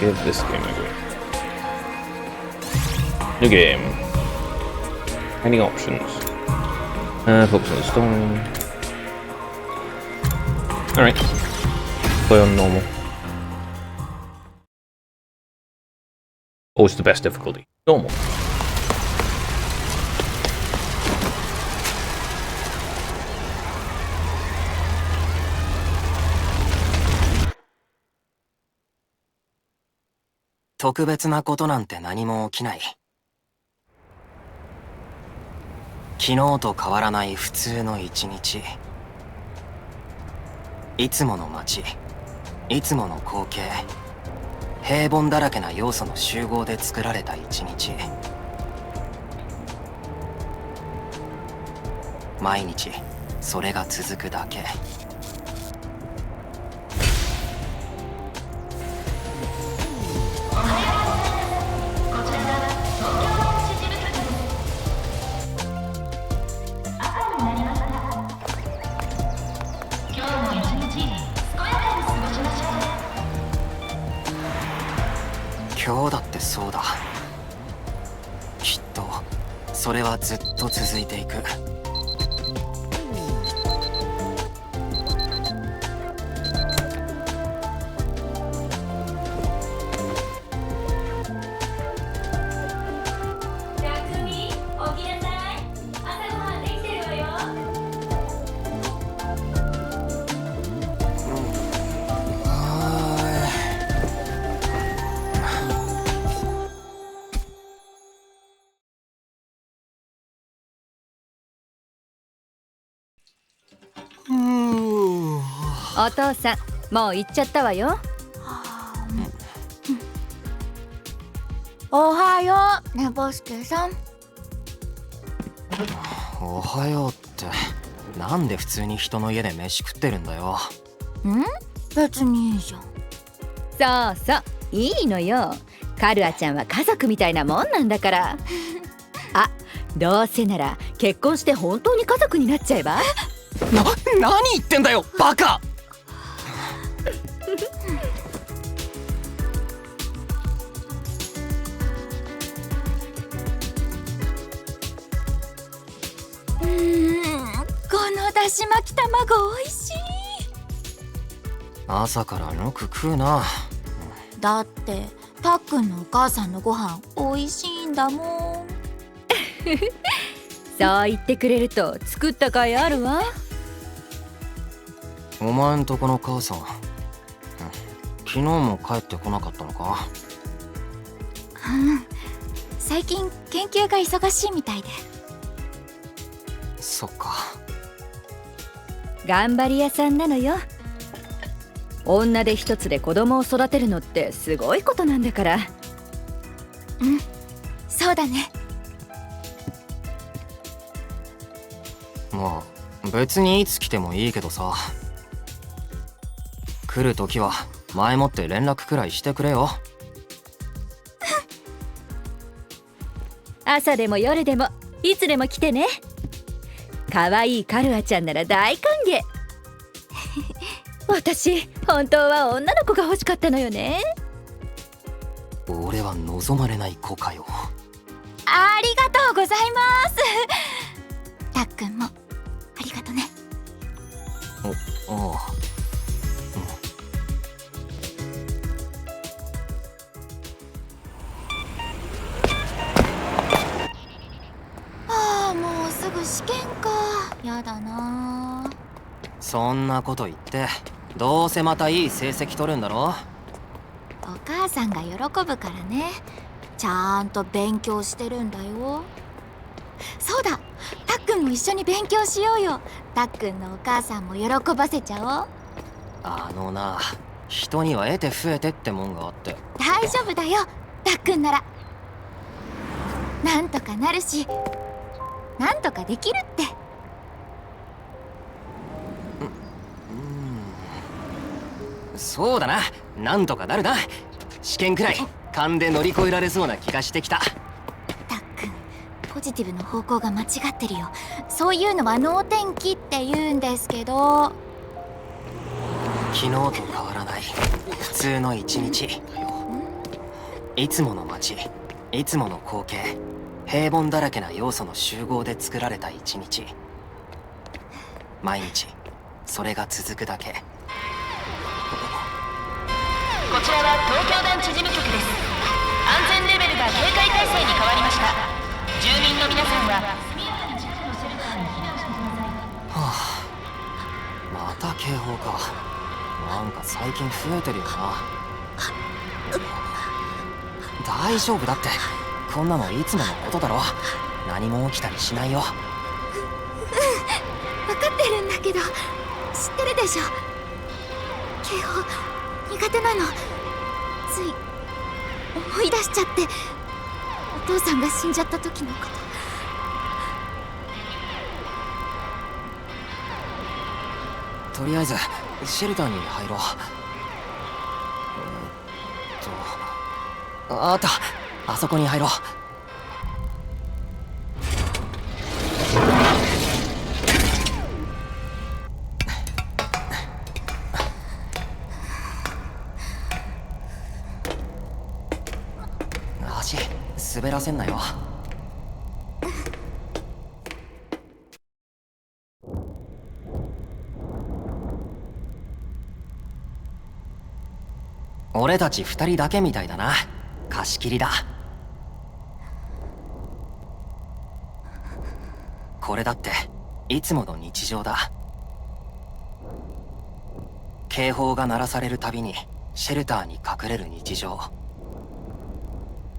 give this game a go. New game. Any options? Focus on the story. Alright. Play on normal. Oh, it's the best difficulty. Normal.特別なことなんて何も起きない。昨日と変わらない普通の一日。いつもの街、いつもの光景、平凡だらけな要素の集合で作られた一日。毎日それが続くだけ。今日だってそうだ。きっとそれはずっと続いていく。お父さん、もう行っちゃったわよ。おはよう、ねぼすけさん。おはようってなんで普通に人の家で飯食ってるんだよ。別にいいじゃん。そうそう、いいのよ。カルアちゃんは家族みたいなもんなんだから。あ、どうせなら結婚して本当に家族になっちゃえば。何言ってんだよバカ。このだし巻き卵おいしい。朝からよく食うな。だってたっくんのお母さんのご飯おいしいんだもん。そう言ってくれると作った甲斐あるわ。お前んとこの母さん、昨日も帰ってこなかったのか。最近研究が忙しいみたいで。そっか。頑張り屋さんなのよ。女手一つで子供を育てるのってすごいことなんだから。そうだね。まあ別にいつ来てもいいけどさ、来るときは前もって連絡くらいしてくれよ。朝でも夜でもいつでも来てね。可愛いカルアちゃんなら大歓迎。私本当は女の子が欲しかったのよね。俺は望まれない子かよ。ありがとうございます。たっくんもありがとね。ああ、もうすぐ試験か。やだな。そんなこと言ってどうせまたいい成績取るんだろ。お母さんが喜ぶからね。ちゃんと勉強してるんだよ。そうだ、たっくんも一緒に勉強しようよ。たっくんのお母さんも喜ばせちゃおう。あのな、人には得て増えてってもんがあって。大丈夫だよ、たっくんなら。なんとかなるし、なんとかできるって。そうだな、なんとかなるな。試験くらい勘で乗り越えられそうな気がしてきた。たっくん、ポジティブの方向が間違ってるよ。そういうのは能天気って言うんですけど。昨日と変わらない普通の一日。いつもの街、いつもの光景、平凡だらけな要素の集合で作られた一日。毎日それが続くだけ。こちらは東京団地事務局です。安全レベルが警戒態勢に変わりました。住民の皆さんは速やかに近くのシェルターに避難してください。はあ、また警報か。なんか最近増えてるよな。大丈夫だって、こんなのいつものことだろ。何も起きたりしないよ。分かってるんだけど、知ってるでしょ。警報苦手なの。つい思い出しちゃって、お父さんが死んじゃった時のこと。とりあえずシェルターに入ろう。あった、あそこに入ろう。足滑らせんなよ。俺たち2人だけみたいだな。貸し切りだ。これだっていつもの日常だ。警報が鳴らされるたびにシェルターに隠れる日常。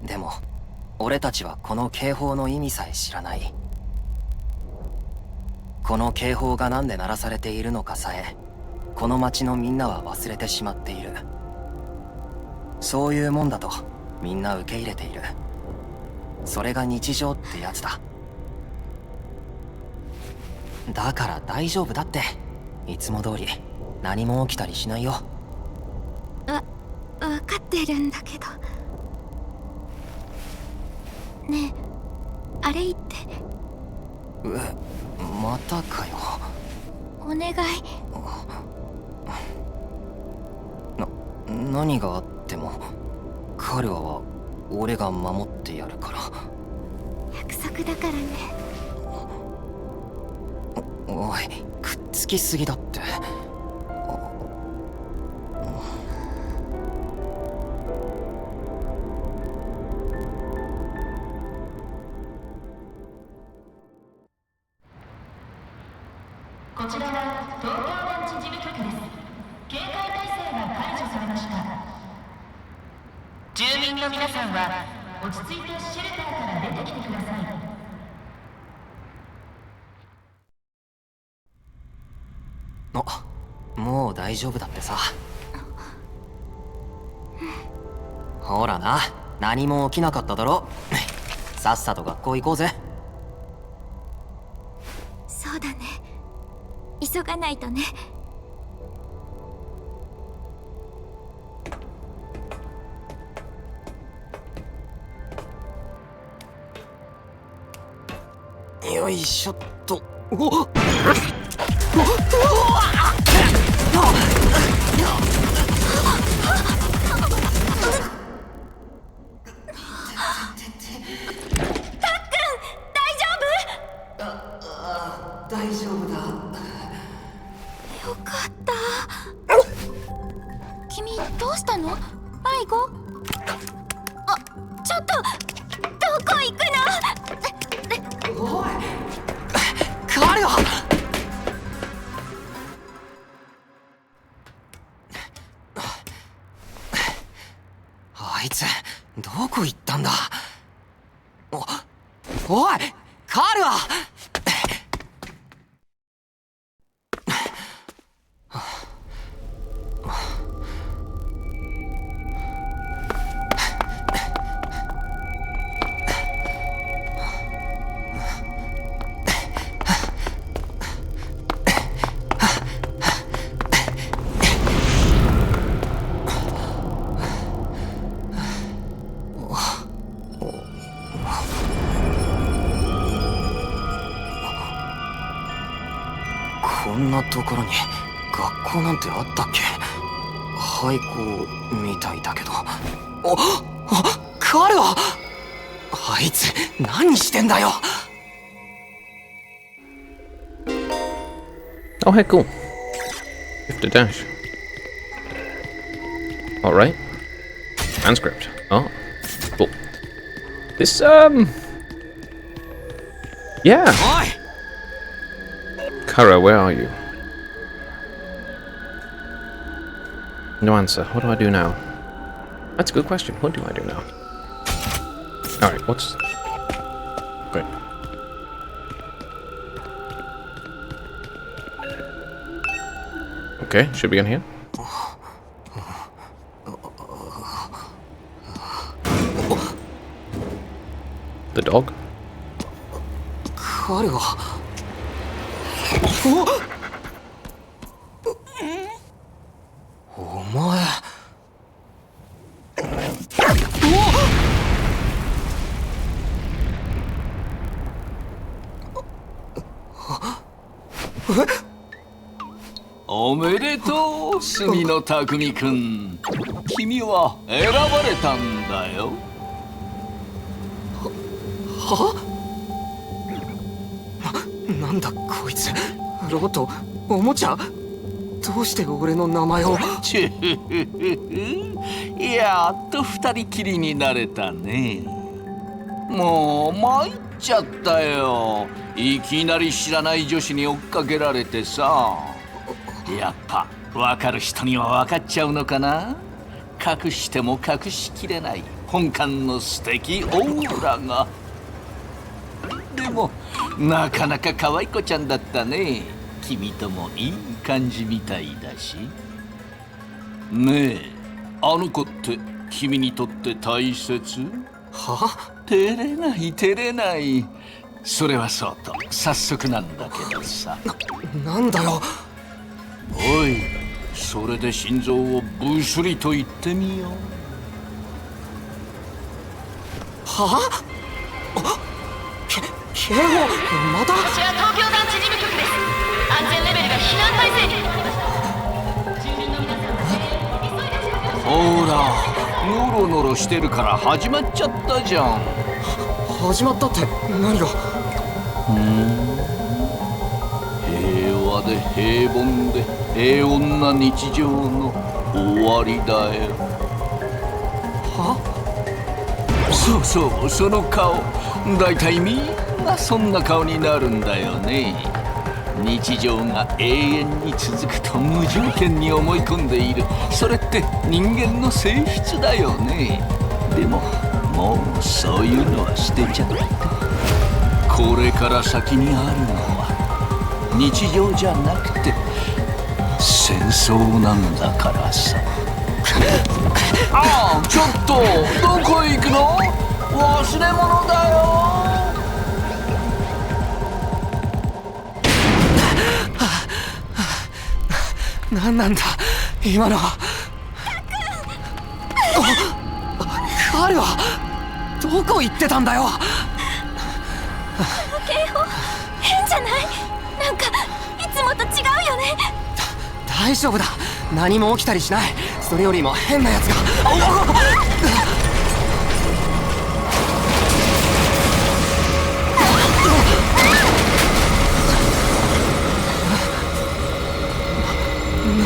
でも俺たちはこの警報の意味さえ知らない。この警報がなんで鳴らされているのかさえこの町のみんなは忘れてしまっている。そういうもんだとみんな受け入れている。それが日常ってやつだ。だから大丈夫だって。いつも通り何も起きたりしないよ。分かってるんだけど。ねえ、あれ言って。またかよ。お願い。何があってもカルアは俺が守ってやるから。約束だからね。おい、くっつきすぎだって。こちらは東京団地事務局です。警戒態勢が解除されました。住民の皆さんは落ち着いてシェルターから出てきてください。もう大丈夫だってさ。ほらな、何も起きなかっただろ。さっさと学校行こうぜ。そうだね、急がないとね。よいしょっと。大丈夫だ。よかった。君どうしたの？迷子？あ、ちょっとどこ行くの？おい、彼は。あいつどこ行ったんだ。おい、カルア。こんなところに学校なんてあったっけ。廃校みたいだけど。あっカルア、あいつ何してんだよ。 Oh, hey, cool. Gift a dash. Alright. Transcript. Oh, cool. This, yeah. おい Kara, where are you? No answer. What do I do now? That's a good question. What do I do now? Alright, what's... Great. Okay, should be in here. The dog? カルア、お前、おめでとう、杉野匠くん。君は選ばれたんだよ。なんだこいつ、ロボット、おもちゃ、どうして俺の名前を。ちゅやっと二人きりになれたね。もう参っちゃったよ。いきなり知らない女子に追っかけられてさ。やっぱ分かる人には分かっちゃうのかな。隠しても隠しきれない本館の素敵オーラが。でもなかなか可愛い子ちゃんだったね。君ともいい感じみたいだし。ねえ、あの子って君にとって大切？は？照れない照れない。それはそうと早速なんだけどさ。なんだよ。おい、それで心臓をブスリと言ってみよう。はあ？警報、また？こちら東京団地事務局です。安全レベルが避難態勢になりました。住民の皆さん急いで近づいて。ほら、ノロノロしてるから始まっちゃったじゃん。始まったって何が？平和で平凡で平穏な日常の終わりだよ。は？そうそう、その顔。だいたいみんなそんな顔になるんだよね。日常が永遠に続くと無条件に思い込んでいる。それって人間の性質だよね。でももうそういうのは捨てちゃった。これから先にあるのは日常じゃなくて戦争なんだからさ。ああ、ちょっとどこへ行くの？忘れ物だよ。何なんだ今のは。カルア、どこ行ってたんだよ。警報変じゃない？なんかいつもと違うよね。大丈夫だ、何も起きたりしない。それよりも変なやつが。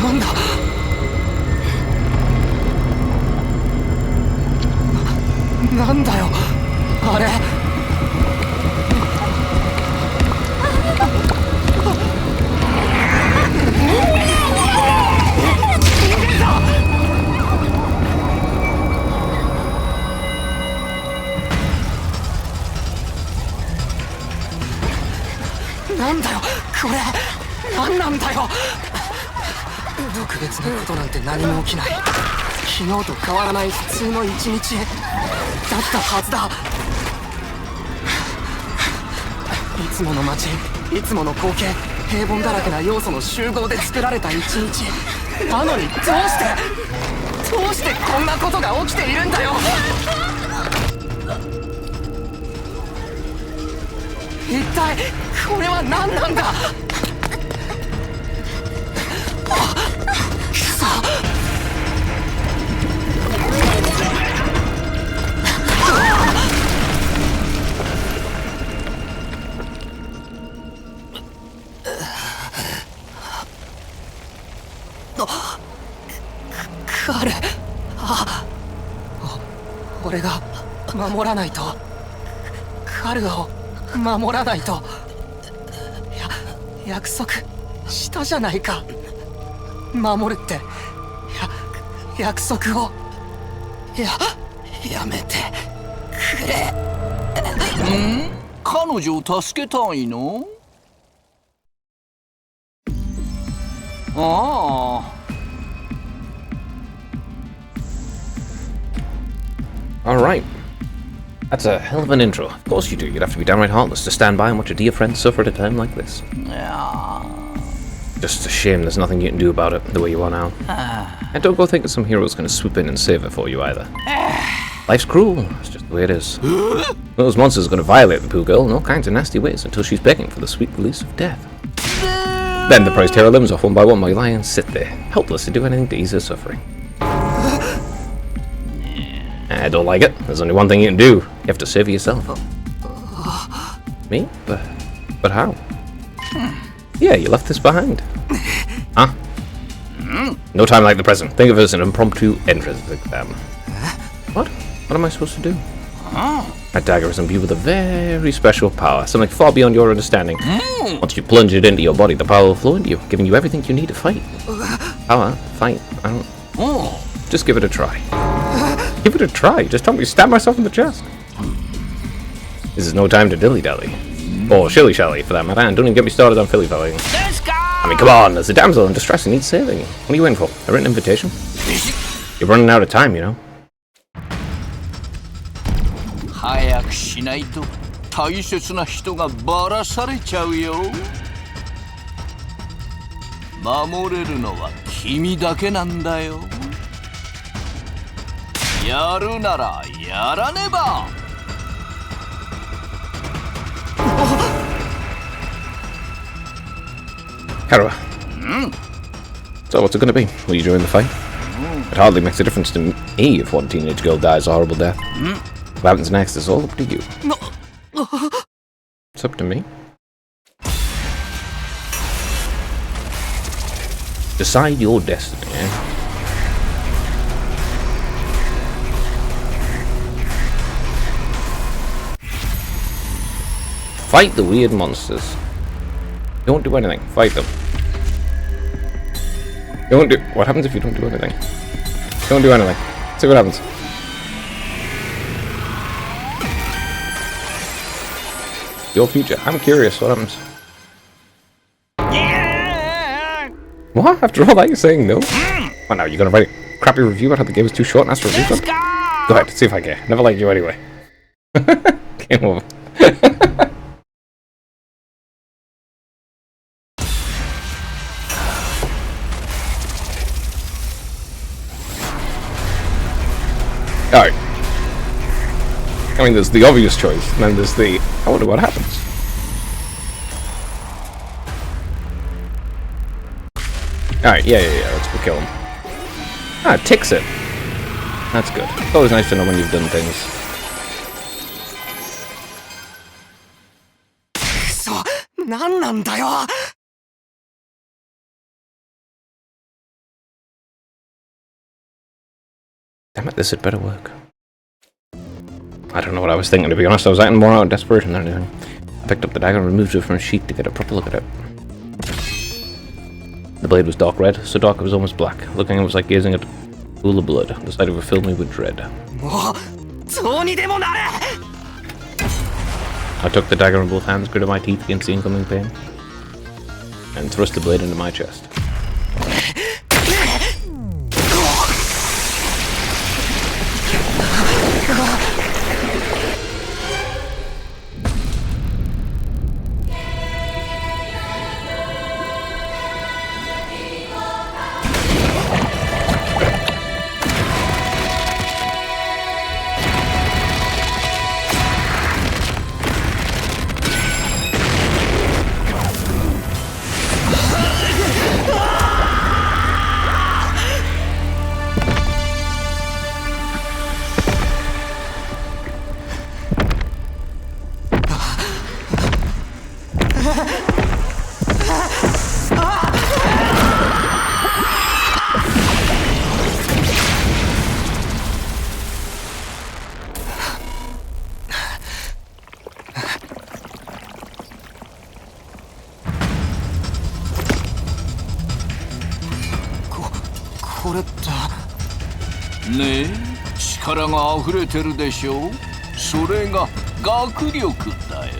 なんだ？なんだよあれ。なんだよこれ、何なんだよ。特別なことなんて何も起きない。昨日と変わらない普通の一日だったはずだ。いつもの街、いつもの光景、平凡だらけな要素の集合で作られた一日なのに、どうしてこんなことが起きているんだよ。一体これは何なんだ。くそ。俺が守らないと、カルアを守らないと。約束したじゃないか。守るって。約束をやめてくれ。彼女を助けたいの？ああ。Alright. That's a hell of an intro. Of course you do. You'd have to be downright heartless to stand by and watch a dear friend suffer at a time like this. Just a shame there's nothing you can do about it the way you are now. And don't go thinking some hero's gonna swoop in and save it for you either. Life's cruel. It's just the way it is. Those monsters are gonna violate the poor girl in all kinds of nasty ways until she's begging for the sweet release of death. Then the prized tear her limbs off one by one while you lie and sit there, helpless to do anything to ease her suffering. I don't like it. There's only one thing you can do. You have to save yourself. Me? But how? Yeah, you left this behind. Huh? No time like the present. Think of it as an impromptu entrance exam. What? What am I supposed to do? That dagger is imbued with a very special power, something far beyond your understanding. Once you plunge it into your body, the power will flow into you, giving you everything you need to fight. Power? Fight? I don't... Just give it a try. Give it a try. Just tell me to stab myself in the chest. This is no time to dilly-dally. Or shilly-shally, for that matter, and don't even get me started on filly-fallying. I mean, come on, there's a damsel in distress who needs saving. What are you waiting for? A written invitation? You're running out of time, you know. 早くしないと大切な人がばらされちゃうよ。守れるのは君だけなんだよ。やるならやらねば。Karua. So what's it gonna be? Will you join the fight? It hardly makes a difference to me if one teenage girl dies a horrible death. What happens next is all up to you. It's up to me. Decide your destiny, eh? Fight the weird monsters. Don't do anything. Fight them. Don't do... What happens if you don't do anything? Don't do anything. See what happens. Your future. I'm curious what happens. What? After all that, you're saying no? Well, now you're gonna write a crappy review about how the game is too short and ask for a refund? Go ahead, see if I care. Never liked you anyway. Game over. Alright. I mean, there's the obvious choice, and then there's the... I wonder what happens. Alright, yeah, let's go kill him. Ah, it ticks it. That's good. It's always nice to know when you've done things. So, 何なんだよ。Damn it, this had better work. I don't know what I was thinking, to be honest. I was acting more out of desperation than anything. I picked up the dagger and removed it from a sheath to get a proper look at it. The blade was dark red, so dark it was almost black. Looking, it was like gazing at a pool of blood. The sight of it filled me with dread. I took the dagger in both hands, gritted my teeth against the incoming pain, and thrust the blade into my chest. ねえ、力が溢れてるでしょ。それが学力だよ。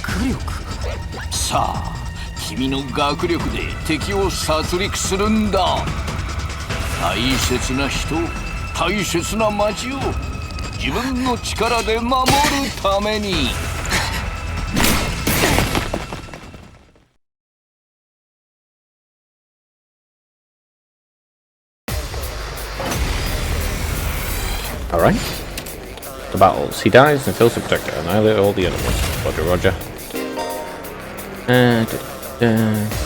学力？さあ、君の学力で敵を殺戮するんだ。大切な人、大切な町を自分の力で守るために。Alright. The battles. He dies and fails to protect her. Annihilate all the enemies. Roger, roger.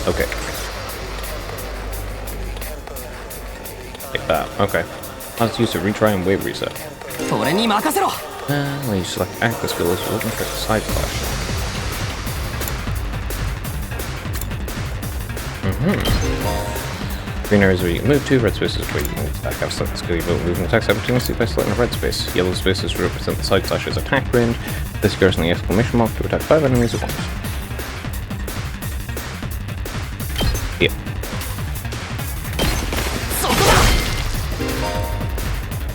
Okay. Like that. Okay. Let's use a retry and wave reset. 俺に任せろ。 When you select active skills, you open trick side slash. Green areas where you can move to, red spaces where you can attack. Have select skill you vote moving attack simultaneously by selecting a red space. Yellow spaces represent the side slash's attack range. This occurs in the exclamation mark to attack 5 enemies at once. Yeah.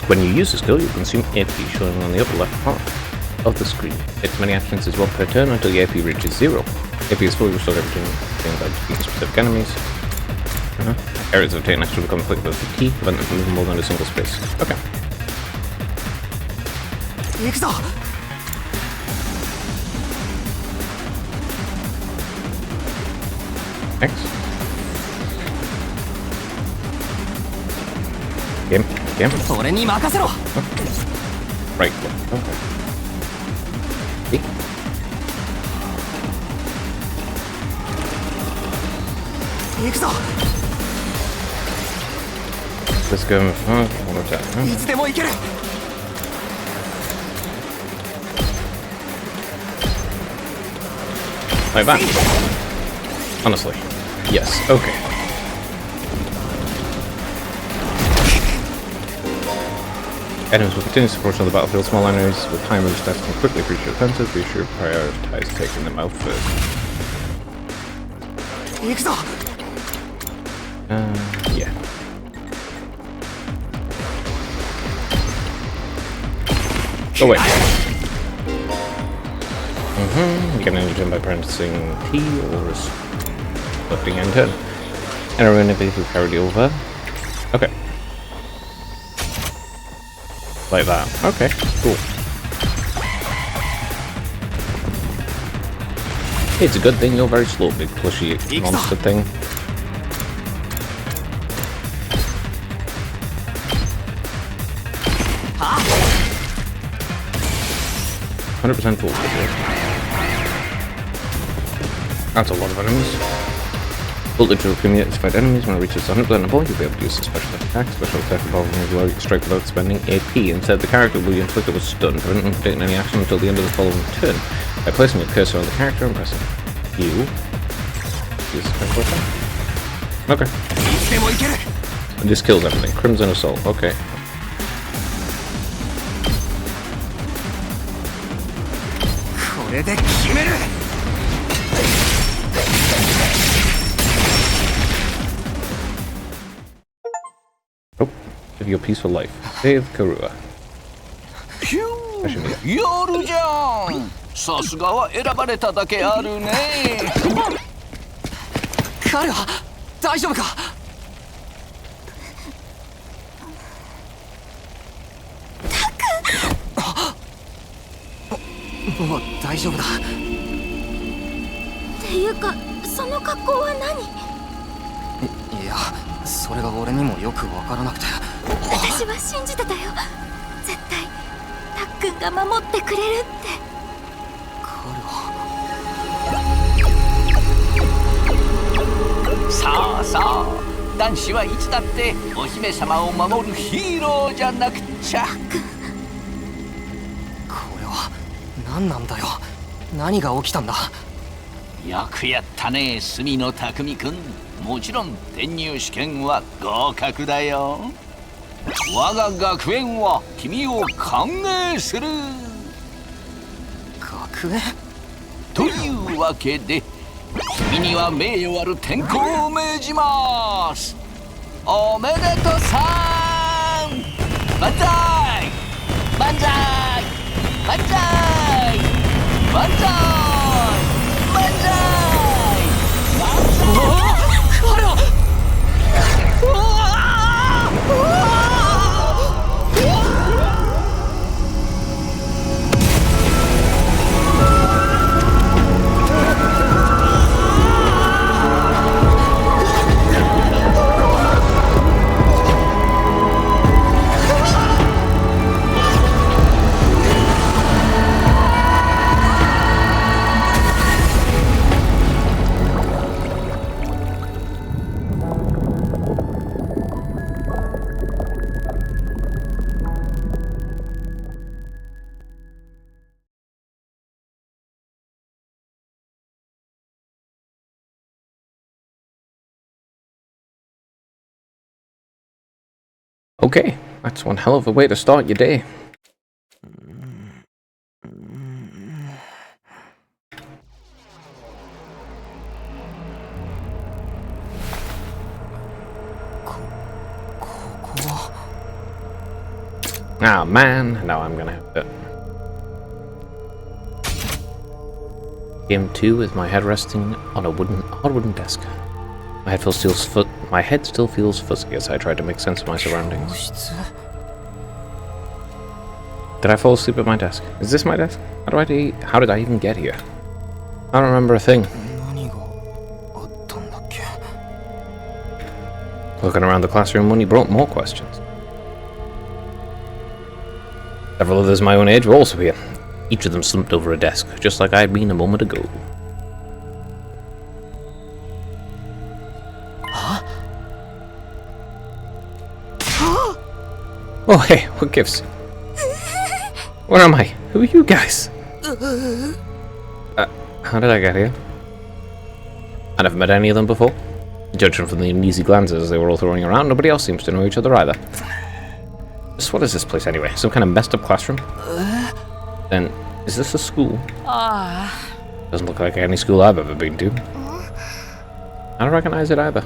When you use the skill, you consume AP, showing on the upper left part of the screen. Its many actions is 1 per turn until the AP reaches 0. AP is fully restored every turn by defeating specific enemies. Areas of obtain extra become applicable with the key, prevent them from moving more than a single space. Okay. 行くぞ。 Thanks. Game. 俺に任せろ。 Right click. Okay. See? Let's go. Let's go. One more time. いつでも行ける。 Like that. Honestly. Yes. Okay. Enemies will continue to approach on the battlefield. Small enemies with high move stats can quickly breach your defenses. Be sure to prioritize taking them out first. 行くぞ。 Yeah. Go away. You can end turn by pressing T or selecting end turn. And our enemy will carry over. Okay. Like that. Okay, cool. It's a good thing you're very slow, big plushy monster thing. Ah. 100% full. That's a lot of enemies. Voltage will accumulate to fight enemies. When it reaches 100% of all, you'll be able to use a special attack. Special attack involving you will strike without spending AP. Instead, the character will be inflicted with stun, preventing from taking any action until the end of the following turn. By placing your cursor on the character and pressing U, use a special attack. Okay. いつでも行ける。 And this kills everything. Crimson Assault. Okay. Oh, live your peaceful life. Save Karua. ひゅー、やるじゃん。さすがは選ばれただけあるね。彼は大丈夫か。もう大丈夫だ。っていうか、その格好は何？いや、それが俺にもよくわからなくて。私は信じてたよ。絶対たっくんが守ってくれるって。さあさあ、男子はいつだってお姫様を守るヒーローじゃなくちゃ。これは何なんだよ。何が起きたんだ。よくやったね、隅野匠くん。もちろん転入試験は合格だよ。我が学園は君を歓迎する。学園？というわけで君には名誉ある転校を命じます。おめでとさん。Banzai! Banzai! Banzai! Banzai! Banzai! Banzai! 彼はOkay, that's one hell of a way to start your day. Ah, man, now I'm gonna have to... Game 2 with my head resting on a hard wooden desk. My head still feels fuzzy as I try to make sense of my surroundings. 教室 Did I fall asleep at my desk? Is this my desk? How did I even get here? I don't remember a thing. 何があったんだっけ Looking around the classroom only brought more questions. Several others my own age were also here. Each of them slumped over a desk, just like I had been a moment ago. Oh hey, what gives? Where am I? Who are you guys? How did I get here? I never met any of them before. Judging from the uneasy glances they were all throwing around, nobody else seems to know each other either. Just what is this place anyway? Some kind of messed up classroom? Then, is this a school? Doesn't look like any school I've ever been to. I don't recognize it either.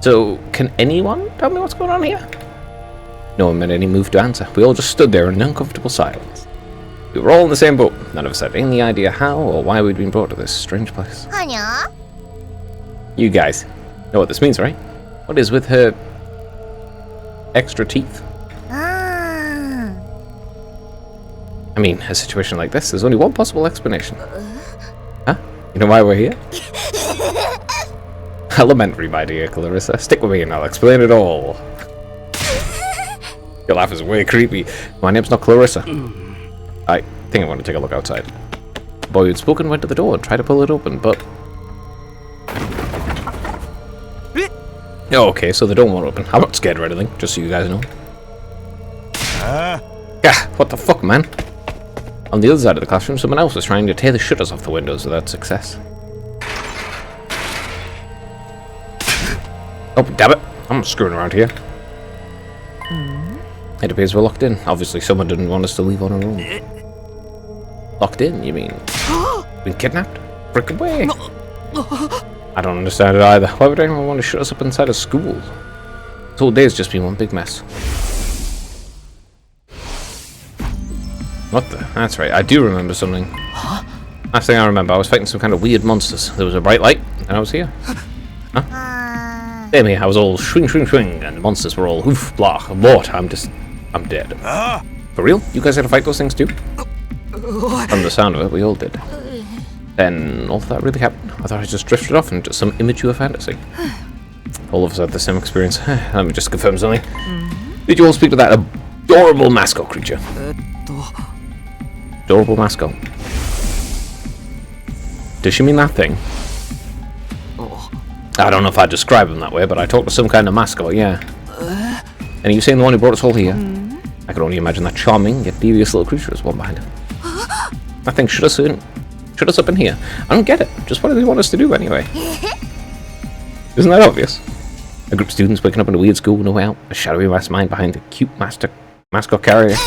So, can anyone tell me what's going on here? No one made any move to answer. We all just stood there in uncomfortable silence. We were all in the same boat. None of us had any idea how or why we'd been brought to this strange place. はにゃ You guys know what this means, right? What is with her extra teeth? あ I mean, a situation like this, there's only one possible explanation. Huh? You know why we're here? Elementary, my dear Clarissa. Stick with me and I'll explain it all. Your laugh is way creepy. My name's not Clarissa. I think I want to take a look outside. The boy who'd spoken went to the door and tried to pull it open, but... Oh, okay, so the door won't open. I'm not scared or anything, just so you guys know. Yeah, what the fuck, man? On the other side of the classroom, someone else was trying to tear the shutters off the windows without success. Oh, damn it. I'm not screwing around here. It appears we're locked in. Obviously, someone didn't want us to leave on our own. Locked in, you mean? Been kidnapped? Break away! I don't understand it either. Why would anyone want to shut us up inside a school? This whole day's just been one big mess. What the? That's right, I do remember something. Last thing I remember, I was fighting some kind of weird monsters. There was a bright light, and I was here.あ Same here, I was all swing, swing, swing, and the monsters were all oof, blah, what? I'm dead. For real? You guys had to fight those things too? From the sound of it, we all did. Then, all of that really happened. I thought I just drifted off into some immature fantasy. All of us had the same experience. Let me just confirm something. Did you all speak to that adorable mascot creature? えっと Adorable mascot. Does she mean that thing? I don't know if I'd describe him that way, but I talked to some kind of mascot, yeah. And are you saying the one who brought us all here? I could only imagine that charming yet devious little creature was one behind him. That thing shut us up in here. I don't get it. Just what do they want us to do anyway? Isn't that obvious? A group of students waking up in a weird school, no way out. A shadowy mastermind behind the cute mascot carrier.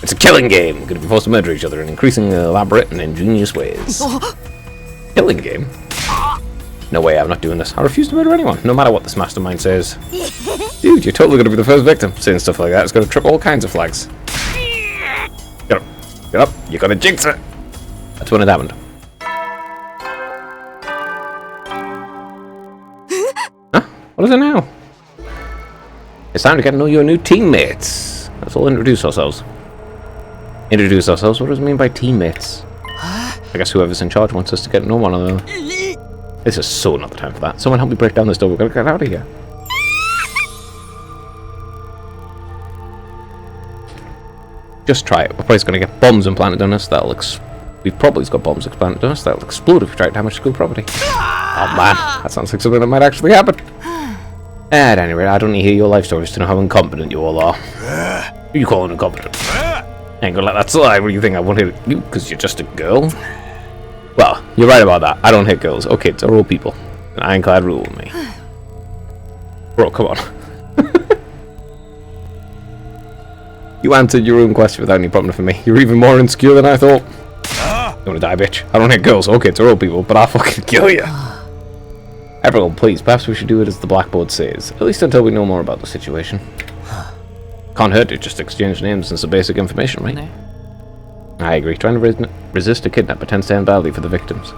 It's a killing game. Going to be forced to murder each other in increasingly elaborate and ingenious ways. Killing game? No way, I'm not doing this. I refuse to murder anyone, no matter what this mastermind says. Dude, you're totally gonna be the first victim. Saying stuff like that is gonna trip all kinds of flags. Get up. Get up. You gotta jinx it. That's when it happened. Huh? What is it now? It's time to get to know your new teammates. Let's all introduce ourselves. Introduce ourselves? What does it mean by teammates? I guess whoever's in charge wants us to get to know one another. This is so not the time for that. Someone help me break down this door. We're gonna get out of here. Just try it. We're probably gonna get bombs implanted on us. We've probably got bombs implanted on us that'll explode if we try to damage school property. Oh man, that sounds like something that might actually happen. At any rate, I don't need to hear your life stories to know how incompetent you all are. Who are you calling incompetent? I ain't gonna let that slide. What do you think? I won't hit you because you're just a girl? Well, you're right about that. I don't hit girls. Or kids, or old people. An ironclad rule with me. Bro, come on. You answered your own question without any problem for me. You're even more insecure than I thought. You wanna die, bitch? I don't hit girls or kids or old people, but I'll fucking kill you. Everyone, please, perhaps we should do it as the blackboard says. At least until we know more about the situation. Can't hurt to just exchange names and some basic information, right? I agree. Trying to resist a kidnapper tends to end badly for the victims.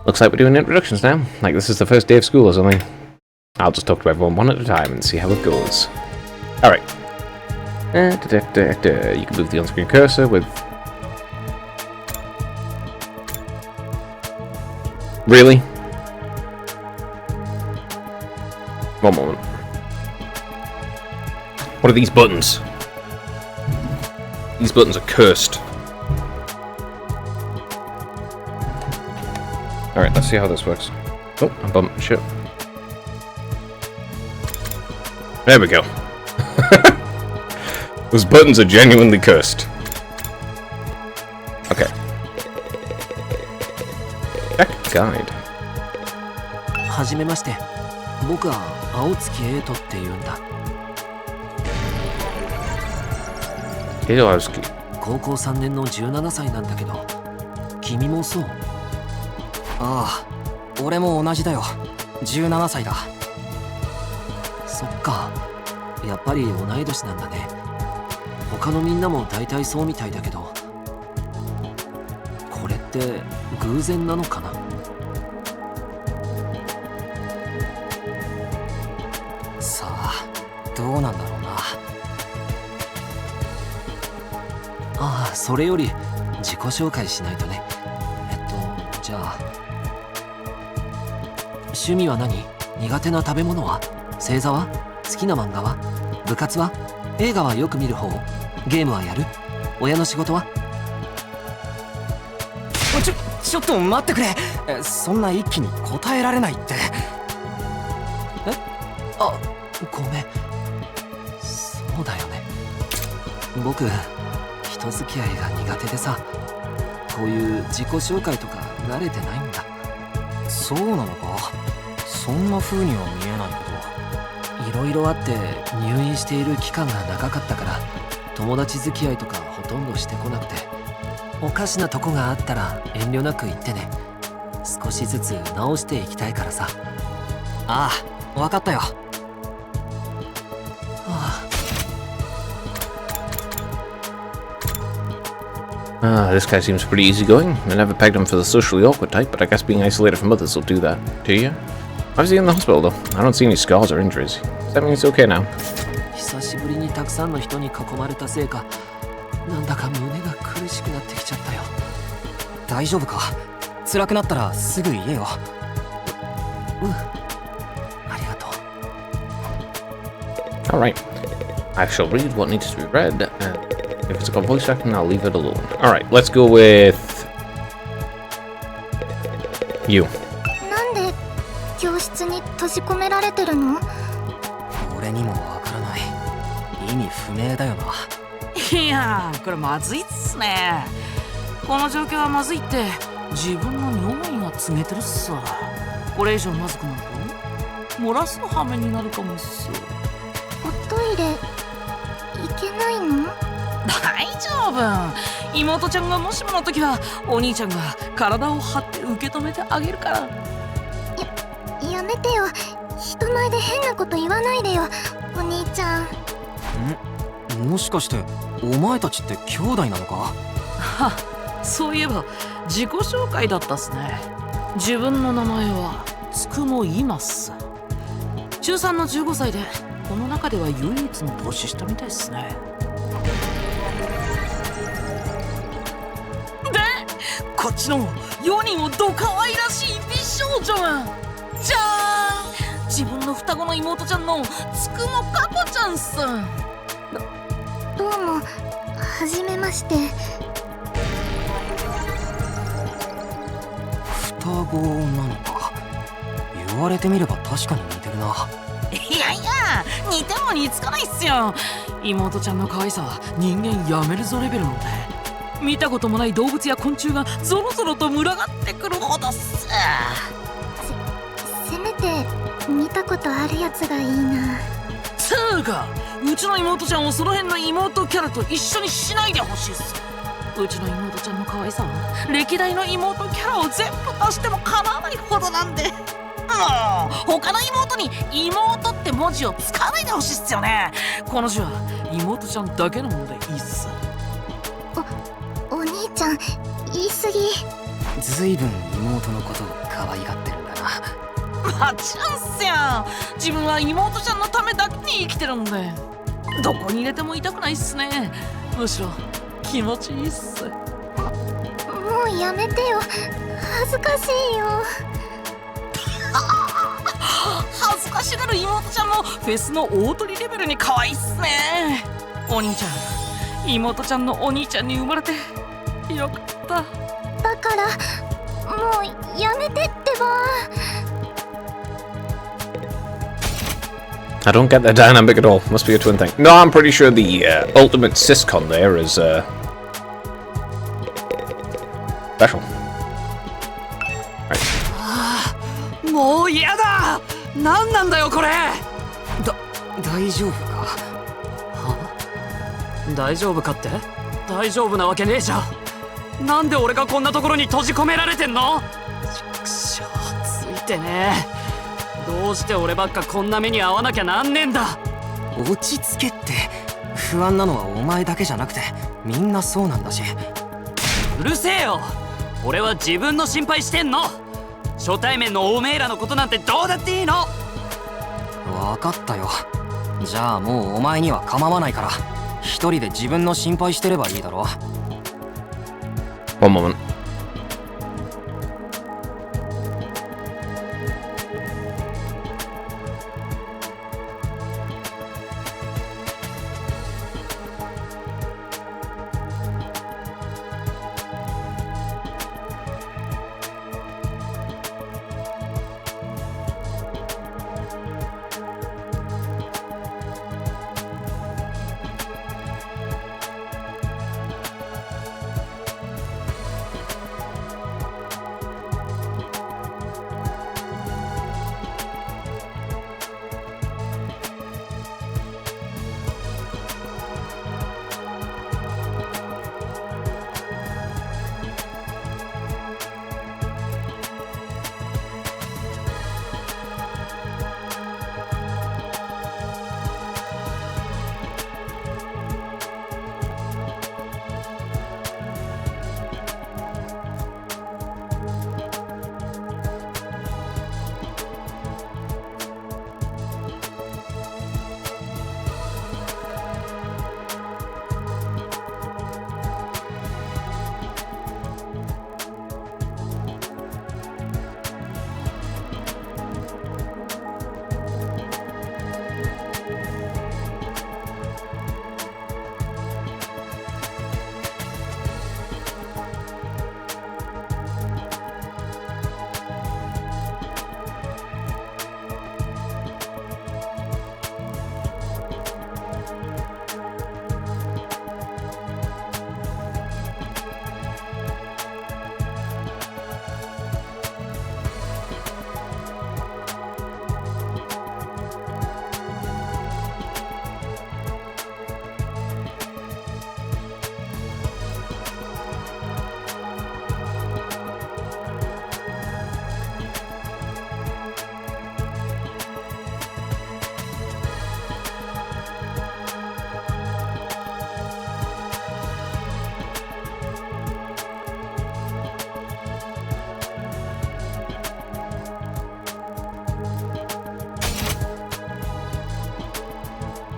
Looks like we're doing introductions now. Like this is the first day of school or something. I'll just talk to everyone one at a time and see how it goes. Alright. You can move the on-screen cursor with... Really? One moment. What are these buttons? These buttons are cursed. Alright, let's see how this works. Oh, I bumped shit. There we go. Those buttons are genuinely cursed. Okay. Check guide. はじめまして。僕は青月エイトって言うんだ。高校3年の17歳なんだけど、君もそう？ああ、俺も同じだよ。17歳だ。そっか、やっぱり同い年なんだね。他のみんなも大体そうみたいだけど、これって偶然なのかな？さあ、どうなんだろうな。ああ、それより自己紹介しないとね。じゃあ、趣味は何？苦手な食べ物は？星座は？好きな漫画は？部活は？映画はよく見る方？ゲームはやる？親の仕事は？ちょっと待ってくれ。そんな一気に答えられないって。あ、ごめん。そうだよね。僕、人付き合いが苦手でさ、こういう自己紹介とか慣れてないんだ。そうなのか。そんな風には見えないけど、いろいろあって入院している期間が長かったから、友達付き合いとかほとんどしてこなくて、おかしなとこがあったら遠慮なく言ってね。少しずつ直していきたいからさ。ああ、わかったよ。This guy seems pretty easygoing. I never pegged him for the socially awkward type, but I guess being isolated from others will do that. Do you? How's he in the hospital though? I don't see any scars or injuries. Does that mean he's okay now? 久しぶりにたくさんの人に囲まれたせいか、なんだか胸が苦しくなってきちゃったよ。大丈夫か？辛くなったらすぐ言えよ。うん。ありがとう。Alright. I shall read what needs to be read, and if it's got voice acting, I'll leave it alone. Alright, let's go with... you. なんで教室に閉じ込められてるの？俺にもわからない。意味不明だよな。いやー、これまずいっすね。この状況はまずいって自分の尿意が告げてるっす。これ以上まずくなると漏らすの羽目になるかもっす。おトイレ行けないの？大丈夫。妹ちゃんがもしもの時はお兄ちゃんが体を張って受け止めてあげるから。やめてよ。人前で変なこと言わないでよ、お兄ちゃん。もしかしてお前たちって兄弟なのか？は、そういえば自己紹介だったっすね。自分の名前はつくもいます。中3の15歳でこの中では唯一の年下みたいっすね。でこっちの4人をど可愛らしい美少女がじゃーん、自分の双子の妹ちゃんのつくもかこちゃんっす。どうも、はじめまして。双子なのか。言われてみれば確かに似てるな。いやいや、似ても似つかないっすよ。妹ちゃんの可愛さは人間やめるぞレベルなんで、見たこともない動物や昆虫がゾロゾロと群がってくるほどっす。せめて見たことあるやつがいいな。つーか、うちの妹ちゃんをその辺の妹キャラと一緒にしないでほしいっす。うちの妹ちゃんの可愛さは歴代の妹キャラを全部足しても構わないほどなんで、もう他の妹に妹って文字を使わないでほしいっすよね。この字は妹ちゃんだけのものでいいっす。お兄ちゃん、言い過ぎ。ずいぶん妹のことを可愛がってるんだな。もちろんっすよ。自分は妹ちゃんのためだけに生きてるんで、どこに入れても痛くないっすね。むしろ気持ちいいっす。もうやめてよ、恥ずかしいよ。恥ずかしがる妹ちゃんもフェスの大鳥レベルに可愛いっすね。お兄ちゃん、妹ちゃんのお兄ちゃんに生まれてよかった。だからもうやめてってば。I don't get their dynamic at all. Must be a twin thing. No, I'm pretty sure the ultimate syscon there is special. Right. もう嫌だ。何なんだよこれ。大丈夫か？は？大丈夫かって？大丈夫なわけねえじゃん。なんで俺がこんなところに閉じ込められてんの？ちくしょう、ついてねえ。どうして俺ばっかこんな目に遭わなきゃなんねえんだ。落ち着けって。不安なのはお前だけじゃなくてみんなそうなんだし。うるせえよ。俺は自分の心配してんの。初対面のおめえらのことなんてどうだっていいの。分かったよ。じゃあもうお前には構わないから一人で自分の心配してればいいだろ。 One moment.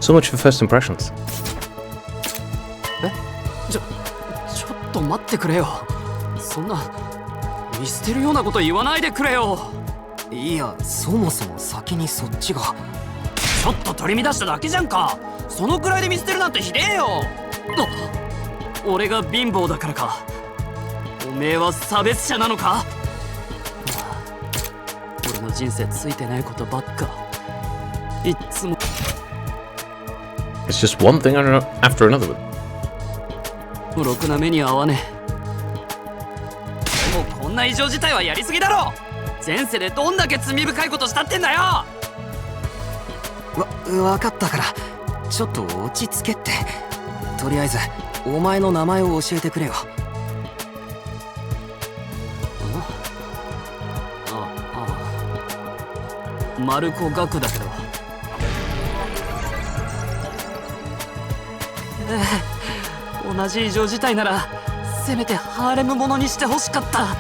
So much for first impressions. ちょっと待ってくれよ。そんな見捨てるようなこと言わないでくれよ。いや、そもそも先にそっちが。ちょっと取り乱しただけじゃんか。そのくらいで見捨てるなんてひでえよ。俺が貧乏だからか。おめえは差別者なのか。俺の人生ついてないことばっか。いっつも。It's just one thing after another. ろくな目に合わねえ。でもこんな異常事態はやりすぎだろ。前世でどんだけ罪深いことしたってんだよ。わかったから、ちょっと落ち着けって。とりあえずお前の名前を教えてくれよ。マルコ・ガクだけど。同じ異常事態ならせめてハーレムものにしてほしかった。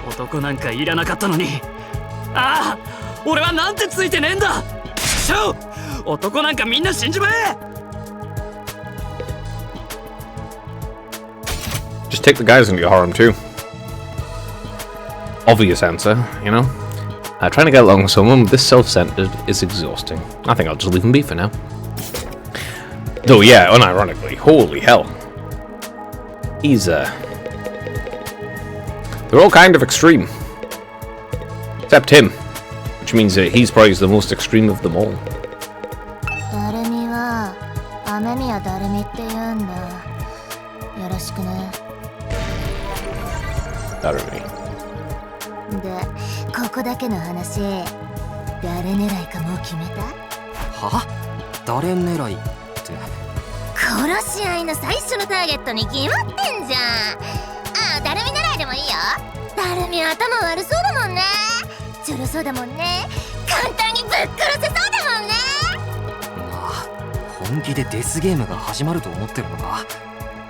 男なんかいらなかったのに。ああ、俺はなんてついてねえんだ。ちょ、男なんかみんな死んじまえ。 Just take the guys into your harem too. Obvious answer, you know? Trying to get along with someone this self-centered is exhausting. I think I'll just leave him be for now. Though, yeah, unironically, holy hell. He's, they're all kind of extreme. Except him. Which means that he's probably the most extreme of them all. ダルミは雨宮ダルミって言うんだ。よろしくね。 Darumi. で、ここだけの話、誰狙いかもう決めた？は？誰狙いって。殺し合いの最初のターゲットに決まってんじゃん。ああ、ダルミ狙いでもいいよ。ダルミ頭悪そうだもんね。ちょろそうだもんね。簡単にぶっ殺せそうだもんね。まあ、本気でデスゲームが始まると思ってるのか。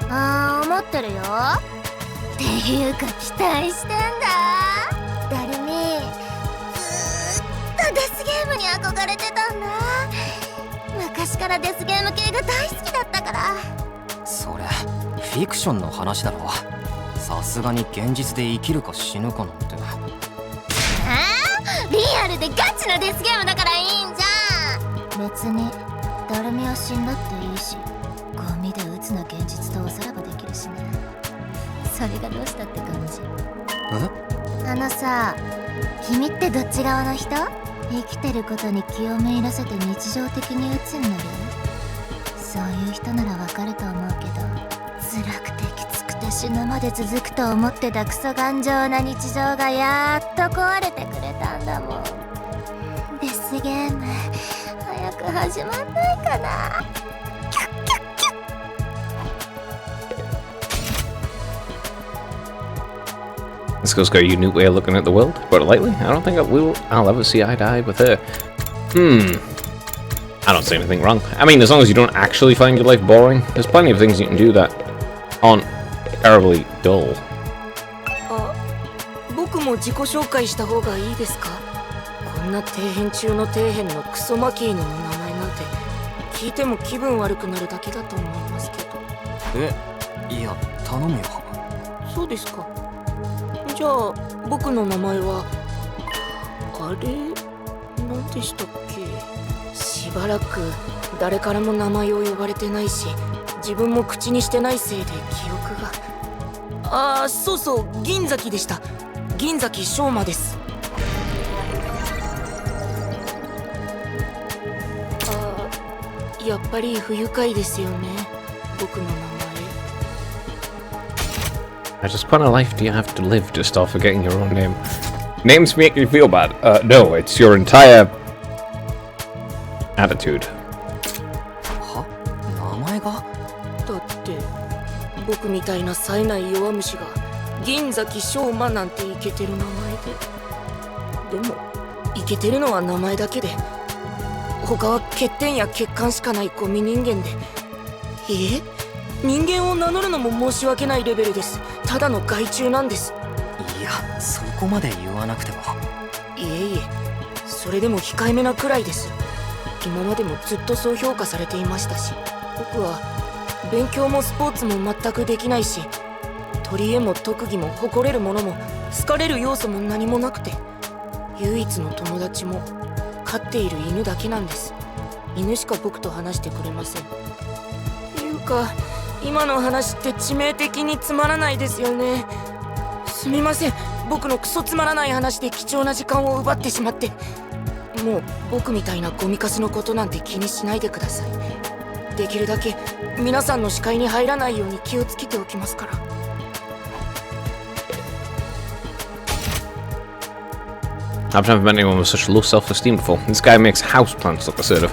ああ、思ってるよ。っていうか期待してんだ。ダルミ、ずーっとデスゲームに憧れてたんだ。昔からデスゲーム系が大好きだったから。それフィクションの話だろ。さすがに現実で生きるか死ぬかなんて。リアルでガチなデスゲームだからいいんじゃん。別にダルミは死んだっていいし、ゴミで鬱な現実とおさらばできるしね。それがどうしたって感じ。あのさ、君ってどっち側の人？生きてることに気をめいらせて日常的に鬱になる？そういう人ならわかると思うけど、辛くてきつくて死ぬまで続くと思ってたクソ頑丈な日常がやっと壊れてくれたんだもん。デスゲーム早く始まんないかな。This girl's got a unique way of looking at the world. But lightly, I don't think I'll ever see eye to eye with her. I don't see anything wrong. I mean, as long as you don't actually find your life boring, there's plenty of things you can do that aren't terribly dull. あ、僕も自己紹介した方がいいですか？こんな底辺中の底辺のクソマキーノの名前なんて聞いても気分悪くなるだけだと思いますけど。いや、頼むよ。そうですか。じゃあ僕の名前はあれ何でしたっけ？しばらく誰からも名前を呼ばれてないし、自分も口にしてないせいで記憶が。ああ、そうそう、銀崎でした。銀崎翔馬です。あ、やっぱり不愉快ですよね、僕の名前。Just what kind of life do you have to live to start forgetting your own name? Names make you feel bad. No, it's your entire attitude. は？名前が？だって僕みたいな冴えない弱虫が銀崎翔馬なんてイケてる名前で。でもイケてるのは名前だけで、他は欠点や欠陥しかないゴミ人間で。人間を名乗るのも申し訳ないレベルです。ただの害虫なんです。いや、そこまで言わなくても。いえいえ、それでも控えめなくらいです。今までもずっとそう評価されていましたし、僕は勉強もスポーツも全くできないし、取り柄も特技も誇れるものも好かれる要素も何もなくて、唯一の友達も飼っている犬だけなんです。犬しか僕と話してくれません。っていうか今の話って致命的につまらないですよね。すみません、僕のクソつまらない話で貴重な時間を奪ってしまって。もう僕みたいなゴミカスのことなんて気にしないでください。できるだけ皆さんの視界に入らないように気をつけておきますから。I've never met anyone with such low self-esteem before. This guy makes houseplants look assertive.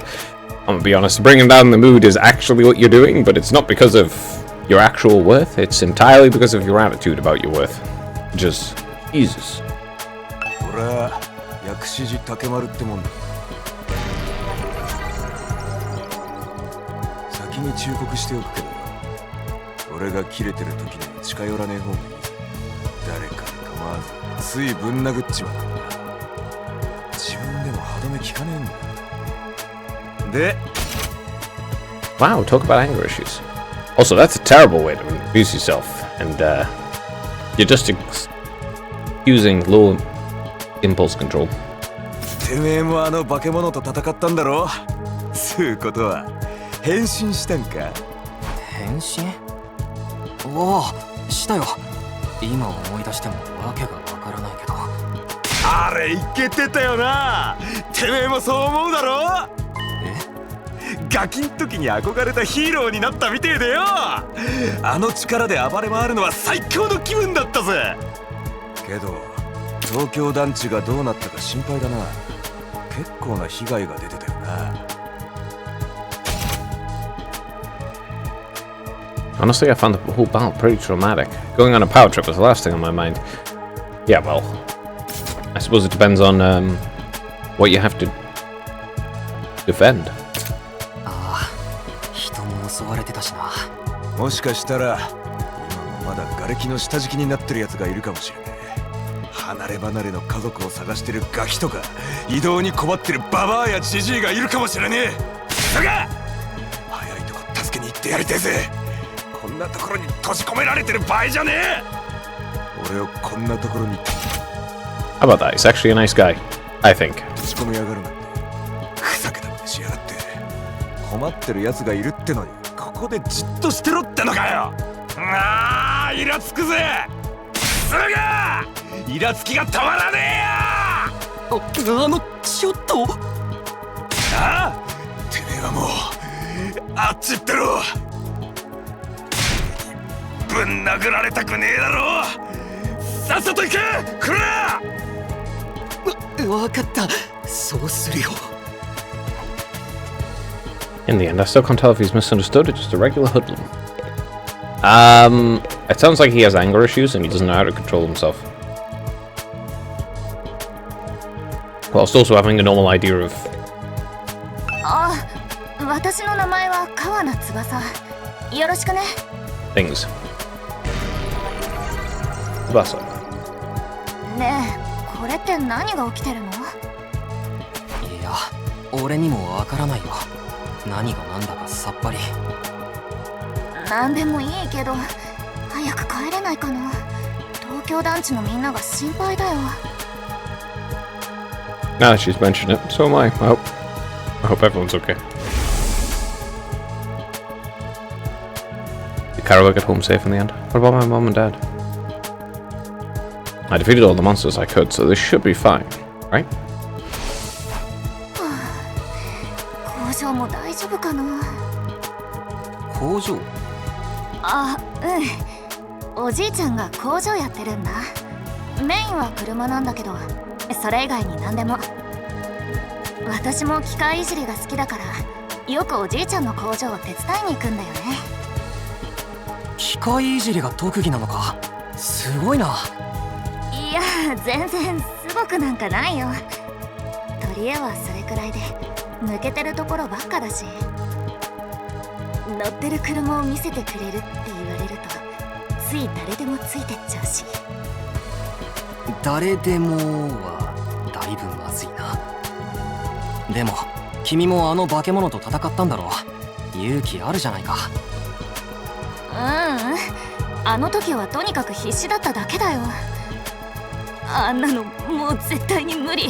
I'm gonna be honest, bringing down the mood is actually what you're doing, but it's not because of your actual worth. It's entirely because of your attitude about your worth. Just Jesus. 俺は薬師寺竹丸ってもんだ。先に忠告しておくけどよ、俺がキレてる時には近寄らねえ方がいいぜ。誰かに構わずついぶん殴っちまう。自分でも歯止め効かねえんだ。で Wow, talk about anger issues. Also, that's a terrible way to abuse yourself, and you're just using low impulse control. てめえもあの化け物と戦ったんだろ。つうことは変身したんか。変身？おお、したよ。今思い出してもわけがわからないけど。あれイケてたよな。てめえもそう思うだろ。ガキん時に憧れたヒーローになったみてえでよ。あの力で暴れ回るのは最強の気分だったぜ。けど東京団地がどうなったか心配だな。結構な被害が出てたよな。Honestly, I found the whole battle pretty traumatic. Going on a power trip was the last thing on my mind. Yeah, well, I suppose it depends on what you have to defend. 人も襲われてたしな。もしかしたら今もまだ瓦礫の下敷きになってるやつがいるかもしれない。離れ離れの家族を探してるガキとか移動に困ってるババアやジジイがいるかもしれねえ。だが早いとこ助けに行ってやりてえぜ。こんなところに閉じ込められてる場合じゃねえ。俺をこんなところに How about that? He's actually a nice guy, I think. 閉じ込めやがるなんてふざけたことしやがって。困ってるやつがいるってのにここでじっとしてろってのかよ。ああイラつくぜ。すぐイラつきが止まらねえよ。ちょっと。ああてめえはもうあっち行ってろ。ぶん殴られたくねえだろ。さっさと行けくら。わかった。そうするよ。In the end, I still can't tell if he's misunderstood or just a regular hoodlum. It sounds like he has anger issues and he doesn't know how to control himself. Whilst also having a normal idea of... あ、私の名前は川名翼。よろしくね。 things. Tsubasa. ねえ、これって何が起きてるの？いや、俺にもわからないよ。何が何だかさっぱり。なんでもいいけど、早く帰れないかな。東京団地のみんなが心配だよ。Now that she's mentioned it, so am I. I hope everyone's okay. Did Carol get home safe in the end? What about my mom and dad? I defeated all the monsters I could, so this should be fine, right? 工場も大丈夫かな。工場？あ、うん。おじいちゃんが工場やってるんだ。メインは車なんだけど、それ以外に何でも。私も機械いじりが好きだから、よくおじいちゃんの工場を手伝いに行くんだよね。機械いじりが特技なのか。すごいな。いや、全然すごくなんかないよ。とりあえずはそれくらいで抜けてるところばっかだし、乗ってる車を見せてくれるって言われるとつい誰でもついてっちゃうし。誰でもはだいぶまずいな。でも君もあの化け物と戦ったんだろう。勇気あるじゃないか。あの時はとにかく必死だっただけだよ。あんなのもう絶対に無理。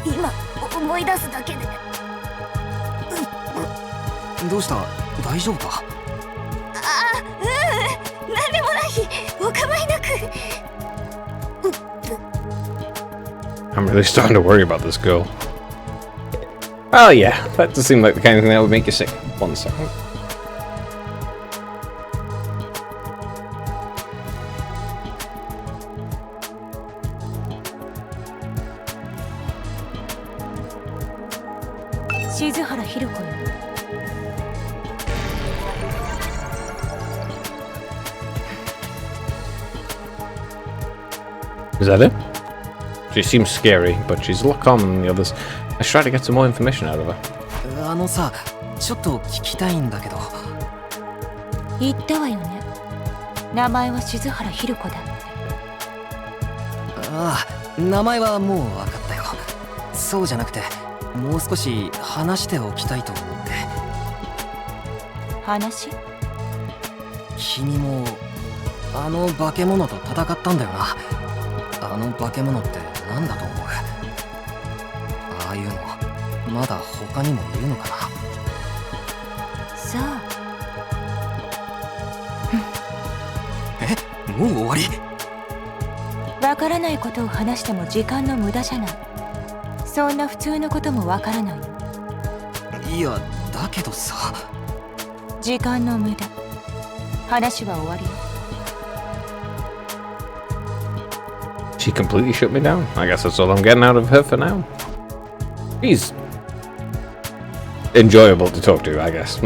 今思い出すだけで。どうした？大丈夫か？なんでもない。お構いなく。I'm really starting to worry about this girl. Oh yeah, that does seem like the kind of thing that would make you sick. 1 second. Is that it? She seems scary, but she's a lot calmer than the others. I should try to get some more information out of her. あのさ、ちょっと聞きたいんだけど。言ったわよね。名前は静原ひる子だって。ああ、名前はもう分かったよ。そうじゃなくて、もう少し話しておきたいと思って。話？君もあの化け物と戦ったんだよな。あの化け物って何だと思う？ああいうのまだ他にもいるのかな。さあ。もう終わり？わからないことを話しても時間の無駄じゃない。そんな普通のこともわからない。いや、だけどさ。時間の無駄。話は終わりよ。She completely shut me down. I guess that's all I'm getting out of her for now. She's enjoyable to talk to, I guess.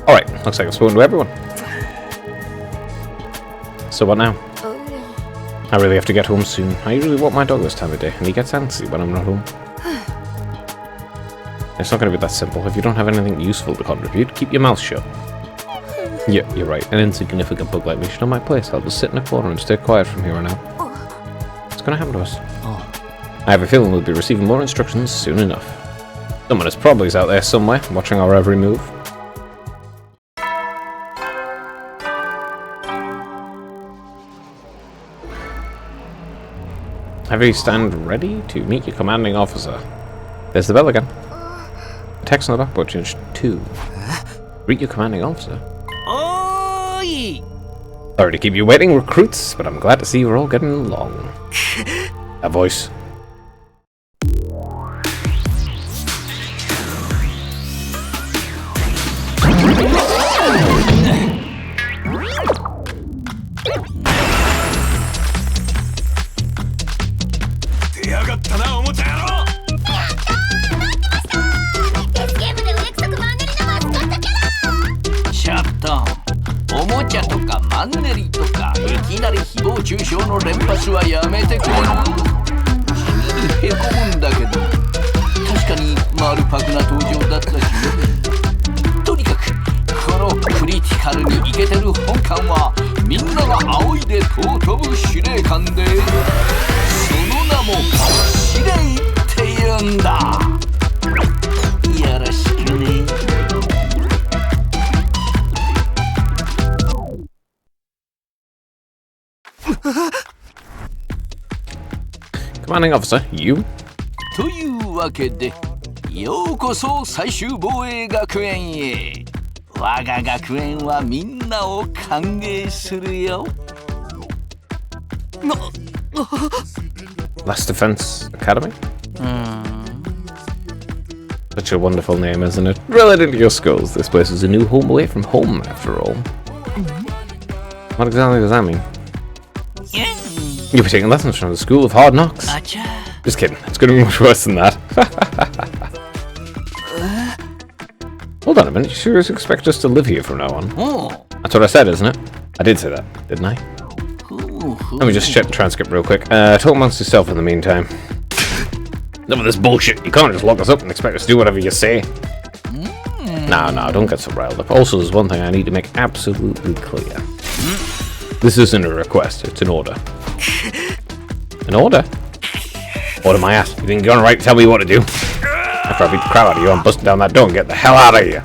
Alright, looks like I've spoken to everyone. So what now? I really have to get home soon. I usually walk my dog this time of day, and he gets antsy when I'm not home. It's not going to be that simple. If you don't have anything useful to contribute, keep your mouth shut. Yeah, you're right. An insignificant bug like me should have my place. I'll just sit in a corner and stay quiet from here on out. What's going to happen to us? I have a feeling we'll be receiving more instructions soon enough. Someone is probably out there somewhere, watching our every move. Have you stand ready to meet your commanding officer? There's the bell again. Text on the backboard changed 2. Greet your commanding officer. Oi! Sorry to keep you waiting, recruits, but I'm glad to see you're all getting along. A voice. Chapter. おもちゃとかマンネリとかいきなり誹謗中傷の連発はやめてくれる？地味にへこむんだけど、確かに丸パクな登場だったしね。とにかくこのクリティカルにイケてる本館はみんなが仰いで尊ぶ司令官で、その名も司令って言うんだ。よろしくね。Commanding officer, you? というわけで、ようこそ最終防衛学園へ。我が学園はみんなを歓迎するよ。Last Defense Academy? Such a wonderful name, isn't it? Relative to your schools, this place is a new home away from home, after all. What exactly does that mean? You'll be taking lessons from the School of Hard Knocks. Just kidding, it's going to be much worse than that. Hold on a minute, you seriously expect us to live here from now on? That's what I said, isn't it? I did say that, didn't I? Let me just check the transcript real quick. Talk amongst yourself in the meantime. Enough of this bullshit, you can't just lock us up and expect us to do whatever you say. No, don't get so riled up. Also, there's one thing I need to make absolutely clear. This isn't a request, it's an order. An order? What am I at? You think you're on right to tell me what to do? After I beat the crap out of you, I'm busting down that door and get the hell out of here.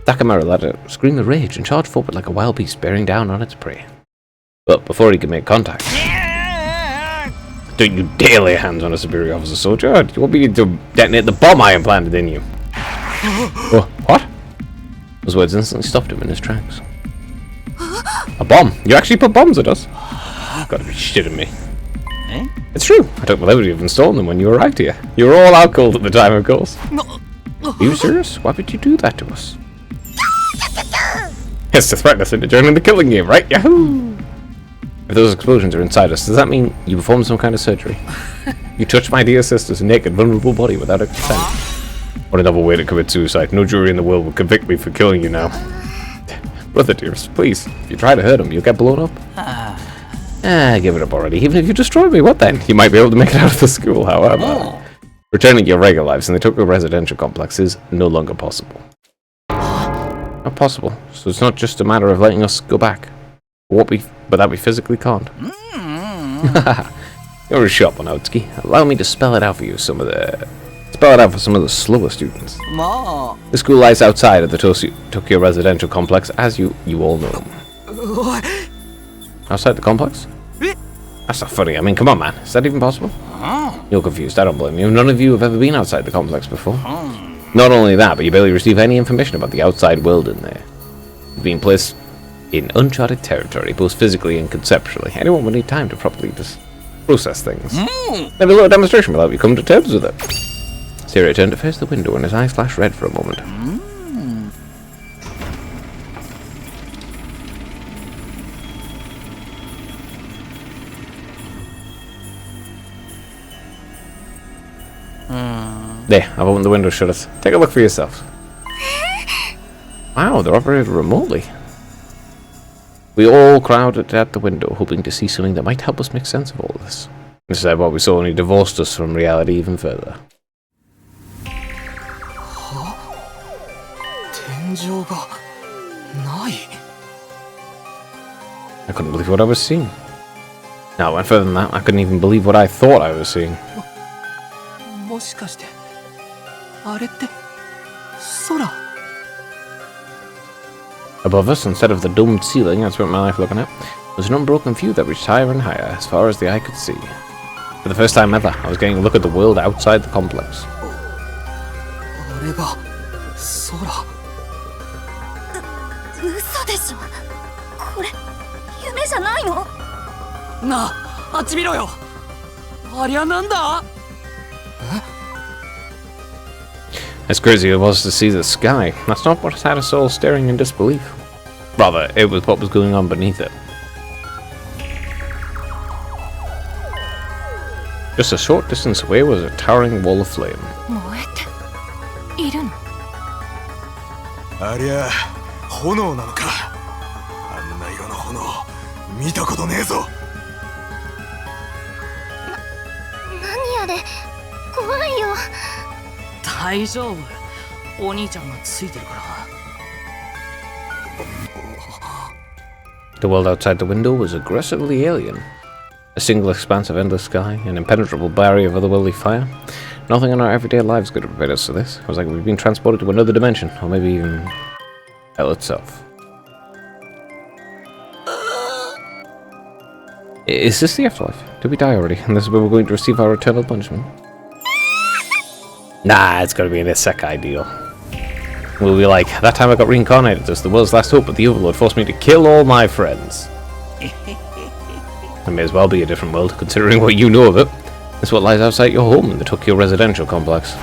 Takamaru let out a scream of rage and charged forward like a wild beast bearing down on its prey. But before he could make contact... Don't you dare lay hands on a superior officer, soldier. Do you want me to detonate the bomb I implanted in you? Oh, what? Those words instantly stopped him in his tracks. A bomb? You actually put bombs at us? You've got to be shitting me. Eh? It's true. I took the liberty of installing them when you arrived here. You were all out cold at the time, of course. Are you serious? Why would you do that to us? It's to threaten us into joining the killing game, right? Yahoo! If those explosions are inside us, does that mean you performed some kind of surgery? You touched my dear sister's naked, vulnerable body without her consent? What a novel way to commit suicide. No jury in the world will convict me for killing you now. Brother dearest, please, if you try to hurt him, you'll get blown up. Give it up already. Even if you destroy me, what then? You might be able to make it out of the school, however. Returning to your regular lives in the Tokyo residential complex is no longer possible. Not possible. So it's not just a matter of letting us go back. But that we physically can't. You're a sharp one, Otsuki. Allow me to spell it out for you. Spell it out for some of the slower students. The school lies outside of the Tokyo residential complex, as you all know. Outside the complex? That's not funny. I mean, come on, man. Is that even possible? You're confused. I don't blame you. None of you have ever been outside the complex before. Not only that, but you barely receive any information about the outside world in there. You've been placed in uncharted territory, both physically and conceptually. Anyone would need time to properly process things. Maybe a little demonstration will help you come to terms with it. Siri turned to face the window and his eyes flashed red for a moment. There, I've opened the window shutters. Take a look for yourself. Wow, they're operated remotely. We all crowded at the window, hoping to see something that might help us make sense of all this. Instead, what we saw only divorced us from reality even further. I couldn't believe what I was seeing. No, I went further than that. I couldn't even believe what I thought I was seeing. Above us, instead of the domed ceiling I'd spent my life looking at, was an unbroken view that reached higher and higher, as far as the eye could see. For the first time ever, I was getting a look at the world outside the complex. As crazy as it was to see the sky, that's not what had us all staring in disbelief. Rather, it was what was going on beneath it. Just a short distance away was a towering wall of flame. ありゃ炎なのか。あんな色の炎見たことねえぞ。何あれ、怖いよ。大丈夫。お兄ちゃんがついてるから。The world outside the window was aggressively alien. A single expanse of endless sky, an impenetrable barrier of otherworldly fire. Nothing in our everyday lives could have prepared us for this. It was like we'd been transported to another dimension, or maybe even hell itself. Is this the afterlife? Did we die already? And this is where we're going to receive our eternal punishment? Nah, it's gotta be an isekai deal. We'll be like, that time I got reincarnated as the world's last hope, but the overlord forced me to kill all my friends. It may as well be a different world, considering what you know of it. It's what lies outside your home in the Tokyo residential complex.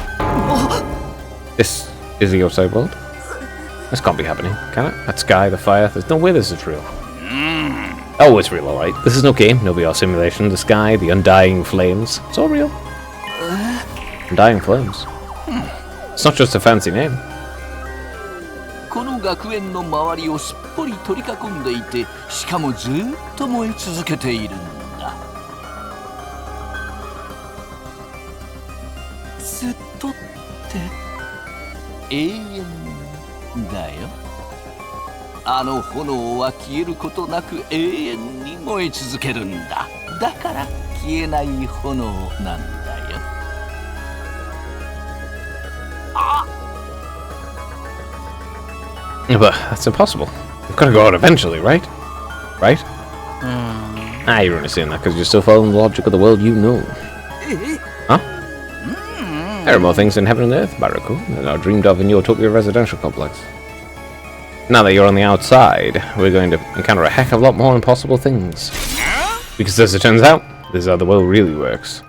This is the outside world? This can't be happening, can it? That sky, the fire, there's no way this is real. Oh, it's real, alright. This is no game, no VR simulation. The sky, the undying flames, it's all real. Undying flames. It's not just a fancy name. この学園の周りをすっぽり取り囲んでいて、しかもずっと燃え続けているんだ。ずっとって永遠だよ。あの炎は消えることなく永遠に燃え続けるんだ。だから消えない炎なんだよ。Yeah, but that's impossible. We've got to go out eventually, right? Right? Ah, you're only saying that because you're still following the logic of the world you know. Huh? There are more things in heaven and earth, Baraku, than are dreamed of in your Tokyo residential complex. Now that you're on the outside, we're going to encounter a heck of a lot more impossible things. Because as it turns out, this is how the world really works.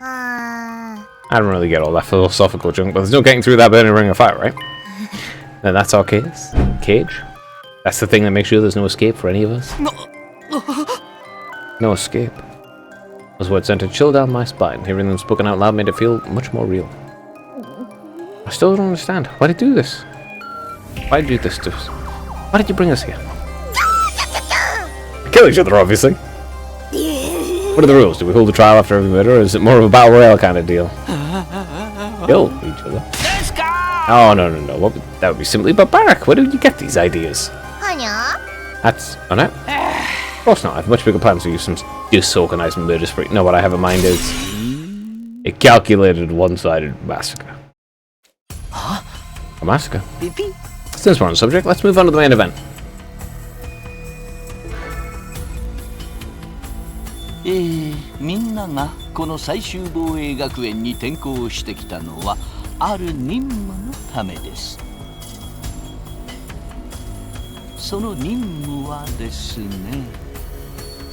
I don't really get all that philosophical junk, but there's no getting through that burning ring of fire, right? And that's our case. Cage. That's the thing that makes sure there's no escape for any of us. No escape. Those words sent a chill down my spine. Hearing them spoken out loud made it feel much more real. I still don't understand. Why did you do this? Why did you do this to us? Why did you bring us here? Kill each other, obviously. What are the rules? Do we hold a trial after every murder, or is it more of a battle royale kind of deal? Kill each other. Oh, no. That would be simply barbaric. Where did you get these ideas? That's... Oh, no. Of course not. I have much bigger plans for you. Some disorganized murder spree. No, what I have in mind is a calculated, one-sided massacre. A massacre? Since we're on the subject, let's move on to the main event. Eh, みんながこの最終防衛学園に転校してきたのはある任務のためです。その任務はですね、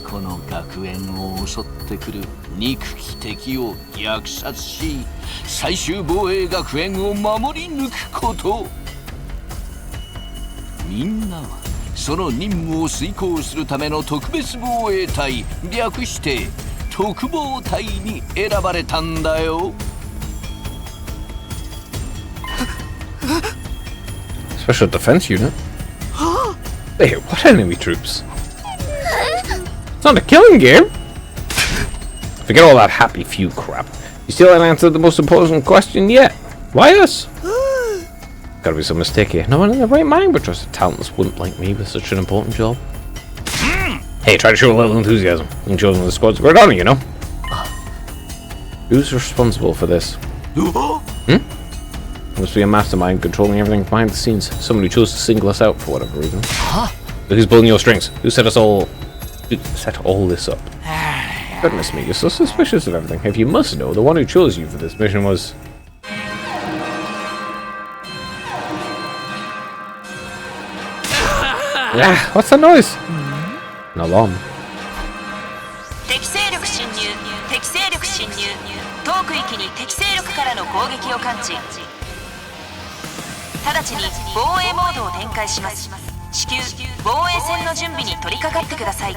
この学園を襲ってくる憎き敵を虐殺し、最終防衛学園を守り抜くこと。みんなはその任務を遂行するための特別防衛隊、略して特防隊に選ばれたんだよ。Special Defense Unit? Wait, what enemy troops? It's not a killing game! Forget all that happy few crap. You still haven't answered the most important question yet. Why us? Gotta be some mistake here. No one in their right mind would trust a talentless wimp like me with such an important job. Hey, try to show a little enthusiasm. Being chosen to the squad's great honor, you know. Who's responsible for this? Must be a mastermind controlling everything behind the scenes. Someone who chose to single us out for whatever reason. But who's pulling your strings? Who set all this up? Goodness me, you're so suspicious of everything. If you must know, the one who chose you for this mission was... Yeah, what's that noise? An alarm. 敵勢力侵入、敵勢力侵入。当区域に敵勢力からの攻撃を感知。直ちに防衛モードを展開します。至急防衛戦の準備に取り掛かってください。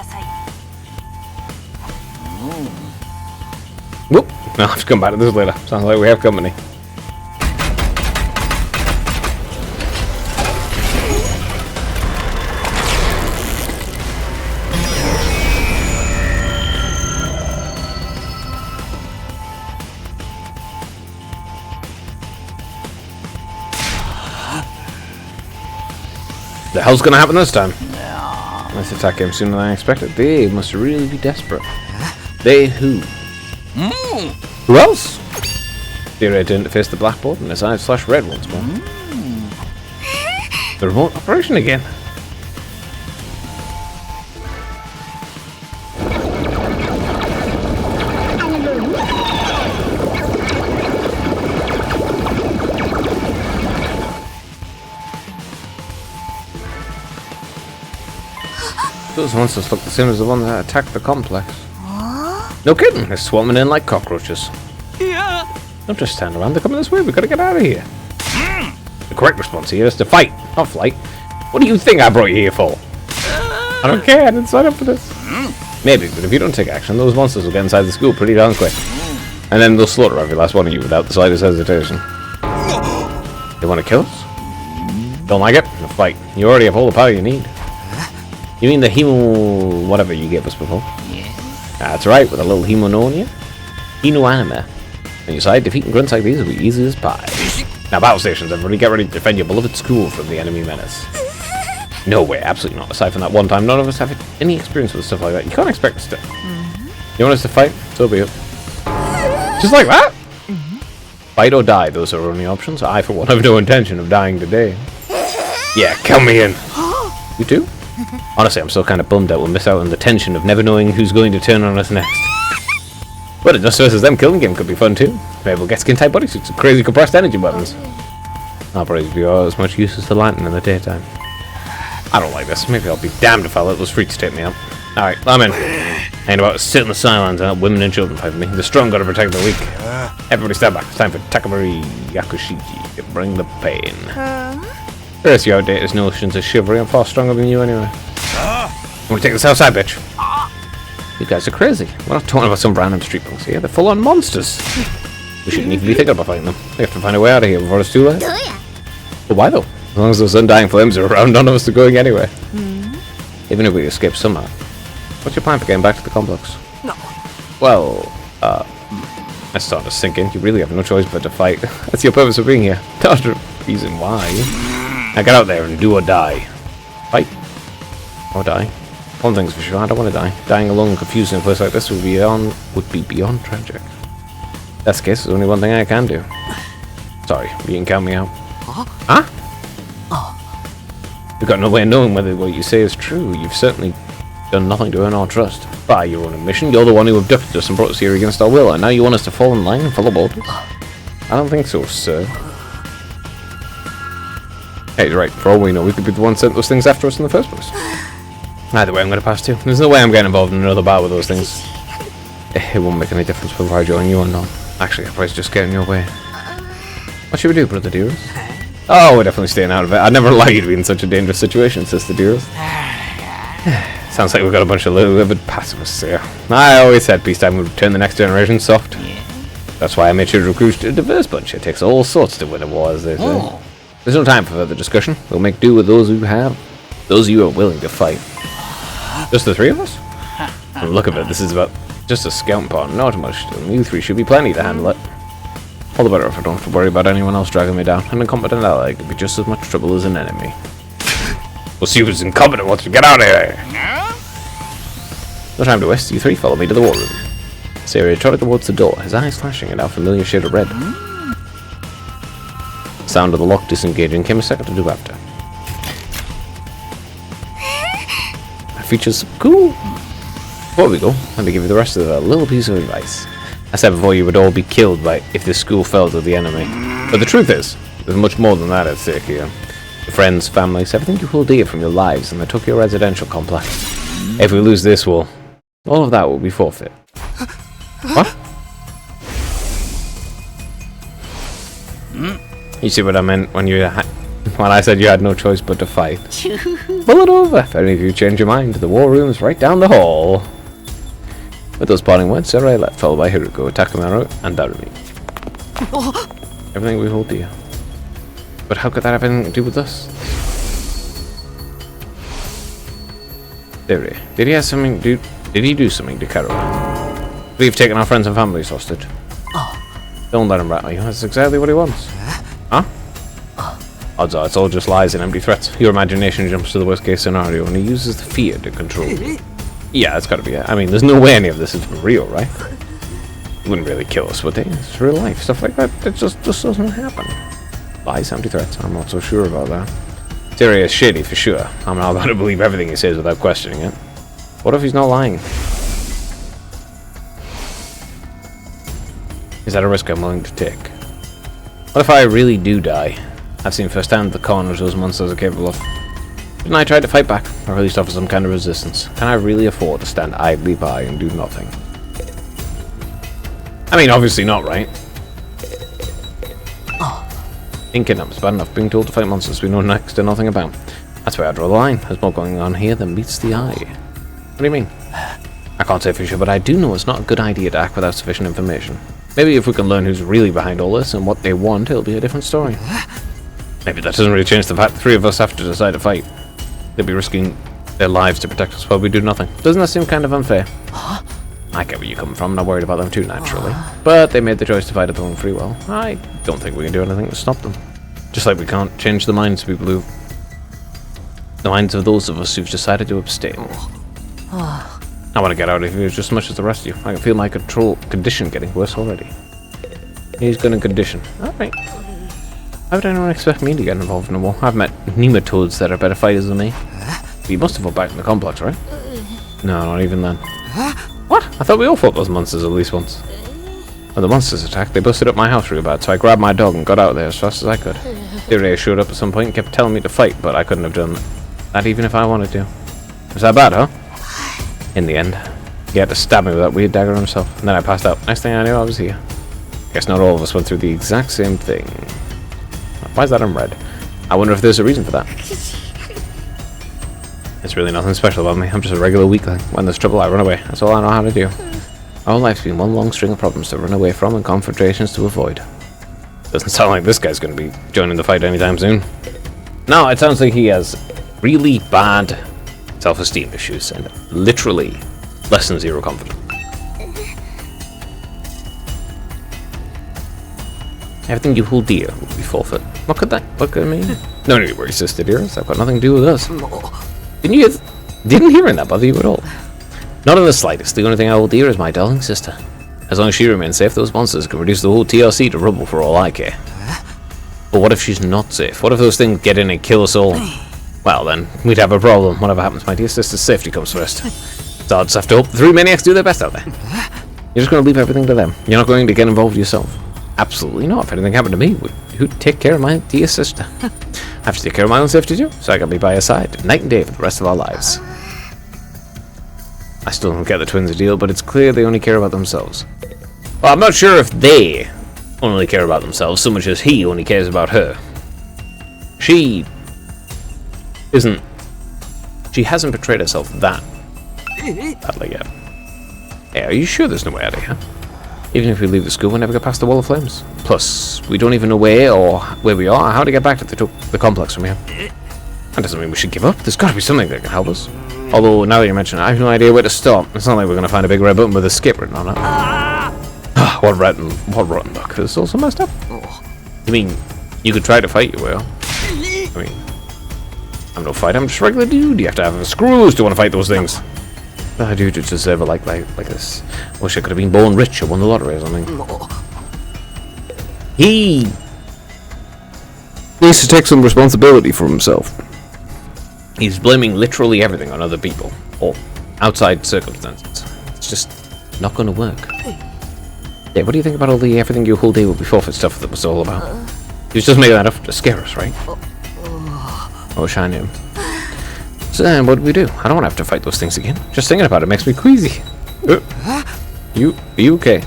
Whoop! I'll have to come back to this later. Sounds like we have company. The hell's gonna happen this time? This attack came sooner than I expected. They must really be desperate. They who? Who else? They're ready to interface the blackboard and his eyes flash red once more. The remote operation again. Those monsters look the same as the one that attacked the complex. No kidding, they're swarming in like cockroaches. Yeah. Don't just stand around, they're coming this way, we gotta get out of here. The correct response here is to fight, not flight. What do you think I brought you here for? I don't care, I didn't sign up for this. Maybe, but if you don't take action, those monsters will get inside the school pretty darn quick. And then they'll slaughter every last one of you without the slightest hesitation. They want to kill us? Don't like it? Then fight. You already have all the power you need. You mean the hemo... whatever you gave us before? Yeah. That's right, with a little hemo no on you. Hino anime. On your side, defeating grunts like these will be easy as pie. Now battle stations, everybody get ready to defend your beloved school from the enemy menace. No way, absolutely not. Aside from that one time, none of us have any experience with stuff like that. You can't expect us to. You want us to fight? So be it. Just like that? Fight or die, those are our only options. I, for one, have no intention of dying today. Yeah, count me in. You too? Honestly, I'm still kind of bummed out we'll miss out on the tension of never knowing who's going to turn on us next. But a Dust vs. Them killing game could be fun too. Maybe we'll get skin-tight bodysuits and crazy compressed energy weapons. I'll probably be as much use as the lantern in the daytime. I don't like this. Maybe I'll be damned if I let those freaks take me out. Alright, I'm in. Ain't about to sit in the sidelines and let women and children fight for me. The strong gotta protect the weak. Everybody stand back. It's time for Takamori Yakushiki to bring the pain. There's your outdated notions of chivalry. I'm far stronger than you anyway. We take this outside, bitch. You guys are crazy. We're not talking about some random street punks here. They're full-on monsters. We shouldn't even be thinking about fighting them. We have to find a way out of here before it's too late. But why though? As long as those undying flames are around, none of us are going anywhere. Even if we escape somehow. What's your plan for getting back to the complex? No. Well, that's starting to sink in. You really have no choice but to fight. That's your purpose of being here. Not the reason why. Now get out there and do or die. Fight. Or die. One thing's for sure, I don't want to die. Dying alone and confused in a place like this would be beyond tragic. That's the case, there's only one thing I can do. Sorry, you can count me out. Huh? You've got no way of knowing whether what you say is true. You've certainly done nothing to earn our trust. By your own admission, you're the one who abducted us and brought us here against our will, and now you want us to fall in line and follow orders? I don't think so, sir. Hey, you're right. For all we know, we could be the one sent those things after us in the first place. Either way, I'm going to pass too. There's no way I'm getting involved in another battle with those things. It won't make any difference whether I join you or not. Actually, I'll probably just get in your way. What should we do, brother dearest? Oh, we're definitely staying out of it. I'd never allow you to be in such a dangerous situation, sister dearest. Sounds like we've got a bunch of livid pacifists here. I always said peacetime would turn the next generation soft. That's why I made sure to recruit a diverse bunch. It takes all sorts to win a war, as they say. There's no time for further discussion. We'll make do with those who have. Those of you who are willing to fight. Just the three of us? From the look of it, this is about just a scouting party, not much. You three should be plenty to handle it. All the better if I don't have to worry about anyone else dragging me down. An incompetent ally could be just as much trouble as an enemy. We'll see who's incompetent once we get out of here. No time to waste. You three follow me to the war room. Saria trotted towards the door, his eyes flashing in our familiar shade of red. The sound of the lock disengaging came a second or two after. Features cool. Before we go, let me give you the rest of a little piece of advice. I said before you would all be killed by if this school fell to the enemy. But the truth is, there's much more than that at stake here. Your friends, families, everything you hold dear from your lives in the Tokyo residential complex. If we lose this war, all of that will be forfeit. What? You see what I meant when I said you had no choice but to fight. Pull it over. If any of you change your mind, the war room's right down the hall. With those parting words, Sarai left, followed by Hiruko, Takamaru, and Darumi. Everything we hold dear. But how could that have anything to do with us? Did he have something to do? Did he do something to Karua? We've taken our friends and families hostage. Don't let him rattle you. That's exactly what he wants. Huh? Odds are it's all just lies and empty threats. Your imagination jumps to the worst case scenario and he uses the fear to control you. Yeah, it's gotta be it. I mean, there's no way any of this is for real, right? They wouldn't really kill us, would they? It's real life. Stuff like that, it just doesn't happen. Lies, empty threats. I'm not so sure about that. Saria is shady for sure. I'm not about to believe everything he says without questioning it. What if he's not lying? Is that a risk I'm willing to take? What if I really do die? I've seen firsthand the carnage those monsters are capable of. Didn't I try to fight back, or at least offer some kind of resistance? Can I really afford to stand idly by and do nothing? I mean, obviously not, right? Being kidnapped is bad enough. Being told to fight monsters we know next to nothing about. That's where I draw the line. There's more going on here than meets the eye. What do you mean? I can't say for sure, but I do know it's not a good idea to act without sufficient information. Maybe if we can learn who's really behind all this and what they want, it'll be a different story. Maybe that doesn't really change the fact the three of us have to decide to fight. They'll be risking their lives to protect us while we do nothing. Doesn't that seem kind of unfair? I get where you're coming from, and I'm worried about them too, naturally. But they made the choice to fight of their own free will. I don't think we can do anything to stop them. Just like we can't change the minds of people who... the minds of those of us who've decided to abstain. I want to get out of here just as much as the rest of you. I can feel my condition getting worse already. He's gonna condition. Alright. Why would anyone expect me to get involved in a war? I've met nematodes that are better fighters than me. But you must have fought back in the complex, right? No, not even then. What? I thought we all fought those monsters at least once. When the monsters attacked, they busted up my house real bad, so I grabbed my dog and got out of there as fast as I could. They showed up at some point and kept telling me to fight, but I couldn't have done that even if I wanted to. Was that bad, huh? In the end, he had to stab me with that weird dagger himself, and then I passed out. Next thing I knew, I was here. Guess not all of us went through the exact same thing. Why is that in red? I wonder if there's a reason for that. There's really nothing special about me. I'm just a regular weakling. When there's trouble, I run away. That's all I know how to do. My whole life's been one long string of problems to run away from and confrontations to avoid. Doesn't sound like this guy's going to be joining the fight anytime soon. No, it sounds like he has really bad self-esteem issues and literally less than zero confidence. Everything you hold dear will be forfeit. What could it mean? No need to worry, Sister Dearest. I've got nothing to do with us. Didn't hearing that bother you at all? Not in the slightest. The only thing I hold dear is my darling sister. As long as she remains safe, those monsters can reduce the whole TRC to rubble for all I care. But what if she's not safe? What if those things get in and kill us all? Well then, we'd have a problem. Whatever happens, my dear sister's safety comes first. So I'll just have to hope the three maniacs do their best out there. You're just going to leave everything to them. You're not going to get involved yourself. Absolutely not. If anything happened to me, who'd take care of my dear sister? I have to take care of my own safety too, so I can be by her side, night and day for the rest of our lives. I still don't get the twins' deal, but it's clear they only care about themselves. Well, I'm not sure if they only care about themselves so much as he only cares about her. She hasn't portrayed herself that badly yet. Hey, are you sure there's no way out of here? Even if we leave the school, we'll never get past the wall of flames. Plus, we don't even know where we are, or how to get back to the complex from here. That doesn't mean we should give up. There's got to be something that can help us. Although, now that you mention it, I have no idea where to start. It's not like we're going to find a big red button with a skip written on it. What rotten luck. This is also messed up. You mean, you could try to fight your way out? I mean, I'm no fighter, I'm just a regular dude. You have to have screws to want to fight those things. I do deserve a like this. Wish I could have been born rich or won the lottery or something. He needs to take some responsibility for himself. He's blaming literally everything on other people or outside circumstances. It's just not going to work. Yeah, what do you think about all the everything you hold dear will be forfeit stuff that was all about? He was just making that up to scare us, right? I wish I knew. So then, what do we do? I don't want to have to fight those things again. Just thinking about it makes me queasy. You okay?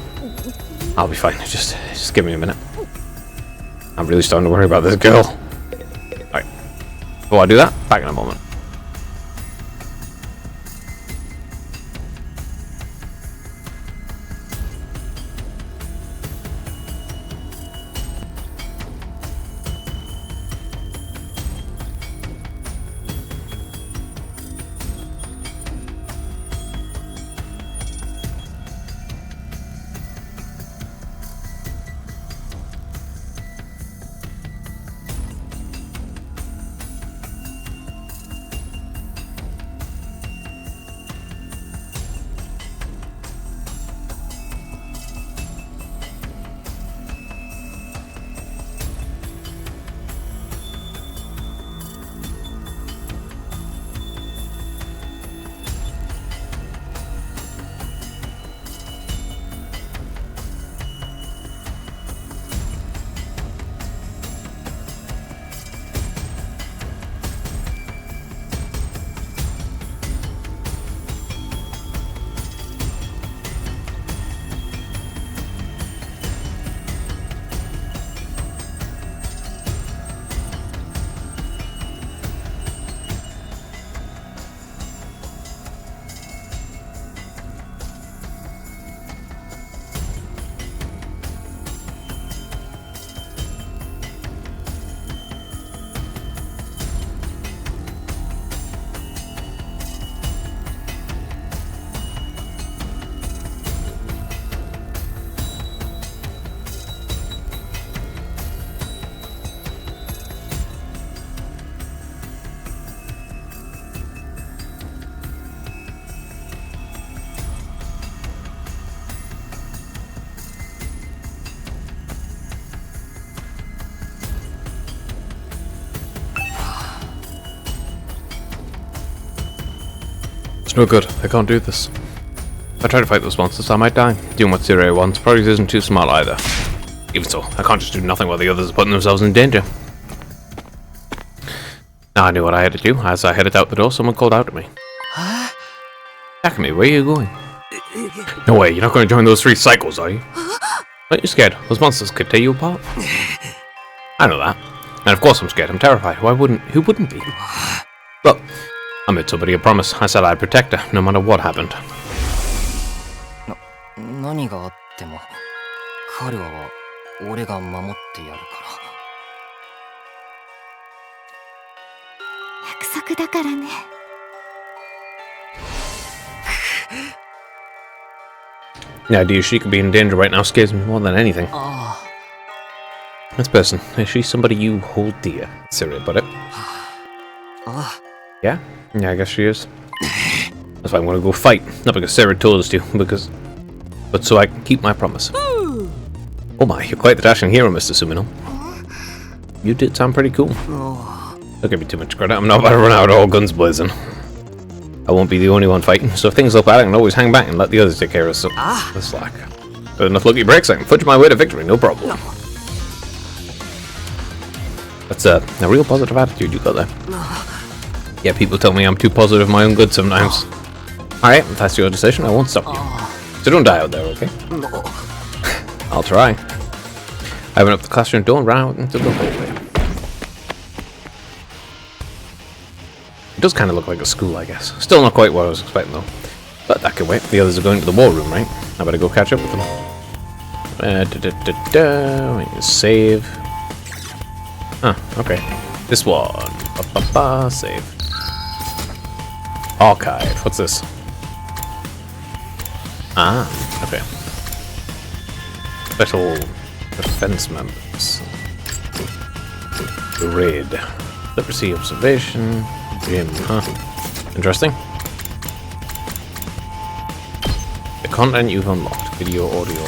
I'll be fine. Just give me a minute. I'm really starting to worry about this girl. Alright. Before I do that, back in a moment. It's no good. I can't do this. If I try to fight those monsters, I might die. Doing what Sirei wants probably isn't too smart either. Even so, I can't just do nothing while the others are putting themselves in danger. Now I knew what I had to do. As I headed out the door, someone called out at me. Takumi, where are you going? No way, you're not going to join those 3 cycles, are you? Aren't you scared? Those monsters could tear you apart. I know that. And of course I'm scared. I'm terrified. Who wouldn't be? Well, I made somebody a promise. I said I'd protect her, no matter what happened. 何があっても彼らは俺が守ってやるから。約束だからね。The idea she could be in danger right now scares me more than anything. This person, is she somebody you hold dear? Siri put it. Yeah? Yeah, I guess she is. That's why I'm gonna go fight. Not because Sarah told us to, but so I can keep my promise. Oh my, you're quite the dashing hero, Mr. Sumino. You did sound pretty cool. Don't give me too much credit. I'm not about to run out all guns blazing. I won't be the only one fighting, so if things look bad, I can always hang back and let the others take care of the slack. With enough lucky breaks, I can fudge my way to victory, no problem. That's a real positive attitude you got there. Yeah, people tell me I'm too positive my own good sometimes. Alright, if that's your decision, I won't stop you. So don't die out there, okay? I'll try. I opened up the classroom door and ran out into the hallway. It does kind of look like a school, I guess. Still not quite what I was expecting, though. But that could wait. The others are going to the war room, right? I better go catch up with them. Save. Okay. This one. Save. Archive. What's this? Okay. Special defense members. The raid. Leprosy observation. Gym, Interesting. The content you've unlocked. Video, audio.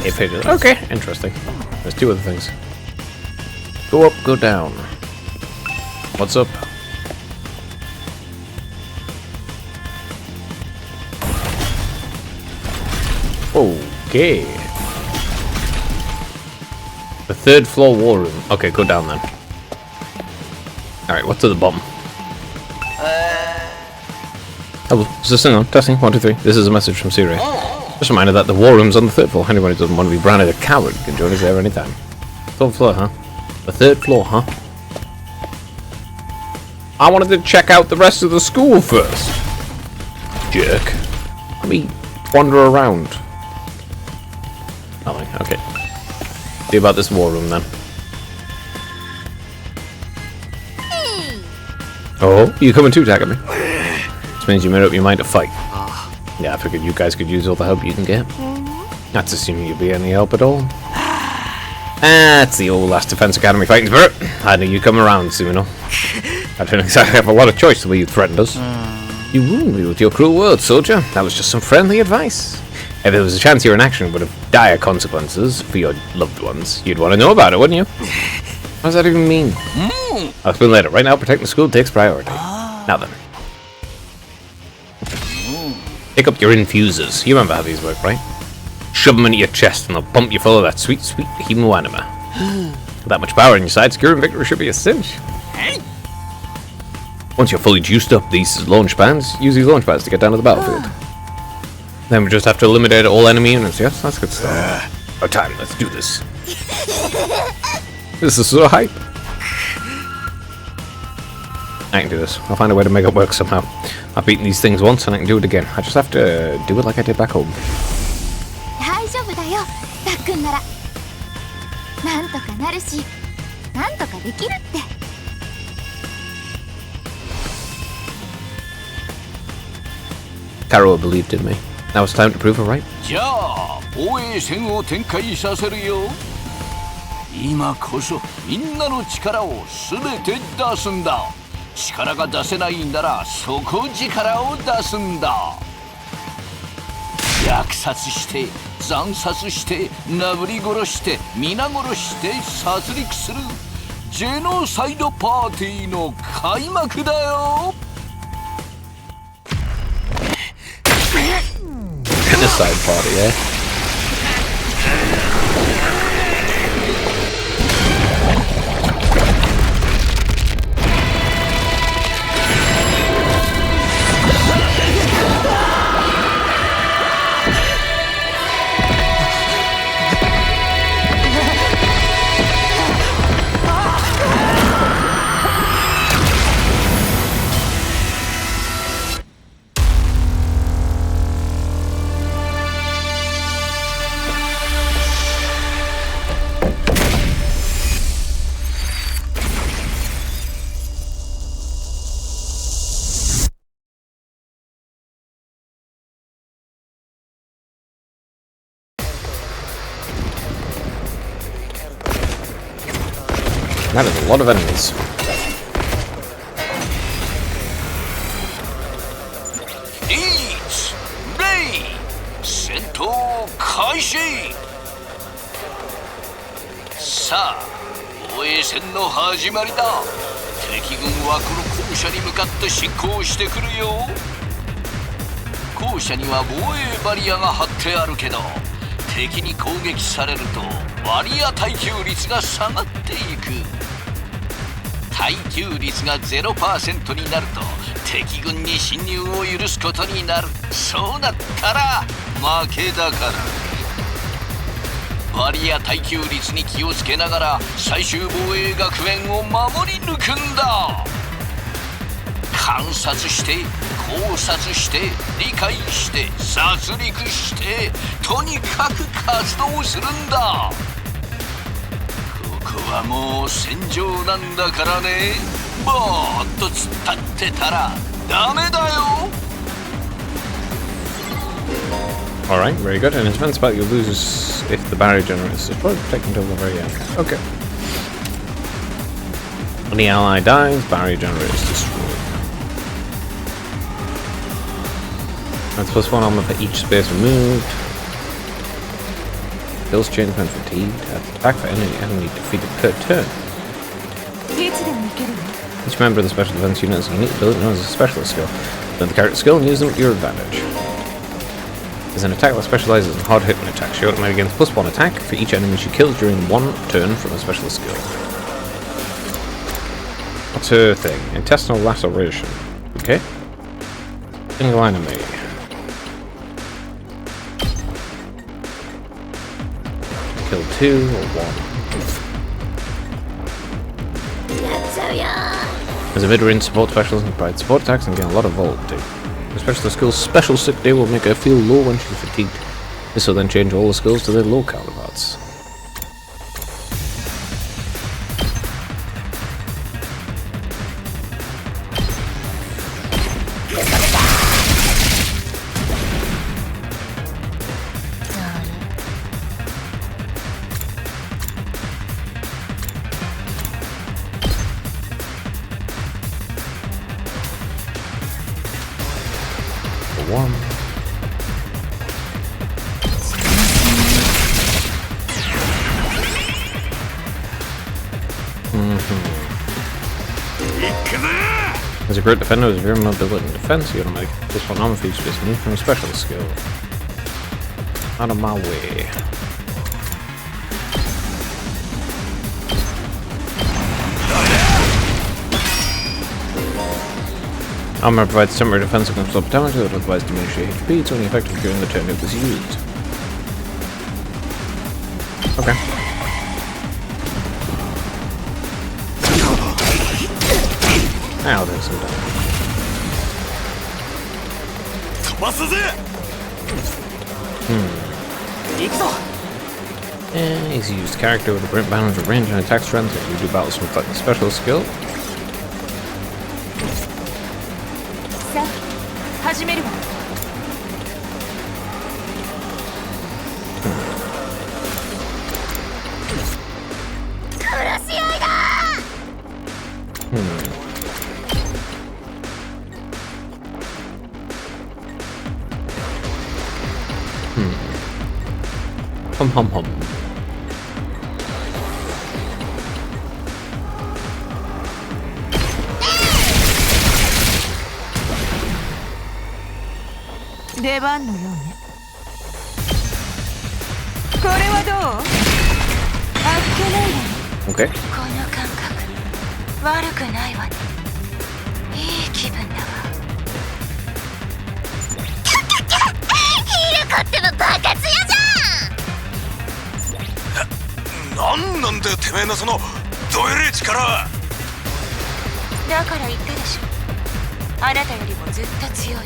8 pages. Okay, interesting. There's 2 other things. Go up, go down. What's up? Okay. The 3rd floor war room. Okay, go down then. Alright, what's at the bottom? Hello, is this thing on? Testing, 1, 2, 3. This is a message from Siri. Just a reminder that the war room's on the 3rd floor. Anyone who doesn't want to be branded a coward can join us there anytime. 3rd floor, huh? The 3rd floor, huh? I wanted to check out the rest of the school first. Jerk. Let me wander around. Nothing, okay. See about this war room then. Oh, you coming too, Takumi? This means you made up your mind to fight. Yeah, I figured you guys could use all the help you can get. That's assuming you'd be any help at all. That's the old last Defense Academy fighting spirit. I knew you'd come around, Sumino. I don't exactly have a lot of choice the way you threatened us. You ruined me with your cruel words, soldier. That was just some friendly advice. If there was a chance your inaction would have dire consequences for your loved ones, you'd want to know about it, wouldn't you? What does that even mean? I'll explain later. Right now, protecting the school takes priority. Now then. Pick up your infusers. You remember how these work, right? Shove them into your chest and they'll pump you full of that sweet, sweet hemo anima. With that much power in your side, securing victory should be a cinch. Once you're fully juiced up these launch pads, use these launch pads to get down to the battlefield. Then we just have to eliminate all enemy units. Yes, that's good stuff. Our time, let's do this. This is so hype. I can do this. I'll find a way to make it work somehow. I've beaten these things once and I can do it again. I just have to do it like I did back home. 大丈夫だよ、たっくんなら。なんとかなるし、なんとかできるって。Taro believed in me. Now it's time to prove her right. じゃあ防衛戦を展開させるよ。今こそみんなの力をすべて出すんだ。力が出せないんなら底力を出すんだ。虐殺して惨殺してなぶり殺して皆殺して殺戮するジェノサイドパーティーの開幕だよ。suicide party, eh? That is a lot of enemies. Eat! Ray! 戦闘開始！さあ、防衛戦の始まりだ。敵軍はこの校舎に向かって進行してくるよ。校舎には防衛バリアが張ってあるけど、敵に攻撃されるとバリア耐久率が下がっていく。耐久率が 0% になると敵軍に侵入を許すことになる。そうなったら負けだから。バリア耐久率に気をつけながら最終防衛学園を守り抜くんだ。観察して考察して理解して殺戮してとにかく活動するんだ。ここはもう戦場なんだからね。ぼーっと突っ立ってたらダメだよ。Alright, very good. In a defense battle, you'll lose if the barrier generator is destroyed, protect until the very end. Okay. When the ally dies, barrier generator is destroyed. That's +1 armor for each space removed. Kills change when fatigued. Attack for any enemy defeated per turn. Each member of the special defense unit has a unique ability known as a specialist skill. Learn the character skill and use them at your advantage. There's an attack that specializes in hard-hitting attacks. She automatically gains +1 attack for each enemy she kills during one turn from a specialist skill. What's her thing? Intestinal laceration. Okay. Single enemy. Kill 2 or 1. As a mid-range support specialist, can provide support attacks and gain a lot of vulnerability. The specialist skill's special sick day will make her feel low when she's fatigued. This will then change all the skills to their low counterparts. As a great defender with zero mobility and defense, you automatically +1 armor for each space removed from a specialist skill. Out of my way. Armor provides temporary defense against absorb damage that would otherwise diminish your HP. It's only effective during the turn it was used. Okay. I'll take some damage. He's a used character with a great balance of range and attack strength. If you do battle with like a special skill. Hum hum hum. これはどう？あっけないわね。 Okay. この感覚悪くないわね。いい気分だわ。ヒルコってばバカ強じなんなんだよてめえのそのどえれえ力は。だから言ったでしょ、あなたよりもずっと強い。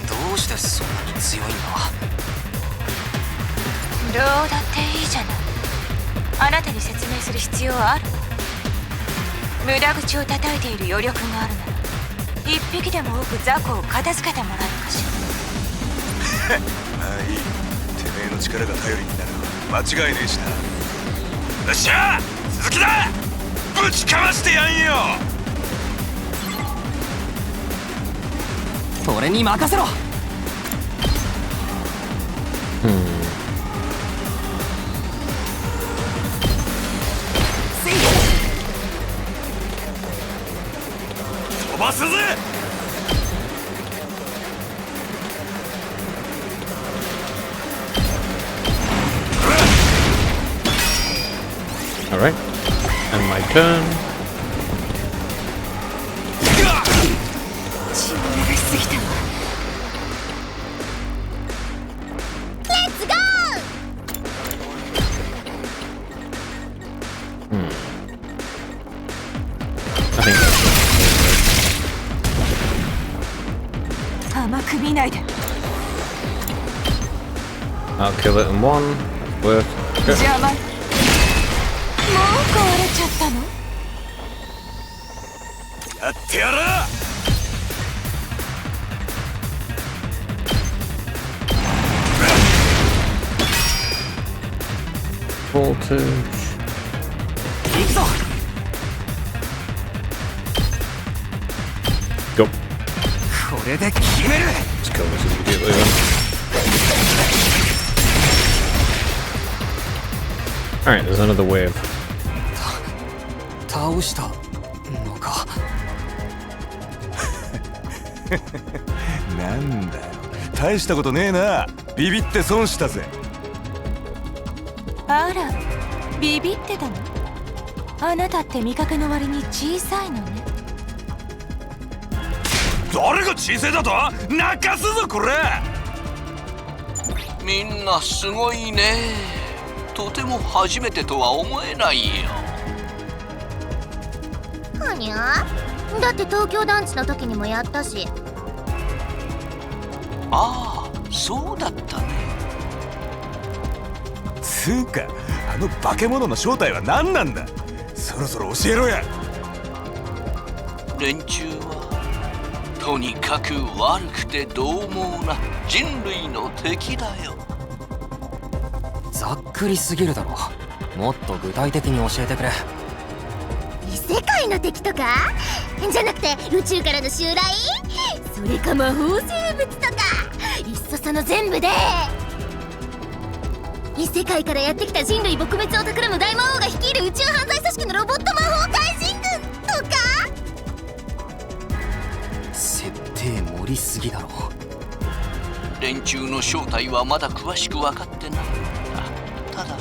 どうしてそんなに強いんだ？どうだっていいじゃない。あなたに説明する必要ある？無駄口を叩いている余力があるなら一匹でも多く雑魚を片付けてもらえるかしら。まあいい、てめえの力が頼りになるのは間違いねえしな。よっしゃ鈴木だ、ぶちかましてやんよ。俺に任せろ。飛ばすぜ。All right. And my turn. 血を流しすぎたわ。レッツゴー。 I think that's 甘く見ないで。 I'll kill it in one. Worth. 邪魔。もう壊れちゃったの？やってやら。Voltage. 行くぞ。 Go. これで決める。 Let's kill this immediately then. Alright, there's another wave. 倒したのか。なんだよ、大したことねえな。ビビって損したぜ。あら、ビビってたの？あなたって見かけの割に小さいのね。誰が小さいだと？泣かすぞこれ。みんなすごいね。とても初めてとは思えないよ。はにゃ？だって東京団地の時にもやったし。ああ、そうだったね。つうか、あの化け物の正体は何なんだ？そろそろ教えろや。連中はとにかく悪くて獰猛な人類の敵だよ。ざっくりすぎるだろ。もっと具体的に教えてくれ。異世界の敵とか？じゃなくて宇宙からの襲来？それか魔法生物とか？いっそその全部で。異世界からやってきた人類撲滅を企む大魔王が率いる宇宙犯罪組織のロボット魔法怪人軍とか？設定盛りすぎだろ。連中の正体はまだ詳しく分かってない。ただ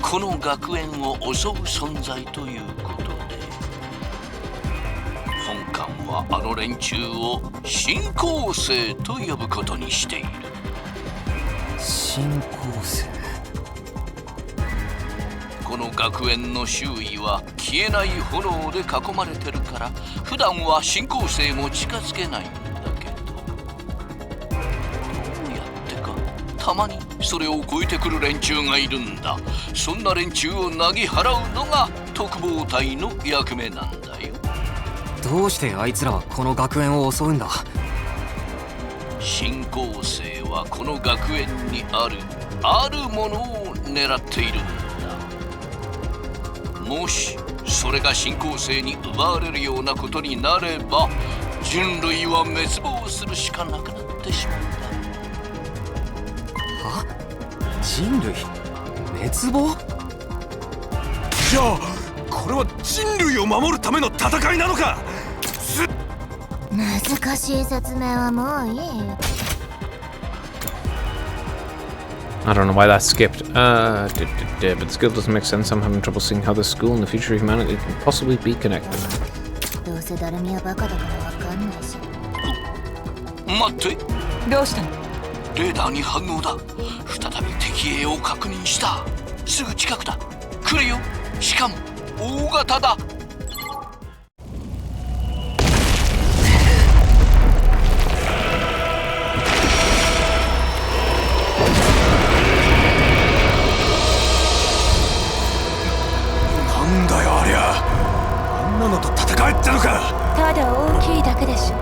この学園を襲う存在ということで、本館はあの連中を新興生と呼ぶことにしている。新興生。この学園の周囲は消えない炎で囲まれてるから、普段は新興生も近づけないんだけど、どうやってかたまにそれを超えてくる連中がいるんだ。そんな連中をなぎ払うのが特防隊の役目なんだよ。どうしてあいつらはこの学園を襲うんだ？新興生はこの学園にあるあるものを狙っているんだ。もしそれが新興生に奪われるようなことになれば、人類は滅亡するしかなくなってしまうんだ。は？人類滅亡？じゃあこれは人類を守るための戦いなのか？難しい説明はもういい。I don't know why that skipped. But the skill doesn't make sense. I'm having trouble seeing how this school and the future of humanity can possibly be connected. どうせダルミはバカだからわかんないし。待って、どうしたの？レーダーに反応だ。再び敵影を確認した。すぐ近くだ。来るよ。しかも大型だ。なんだよありゃ。あんなのと戦えってのか。ただ大きいだけでしょ。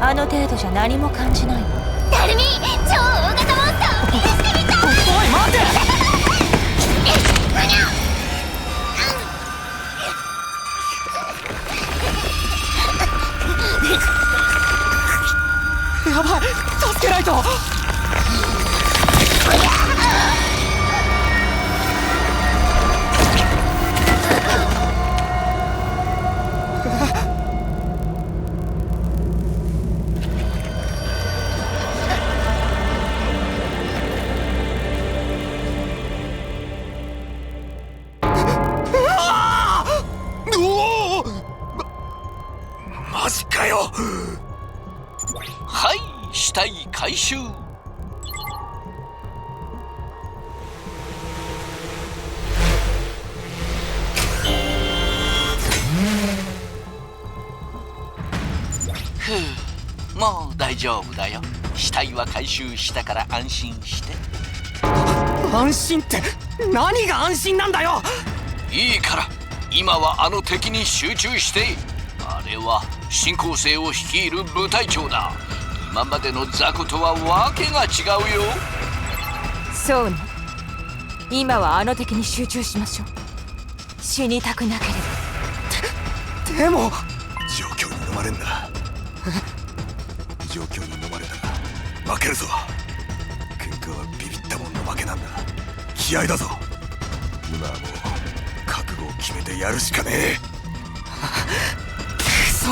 あの程度じゃ何も感じないわ。ダルミ、超大型モンスターを見してみたい。おい待て。やばい、助けないと。マジかよ。はい、死体回収。ふう、もう大丈夫だよ。死体は回収したから安心して。安心って何が安心なんだよ。いいから、今はあの敵に集中して。あれは新興星を率いる部隊長だ。今までの雑魚とはわけが違うよ。そうね。今はあの敵に集中しましょう。死にたくなければ。でも状況に飲まれんな。状況に飲まれたら負けるぞ。喧嘩はビビったもんの負けなんだ。気合だぞ。今はもう覚悟を決めてやるしかねえ。くそ。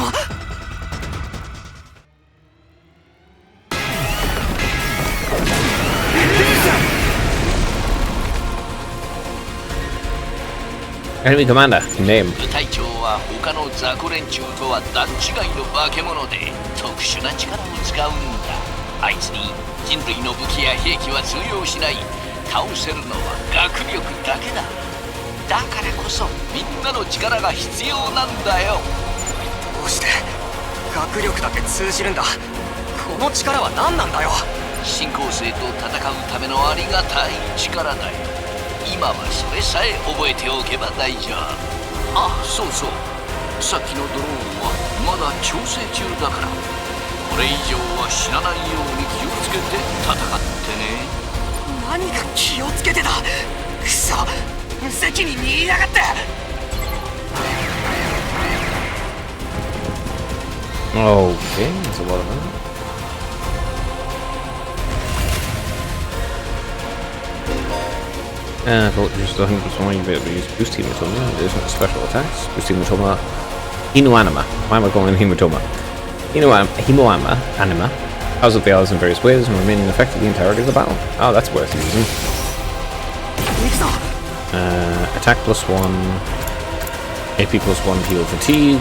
Enemy commander, name. 部隊長は他の雑魚連中とは段違いの化け物で特殊な力を使うんだ。あいつに人類の武器や兵器は通用しない。倒せるのは学力だけだ。だからこそみんなの力が必要なんだよ。どうして学力だけ通じるんだ。この力は何なんだよ。新興星と戦うためのありがたい力だよ。今はそれさえ覚えておけば大丈夫。あ、そうそう。さっきのドローンはまだ調整中だから、これ以上は死なないように気をつけて戦ってね。何が気をつけてだ。くそ、無責任に言いやがって。Okay, that's a lot of money. Just 100% you'll be able to use Boost Hematoma. There's no special attacks. Boost Hematoma. Hinoanima. Why am I calling it Hematoma? Hinoanima anima. Powers up the allies in various ways and remain in effect for the entirety of the battle. Oh, that's worth using. Attack +1. AP +1 heal fatigue.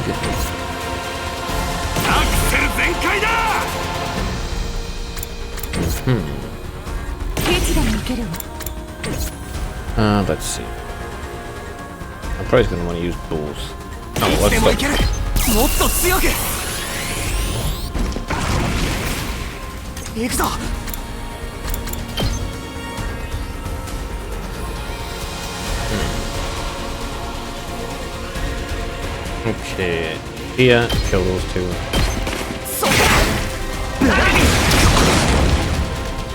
Let's see. I'm probably going to want to use both. Oh, let's go. もっと強く行くぞ。Okay, here, kill those two.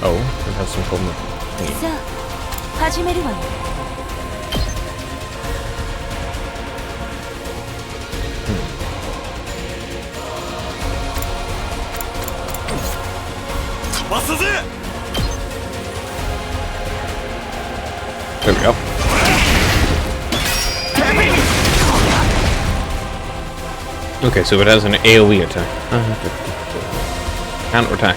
Oh, it has some problem with さあ、始めるわよ。飛ばすぜ。 There we go. Okay, so it has an AoE attack. Counter attack.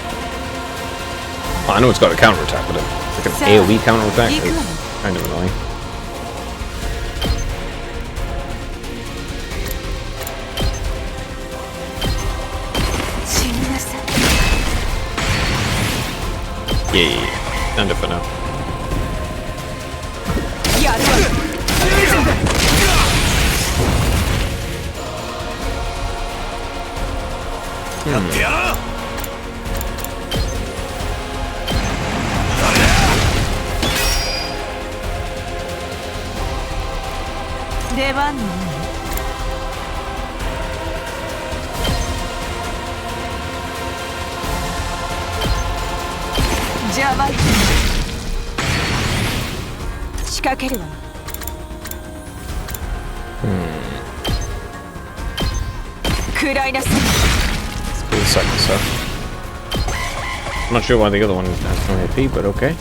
Well, I know it's got a counter attack, but Like an AoE counter attack. It's kind of annoying. Yeah. End it for now. Cool second stuff. I'm not sure why the other one has no AP, but okay.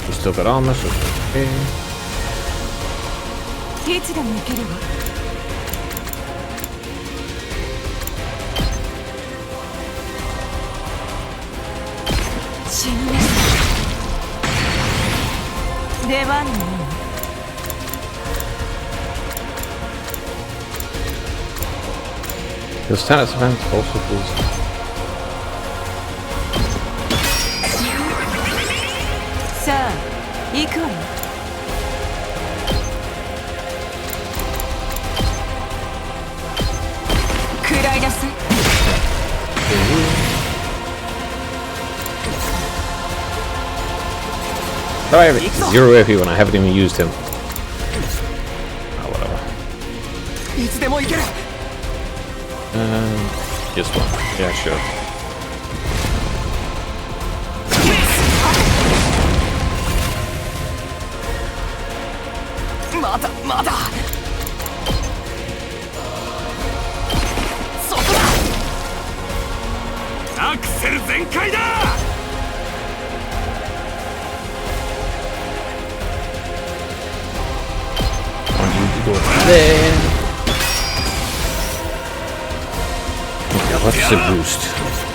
We still got armor, so it's okay. The status event also boosts. I have 0 AP when I haven't even used him. Oh, whatever. Just one. Yeah, sure. There. Okay, let's boost.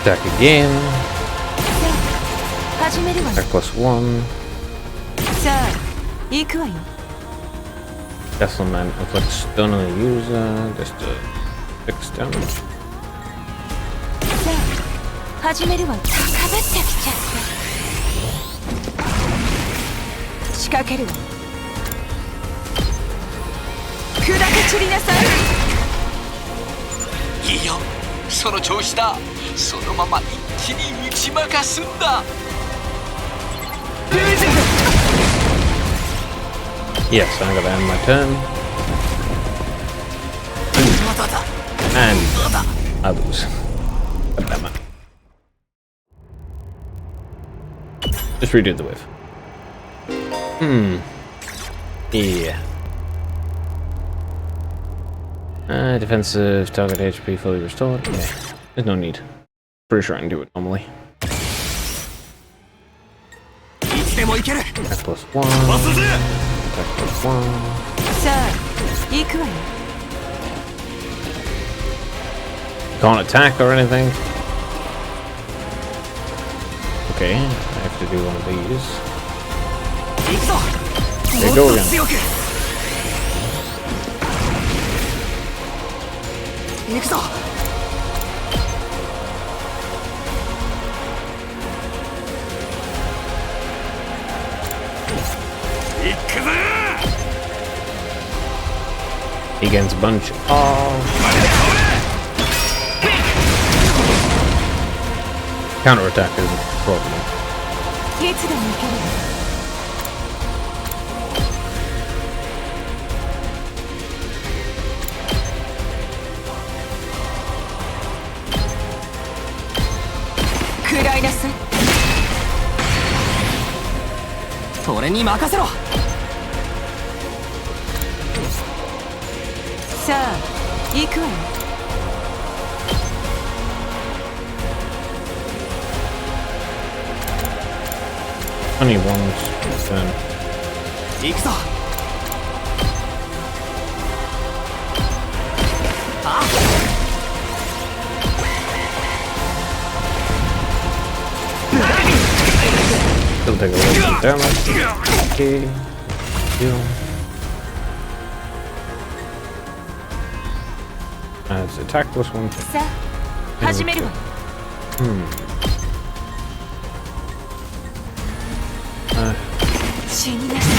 Attack again. Attack +1. Castleman inflicts stun on the user. Just a fixed damage.いいよ、その調子だ。そのまま一気に打ち負かすんだ。Yes, I'm gonna end my turn. And I lose. God damn it. Just redo the wave. Yeah. Defensive target HP fully restored. Yeah, there's no need. Pretty sure I can do it normally. Attack +1. Attack +1. Can't attack or anything. Okay, I have to do one of these. There you go again. He gains a bunch of counter-attack is a problem. Only one's turn. gonna take a little bit of damage. Okay. Heal. Let's attack this one. さあ始めるわよ。死になさい。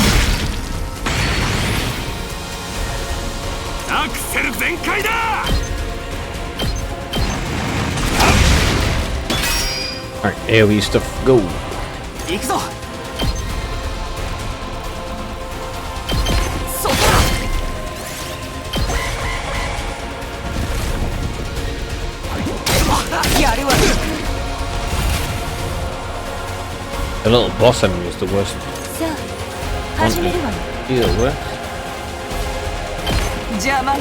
アクセル全開だ。 Alright, AoE stuff, go. 行くぞ。そこだ。やるわ。 The little boss enemy is the worst さあ始めるわよ。 to deal with. 邪魔。い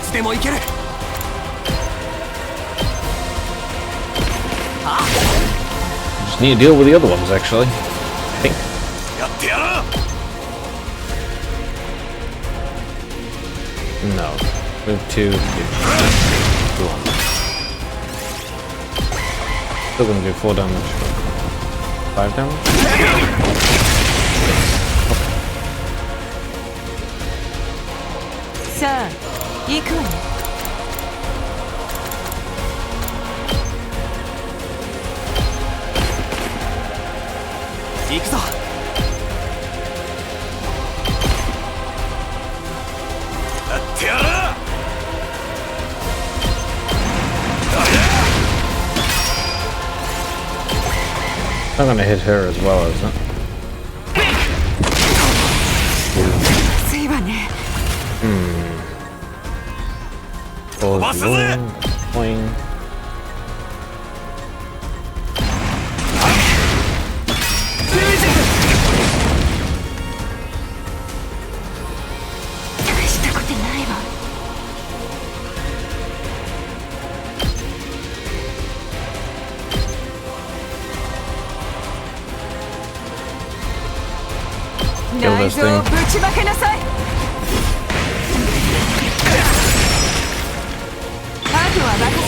つでも行ける。 Just need to deal with the other ones, actually. I think. やってやら。 No. Move 2. Go on. Still gonna do 4 damage. 5 damage? Okay. さあ行くわよ。 行くぞ。やってやら。 Not gonna hit her as well, is it? ついわね。 Pulls the wing, swing. したことないわ。 Kill this thing. ぶちまけなさい。あとは任せ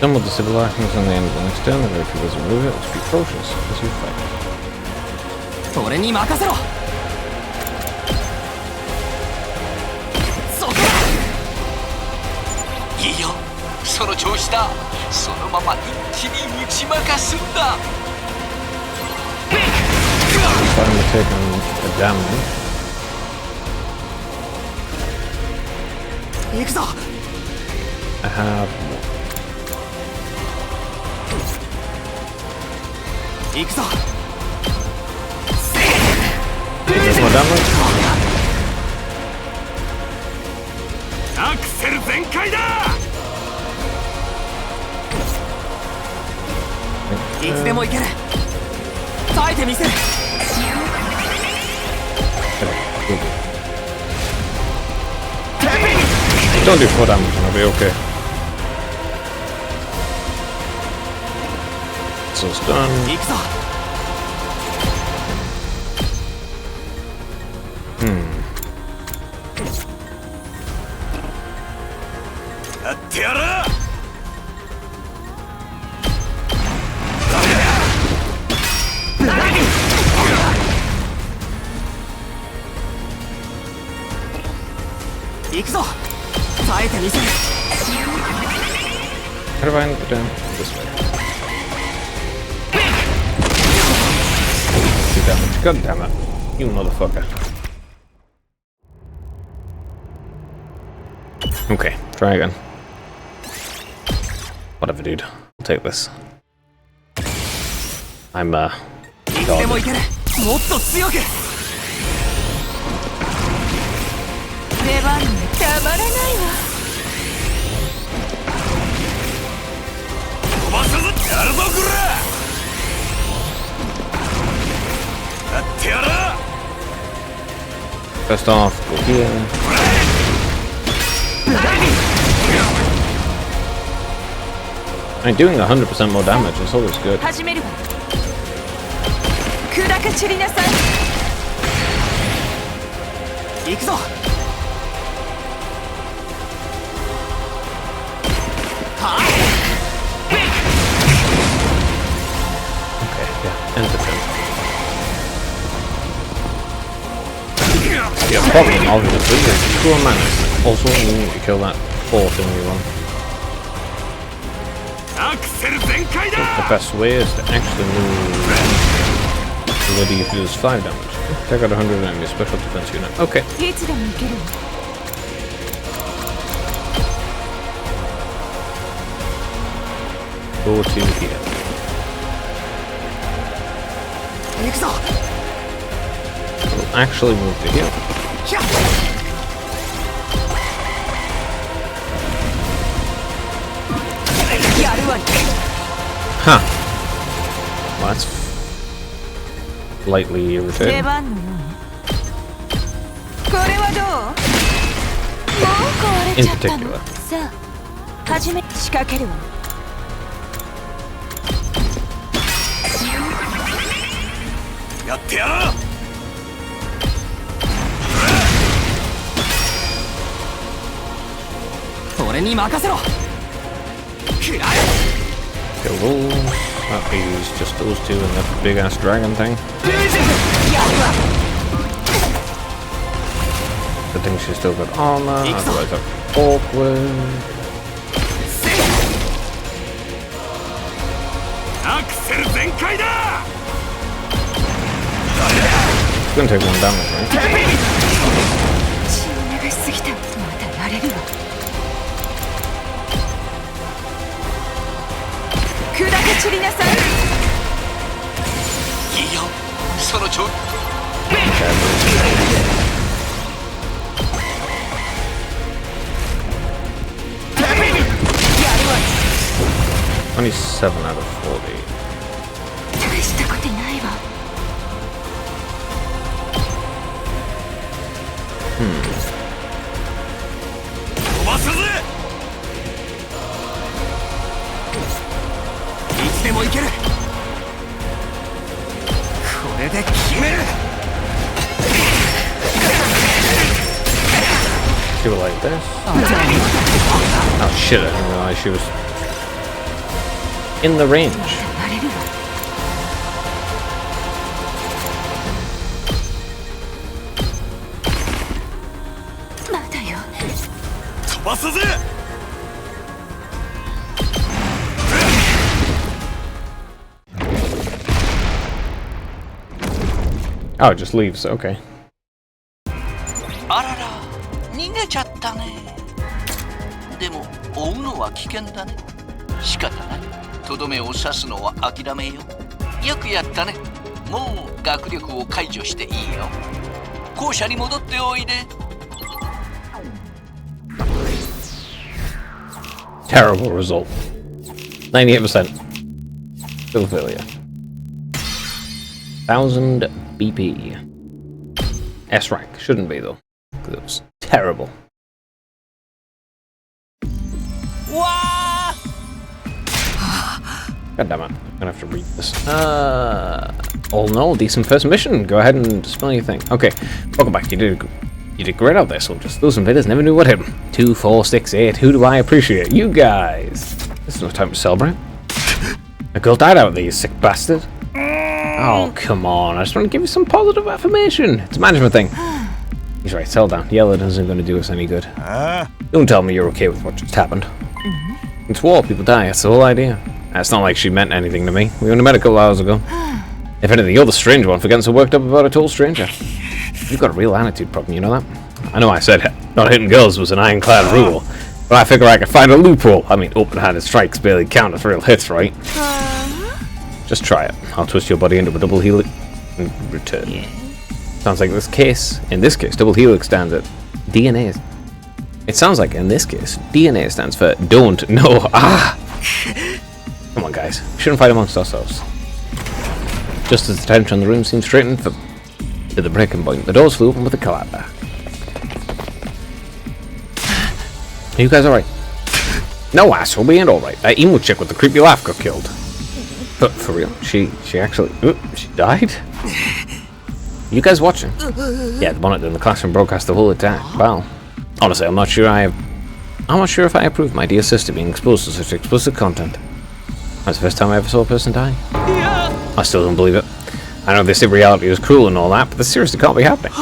た。 Done with the civil items on the end of the next turn, and if he doesn't move it, let's be cautious as you fight. 俺に任せろ。そこだ。いいよ、その調子だ。そのまま一気に打ち負かすんだ。 Starting to take on the damage. 行くぞ。 I have 行くぞ。 there's more damage. アクセル全開だ。 いつでも行ける。耐えてみせる。 Don't do 4 damage and I'll be okay. So it's done. 行くぞ。 やってやら。 行くぞ。耐えてみせる。 How do I end it down? This way. 2 damage. God damn it. You motherfucker. Okay, try again. Whatever, dude. I'll take this. I'm, いつでも行ける。もっと強く。出番にたまらないわ。 飛ばさずやるぞこら。やってやら。 First off, go here. I'm doing 100% more damage, it's always good. 始めるわ。砕け散りなさい。行くぞ。は entertain. Yeah, problem obviously is pure mana. Also, you need to kill that fourth thing you run. The best way is to actually move Lydia if you do 5 damage. Take out 100 enemy special defense unit. Okay. いつでも行ける。 Go to here. 行くぞ。 We'll actually move to here. Huh. Well, that's slightly irritating. 出番のように。これはどう？もう壊れ In ちゃったの。 particular. さあ、始め仕掛けるわ。やってやろう。俺に任せろ。 Kill those. That is just those two and that big ass dragon thing. Good thing she's still got armor, otherwise that's awkward. アクセル全開だ。 It's gonna take 1 damage, right? 血を流しすぎた。またやれるわ。砕け散りなさい。いいよ、その調子。 27 out of 40. 大したことないわ。飛ばすぜ。いつでも行ける。これで決める。 She would like this. Oh shit, I didn't realize she was in the range. やれるわ。 まだよ。 飛ばすぜ。 Oh, it just leaves. Okay. あらら、逃げちゃったね。でも追うのは危険だね。仕方ない。とどめを刺すのは諦めよう。よくやったね。もう学力を解除していいよ。校舎に戻っておいで。 Terrible result. 98%. Still failure. 1000 BP. S rank. Shouldn't be though. Because it was terrible. God damn it. I'm gonna have to read this. All in all, decent first mission. Go ahead and spell your thing. Okay. Welcome back. You did great out there, soldiers. Those invaders never knew what hit them. 2, 4, 6, 8. Who do I appreciate? You guys. This is no time to celebrate. A girl died out there, you sick bastard. Oh, come on. I just want to give you some positive affirmation. It's a management thing. He's right. Settle down. Yelling isn't going to do us any good. Don't tell me you're okay with what just happened. It's war. People die. That's the whole idea. It's not like she meant anything to me. We only met a couple hours ago. If anything, you're the strange one for getting so worked up about a total stranger. You've got a real attitude problem, you know that? I know I said not hitting girls was an ironclad rule, but I figure I could find a loophole. I mean, open-handed strikes barely count as real hits, right? Just try it. I'll twist your body into a double helix and return. Sounds like in this case, double helix stands at DNA. It sounds like in this case, DNA stands for don't know. Come on, guys. We shouldn't fight amongst ourselves. Just as the tension in the room seemed straightened to the breaking point, the doors flew open with a clatter. Are you guys alright? No, asshole, we ain't alright. That emo chick with the creepy laugh got killed. But for real, she actually... she died? You guys watching? Yeah, the monitor in the classroom broadcast the whole attack. Wow. Honestly, I'm not sure if I approve my dear sister being exposed to such explicit content. That's the first time I ever saw a person die. I still don't believe it. I know they say reality is cruel and all that, but this seriously can't be happening.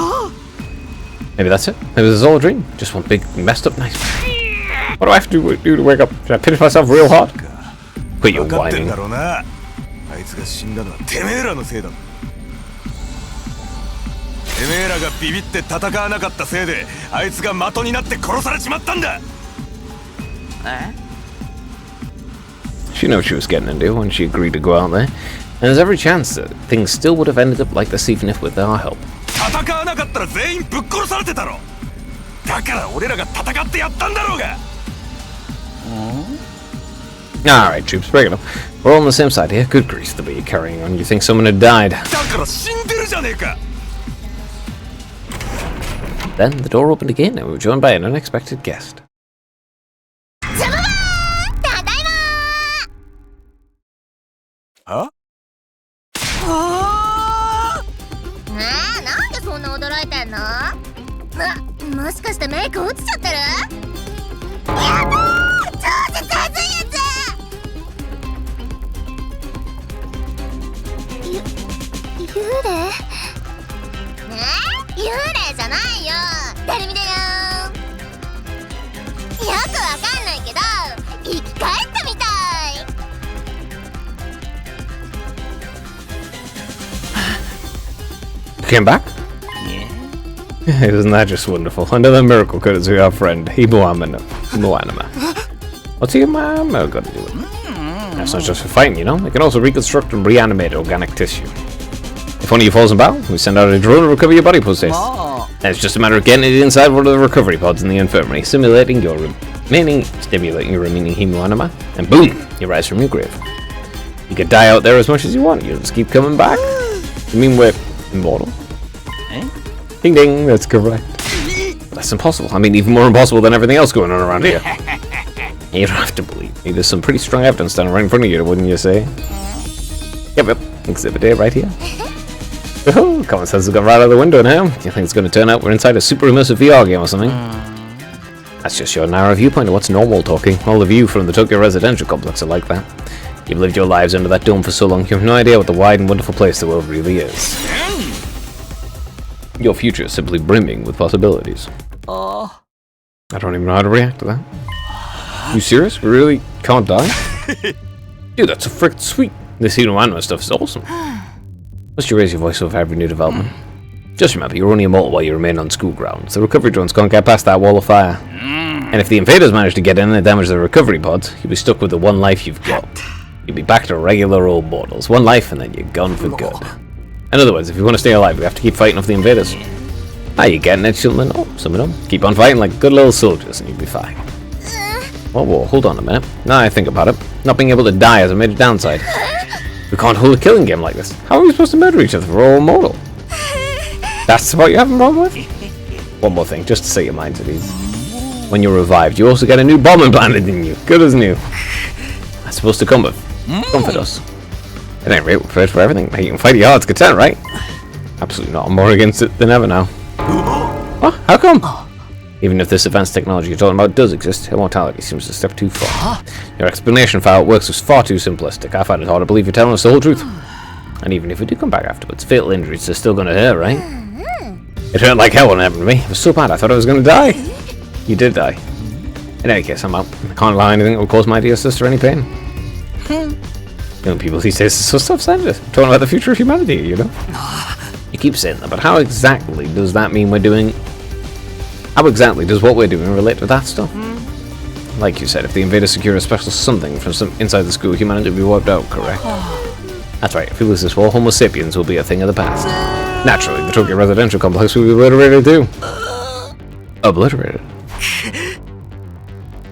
Maybe that's it. Maybe this is all a dream. Just one big messed up nightmare. What do I have to do to wake up? Should I punish myself real hard? Quit your whining. あいつが死んだのはてめえらのせいだ。てめえらがビビって戦わなかったせいで、あいつが的になって殺されちまったんだ。She knew what she was getting into when she agreed to go out there, and there's every chance that things still would have ended up like this even if with our help. 戦わなかったら全員ぶっ殺されてたろ。だから俺らが戦ってやったんだろうが。Alright, troops, break it up. We're all on the same side here. Good grief, the way you're carrying on. You think someone had died. だから死んでるじゃねえか。 Then the door opened again and we were joined by an unexpected guest. は？なんでそんな驚いてんの？もしかしてメイク落ちちゃってる？やだー！超絶恥ずいやつ！幽霊？幽霊じゃないよ。誰見だよ。よくわかんないけど生き返ったみたい。 Came back? Yeah. Isn't that just wonderful? Another miracle courtesy of our friend, Himuanima. What's Himuanima got to do with it? That's not just for fighting, you know? It can also reconstruct and reanimate organic tissue. If one of you falls in battle, we send out a drone to recover your body post-haste. And it's just a matter of getting it inside one of the recovery pods in the infirmary, stimulating your remaining Himuanima, and boom, you rise from your grave. You can die out there as much as you want, you'll just keep coming back. You mean we're immortal? Ding ding, that's correct. That's impossible. I mean, even more impossible than everything else going on around here. You don't have to believe me. There's some pretty strong evidence down right in front of you, wouldn't you say? Yep. Exhibit A right here. Oh, common sense has gone right out the window now. Do you think it's going to turn out we're inside a super immersive VR game or something? That's just your narrow viewpoint of what's normal talking. All the view from the Tokyo residential complex are like that. You've lived your lives under that dome for so long, you have no idea what the wide and wonderful place the world really is. Your future is simply brimming with possibilities. I don't even know how to react to that. You serious? We really can't die? Dude, that's so frick sweet. This Himuanima stuff is awesome. Must you raise your voice over every new development? Just remember, you're only immortal while you remain on school grounds. The recovery drones can't get past that wall of fire. And if the invaders manage to get in and damage the recovery pods, you'll be stuck with the one life you've got. You'll be back to regular old mortals. One life and then you're gone for good. In other words, if you want to stay alive, we have to keep fighting off the invaders. Ah, you getting it, children? Oh, some of them. Keep on fighting like good little soldiers and you'll be fine. Whoa, hold on a minute. Now I think about it, not being able to die is a major downside. We can't hold a killing game like this. How are we supposed to murder each other if we're all immortal? That's what you have a problem with? One more thing, just to set your minds at ease. When you're revived, you also get a new bomb implanted in you. Good as new. That's supposed to comfort us. At any rate, we're prepared for everything. You can fight your heart's content, right? Absolutely not. I'm more against it than ever now. What? How come? Even if this advanced technology you're talking about does exist, immortality seems to step too far. Your explanation for how it works was far too simplistic. I find it hard to believe you're telling us the whole truth. And even if we do come back afterwards, fatal injuries are still gonna hurt, right? It hurt like hell when it happened to me. It was so bad I thought I was gonna die. You did die. In any case, I'm out. I can't allow anything that would cause my dear sister any pain. Young people these days are so self-centered. Talking about the future of humanity, you know? You keep saying that, but how exactly does that mean we're doing... How exactly does what we're doing relate to that stuff? Like you said, if the invaders secure a special something from inside the school, humanity will be wiped out, correct? That's right, if we lose this war, Homo sapiens will be a thing of the past. Naturally, the Tokyo residential complex will be obliterated too. Obliterated?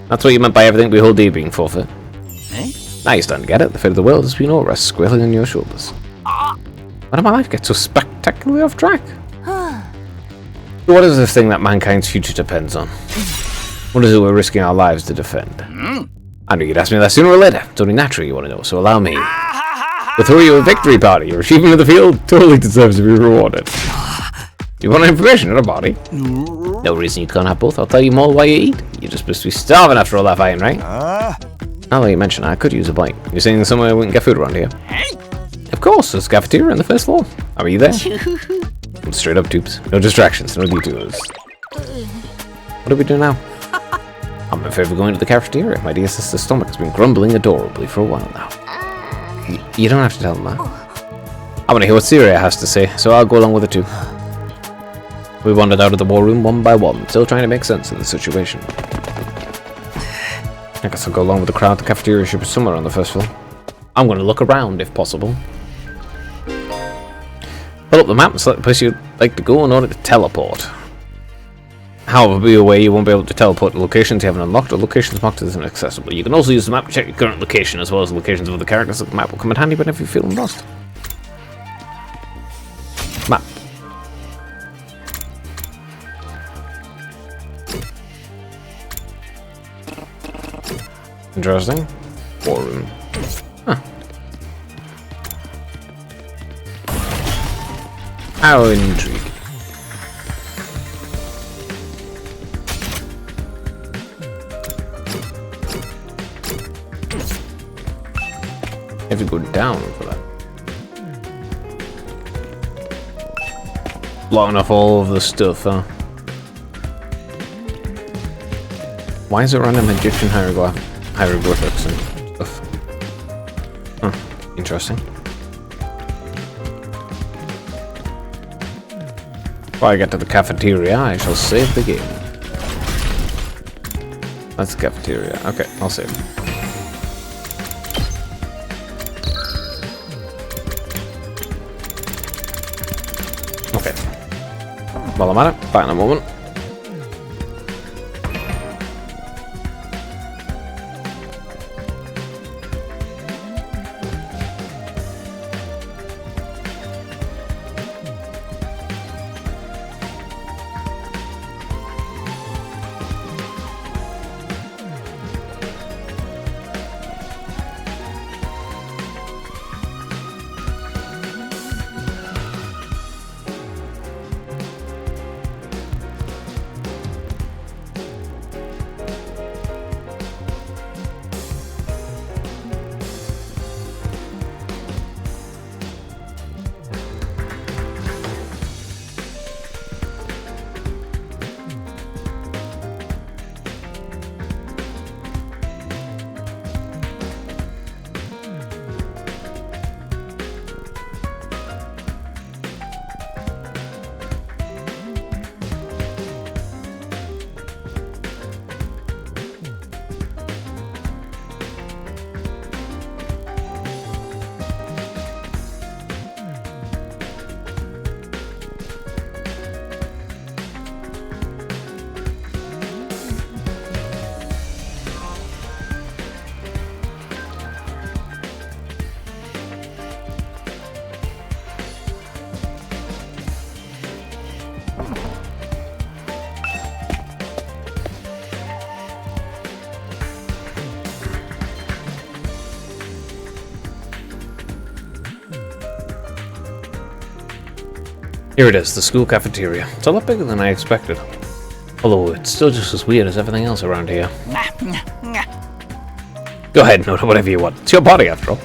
That's what you meant by everything we hold dear being forfeit. Now you're starting to get it. The fate of the world has been all rest squarely on your shoulders. Why did my life get so spectacularly off track? What is this thing that mankind's future depends on? What is it we're risking our lives to defend? I knew you'd ask me that sooner or later. It's only natural you want to know, so allow me. We'll throw you a victory party. Your achievement of the field totally deserves to be rewarded. You want information, not a body? No reason you can't have both. I'll tell you more while you eat. You're just supposed to be starving after all that fighting, right? Now that you mention it, I could use a bite. You're saying somewhere we can get food around here? Of course, there's a cafeteria on the first floor. Are you there? Straight up, tubes. No distractions, no detours. What do we do now? I'm in favor of going to the cafeteria. My dear sister's stomach has been grumbling adorably for a while now. You don't have to tell them that. I want to hear what Syria has to say, so I'll go along with it too. We wandered out of the war room one by one, still trying to make sense of the situation. I guess I'll go along with the crowd. The cafeteria should be somewhere on the first floor. I'm going to look around, if possible. Pull up the map and select the place you'd like to go in order to teleport. However, be aware you won't be able to teleport to locations you haven't unlocked or locations marked as inaccessible. You can also use the map to check your current location as well as the locations of other characters. The map will come in handy whenever you feel lost. Map. Interesting. War room. Huh. How intriguing. You have to go down for that. Blocking off all of the stuff, huh? Why is it random Egyptian hieroglyphics and stuff? Huh, interesting. Before I get to the cafeteria, I shall save the game. That's the cafeteria. Okay, I'll save. Okay. While I'm at it, back in a moment. Here it is, the school cafeteria. It's a lot bigger than I expected. Although it's still just as weird as everything else around here. Go ahead, Noda, whatever you want. It's your body, after all.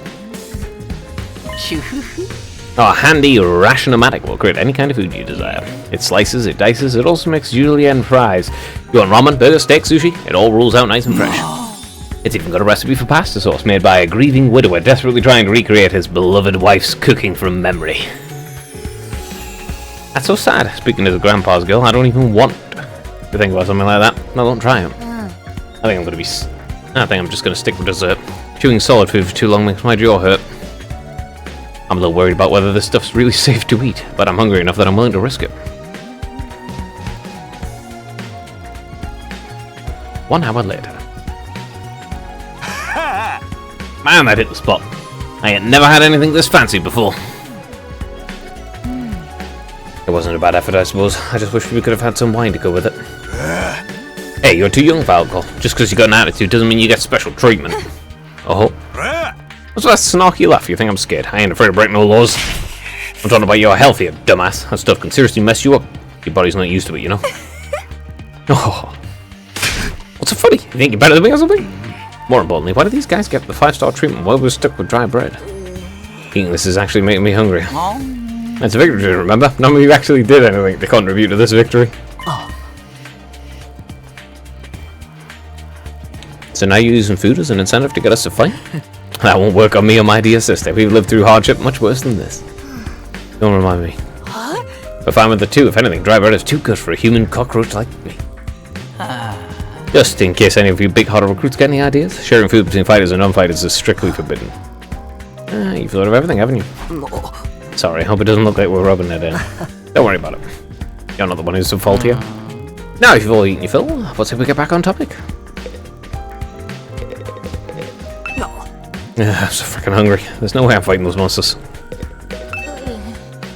Oh, a handy Ration-O-Matic will create any kind of food you desire. It slices, it dices, it also makes julienne fries. You want ramen, burger, steak, sushi? It all rolls out nice and fresh. It's even got a recipe for pasta sauce made by a grieving widower desperately trying to recreate his beloved wife's cooking from memory. That's so sad. Speaking as a grandpa's girl, I don't even want to think about something like that. I don't try it. I think I'm just gonna stick with dessert. Chewing solid food for too long makes my jaw hurt. I'm a little worried about whether this stuff's really safe to eat, but I'm hungry enough that I'm willing to risk it. 1 hour later. Man, that hit the spot. I had never had anything this fancy before. It wasn't a bad effort, I suppose. I just wish we could have had some wine to go with it. Hey, you're too young for alcohol. Just because you got an attitude doesn't mean you get special treatment. Oh. What's that snarky laugh? You think I'm scared? I ain't afraid to break no laws. I'm talking about your health here, dumbass. That stuff can seriously mess you up. Your body's not used to it, you know? Oh. What's so funny? You think you're better than me or something? More importantly, why do these guys get the 5-star treatment while we're stuck with dry bread? Eating this is actually making me hungry. Oh. It's a victory, remember? None of you actually did anything to contribute to this victory. So now you're using food as an incentive to get us to fight? That won't work on me or my dear sister. We've lived through hardship much worse than this. Don't remind me. But fine with the two. If anything, dry bread is too good for a human cockroach like me. Just in case any of you big-hearted recruits get any ideas, sharing food between fighters and non-fighters is strictly forbidden. You've thought of everything, haven't you? Sorry, hope it doesn't look like we're rubbing it in. Don't worry about it. You're not the one who's at fault here. Now, if you've all eaten your fill, let's see if we get back on topic. I'm so freaking hungry. There's no way I'm fighting those monsters.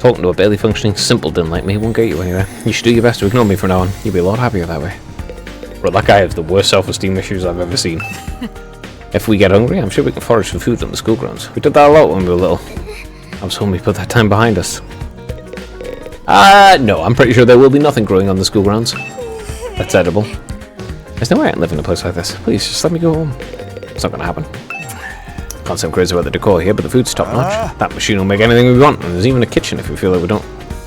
Talking to a barely functioning simpleton like me won't get you anywhere. You should do your best to ignore me from now on. You'll be a lot happier that way. Bro, that guy has the worst self-esteem issues I've ever seen. If we get hungry, I'm sure we can forage for food on the school grounds. We did that a lot when we were little. I was hoping we put that time behind us. No, I'm pretty sure there will be nothing growing on the school grounds that's edible. There's no way I can live in a place like this. Please, just let me go home. It's not gonna happen. Can't say I'm crazy about the decor here, but the food's top notch. That machine will make anything we want, and there's even a kitchen if we feel like we don't.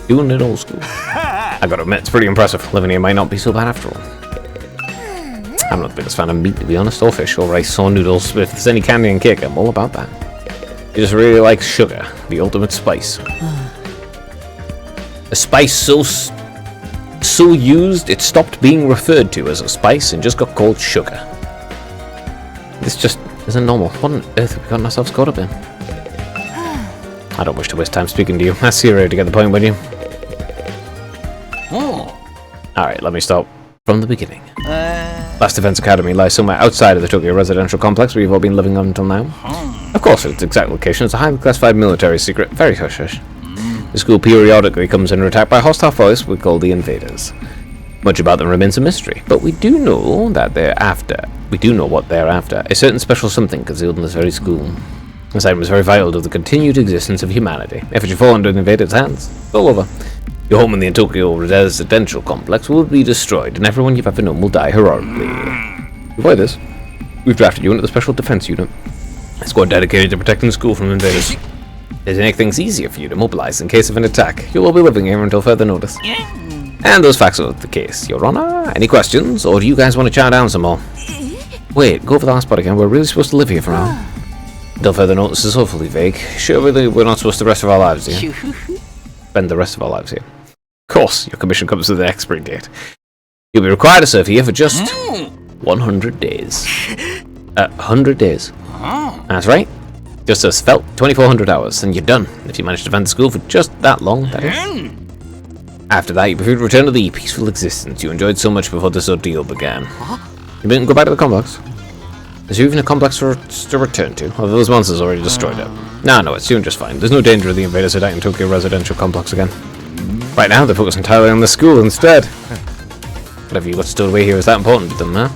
Doing it old school. I gotta admit, it's pretty impressive. Living here might not be so bad after all. I'm not the biggest fan of meat, to be honest, or fish, or rice, or noodles, but if there's any candy and cake, I'm all about that. I just really like sugar, the ultimate spice. A spice so used, it stopped being referred to as a spice and just got called sugar. This just isn't normal. What on earth have we gotten ourselves caught up in? I don't wish to waste time speaking to you. Ask Zero to get the point, would you? Alright, let me start from the beginning. Last Defense Academy lies somewhere outside of the Tokyo residential complex where you've all been living until now. Of course, its exact location is a highly classified military secret. Very hush-hush. The school periodically comes under attack by a hostile force we call the Invaders. Much about them remains a mystery, but we do know that they're after. We do know what they're after. A certain special something concealed in this very school. This item is very vital to the continued existence of humanity. If it should fall into the Invaders' hands, it's all over. Your home in the Tokyo residential complex will be destroyed, and everyone you've ever known will die heroically. To avoid this, we've drafted you into the Special Defense Unit. A squad dedicated to protecting the school from invaders. To make things easier for you to mobilize in case of an attack, you'll all be living here until further notice. And those facts are the case, Your Honor. Any questions, or do you guys want to chow down some more? Wait, go over the last part again. We're really supposed to live here for now. Until further notice is awfully vague. Sure, we're not supposed to the rest of our lives here. Spend the rest of our lives here. Of course, your commission comes with an expiry date. You'll be required to serve here for just 100 days. 100 days. That's right. Just as felt, 2,400 hours, and you're done. If you manage to defend the school for just that long, that is. After that, you'll be free to return to the peaceful existence you enjoyed so much before this ordeal began. You didn't go back to the complex. Is there even a complex for us to return to? Or those monsters already destroyed it? No, it's doing just fine. There's no danger of the invaders attacking Tokyo residential complex again. Right now, they're focused entirely on the school instead. Whatever you got stored away here is that important to them, huh?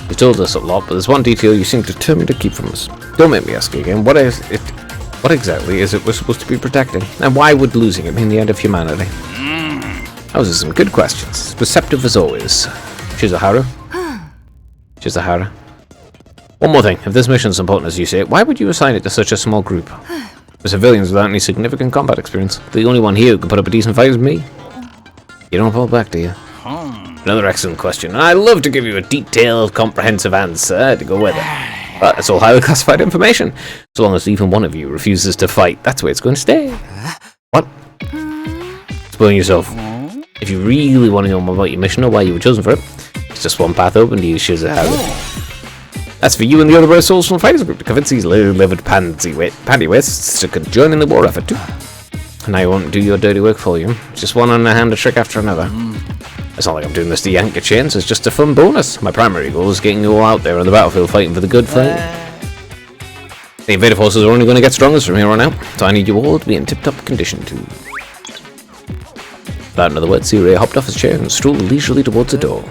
You told us a lot, but there's one detail you seem determined to keep from us. Don't make me ask you again. What exactly is it we're supposed to be protecting? And why would losing it mean the end of humanity? Those are some good questions. Perceptive as always. Shizuharu? Shizuhara? One more thing. If this mission's important as you say, why would you assign it to such a small group? For civilians without any significant combat experience. The only one here who can put up a decent fight is me. You don't fall back, do you? Another excellent question, and I'd love to give you a detailed, comprehensive answer to go with it. But it's all highly classified information. So long as even one of you refuses to fight, that's where it's going to stay. What? Spoiling yourself. If you really want to know more about your mission or why you were chosen for it, it's just one path open to you, Shizuharu. That's for you and the other Brave Souls from the Fighters Group to convince these low-livered panty-waists to join in the war effort too. And I won't do your dirty work for you. Just one underhanded trick after another. It's not like I'm doing this to yank your chains, it's just a fun bonus. My primary goal is getting you all out there on the battlefield fighting for the good fight. The invader forces are only going to get stronger from here on out, so I need you all to be in tip-top condition too. Without another word, Siri hopped off his chair and strolled leisurely towards the door.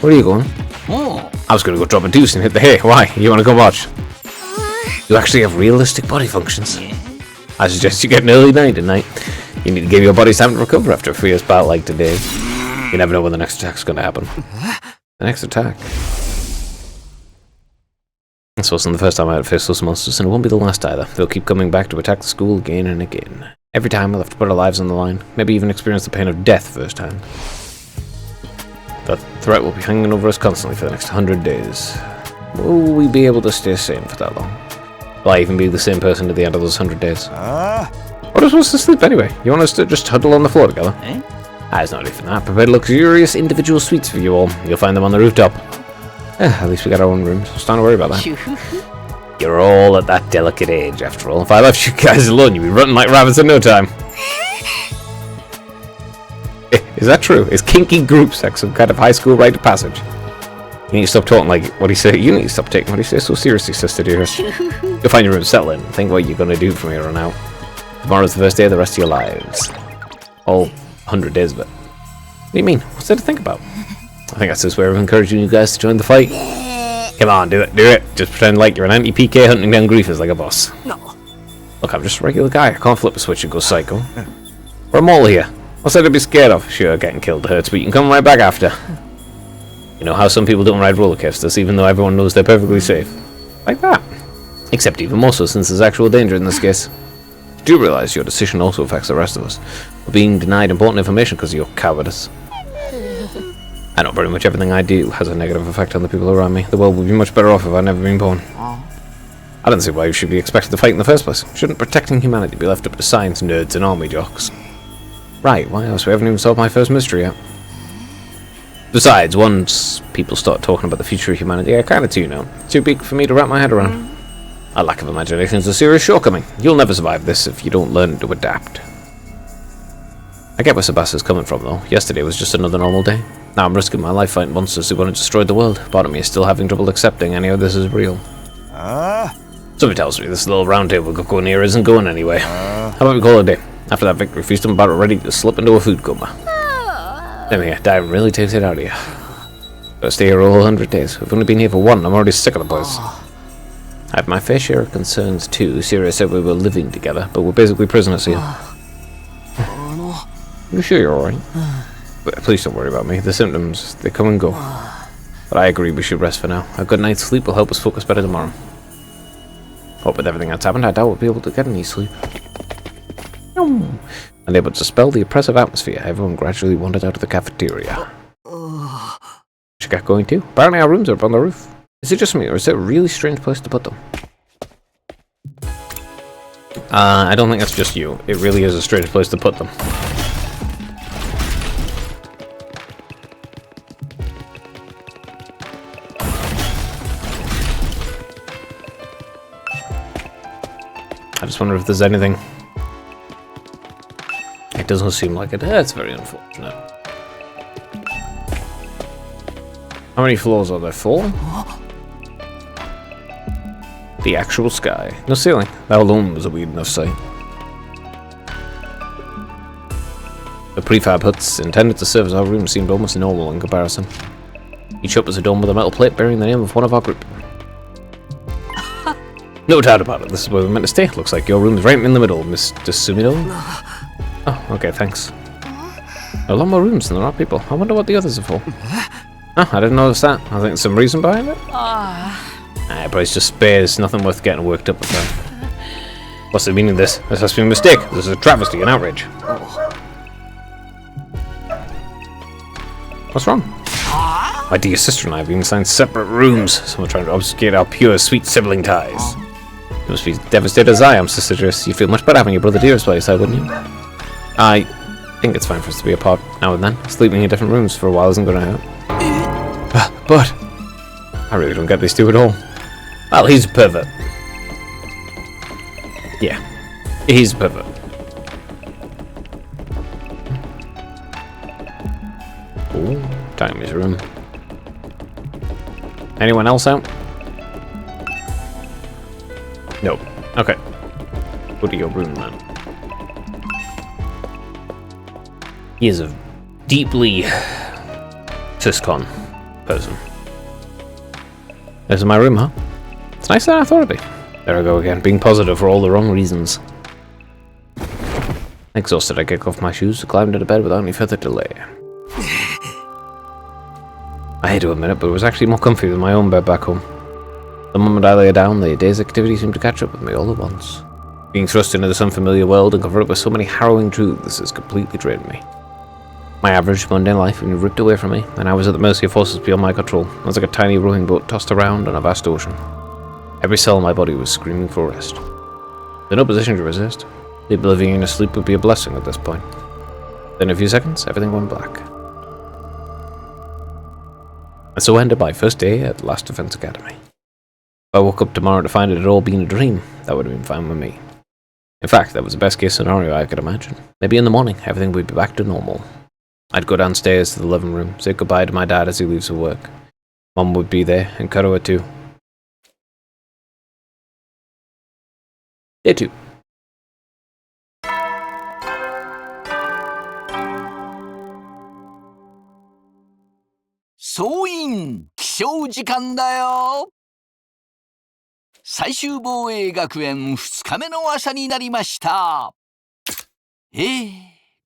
Where are you going? I was going to go drop a deuce and hit the hay. Why? You want to go watch? You actually have realistic body functions. I suggest you get an early night tonight. You need to give your body time to recover after a fierce bout like today. You never know when the next attack's going to happen. The next attack? This wasn't the first time I had to face those monsters, and it won't be the last either. They'll keep coming back to attack the school again and again. Every time we'll have to put our lives on the line, maybe even experience the pain of death firsthand. The threat will be hanging over us constantly for the next 100 days. Will we be able to stay sane for that long? Will I even be the same person at the end of those 100 days? What are we supposed to sleep anyway? You want us to just huddle on the floor together? It's not even that. Prepared luxurious individual suites for you all. You'll find them on the rooftop. At least we got our own rooms. Just don't worry about that. You're all at that delicate age, after all. If I left you guys alone, you'd be running like rabbits in no time. Is that true? Is kinky group sex some kind of high school rite of passage? You need to stop talking like what he said. You need to stop taking what he says so seriously, sister dear. You'll find your room settling. Think what you're going to do from here on out. Tomorrow's the first day of the rest of your lives. All 100 days of it. What do you mean? What's there to think about? I think that's his way of encouraging you guys to join the fight. Come on, do it, do it. Just pretend like you're an anti-PK hunting down griefers like a boss. No. Look, I'm just a regular guy. I can't flip a switch and go psycho. We're a mole here. What's there to be scared of? Sure, getting killed hurts, but you can come right back after. You know how some people don't ride roller coasters, even though everyone knows they're perfectly safe? Like that. Except even more so, since there's actual danger in this case. You do realise your decision also affects the rest of us. We're being denied important information because of your cowardice. I know pretty much everything I do has a negative effect on the people around me. The world would be much better off if I'd never been born. I don't see why you should be expected to fight in the first place. Shouldn't protecting humanity be left up to science nerds and army jocks? Right, why else? We haven't even solved my first mystery yet. Besides, once people start talking about the future of humanity, I kind of tune out. Too big for me to wrap my head around. A lack of imagination is a serious shortcoming. You'll never survive this if you don't learn to adapt. I get where Sebastian's coming from, though. Yesterday was just another normal day. Now I'm risking my life fighting monsters who want to destroy the world. Part of me is still having trouble accepting any of this is real. Somebody tells me this little round table we've got here isn't going anywhere. How about we call it a day? After that victory feast, I'm about ready to slip into a food coma. Let me dive and really takes it out of you. Gotta stay here all 100 days. We've only been here for one. I'm already sick of the place. I have my fair share of concerns too. Sirius said we were living together, but we're basically prisoners here. You sure you're alright? Please don't worry about me. The symptoms, they come and go. But I agree we should rest for now. A good night's sleep will help us focus better tomorrow. Hope with everything that's happened, I doubt we'll be able to get any sleep. Unable to dispel the oppressive atmosphere, everyone gradually wandered out of the cafeteria. Should get going too. Apparently our rooms are up on the roof. Is it just me, or is it a really strange place to put them? I don't think that's just you. It really is a strange place to put them. I just wonder if there's anything. It doesn't seem like it. That's very unfortunate. How many floors are there? 4? The actual sky. No ceiling. That alone was a weird enough sight. The prefab huts intended to serve as our room seemed almost normal in comparison. Each hut was a dome with a metal plate bearing the name of one of our group. No doubt about it, this is where we're meant to stay. Looks like your room's right in the middle, Mr. Sumino. Oh, okay, thanks. There are a lot more rooms than there are people. I wonder what the others are for. Oh, I didn't notice that. I think there's some reason behind it. But it's just space, nothing worth getting worked up about. What's the meaning of this? This has to be a mistake. This is a travesty, an outrage. What's wrong? My dear sister and I have been assigned separate rooms. Someone trying to obfuscate our pure, sweet sibling ties. You must be devastated as I am, Sister Jess. You'd feel much better having your brother Dearest by your side, wouldn't you? I think it's fine for us to be apart now and then. Sleeping in different rooms for a while isn't going to hurt. But I really don't get these two at all. Well, he's a pervert. Yeah, he's a pervert. Ooh, Tiny's room. Anyone else out? Nope. Okay. Go to your room then. He is a deeply Syscon person. This is my room, huh? It's nicer than I thought it'd be. There I go again, being positive for all the wrong reasons. Exhausted, I kicked off my shoes and climbed into bed without any further delay. I hate to admit it, but it was actually more comfy than my own bed back home. The moment I lay down, the day's activity seemed to catch up with me all at once. Being thrust into this unfamiliar world and confronted with so many harrowing truths has completely drained me. My average, mundane life had been ripped away from me, and I was at the mercy of forces beyond my control. I was like a tiny rowing boat tossed around on a vast ocean. Every cell in my body was screaming for rest. In no position to resist. The oblivion of sleep would be a blessing at this point. Then in a few seconds, everything went black. And so ended my first day at Last Defense Academy. If I woke up tomorrow to find it had all been a dream, that would have been fine with me. In fact, that was the best case scenario I could imagine. Maybe in the morning, everything would be back to normal. I'd go downstairs to the living room, say goodbye to my dad as he leaves for work. Mom would be there, and Karuha too. Day 2.総員起床時間だよ。最終防衛学園2日目の朝になりました。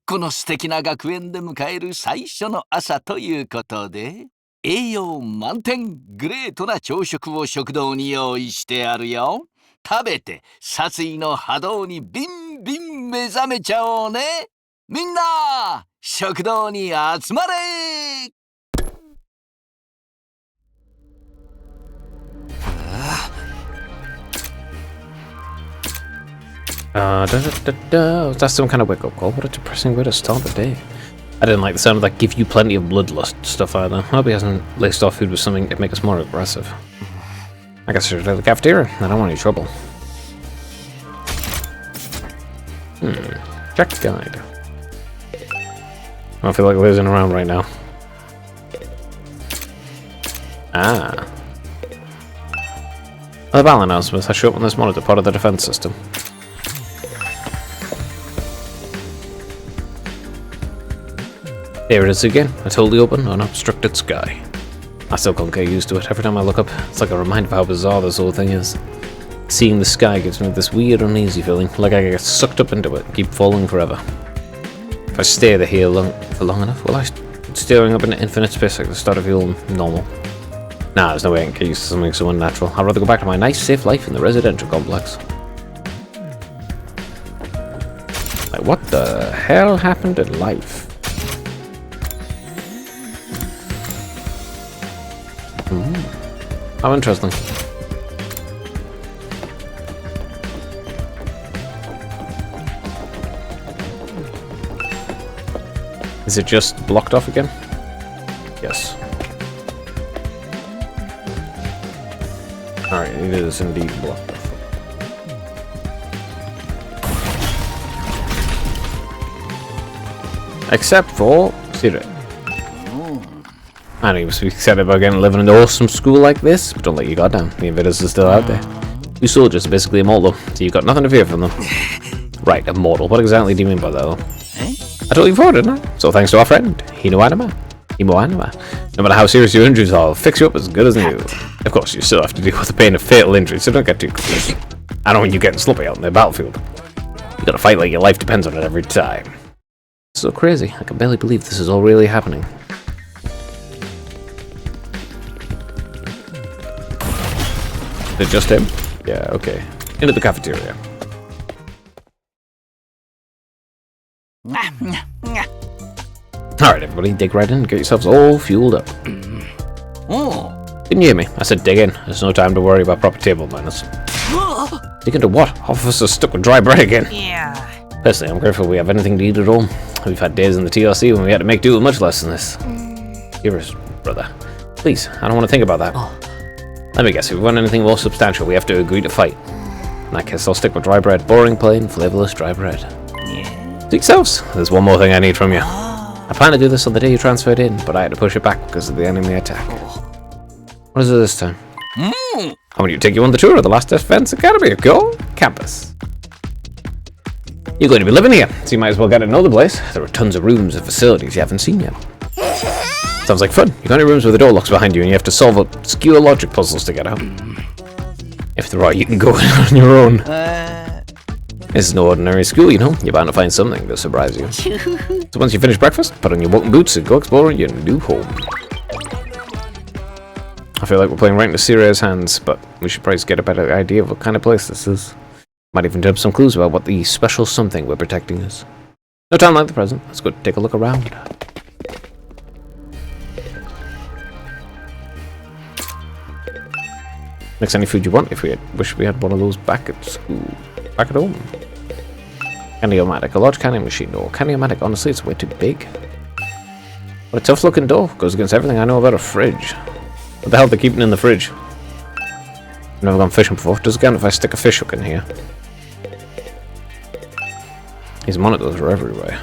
この素敵な学園で迎える最初の朝ということで、栄養満点グレートな朝食を食堂に用意してあるよ。食べて殺意の波動にビンビン目覚めちゃおうね。みんな食堂に集まれ。Was that some kind of wake-up call? What a depressing way to start the day. I didn't like the sound of that give you plenty of bloodlust stuff either. I hope he hasn't laced off food with something to make us more aggressive. I guess I should go to the cafeteria. I don't want any trouble. Check guide. I don't feel like losing around right now. The battle announcements. I show up on this monitor, part of the defense system. There it is again, a totally open, unobstructed sky. I still can't get used to it. Every time I look up, it's like a reminder of how bizarre this whole thing is. Seeing the sky gives me this weird, uneasy feeling, like I get sucked up into it and keep falling forever. If I stay here for long enough, will I staring up into infinite space like the start of your normal? Nah, there's no way I can get used to something so unnatural. I'd rather go back to my nice, safe life in the residential complex. Like, what the hell happened in life? How interesting. Is it just blocked off again? Yes. Alright, it is indeed blocked off. Except for Siri. I know you must be excited about getting to live in an awesome school like this, but don't let you goddamn. The invaders are still out there. You soldiers are basically immortal, so you've got nothing to fear from them. Right, immortal. What exactly do you mean by that, though? I told you before, didn't I? So thanks to our friend, Hino Anima. No matter how serious your injuries are, I'll fix you up as good as new. Of course, you still have to deal with the pain of fatal injury, so don't get too confused. I don't want you getting sloppy out in the battlefield. You gotta fight like your life depends on it every time. It's so crazy. I can barely believe this is all really happening. Is it just him? Yeah, okay. Into the cafeteria. Alright, everybody, dig right in and get yourselves all fueled up. Didn't you hear me? I said dig in. There's no time to worry about proper table manners. Dig into what? Officer stuck with dry bread again. Yeah. Personally, I'm grateful we have anything to eat at all. We've had days in the TRC when we had to make do with much less than this. Here is, brother. Please, I don't want to think about that. Let me guess, if we want anything more substantial, we have to agree to fight. In that case, I'll stick with dry bread. Boring, plain, flavorless dry bread. Yeah. Seek selves. There's one more thing I need from you. I planned to do this on the day you transferred in, but I had to push it back because of the enemy attack. What is it this time? I want you to take you on the tour of the Last Defense Academy. Go campus. You're going to be living here, so you might as well get to know the place. There are tons of rooms and facilities you haven't seen yet. Sounds like fun. You got any rooms where the door locks behind you and you have to solve obscure logic puzzles to get out. If there are, you can go on your own. This is no ordinary school, you know. You're bound to find something to surprise you. So once you finish breakfast, put on your walking boots and go explore your new home. I feel like we're playing right into Siria's hands, but we should probably get a better idea of what kind of place this is. Might even have some clues about what the special something we're protecting is. No time like the present. Let's go take a look around. Mix any food you want if we wish we had one of those back at school. Back at home. Candy-o-matic. A large candy machine door. Candy-o-matic. Honestly, it's way too big. What a tough looking door. Goes against everything I know about a fridge. What the hell are they keeping in the fridge? I've never gone fishing before. Does it count if I stick a fish hook in here? These monitors are everywhere.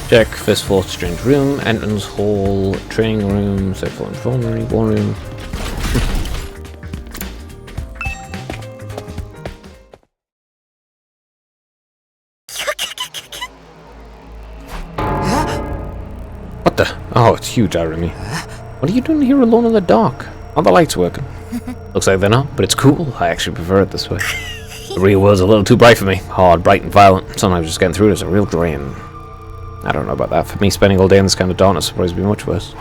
Check. First floor, strange room. Entrance hall. Training room. Third floor, infirmary. War room. What the? Oh, it's huge, Irony. What are you doing here alone in the dark? Are the lights working? Looks like they're not, but it's cool. I actually prefer it this way. The real world's a little too bright for me. Hard, bright, and violent. Sometimes just getting through it is a real drain. I don't know about that. For me, spending all day in this kind of darkness would probably be much worse.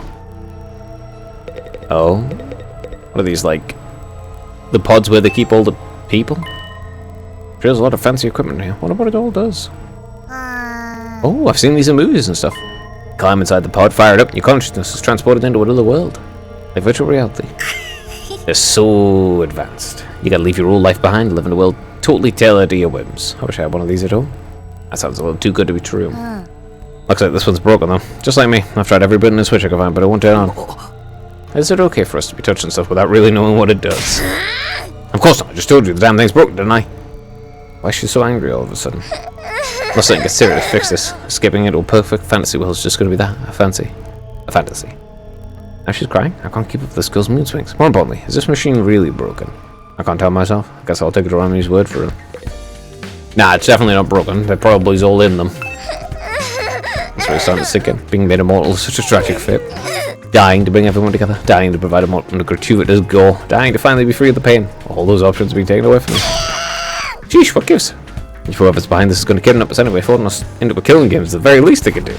Oh? What are these, like... the pods where they keep all the people? There's a lot of fancy equipment here. Wonder what it all does. Oh, I've seen these in movies and stuff. Climb inside the pod, fire it up, and your consciousness is transported into another world. Like virtual reality. They're so advanced. You gotta leave your old life behind and live in a world totally tailored to your whims. I wish I had one of these at home. That sounds a little too good to be true. Looks like this one's broken though. Just like me. I've tried every button and switch I can find, but it won't turn on. Is it okay for us to be touching stuff without really knowing what it does? Of course not. I just told you the damn thing's broken, didn't I? Why is she so angry all of a sudden? Must not get serious to fix this. Escaping into a perfect fantasy world is just going to be that. A fantasy. Now she's crying. I can't keep up with this girl's mood swings. More importantly, is this machine really broken? I can't tell myself. I guess I'll take it to Remy's word for it. Nah, it's definitely not broken. There probably is all in them. That's where it's starting to sink in. Being made immortal is such a tragic fate. Dying to bring everyone together. Dying to provide a gratuitous goal. Dying to finally be free of the pain. All those options being taken away from me. Sheesh, what gives? If whoever's behind this is going to kidnap us anyway, forcing us into a killing game is the very least they could do.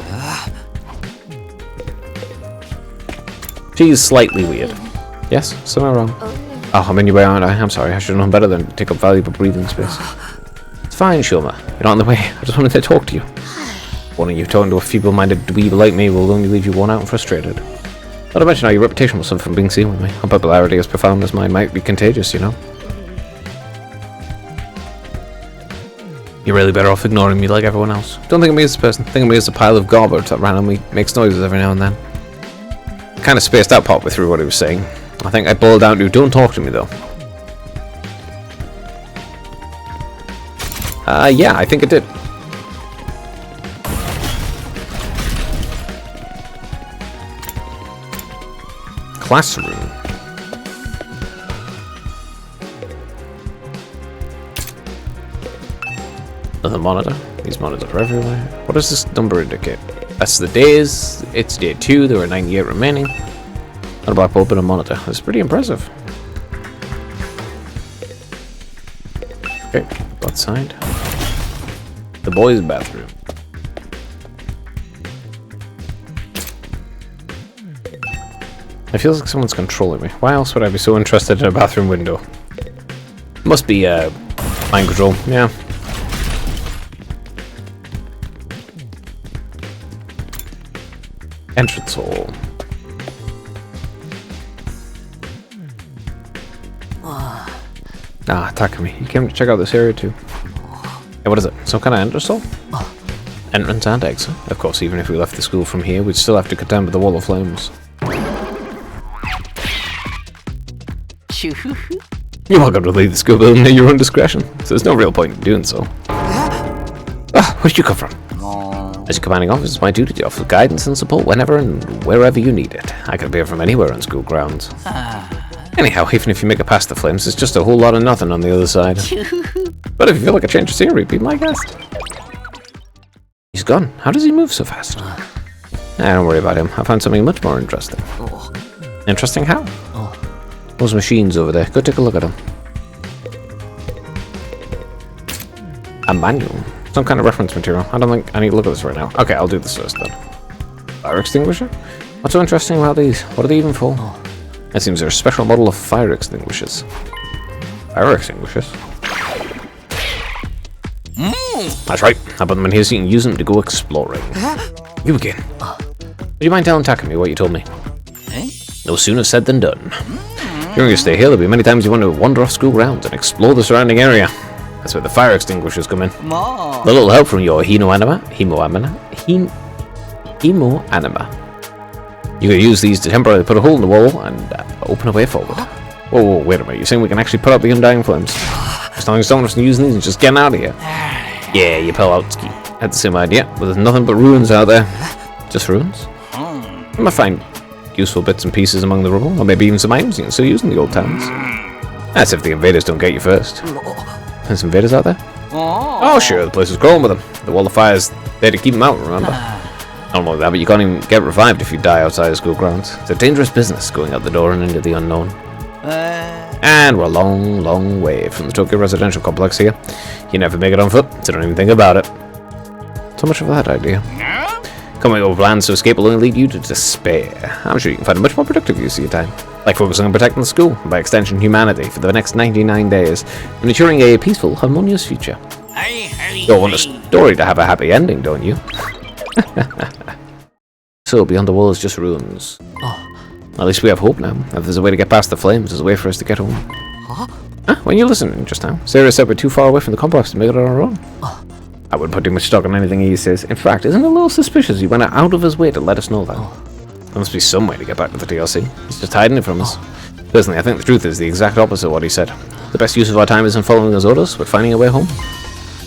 She's slightly weird. Yes? Somewhere wrong. Oh, I'm in your way, aren't I? I'm sorry, I should have known better than to take up valuable breathing space. It's fine, Shoma. You're not in the way. I just wanted to talk to you. One of you talking to a feeble-minded dweeb like me will only leave you worn out and frustrated. Not to mention how your reputation will suffer from being seen with me. Our popularity as profound as mine might be contagious, you know? You're really better off ignoring me like everyone else. Don't think of me as a person. Think of me as a pile of garbage that randomly makes noises every now and then. I kind of spaced out partway through what he was saying. I think I boiled down to, don't talk to me though. Yeah, I think it did. Classroom. Another monitor. These monitors are everywhere. What does this number indicate? That's the days. It's day 2. There are 98 remaining. Not a black bulb, but a monitor. That's pretty impressive. Okay, outside. The boys' bathroom. It feels like someone's controlling me. Why else would I be so interested in a bathroom window? Must be mind control. Yeah. Entrance hall. Ah, Takumi, you came to check out this area too. Hey, what is it? Some kind of entrance hall? Entrance and exit. Of course, even if we left the school from here, we'd still have to contend with the wall of flames. You're welcome to leave the school building at your own discretion, so there's no real point in doing so. Ah, where did you come from? As your commanding officer, it's my duty to offer guidance and support whenever and wherever you need it. I can appear from anywhere on school grounds. Anyhow, even if you make it past the flames, there's just a whole lot of nothing on the other side. But if you feel like a change of scenery, be my guest. He's gone. How does he move so fast? Don't worry about him. I found something much more interesting. Interesting how? Those machines over there. Go take a look at them. A manual. Some kind of reference material. I don't think I need to look at this right now. Okay, I'll do this first then. Fire extinguisher? What's so interesting about these? What are they even for? It seems they're a special model of fire extinguishers. Fire extinguishers? That's right. I put them in here so you can use them to go exploring. You again. Would you mind telling Takumi what you told me? No sooner said than done. During your stay here, there'll be many times you want to wander off school grounds and explore the surrounding area. That's where the fire extinguishers come in. A little help from your Hino Anima. You can use these to temporarily put a hole in the wall and open a way forward. Whoa, wait a minute. You're saying we can actually put out the undying flames? As long as someone's using these and just getting out of here. Yeah, you Pelowski. Had the same idea, but there's nothing but ruins out there. Just ruins? You might find useful bits and pieces among the rubble, or maybe even some items you can still use in the old towns. That's if the invaders don't get you first. There's invaders out there? Oh, sure, the place is crawling with them. The wall of fire's there to keep them out, remember? Not only that, but you can't even get revived if you die outside of school grounds. It's a dangerous business going out the door and into the unknown. And we're a long, long way from the Tokyo residential complex here. You never make it on foot, so don't even think about it. So much for that idea. Coming up with plans to escape will only lead you to despair. I'm sure you can find a much more productive use of your time. Like focusing on protecting the school, and by extension humanity, for the next 99 days, and ensuring a peaceful, harmonious future. You all want a story to have a happy ending, don't you? So, beyond the wall is just ruins. At least we have hope now. If there's a way to get past the flames, there's a way for us to get home. When you listening just now, Sarah said we're too far away from the complex to make it on our own. I wouldn't put too much stock on anything he says. In fact, isn't it a little suspicious he went out of his way to let us know that? There must be some way to get back to the TLC. He's just hiding it from us. Personally, I think the truth is the exact opposite of what he said. The best use of our time isn't following his orders, but finding a way home.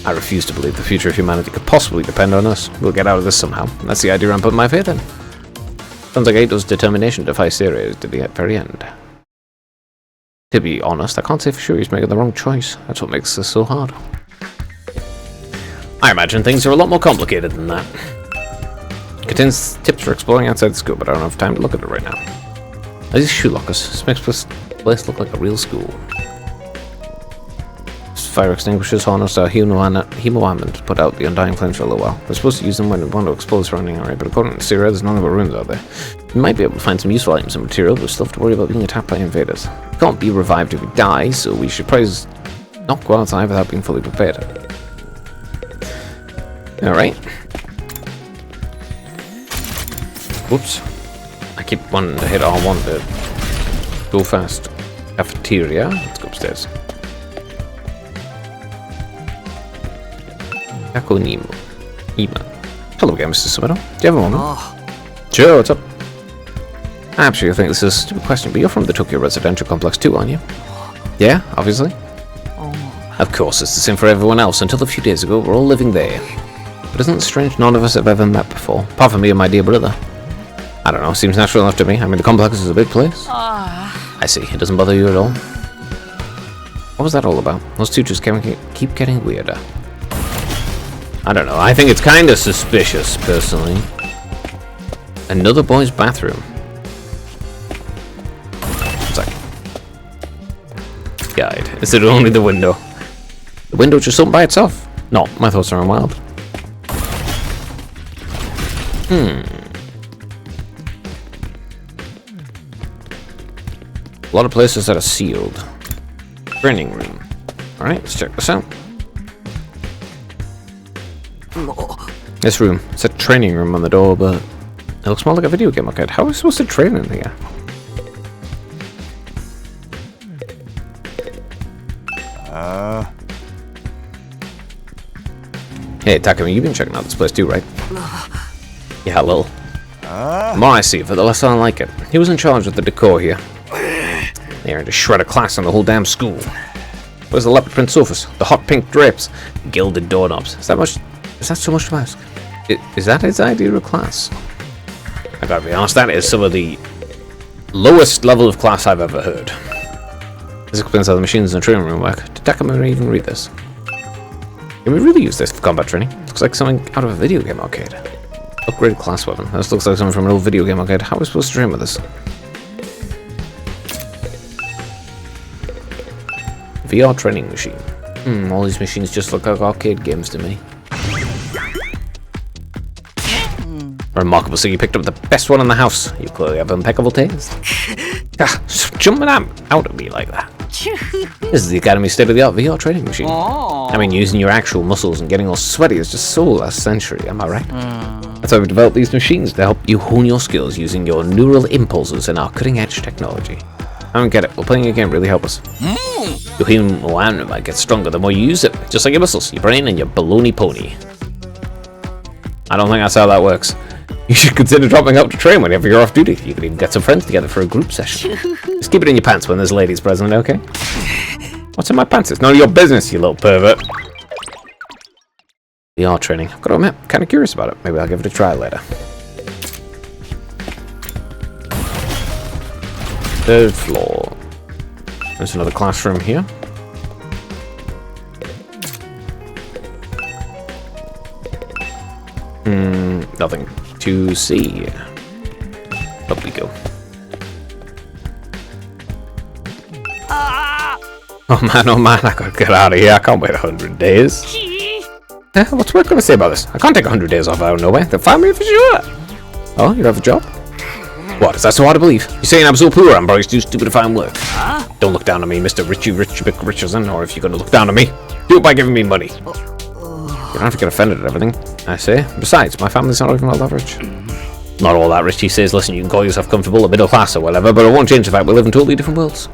I refuse to believe the future of humanity could possibly depend on us. We'll get out of this somehow. That's the idea I'm putting my faith in. Sounds like Eito's determination to fight Siri to the very end. To be honest, I can't say for sure he's making the wrong choice. That's what makes this so hard. I imagine things are a lot more complicated than that. It contains tips for exploring outside the school, but I don't have time to look at it right now. These shoe lockers. This makes this place look like a real school. Fire extinguishers harnessed our Himo to put out the undying flames for a little while. We're supposed to use them when we want to explode the surrounding area, but according to Sierra, there's nothing but ruins out there. We might be able to find some useful items and material, but we still have to worry about being attacked by invaders. We can't be revived if we die, so we should probably not go outside without being fully prepared. Alright. Whoops. I keep wanting to hit R1 to go fast. Cafeteria. Let's go upstairs. Yakonimo. Ima. Hello again, Mr. Sumedo. Do you have a moment? Sure, what's up? I'm sure you think this is a stupid question, but you're from the Tokyo residential complex too, aren't you? Yeah, obviously. Of course, it's the same for everyone else. Until a few days ago, we're all living there. But isn't it strange none of us have ever met before? Apart from me and my dear brother. I don't know, seems natural enough to me. I mean, the complex is a big place. I see, it doesn't bother you at all. What was that all about? Those two just keep getting weirder. I don't know, I think it's kind of suspicious, personally. Another boy's bathroom. One second. Guide. Is it only the window? The window just opened by itself? No, my thoughts are wild. A lot of places that are sealed. Training room. Alright, let's check this out. This room. It's a training room on the door, but it looks more like a video game arcade. How are we supposed to train in here? Hey, Takumi, you've been checking out this place too, right? Yeah, a little. The more I see of it, the less I like it. He was in charge of the decor here. They earned a shred of class on the whole damn school. Where's the leopard print sofas? The hot pink drapes? Gilded doorknobs? Is that so much to ask? Is that his idea of class? I gotta be honest, that is some of the lowest level of class I've ever heard. This explains how the machines in the training room work. Did Takumi even read this? Can we really use this for combat training? Looks like something out of a video game arcade. Upgraded class weapon. This looks like something from an old video game arcade. How are we supposed to train with this? VR training machine. All these machines just look like arcade games to me. Remarkable, so you picked up the best one in the house. You clearly have impeccable taste. Jumping out at me like that. This is the Academy's state-of-the-art VR training machine. I mean, using your actual muscles and getting all sweaty is just so last century, am I right? That's why we developed these machines, to help you hone your skills using your neural impulses and our cutting-edge technology. I don't get it. Will playing a game really help us? Your human anima gets stronger the more you use it, just like your muscles, your brain, and your baloney pony. I don't think that's how that works. You should consider dropping out to train whenever you're off duty. You could even get some friends together for a group session. Just keep it in your pants when there's ladies present, okay? What's in my pants? It's none of your business, you little pervert. VR training. I've got to admit, I'm kind of curious about it. Maybe I'll give it a try later. Third floor. There's another classroom here. Nothing to see. Up we go. Oh man, I gotta get out of here. I can't wait 100 days. What's work gonna say about this? I can't take 100 days off out of nowhere. They'll fire me for sure. Oh, you have a job? What, is that so hard to believe? You're saying I'm so poor, I'm probably too stupid to find work. Don't look down on me, Mr. Richardson, or if you're gonna look down on me, do it by giving me money. You don't have to get offended at everything I say. Besides, my family's not even all that rich. Not all that rich, he says. Listen, you can call yourself comfortable or middle class or whatever, but it won't change the fact we live in totally different worlds.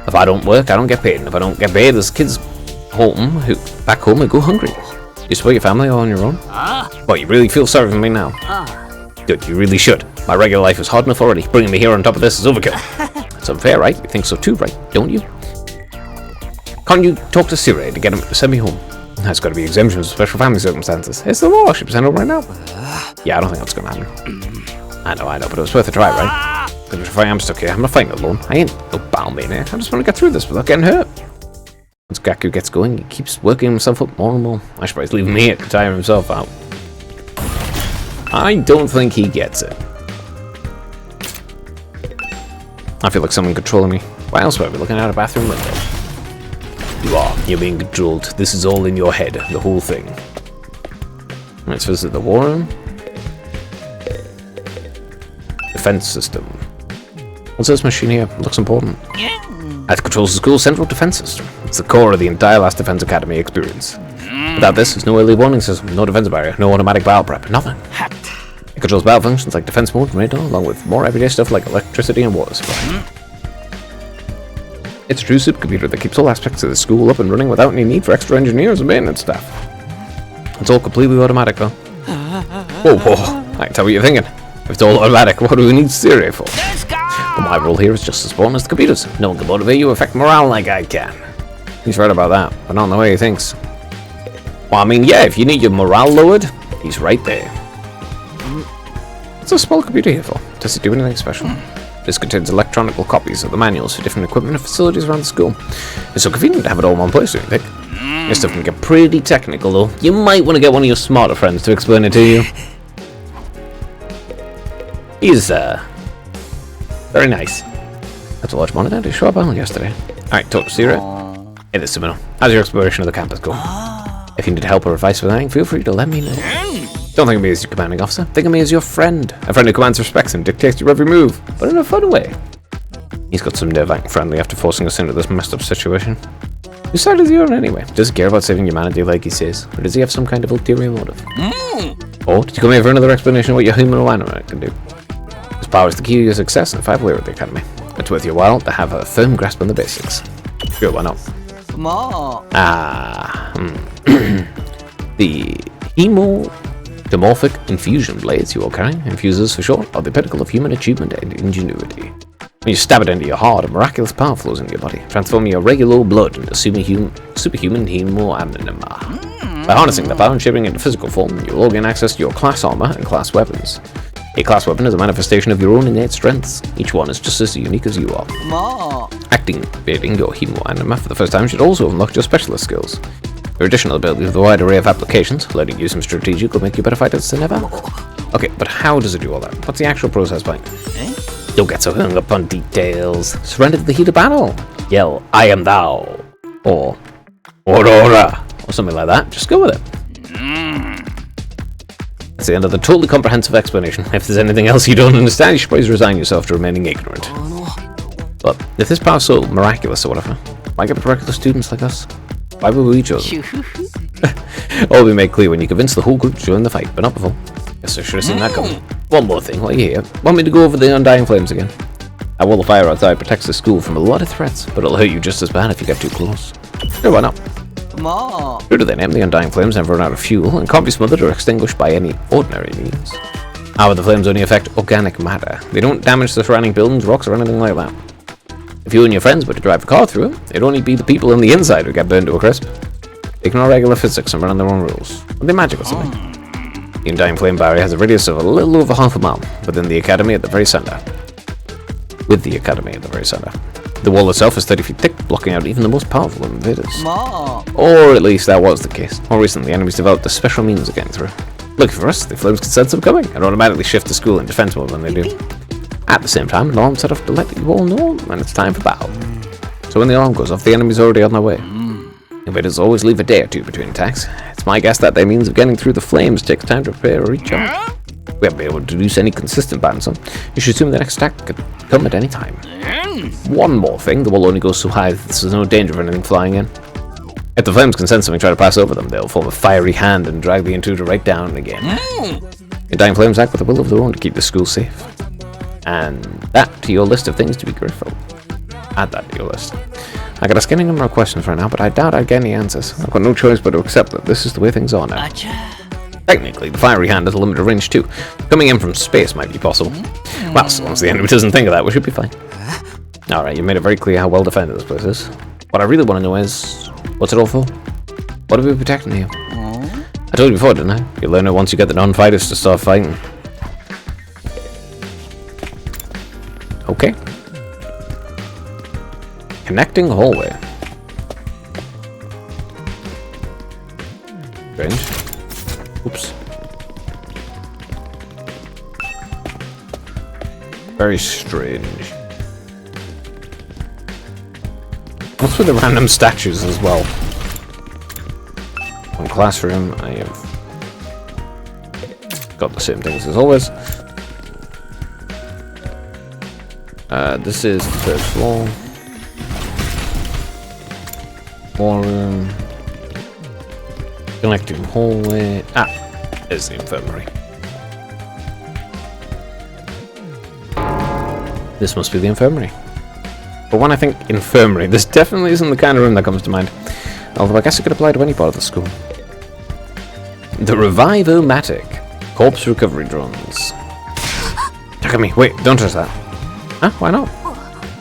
If I don't work, I don't get paid, and if I don't get paid, there's kids back home who go hungry. You support your family all on your own? What, you really feel sorry for me now? Good, you really should. My regular life is hard enough already. Bringing me here on top of this is overkill. It's unfair, right? You think so too, right? Don't you? Can't you talk to Sire to get him to send me home? That's got to be exemptions for special family circumstances. It's the law. She sent over right now. Yeah, I don't think that's going to happen. I know, but it was worth a try, right? Because if I am stuck here, I'm not fighting alone. I ain't no battle maniac. I just want to get through this without getting hurt. Once Gaku gets going, he keeps working himself up more and more. I should probably leave me here to tire himself out. I don't think he gets it. I feel like someone controlling me. Why else would I be looking out a bathroom window? You are. You're being controlled. This is all in your head. The whole thing. Let's visit the war room. Defense system. What's this machine here? It looks important. That controls the school's central defense system. It's the core of the entire Last Defense Academy experience. Without this, there's no early warning system, no defense barrier, no automatic battle prep, nothing. It controls battle functions like defense mode and radar, along with more everyday stuff like electricity and water supply. It's a true supercomputer that keeps all aspects of the school up and running without any need for extra engineers and maintenance staff. It's all completely automatic, though. Whoa, I can tell what you're thinking. If it's all automatic, what do we need Siri for? Well, my role here is just as important as the computers. No one can motivate you or affect morale like I can. He's right about that, but not in the way he thinks. Well, I mean, yeah, if you need your morale lowered, he's right there. What's a small computer here for? Does it do anything special? This contains electronic copies of the manuals for different equipment and facilities around the school. It's so convenient to have it all in one place, don't you think? This stuff can get pretty technical, though. You might want to get one of your smarter friends to explain it to you. He's, very nice. That's a large monitor. Did you show up on yesterday? Alright, talk to Sierra. Hey, this is Simino. How's your exploration of the campus going? If you need help or advice with anything, feel free to let me know. Don't think of me as your commanding officer. Think of me as your friend. A friend who commands, respects, and dictates your every move, but in a fun way. He's got some nerve acting friendly after forcing us into this messed up situation. Whose side is he on anyway? Does he care about saving humanity like he says? Or does he have some kind of ulterior motive? Or did you come here for another explanation of what your human anima can do? His power is the key to your success, and if I've with the Academy, it's worth your while to have a firm grasp on the basics. Sure, why not? The hemodimorphic infusion blades you are carrying, infusers for short, are the pinnacle of human achievement and ingenuity. When you stab it into your heart, a miraculous power flows into your body, transforming your regular blood into superhuman hemoanima. By harnessing the power and shaping it into physical form, you'll all gain access to your class armor and class weapons. A class weapon is a manifestation of your own innate strengths. Each one is just as unique as you are. Activating your hemoanima for the first time should also unlock your specialist skills. Your additional abilities with a wide array of applications, letting you use some strategic will make you better fighters than ever. Okay, but how does it do all that? What's the actual process behind it? Don't get so hung up on details. Surrender to the heat of battle. Yell, I am thou. Or, Aurora. Or something like that. Just go with it. That's the end of the totally comprehensive explanation. If there's anything else you don't understand, you should probably resign yourself to remaining ignorant. But if this power's so miraculous or whatever, why give it to regular students like us? Why were we chosen? All we made clear when you convinced the whole group to join the fight, but not before. Guess I should have seen that coming. One more thing, while you're here. Want me to go over the Undying Flames again? That wall of fire outside protects the school from a lot of threats, but it'll hurt you just as bad if you get too close. Sure, why not? True to their name, the Undying Flames never run out of fuel and can't be smothered or extinguished by any ordinary means. However, the flames only affect organic matter. They don't damage the surrounding buildings, rocks, or anything like that. If you and your friends were to drive a car through them, it'd only be the people on the inside who get burned to a crisp. Ignore regular physics and run on their own rules. Are they magic or something? The Undying Flame Barrier has a radius of a little over half a mile within the Academy at the very center. With the Academy at the very center. The wall itself is 30 feet thick, blocking out even the most powerful invaders. Or at least that was the case. More recently, enemies developed a special means of getting through. Lucky for us, the flames can sense them coming and automatically shift the school in defense mode when they do. At the same time, an alarm set off to let you all know when it's time for battle. So when the alarm goes off, the enemy's already on their way. Invaders always leave a day or two between attacks. It's my guess that their means of getting through the flames takes time to prepare or recharge. We haven't been able to deduce any consistent pattern, so you should assume the next attack could come at any time. One more thing, the wall only goes so high that there's no danger of anything flying in. If the flames can sense something trying to pass over them, they'll form a fiery hand and drag the intruder right down again. The Dying Flames act with a will of their own to keep the school safe. And that to your list of things to be grateful. Add that to your list. I got a scanning number of questions right now, but I doubt I'd get any answers. I've got no choice but to accept that this is the way things are now. Technically, the fiery hand has a limited range too. Coming in from space might be possible. Well, so long as the enemy doesn't think of that, we should be fine. Alright, you made it very clear how well defended this place is. What I really want to know is, what's it all for? What are we protecting here? I told you before, didn't I? You'll learn it once you get the non-fighters to start fighting. Okay. Connecting hallway. Strange. Oops. Very strange. What's with the random statues as well? One classroom, I have got the same things as always. This is the third floor. More room. Connecting hallway. Ah, there's the infirmary. This must be the infirmary. But when I think infirmary, this definitely isn't the kind of room that comes to mind. Although I guess it could apply to any part of the school. The Revive-O-Matic. Corpse recovery drones. Look at me. Wait, don't touch that. Huh? Why not?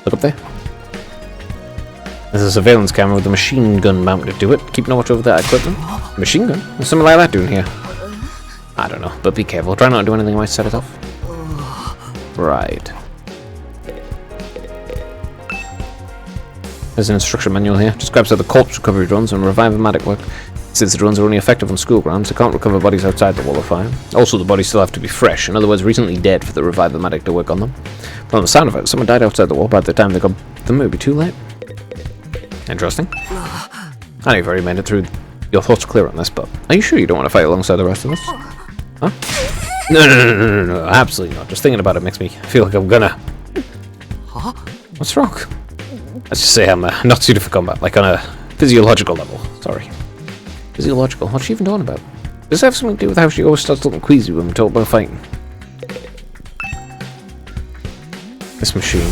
Look up there. There's a surveillance camera with a machine gun mounted to it. Keep a watch over that equipment. Machine gun? What's something like that doing here? I don't know, but be careful. Try not to do anything that might set it off. Right. There's an instruction manual here. Describes how the corpse recovery drones and Revive-O-Matic work. Since the drones are only effective on school grounds, they can't recover bodies outside the wall of fire. Also, the bodies still have to be fresh, in other words, recently dead for the Revive-O-Matic to work on them. From the sound of it, someone died outside the wall by the time they got them. It would be too late. Interesting. I know you've already made it through. Your thoughts are clear on this, but are you sure you don't want to fight alongside the rest of us? Huh? No, absolutely not. Just thinking about it makes me feel like I'm gonna. Huh? What's wrong? Let's just say I'm not suited for combat, like on a physiological level. Sorry. Physiological? What's she even talking about? Does it have something to do with how she always starts looking queasy when we talk about fighting? This machine.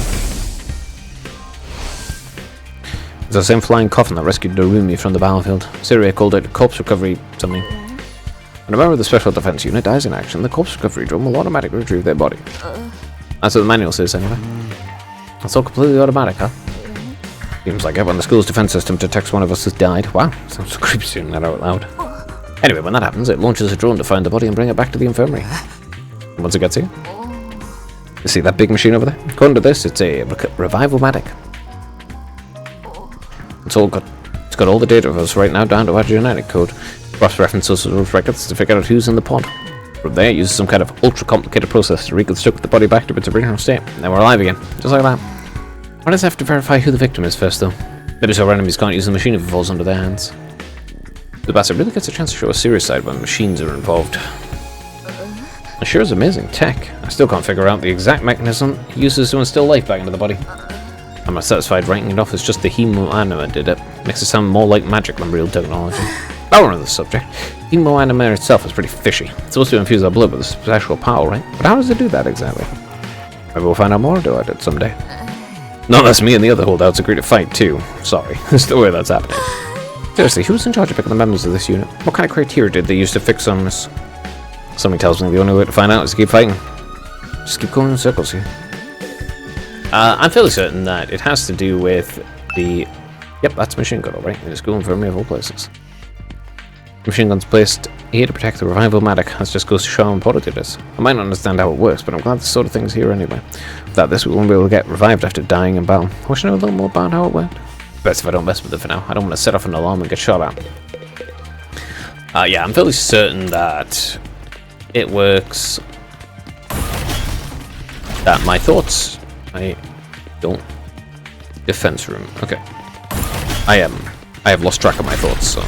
It's the same flying coffin that rescued Narumi from the battlefild. Syria called it corpse recovery something. When a member of the special defense unit dies in action, the corpse recovery drone will automatically retrieve their body. That's what the manual says anyway. That's all completely automatic, huh? Seems like it when the school's defense system detects one of us has died. Wow, sounds so creepy saying that out loud. Anyway, when that happens, it launches a drone to find the body and bring it back to the infirmary. And once it gets here, you see that big machine over there? According to this, it's a Revive-O-Matic. It's got all the data of us right now down to our genetic code. Cross-references those records to figure out who's in the pod. From there, it uses some kind of ultra-complicated process to reconstruct the body back to its original state. Now we're alive again, just like that. Why does it have to verify who the victim is first, though? Maybe so our enemies can't use the machine if it falls under their hands. The bastard really gets a chance to show a serious side when machines are involved. It sure is amazing tech. I still can't figure out the exact mechanism it uses to instill life back into the body. I'm not satisfied writing it off as just the hemoanima did it. Makes it sound more like magic than real technology. Now we're on the subject. Hemoanima itself is pretty fishy. It's supposed to infuse our blood with a special power, right? But how does it do that exactly? Maybe we'll find out more about it someday. Not unless me and the other holdouts agree to fight too. Sorry, it's the way that's happening. Seriously, who's in charge of picking the members of this unit? What kind of criteria did they use to fix on this? Something tells me the only way to find out is to keep fighting. Just keep going in circles here. I'm fairly certain that it has to do with the... Yep, that's machine gun, alright. It is going for me of all places. Machine gun's placed here to protect the revival-matic. That just goes to show how important it is. I might not understand how it works, but I'm glad this sort of thing's here anyway. Without this, we won't be able to get revived after dying in battle. I wish I knew a little more about how it worked. Best if I don't mess with it for now. I don't want to set off an alarm and get shot at. Yeah, I'm fairly certain that it works. That my thoughts... I don't... Defense room. Okay. I have lost track of my thoughts, so...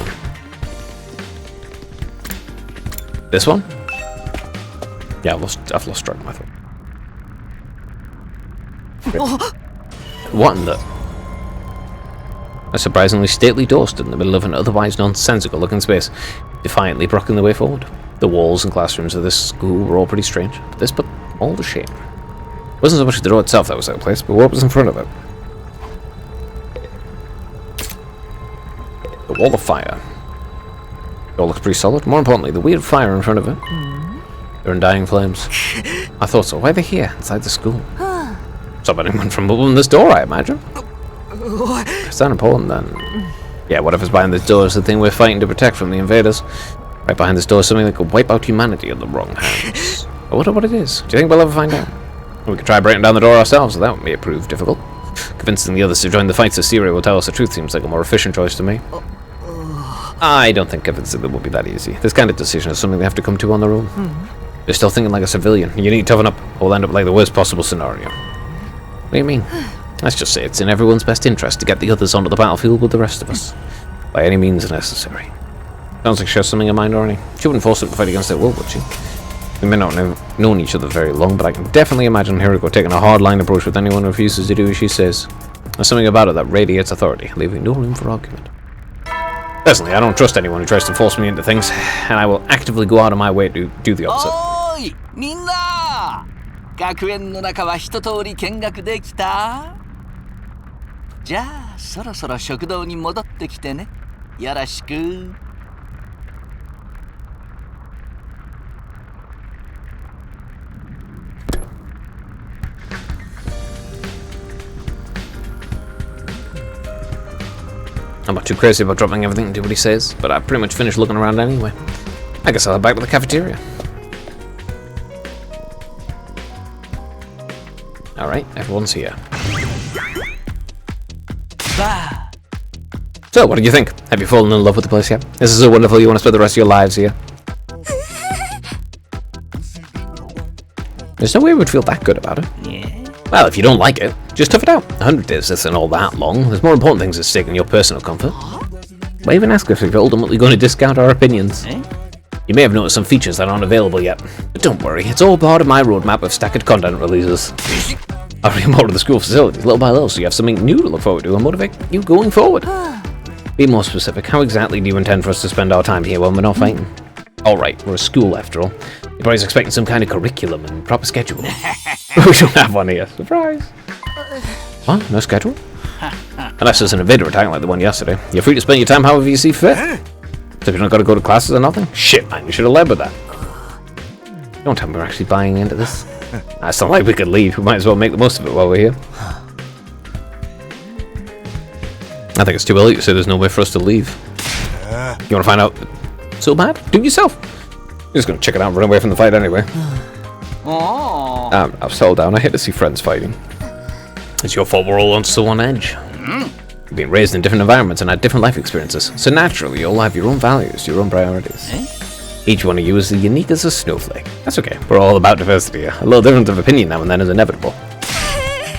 This one? Yeah, I've lost track of my thoughts. What in the... A surprisingly stately door stood in the middle of an otherwise nonsensical looking space, defiantly blocking the way forward. The walls and classrooms of this school were all pretty strange, but this put all to shame. It wasn't so much the door itself that was out of place, but what was in front of it. The wall of fire. It all looks pretty solid. More importantly, the weird fire in front of it. They're in dying flames. I thought so. Why are they here, inside the school? Stop anyone from opening this door, I imagine. It's that important, then. Yeah, whatever's behind this door is the thing we're fighting to protect from the invaders. Right behind this door is something that could wipe out humanity in the wrong hands. I wonder what it is. Do you think we'll ever find out? We could try breaking down the door ourselves, so that may prove difficult. Convincing the others to join the fight so Syria will tell us the truth seems like a more efficient choice to me. I don't think convincing them will be that easy. This kind of decision is something they have to come to on their own. They're still thinking like a civilian. You need to toughen up, or we'll end up like the worst possible scenario. What do you mean? Let's just say it's in everyone's best interest to get the others onto the battlefield with the rest of us. By any means necessary. Sounds like she has something in mind already. She wouldn't force them to fight against their will, would she? We may not have known each other very long, but I can definitely imagine Hiriko taking a hard-line approach with anyone who refuses to do as she says. There's something about it that radiates authority, leaving no room for argument. Personally, I don't trust anyone who tries to force me into things, and I will actively go out of my way to do the opposite. Oi! Minna! 学園の中は一通り見学できた？じゃあ、そろそろ食堂に戻ってきてね。よろしく。I'm not too crazy about dropping everything and do what he says, but I've pretty much finished looking around anyway. I guess I'll head back to the cafeteria. Alright, everyone's here. So, what do you think? Have you fallen in love with the place yet? This is so wonderful you want to spend the rest of your lives here? There's no way we would feel that good about it. Well, if you don't like it, just tough it out. 100 days isn't all that long. There's more important things at stake than your personal comfort. Why even ask us if you're ultimately going to discount our opinions? You may have noticed some features that aren't available yet. But don't worry, it's all part of my roadmap of staggered content releases. I'll bring more to the school facilities little by little so you have something new to look forward to and motivate you going forward. Be more specific. How exactly do you intend for us to spend our time here when we're not fighting? Alright, we're a school after all. You're probably expecting some kind of curriculum and proper schedule. We don't have one here. Surprise! What? No schedule? Unless there's an invader attack like the one yesterday. You're free to spend your time however you see fit. So if you're not going to go to classes or nothing? Shit, man, you should have led with that. Don't tell me we're actually buying into this. It's not like we could leave. We might as well make the most of it while we're here. I think it's too early to say there's no way for us to leave. You want to find out so bad? Do it yourself. You're just going to check it out and run away from the fight anyway. I was told down. I hate to see friends fighting. It's your fault we're all on so on edge. You've been raised in different environments and had different life experiences, so naturally you all have your own values, your own priorities. Each one of you is as unique as a snowflake. That's okay. We're all about diversity here. A little difference of opinion now and then is inevitable.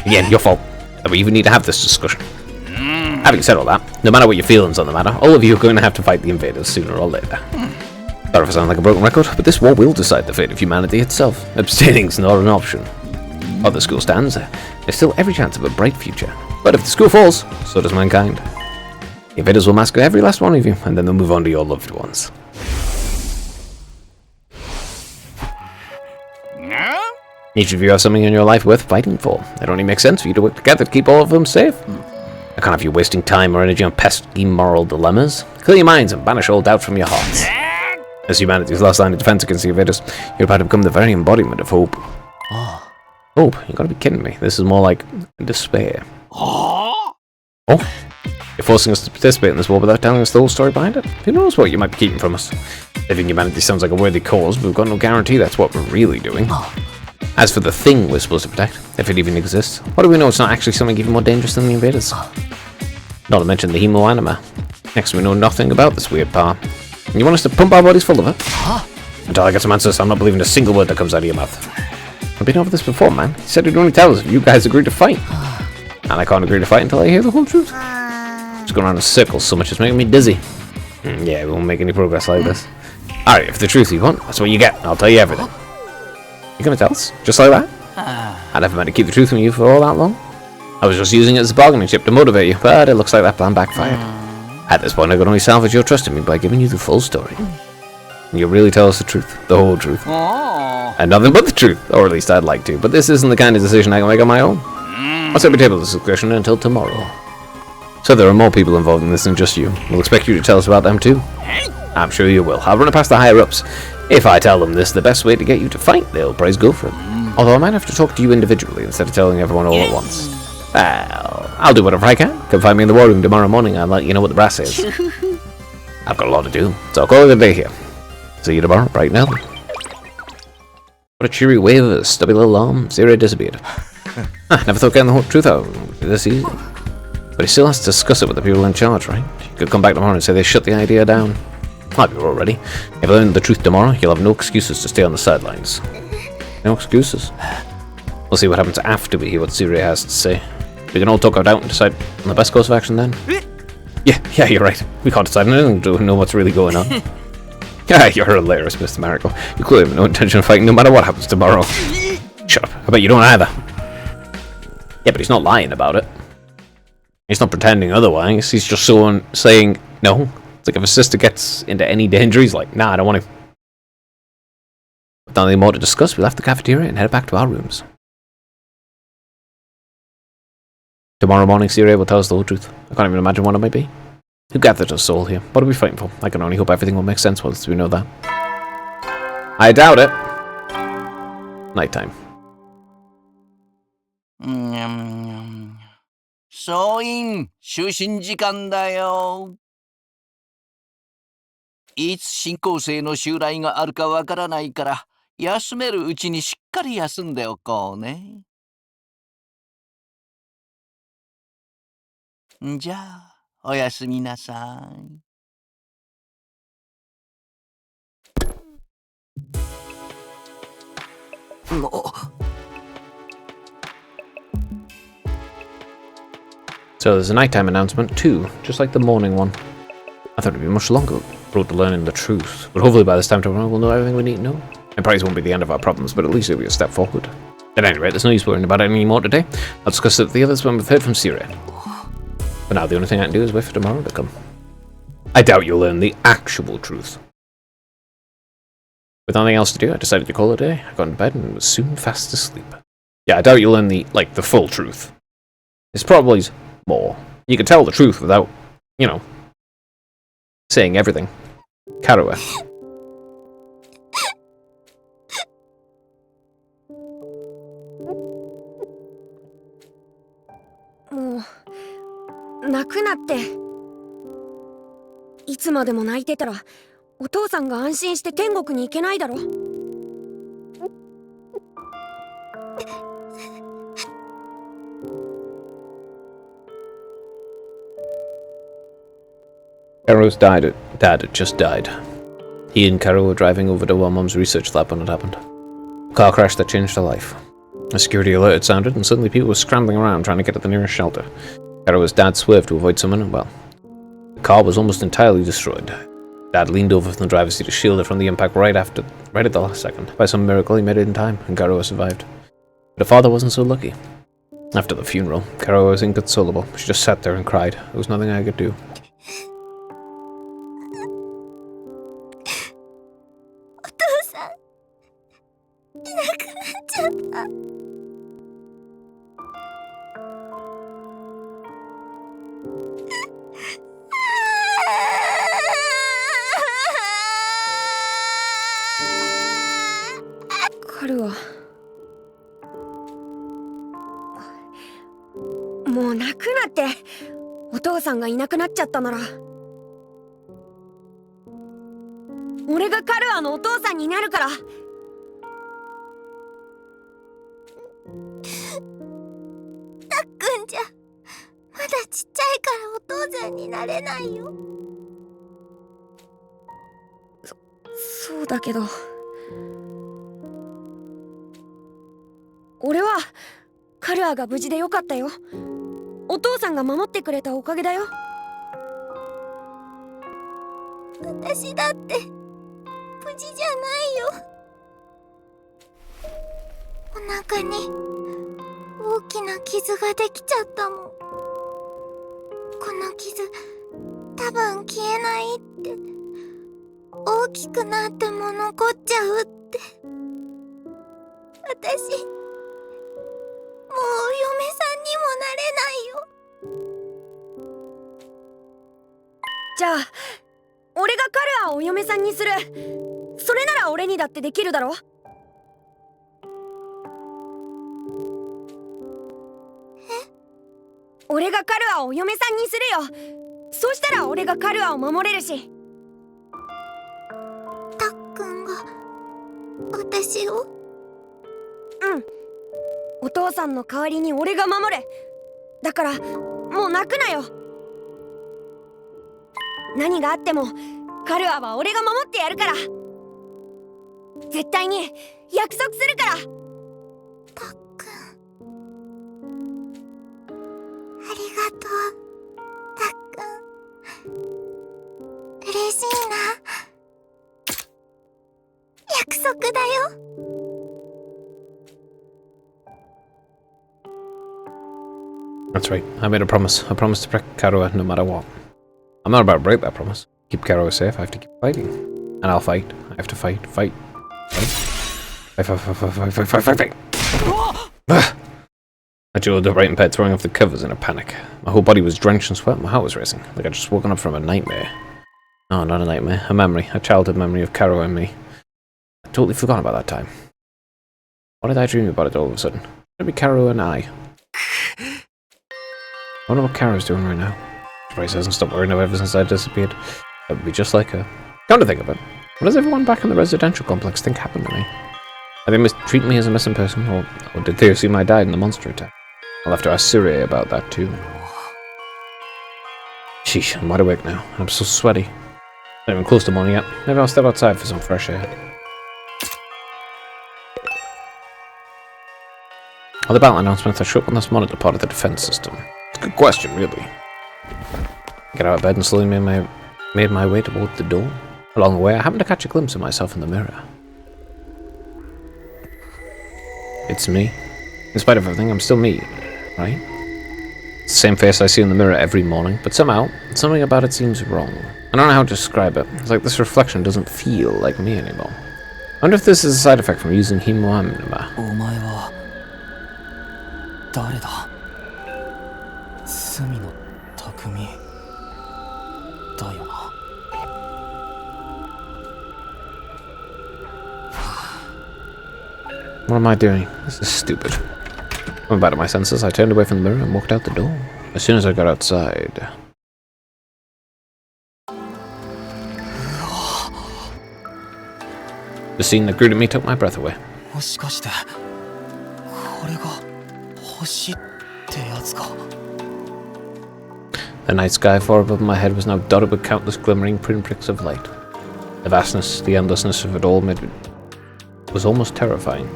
Again, your fault that we even need to have this discussion. Having said all that, no matter what your feelings on the matter, all of you are going to have to fight the invaders sooner or later. Sorry if I sound like a broken record, but this war will decide the fate of humanity itself. Abstaining's not an option. While the school stands, there's still every chance of a bright future. But if the school falls, so does mankind. The invaders will massacre every last one of you, and then they'll move on to your loved ones. Each of you has something in your life worth fighting for. It only makes sense for you to work together to keep all of them safe. I can't have you wasting time or energy on pesky moral dilemmas. Clear your minds and banish all doubt from your hearts. As humanity's last line of defense against the invaders, you're about to become the very embodiment of hope. Hope? You gotta be kidding me. This is more like despair. Oh? You're forcing us to participate in this war without telling us the whole story behind it? Who knows what you might be keeping from us? Saving humanity sounds like a worthy cause, but we've got no guarantee that's what we're really doing. As for the thing we're supposed to protect, if it even exists, what do we know it's not actually something even more dangerous than the invaders? Not to mention the hemo anima. Next, we know nothing about this weird power. And you want us to pump our bodies full of it? Until I get some answers, I'm not believing a single word that comes out of your mouth. I've been over this before, man. He said he'd only tell us if you guys agreed to fight. And I can't agree to fight until I hear the whole truth. Just going around in circles so much it's making me dizzy. Yeah, we won't make any progress like this. Alright, if the truth you want, that's what you get. I'll tell you everything. You gonna tell us? Just like that? I never meant to keep the truth from you for all that long. I was just using it as a bargaining chip to motivate you, but it looks like that plan backfired. At this point, I could only salvage your trust in me by giving you the full story. And you'll really tell us the truth, the whole truth. And nothing but the truth, or at least I'd like to, but this isn't the kind of decision I can make on my own. I'll set my table this discussion until tomorrow. So there are more people involved in this than just you. We'll expect you to tell us about them too. I'm sure you will. I'll run it past the higher-ups. If I tell them this is the best way to get you to fight, they'll praise go for it. Although I might have to talk to you individually instead of telling everyone all at once. Well, I'll do whatever I can. Come find me in the war room tomorrow morning and I'll let you know what the brass says. I've got a lot to do, so I'll call it a day here. See you tomorrow, bright and early. What a cheery wave of a stubby little arm. Zero disappeared. Never thought getting the whole truth out would be this easy. But he still has to discuss it with the people in charge, right? You could come back tomorrow and say they shut the idea down. Might be already. If I learn the truth tomorrow, you'll have no excuses to stay on the sidelines. No excuses. We'll see what happens after we hear what Syria has to say. We can all talk it out and decide on the best course of action then. Yeah, you're right. We can't decide anything until we know what's really going on. Yeah, you're hilarious, Mr. Miracle. You clearly have no intention of fighting no matter what happens tomorrow. Shut up. I bet you don't either. Yeah, but he's not lying about it. He's not pretending otherwise. He's just saying no. It's like if his sister gets into any danger, he's like, nah, I don't want to. With nothing more to discuss, we left the cafeteria and headed back to our rooms. Tomorrow morning, Syria will tell us the whole truth. I can't even imagine what it might be. Who gathered us all here? What are we fighting for? I can only hope everything will make sense once we know that. I doubt it. Nighttime. 総員、就寝時間だよ。いつ新校生の襲来があるかわからないから、休めるうちにしっかり休んでおこうね。じゃあ、おやすみなさい。So there's a nighttime announcement too, just like the morning one. I thought it'd be much longer road to learning the truth, but hopefully by this time tomorrow we'll know everything we need to know. It probably won't be the end of our problems, but at least it'll be a step forward. At any rate, there's no use worrying about it anymore today. I'll discuss it with the others when we've heard from Syria. For now, the only thing I can do is wait for tomorrow to come. I doubt you'll learn the actual truth. With nothing else to do, I decided to call it a day. I got in bed and was soon fast asleep. Yeah, I doubt you'll learn the full truth. It's probably more. You can tell the truth without, saying everything. Karua. Oh, 泣くなって。いつまでも泣いてたら、お父さんが安心して天国に行けないだろ。Karu's dad had just died. He and Karu were driving over to our mum's research lab when it happened. A car crash that changed her life. A security alert had sounded, and suddenly people were scrambling around trying to get to the nearest shelter. Karu's dad swerved to avoid someone, and well, the car was almost entirely destroyed. Dad leaned over from the driver's seat to shield her from the impact right at the last second. By some miracle, he made it in time, and Karuo survived. But her father wasn't so lucky. After the funeral, Karuo was inconsolable. She just sat there and cried. There was nothing I could do. お父さんいなくなっちゃった。カルア、もう泣くなって。お父さんがいなくなっちゃったなら俺がカルアのお父さんになるから。たっくんじゃまだちっちゃいからお父さんになれないよ。そうだけど、俺はカルアが無事でよかったよ。お父さんが守ってくれたおかげだよ。私だって無事じゃないよ。お腹に大きな傷ができちゃったもん。この傷多分消えないって、大きくなっても残っちゃうって。私もうお嫁さんにもなれないよ。じゃあ俺がカルアをお嫁さんにする。それなら俺にだってできるだろ。俺がカルアをお嫁さんにするよ。そうしたら俺がカルアを守れるし。たっくんが私を？うん、お父さんの代わりに俺が守る。だからもう泣くなよ。何があってもカルアは俺が守ってやるから。絶対に約束するから。たっくんありがとう。たっくん嬉しいな。約束だよ。That's right. I made a promise. I promised to protect Karuo no matter what. I'm not about to break that promise. Keep Karuo safe, I have to keep fighting. And I'll fight. I have to fight. Fight. Fight. I jolted up right in bed, throwing off the covers in a panic. My whole body was drenched in sweat, my heart was racing, like I'd just woken up from a nightmare. No, not a nightmare. A memory. A childhood memory of Karuo and me. I totally forgot about that time. Why did I dream about it all of a sudden? It'd be Karuo and I. I wonder what Karuo's doing right now. She probably hasn't stopped worrying ever since I disappeared. That would be just like her. Come to think of it, what does everyone back in the residential complex think happened to me? Are they mistreating me as a missing person, or did they assume I died in the monster attack? I'll have to ask Surie about that too. Sheesh, I'm wide awake now. I'm so sweaty. Not even close to morning yet. Maybe I'll step outside for some fresh air. Are the battle announcements that show up on this monitor part of the defense system? It's a good question, really. Get out of bed and slowly made my way toward the door. Along the way, I happened to catch a glimpse of myself in the mirror. It's me. In spite of everything, I'm still me, right? It's the same face I see in the mirror every morning, but somehow, something about it seems wrong. I don't know how to describe it. It's like this reflection doesn't feel like me anymore. I wonder if this is a side effect from using Himoamnima. お前は誰だ？隅野匠だよな。What am I doing? This is stupid. I'm back to my senses. I turned away from the mirror and walked out the door. As soon as I got outside... The scene that greeted me took my breath away. もしかしてこれが星ってやつか。 The night sky far above my head was now dotted with countless glimmering pinpricks of light. The vastness, the endlessness of it all was almost terrifying,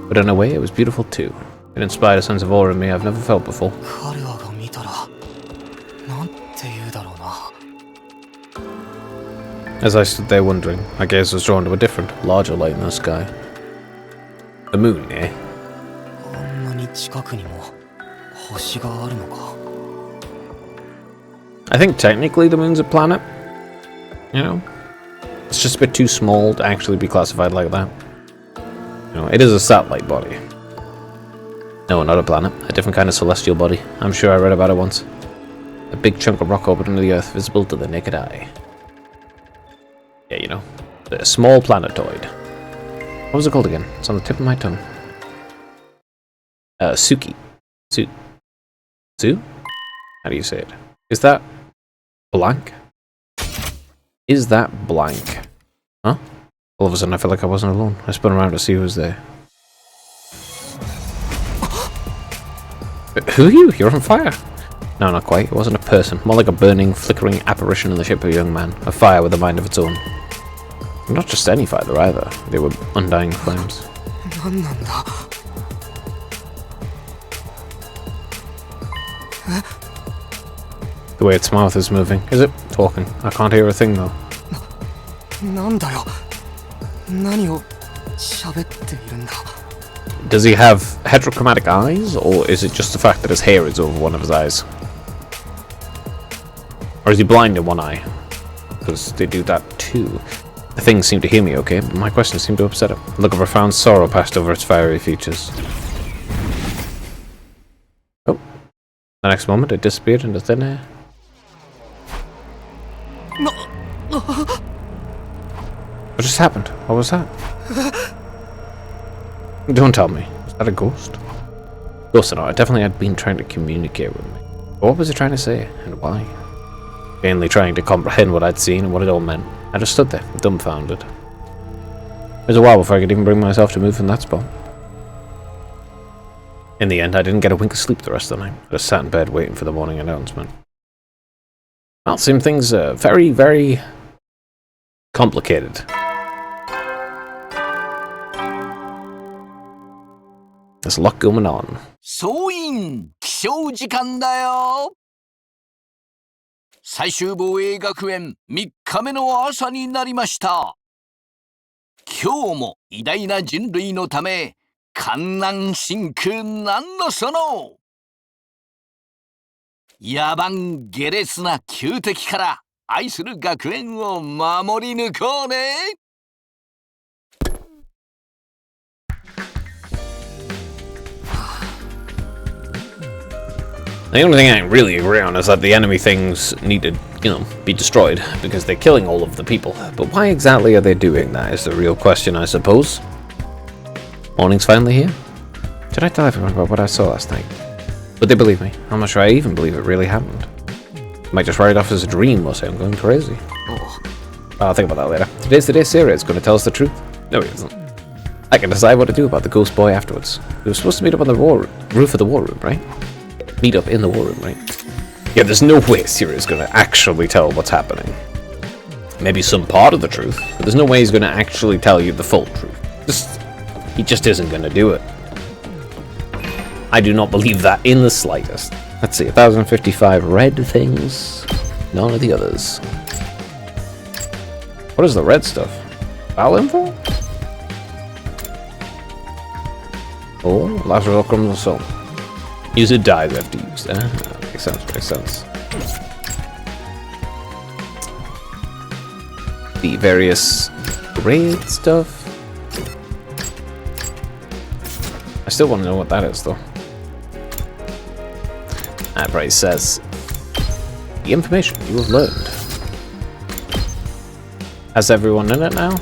but in a way it was beautiful too. It inspired a sense of awe in me I've never felt before. カルアが見たらなんて言うだろうな。As I stood there wondering, my gaze was drawn to a different, larger light in the sky. The moon, eh? あんなに近くにも星があるのか。 I think technically the moon's a planet. You know? It's just a bit too small to actually be classified like that. You know, it is a satellite body. No, not a planet. A different kind of celestial body. I'm sure I read about it once. A big chunk of rock orbiting the Earth, visible to the naked eye. Yeah, you know. A small planetoid. What was it called again? It's on the tip of my tongue. Suki. Su? How do you say it? Is that blank? Is that blank? Huh? All of a sudden I felt like I wasn't alone. I spun around to see who was there. Who are you? You're on fire. No, not quite. It wasn't a person. More like a burning, flickering apparition in the shape of a young man. A fire with a mind of its own. Not just any fire either. They were undying flames. 何なんだ。 The way its mouth is moving. Is it talking? I can't hear a thing though. なんだよ。何を喋っているんだ。 Does he have heterochromatic eyes, or is it just the fact that his hair is over one of his eyes? Or is he blind in one eye? Because they do that too. The thing seemed to hear me okay, but my question seemed to upset him. A look of profound sorrow passed over its fiery features. Oh. The next moment it disappeared into thin air. What just happened? What was that? Don't tell me. Was that a ghost? Ghost or not, it definitely had been trying to communicate with me. But what was it trying to say, and why? Mainly trying to comprehend what I'd seen and what it all meant. I just stood there, dumbfounded. It was a while before I could even bring myself to move from that spot. In the end, I didn't get a wink of sleep the rest of the night. I just sat in bed waiting for the morning announcement. Well, it seemed things very, very complicated. There's a lot going on. 総員起床時間だよ。最終防衛学園3日目の朝になりました。今日も偉大な人類のため艱難辛苦なんのその野蛮下劣な旧敵から愛する学園を守り抜こうね。 The only thing I really agree on is that the enemy things need to, you know, be destroyed, because they're killing all of the people. But why exactly are they doing that is the real question, I suppose. Morning's finally here? Did I tell everyone about what I saw last night? Would they believe me? I'm not sure I even believe it really happened. I might just write it off as a dream or say I'm going crazy. I'll think about that later. Today's the day Sarah is going to tell us the truth. No, he isn't. I can decide what to do about the ghost boy afterwards. We were supposed to meet up on the roof of the war room, right? Meet up in the war room, right? Yeah, there's no way Sirius is going to actually tell what's happening. Maybe some part of the truth, but there's no way he's going to actually tell you the full truth. He just isn't going to do it. I do not believe that in the slightest. Let's see, 1055 red things. None of the others. What is the red stuff? Battle info? Oh, last result comes of soul. Use a die we have to use. Makes sense, makes sense. The various raid stuff. I still want to know what that is, though. That price says the information you have learned. Has everyone in it now?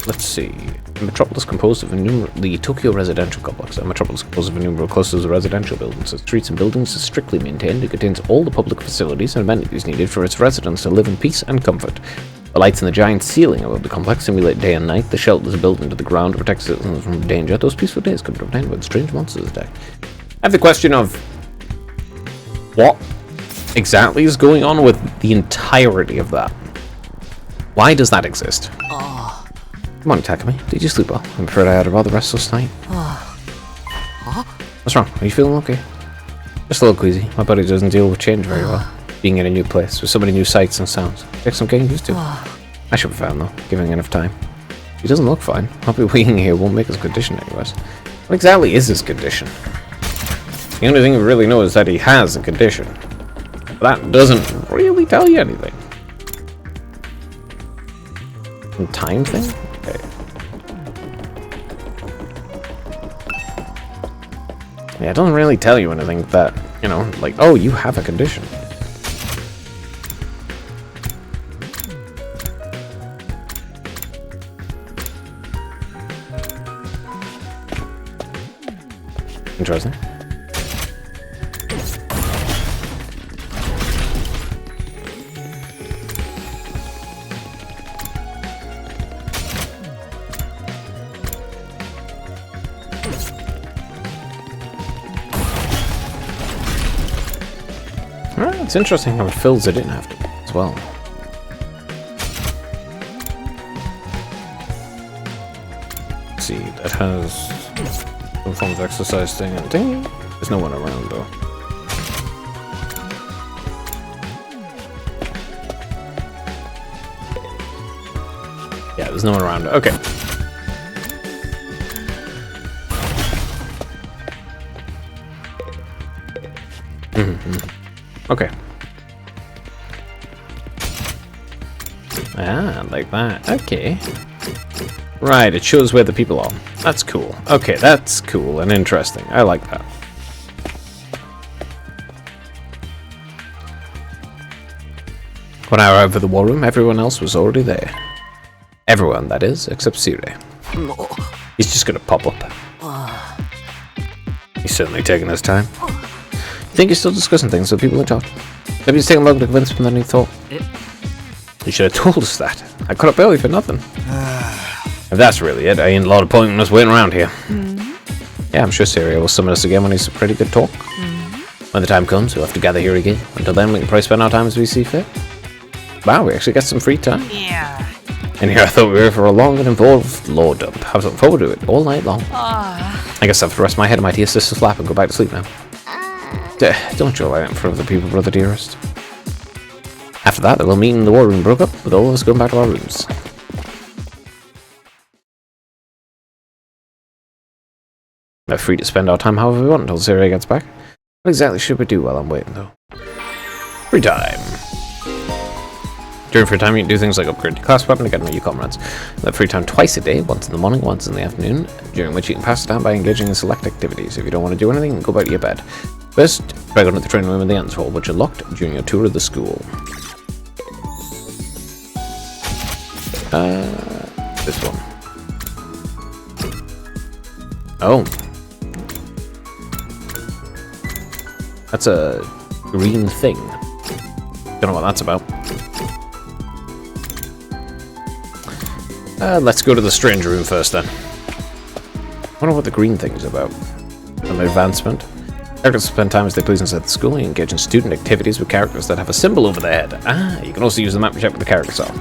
Let's see. A metropolis composed of the Tokyo residential complex. A metropolis composed of innumerable clusters of residential buildings. The streets and buildings are strictly maintained. It contains all the public facilities and amenities needed for its residents to live in peace and comfort. The lights in the giant ceiling above the complex simulate day and night. The shelters are built into the ground to protect citizens from danger. Those peaceful days come to an end when strange monsters attack. I have the question of what exactly is going on with the entirety of that? Why does that exist? Good morning, Takumi. Did you sleep well? I'm afraid I had a rather restless night. What's wrong? Are you feeling okay? Just a little queasy. My body doesn't deal with change very well. being in a new place with so many new sights and sounds. Takes some getting used to. I should be fine though, giving enough time. He doesn't look fine. Probably waiting here won't make his condition anyways. What exactly is his condition? The only thing we really know is that he has a condition. But that doesn't really tell you anything. Some time thing? Okay. Yeah, it doesn't really tell you anything that, you know, like, oh, you have a condition. Interesting. It's interesting how it fills it in after as well. Let's see, that has some form of exercise thing and ding. There's no one around though. Yeah, there's no one around. Okay. Okay. Ah, like that. Okay. Right, it shows where the people are. That's cool. Okay, that's cool and interesting. I like that. When I arrived at the war room, everyone else was already there. Everyone, that is, except Sire. He's just gonna pop up. He's certainly taking his time. I think he's still discussing things with people in charge. Maybe he's taking longer to convince him than he thought. You should have told us that. I got up early for nothing. If that's really it, I ain't a lot of point in us waiting around here. Yeah, I'm sure Syria will summon us again when he's a pretty good talk. When the time comes, we'll have to gather here again. Until then, we can probably spend our time as we see fit. Wow, we actually got some free time. Yeah. And here I thought we were for a long and involved lore dump. I was looking forward to it all night long. I guess I have to rest my head in my dear sister's lap and go back to sleep now. Don't you lie in front of the people, brother dearest. After that, the little meeting in the war room broke up, with all of us going back to our rooms. We're free to spend our time however we want until Syria gets back. What exactly should we do while I'm waiting, though? Free time. During free time, you can do things like upgrade your class weapon to get new comrades. You have free time twice a day, once in the morning, once in the afternoon, during which you can pass the time by engaging in select activities. If you don't want to do anything, go back to your bed. First, try going to the training room in the dance hall, which are locked during your tour of the school. This one. Oh. That's a green thing. Don't know what that's about. Let's go to the strange room first then. I wonder what the green thing is about. An advancement. Characters spend time as they please inside the school and engage in student activities with characters that have a symbol over their head. Ah, you can also use the map to check what the characters are.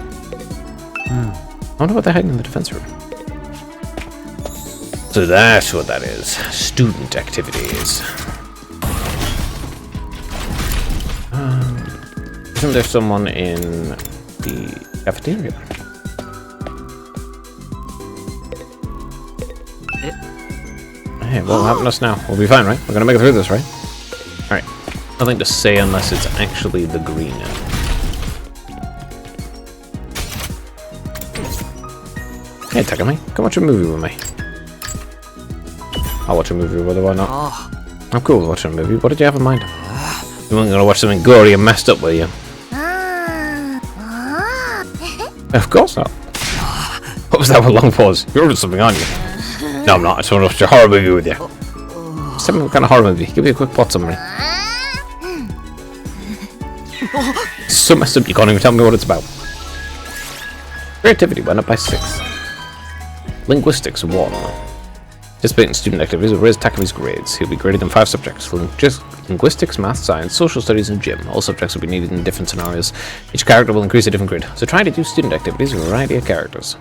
I wonder what they're hiding in the defense room. So that's what that is. Student activities. Isn't there someone in the cafeteria? Hey, what'll happen to us now? We'll be fine, right? We're gonna make it through this, right? Alright. Nothing to say unless it's actually the green end. Hey, Takumi, come watch a movie with me. I'll watch a movie with her, why not? I'm cool with watching a movie. What did you have in mind? You weren't gonna watch something gory and messed up, were you? Of course not. What was that with long pause? You're ordering something, aren't you? No, I'm not. I just want to watch a horror movie with you. Some kind of horror movie. Give me a quick plot summary. It's so messed up you can't even tell me what it's about. Creativity went up by 6. Linguistics 1. Participating in student activities will raise Takumi's grades. He'll be graded in 5 subjects. Linguistics, math, science, social studies, and gym. All subjects will be needed in different scenarios. Each character will increase a different grade. So try to do student activities with a variety of characters.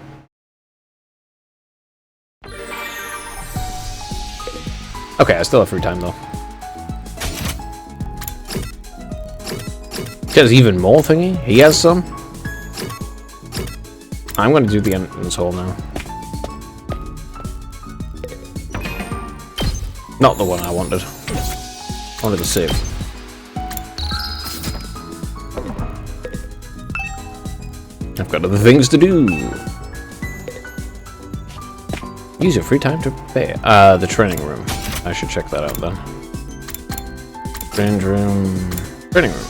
Okay, I still have free time though. guy's even more thingy? He has some? I'm gonna do the entrance hole now. Not the one I wanted. I wanted to save. I've got other things to do. Use your free time to prepare. The training room. I should check that out then. Training room. Training room.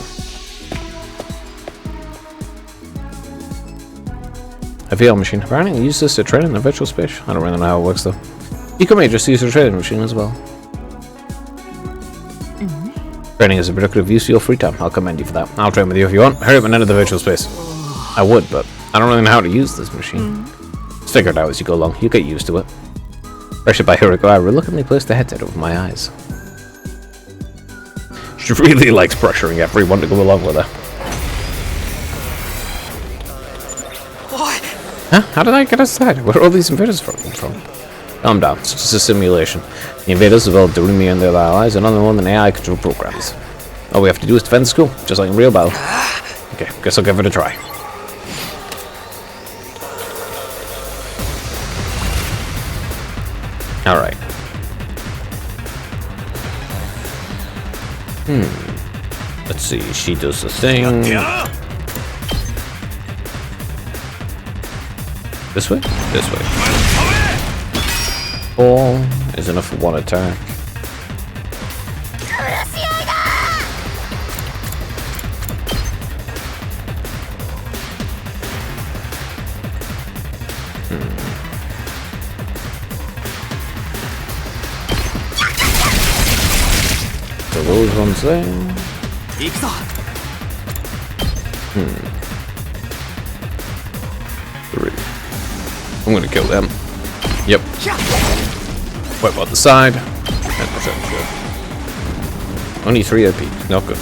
A VR machine. Apparently, use this to train in the virtual space. I don't really know how it works though. You can maybe just use the training machine as well. Training is a productive use of your free time. I'll commend you for that. I'll train with you if you want. Hurry up and enter the virtual space. I would, but I don't really know how to use this machine. Just figure it out as you go along. You get used to it. Pressured by Hiriko, I reluctantly placed the headset over my eyes. She really likes pressuring everyone to go along with her. Huh? How did I get outside? Where are all these invaders from? Calm down. It's just a simulation. The invaders developed Darumi and their allies and nothing more than AI control programs. All we have to do is defend the school, just like in real battle. Okay, guess I'll give it a try. Alright. Let's see, she does the thing. This way? This way. 4 is enough for one attack. So those ones there. 3. I'm gonna kill them. Yep. Wipe out the side. Only 3 OP. Not good.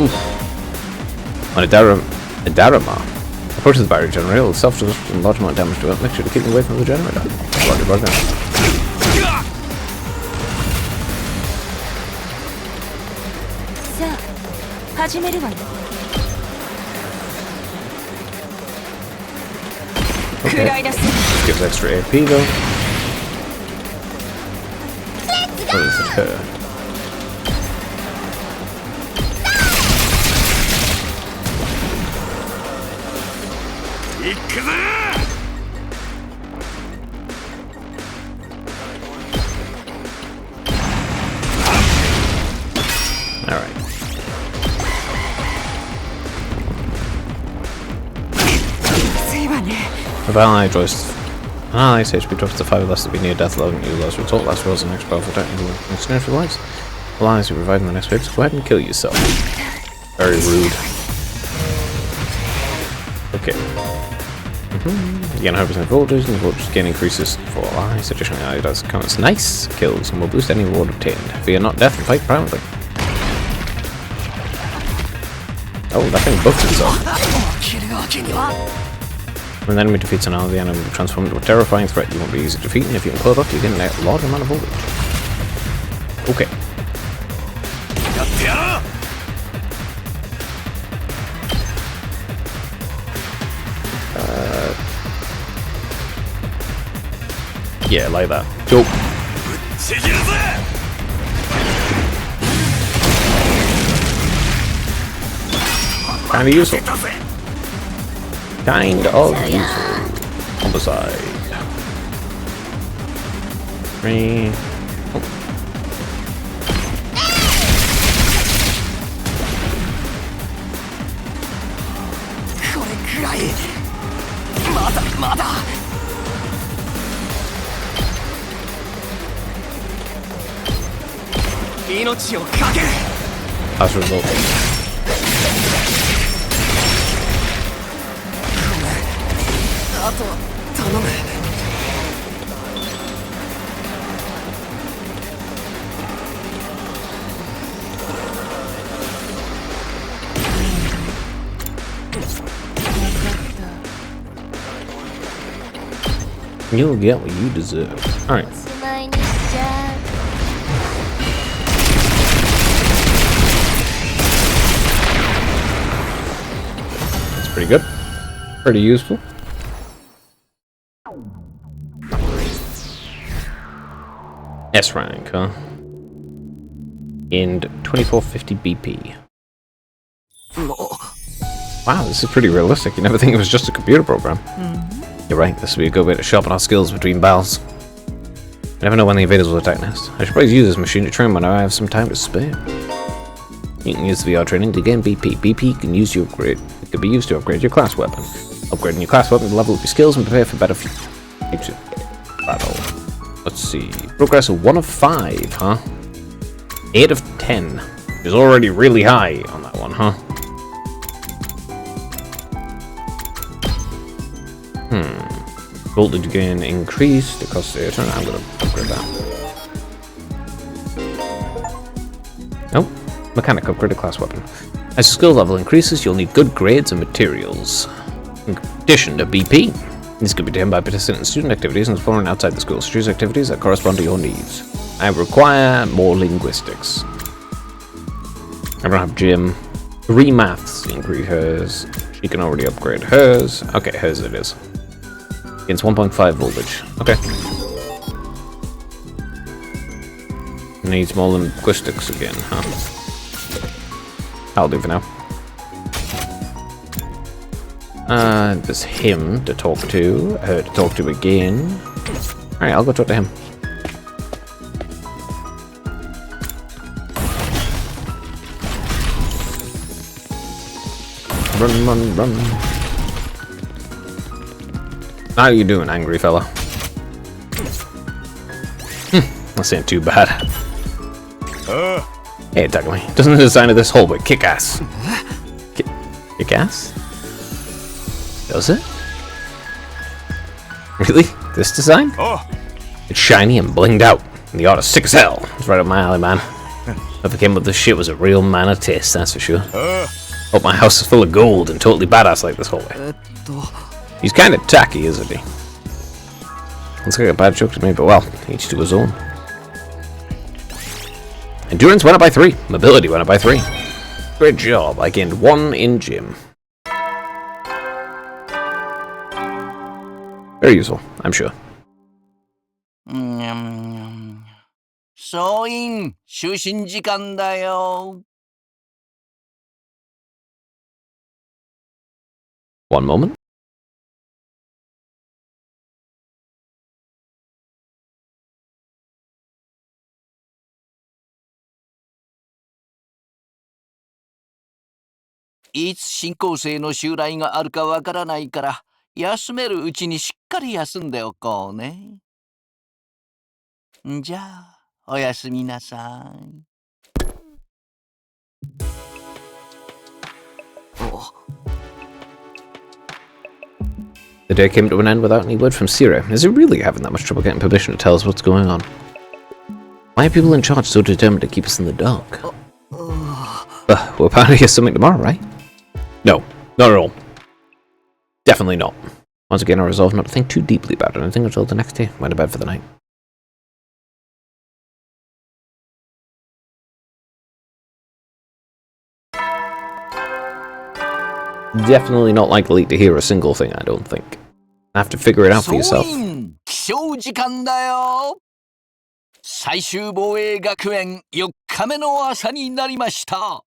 Oof. On a Darama. Approach the barrier generator. It'll self-destruct and large amount of damage to it. Make sure to keep away from the generator. Bloody bugger. Okay. This gives extra AP though. What is it here? Alright. If ally drops, an ally's HP drops to 5 less to be near death level and you last result, last rolls the next powerful attack in exchange for lives. Allies you provide in the next phase, go ahead and kill yourself. Very rude. Okay. You gain 100% voltage, and the voltage gain increases for allies. Additionally, ally does count as nice kills and will boost any reward obtained. Fear not death and fight proudly. Oh, that thing buffed itself. When the enemy defeats an ally, the enemy will transform into a terrifying threat. You won't be easy to defeat, and if you can pull it off, you gain a large amount of voltage. Okay. Yeah, like that. Go. Kinda useful. Kind of useful. On the side. 3. Oh. As a result. You'll get what you deserve. Alright. Pretty good. Pretty useful. S rank, huh? And 2450 BP. Wow, this is pretty realistic. You never think it was just a computer program. You're right, this would be a good way to sharpen our skills between battles. You never know when the invaders will attack next. I should probably use this machine to train when I have some time to spare. You can use the VR training to gain BP. BP can use to upgrade. It can be used to upgrade your class weapon. Upgrading your class weapon to level up your skills and prepare for better future battle. Let's see. Progress of 1 of 5, huh? 8 of 10 is already really high on that one, huh? Voltage gain increased. The cost of the turn. I'm gonna upgrade that. Nope. Mechanic upgraded class weapon. As your skill level increases, you'll need good grades and materials. In addition to BP, this could be done by participating in student activities and exploring outside the school. Choose activities that correspond to your needs. I require more linguistics. I don't have gym. 3 maths increase hers. She can already upgrade hers. Okay, hers it is. Against 1.5 voltage. Okay. Needs more linguistics again, huh? I'll do for now. There's him to talk to. Her to talk to again. Alright, I'll go talk to him. Run, run, run. How you doing, angry fella? That's ain't too bad. Hey, technically. Doesn't the design of this hallway kick ass? Kick ass? Does it? Really? This design? It's shiny and blinged out. And the art is sick as hell. It's right up my alley, man. Whoever came up with this shit was a real man of taste, that's for sure. Hope my house is full of gold and totally badass like this hallway. He's kind of tacky, isn't he? Looks like a bad joke to me, but well, each to his own. Endurance went up by 3. Mobility went up by 3. Great job. I gained 1 in gym. Very useful, I'm sure. 総員、就寝時間だよ。One moment.いつ新校生の襲来があるかわからないから、休めるうちにしっかり休んでおこうね。じゃあ、おやすみなさい。The day came to an end without any word from Sira. Is he really having that much trouble getting permission to tell us what's going on? Why are people in charge so determined to keep us in the dark? We're bound to hear something tomorrow, right? No, not at all. Definitely not. Once again, I resolved not to think too deeply about anything until the next day. Went to bed for the night. Definitely not likely to hear a single thing, I don't think. I have to figure it out for yourself. 起床時間だよ。最終防衛学園4日目の朝になりました。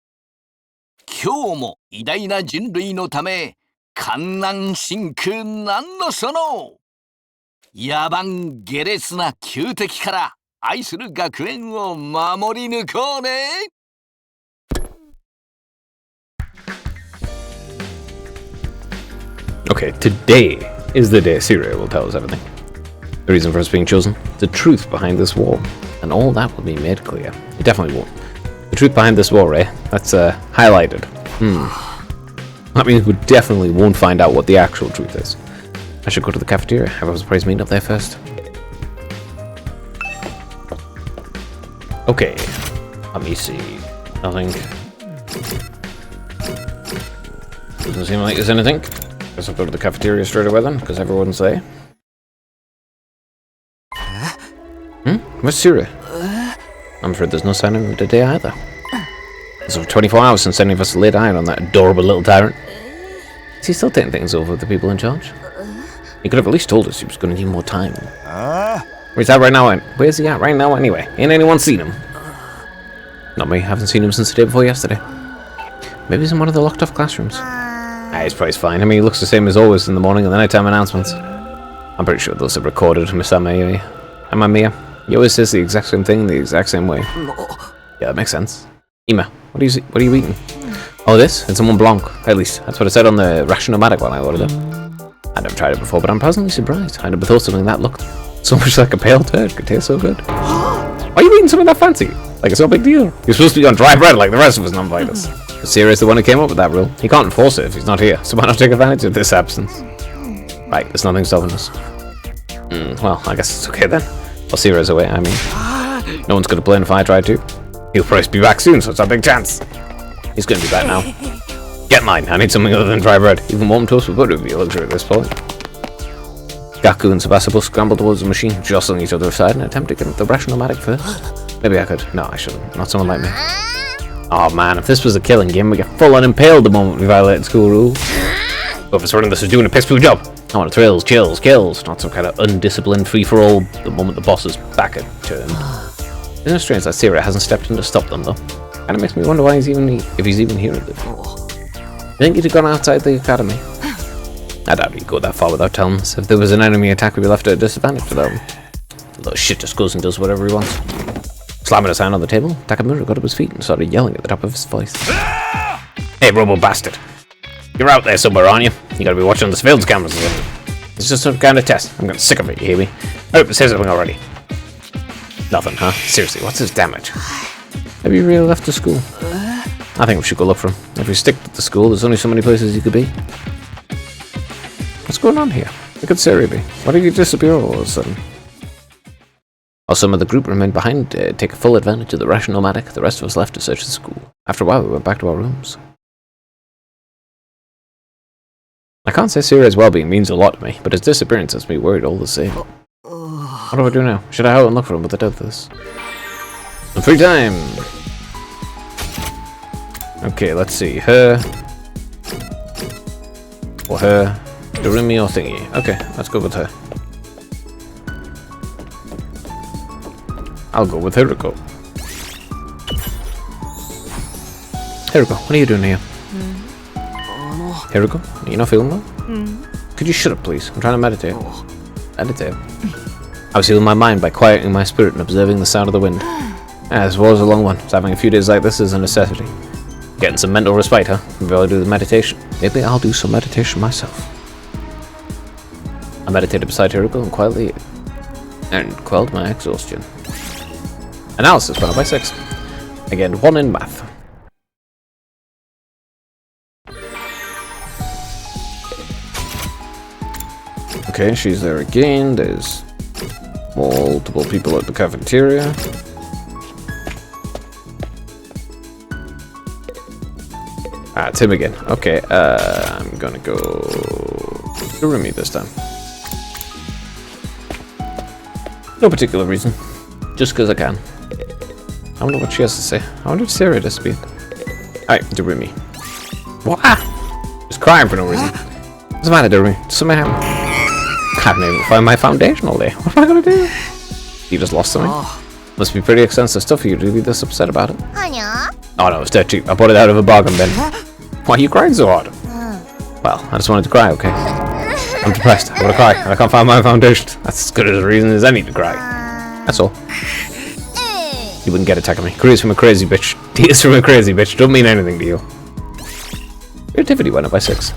今日も偉大な人類のため、観南真空なんのその野蛮下劣な旧敵から愛する学園を守り抜こうね。Okay, today is the day Syria will tell us everything. The reason for us being chosen, the truth behind this war, and all that will be made clear. It definitely won't. The truth behind this war, eh? That's highlighted. That means we definitely won't find out what the actual truth is. I should go to the cafeteria, have a surprise meeting up there first. Okay, let me see. Nothing. Doesn't seem like there's anything. Guess I'll go to the cafeteria straight away then, because everyone's there. Where's Syria? I'm afraid there's no sign of him today either. It's over 24 hours since any of us laid eye on that adorable little tyrant. Is he still taking things over with the people in charge? He could have at least told us he was going to need more time. Where's that right now? Where's he at right now anyway? Ain't anyone seen him? Not me. Haven't seen him since the day before yesterday. Maybe he's in one of the locked off classrooms. He's probably fine. I mean, he looks the same as always in the morning and the nighttime announcements. I'm pretty sure those are recorded, Miss Amaya. Amamiya. He always says the exact same thing the exact same way. Yeah, that makes sense. Ima, what are you eating? Oh, this? It's a Mont Blanc. At least, that's what it said on the Ration-O-Matic when I ordered it. I've never tried it before, but I'm pleasantly surprised. I never thought something that looked so much like a pale turd could taste so good. Why are you eating something that fancy? Like, it's no big deal. You're supposed to be on dry bread like the rest of us non-fighters. Sirius the one who came up with that rule. He can't enforce it if he's not here, so why not take advantage of this absence? Right, there's nothing stopping us. Well, I guess it's okay then. Well, Sirius away, I mean. No one's gonna blame if I try to. He'll probably be back soon, so it's a big chance. He's gonna be back now. Get mine, I need something other than dry bread. Even warm toast with butter would be a luxury at this point. Gaku and Sebastopol scrambled towards the machine, jostling each other aside in an attempt to get the Ration-O-Matic first. Maybe I could. No, I shouldn't. Not someone like me. Oh man, if this was a killing game, we get full-on impaled the moment we violated school rules. Whoever's running this is doing a piss-poo job. I want thrills, chills, kills, not some kind of undisciplined free-for-all the moment the boss's back are turned. Isn't it strange that Sierra hasn't stepped in to stop them, though? Kinda makes me wonder why if he's even here at this. You think he'd have gone outside the academy? I doubt he'd go that far without telling us. If there was an enemy attack, we'd be left at a disadvantage without him. The little shit just goes and does whatever he wants. Slamming his hand on the table, Takamura got up his feet and started yelling at the top of his voice. Hey, Robo Bastard! You're out there somewhere, aren't you? You gotta be watching the surveillance cameras again. It's just some kind of test. I'm getting sick of it, you hear me? I hope it says something already. Nothing, huh? Seriously, what's his damage? Have you really left the school? I think we should go look for him. If we stick to the school, there's only so many places he could be. What's going on here? Where could Siri be? Why did he disappear all of a sudden? While some of the group remained behind to take full advantage of the Ration-O-Matic, the rest of us left to search the school. After a while, we went back to our rooms. I can't say Siri's well-being means a lot to me, but his disappearance has me worried all the same. What do I do now? Should I out and look for him with the death of this? And free time! Okay, let's see. Her. Or her. Doremi or thingy. Okay, let's go with her. I'll go with Hiruko. Hiruko, what are you doing here? Hiruko, you not feeling well? Could you shut up, please? I'm trying to meditate. Meditate? I was healing my mind by quieting my spirit and observing the sound of the wind. This was a long one, so having a few days like this is a necessity. Getting some mental respite, huh? Maybe I'll do the meditation. Maybe I'll do some meditation myself. I meditated beside Hiruko and quietly quelled my exhaustion. Analysis went up by 6. Again, 1 in math. Okay, she's there again. There's multiple people at the cafeteria. It's him again. Okay, I'm gonna go to Rumi this time. No particular reason. Just because I can. I wonder what she has to say. I wonder if Sarah disappeared. Alright, Darumi. What? Just crying for no reason. What's the matter, Darumi? Something happened. I haven't even found my foundation all day. What am I gonna do? You just lost something? Must be pretty expensive stuff for you to be this upset about it. Oh no, it's dead cheap. I bought it out of a bargain bin. Why are you crying so hard? Well, I just wanted to cry, okay? I'm depressed. I want to cry, and I can't find my foundation. That's as good as a reason as any to cry. That's all. You wouldn't get attack of me. Cries from a crazy bitch. Tears from a crazy bitch. Don't mean anything to you. Creativity went up by 6.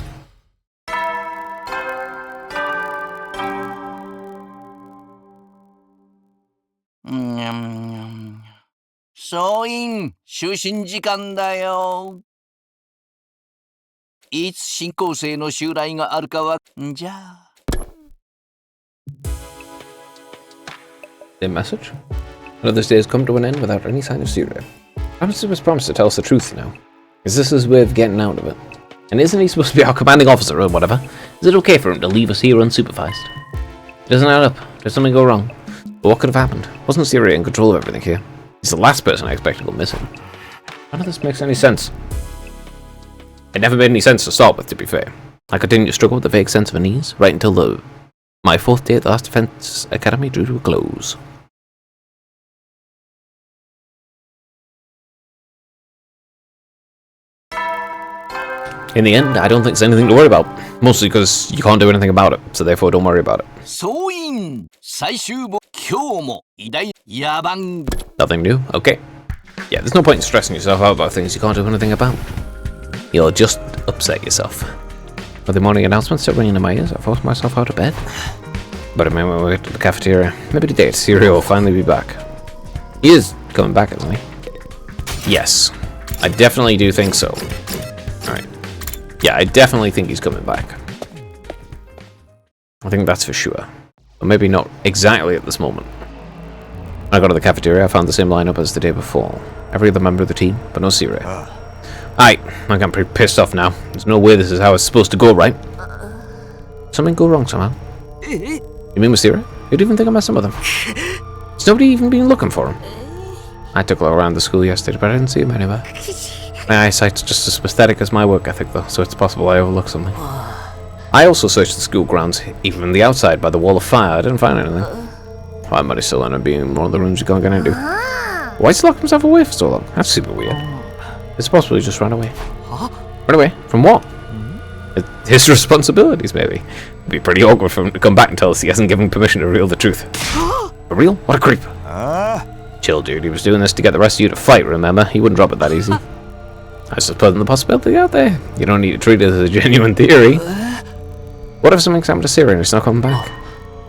소인,就寝時間だよ。いつ新校生の襲来があるかは、じゃあ。A message? Another day has come to an end without any sign of Sirue. Perhaps he was promised to tell us the truth now. Is this his way of getting out of it? And isn't he supposed to be our commanding officer or whatever? Is it okay for him to leave us here unsupervised? It doesn't add up. Did something go wrong? But what could have happened? Wasn't Sirue in control of everything here? He's the last person I expected to go missing. None of this makes any sense. It never made any sense to start with, to be fair. I continued to struggle with a vague sense of unease, right until my 4th day at the Last Defense Academy drew to a close. In the end, I don't think there's anything to worry about. Mostly because you can't do anything about it, so therefore don't worry about it. 総員最終簿今日も偉大野蛮 Nothing new? Okay. Yeah, there's no point in stressing yourself out about things you can't do anything about. You'll just upset yourself. With the morning announcements still ringing in my ears, I forced myself out of bed. But I made my way to the cafeteria. Maybe today Sirio will finally be back. He is coming back, isn't he? Yes. I definitely do think so. Alright. Yeah, I definitely think he's coming back. I think that's for sure. But maybe not exactly at this moment. When I got to the cafeteria, I found the same lineup as the day before. Every other member of the team, but no Sirio. Alright, I'm getting pretty pissed off now. There's no way this is how it's supposed to go, right? Something go wrong somehow. You mean with Sirio? You'd even think I'm messing with him. Has nobody even been looking for him? I took a look around the school yesterday, but I didn't see him anywhere. My eyesight's just as pathetic as my work ethic, though, so it's possible I overlooked something. I also searched the school grounds, even from the outside, by the wall of fire. I didn't find anything. Why might he still end up being one of the rooms you can't get into? Why's he locked himself away for so long? That's super weird. It's possible he just ran away. Run away? From what? His responsibilities, maybe. It'd be pretty awkward for him to come back and tell us he hasn't given permission to reveal the truth. For real? What a creep. Chill, dude. He was doing this to get the rest of you to fight, remember? He wouldn't drop it that easy. I was just putting the possibility out there. You don't need to treat it as a genuine theory. What if something's happened to Sirio and he's not coming back?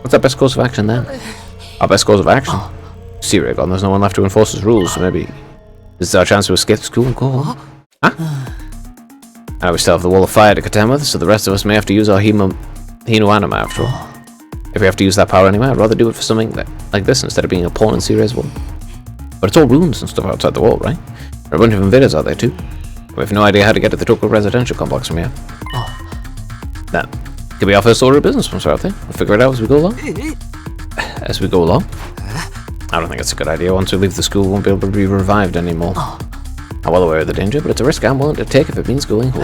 What's our best course of action then? Our best course of action? Sirio gone, there's no one left to enforce his rules, so maybe this is our chance to escape school and go home. Huh? And we still have the wall of fire to contend with, so the rest of us may have to use our Hino Anima after all. If we have to use that power anyway, I'd rather do it for something like this instead of being a pawn in Sirio's wall. But it's all runes and stuff outside the wall, right? There are a bunch of invaders out there too. We have no idea how to get to the Toko residential complex from here. That could be our first order of business from out there. We'll figure it out as we go along. As we go along? I don't think it's a good idea. Once we leave the school, we won't be able to be revived anymore. I'm well aware of the danger, but it's a risk I'm willing to take if it means going home.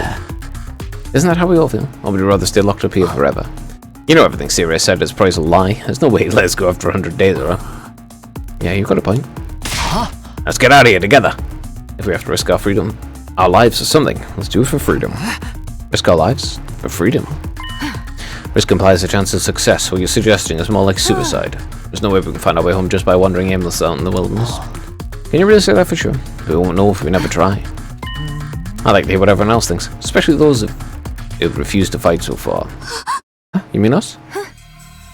Isn't that how we all feel? Or would you rather stay locked up here forever? You know everything Sirio said is probably a lie. There's no way he let us go after 100 days, right? Yeah, you've got a point. Let's get out of here together. If we have to risk our freedom, our lives or something, let's do it for freedom. Risk our lives for freedom. Risk implies a chance of success. What you're suggesting is more like suicide. There's no way we can find our way home just by wandering aimless out in the wilderness. Can you really say that for sure? We won't know if we never try. I like to hear what everyone else thinks, especially those who've refused to fight so far. Huh? You mean us?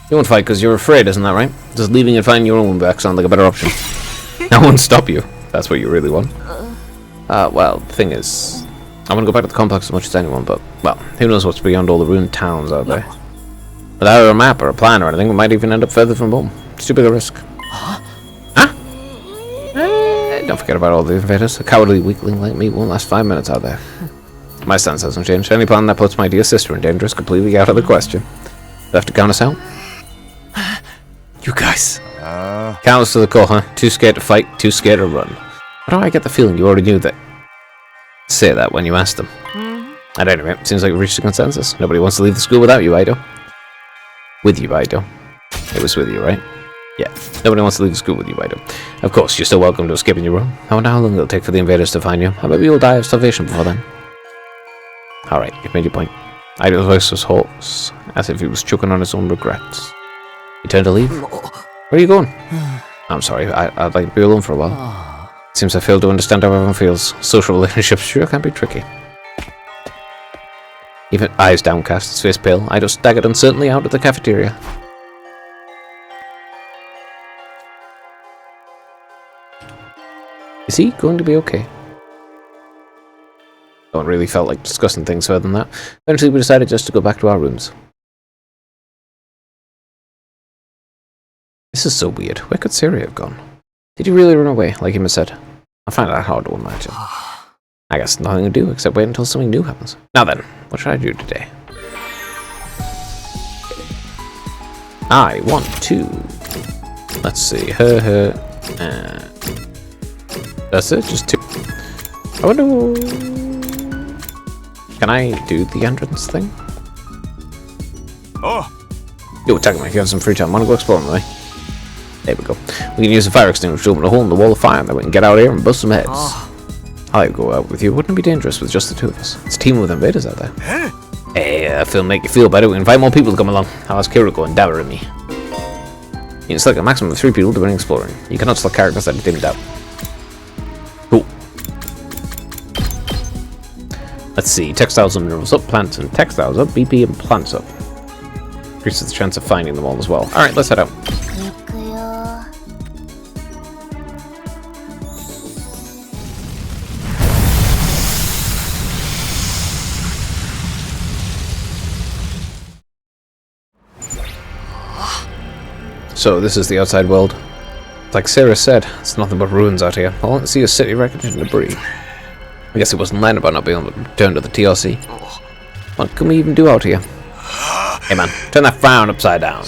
You won't fight because you're afraid, isn't that right? Does leaving and finding your own way back sound like a better option? I won't stop you. That's what you really want. Well, the thing is, I want to go back to the complex as much as anyone, but, well, who knows what's beyond all the ruined towns out there. Without a map or a plan or anything, we might even end up further from home. It's too big a risk. Huh? Don't forget about all the invaders. A cowardly weakling like me won't last 5 minutes out there. My stance hasn't changed. Any plan that puts my dear sister in danger is completely out of the question. You'll have to count us out. You guys. Count us to the call, huh? Too scared to fight, too scared to run. Why do I get the feeling you already knew that? Say that when you asked them. At any rate, seems like we reached a consensus. Nobody wants to leave the school without you, Aido. With you, Aido. It was with you, right? Yeah, nobody wants to leave the school with you, Aido. Of course, you're still welcome to escape in your room. I wonder how long it'll take for the invaders to find you. Or maybe you'll die of starvation before then. Alright, you've made your point. Aido's voice was hoarse, as if he was choking on his own regrets. You turned to leave? Where are you going? I'm sorry, I'd like to be alone for a while. Seems I failed to understand how everyone feels. Social relationships sure can be tricky. Even eyes downcast, his face pale, Aido staggered uncertainly out of the cafeteria. Is he going to be okay? No one really felt like discussing things further than that. Eventually we decided just to go back to our rooms. This is so weird. Where could Sirio have gone? Did he really run away, like him had said? I find that hard to imagine. I guess nothing to do except wait until something new happens. Now then, what should I do today? I want to... Let's see, that's it, just 2. I wonder... Can I do the entrance thing? Oh, Yo, Takuma, if you have some free time, wanna go exploring with me? There we go. We can use the fire extinguisher to open a hole in the wall of fire, and then we can get out here and bust some heads. I'll go out with you. Wouldn't it be dangerous with just the two of us? It's a team with invaders out there. Hey, if it'll make you feel better, we invite more people to come along. I'll ask Kiriko and Dower and me. You can select a maximum of 3 people to bring exploring. You cannot select characters that are dimmed out. Cool. Let's see. Textiles and minerals up, plants and textiles up, BP and plants up. Increases the chance of finding them all as well. Alright, let's head out. 行くよ。 So, this is the outside world. Like Sarah said, it's nothing but ruins out here. All I can see is city wreckage and debris. I guess it wasn't land about not being able to return to the TRC. What can we even do out here? Hey man, turn that frown upside down.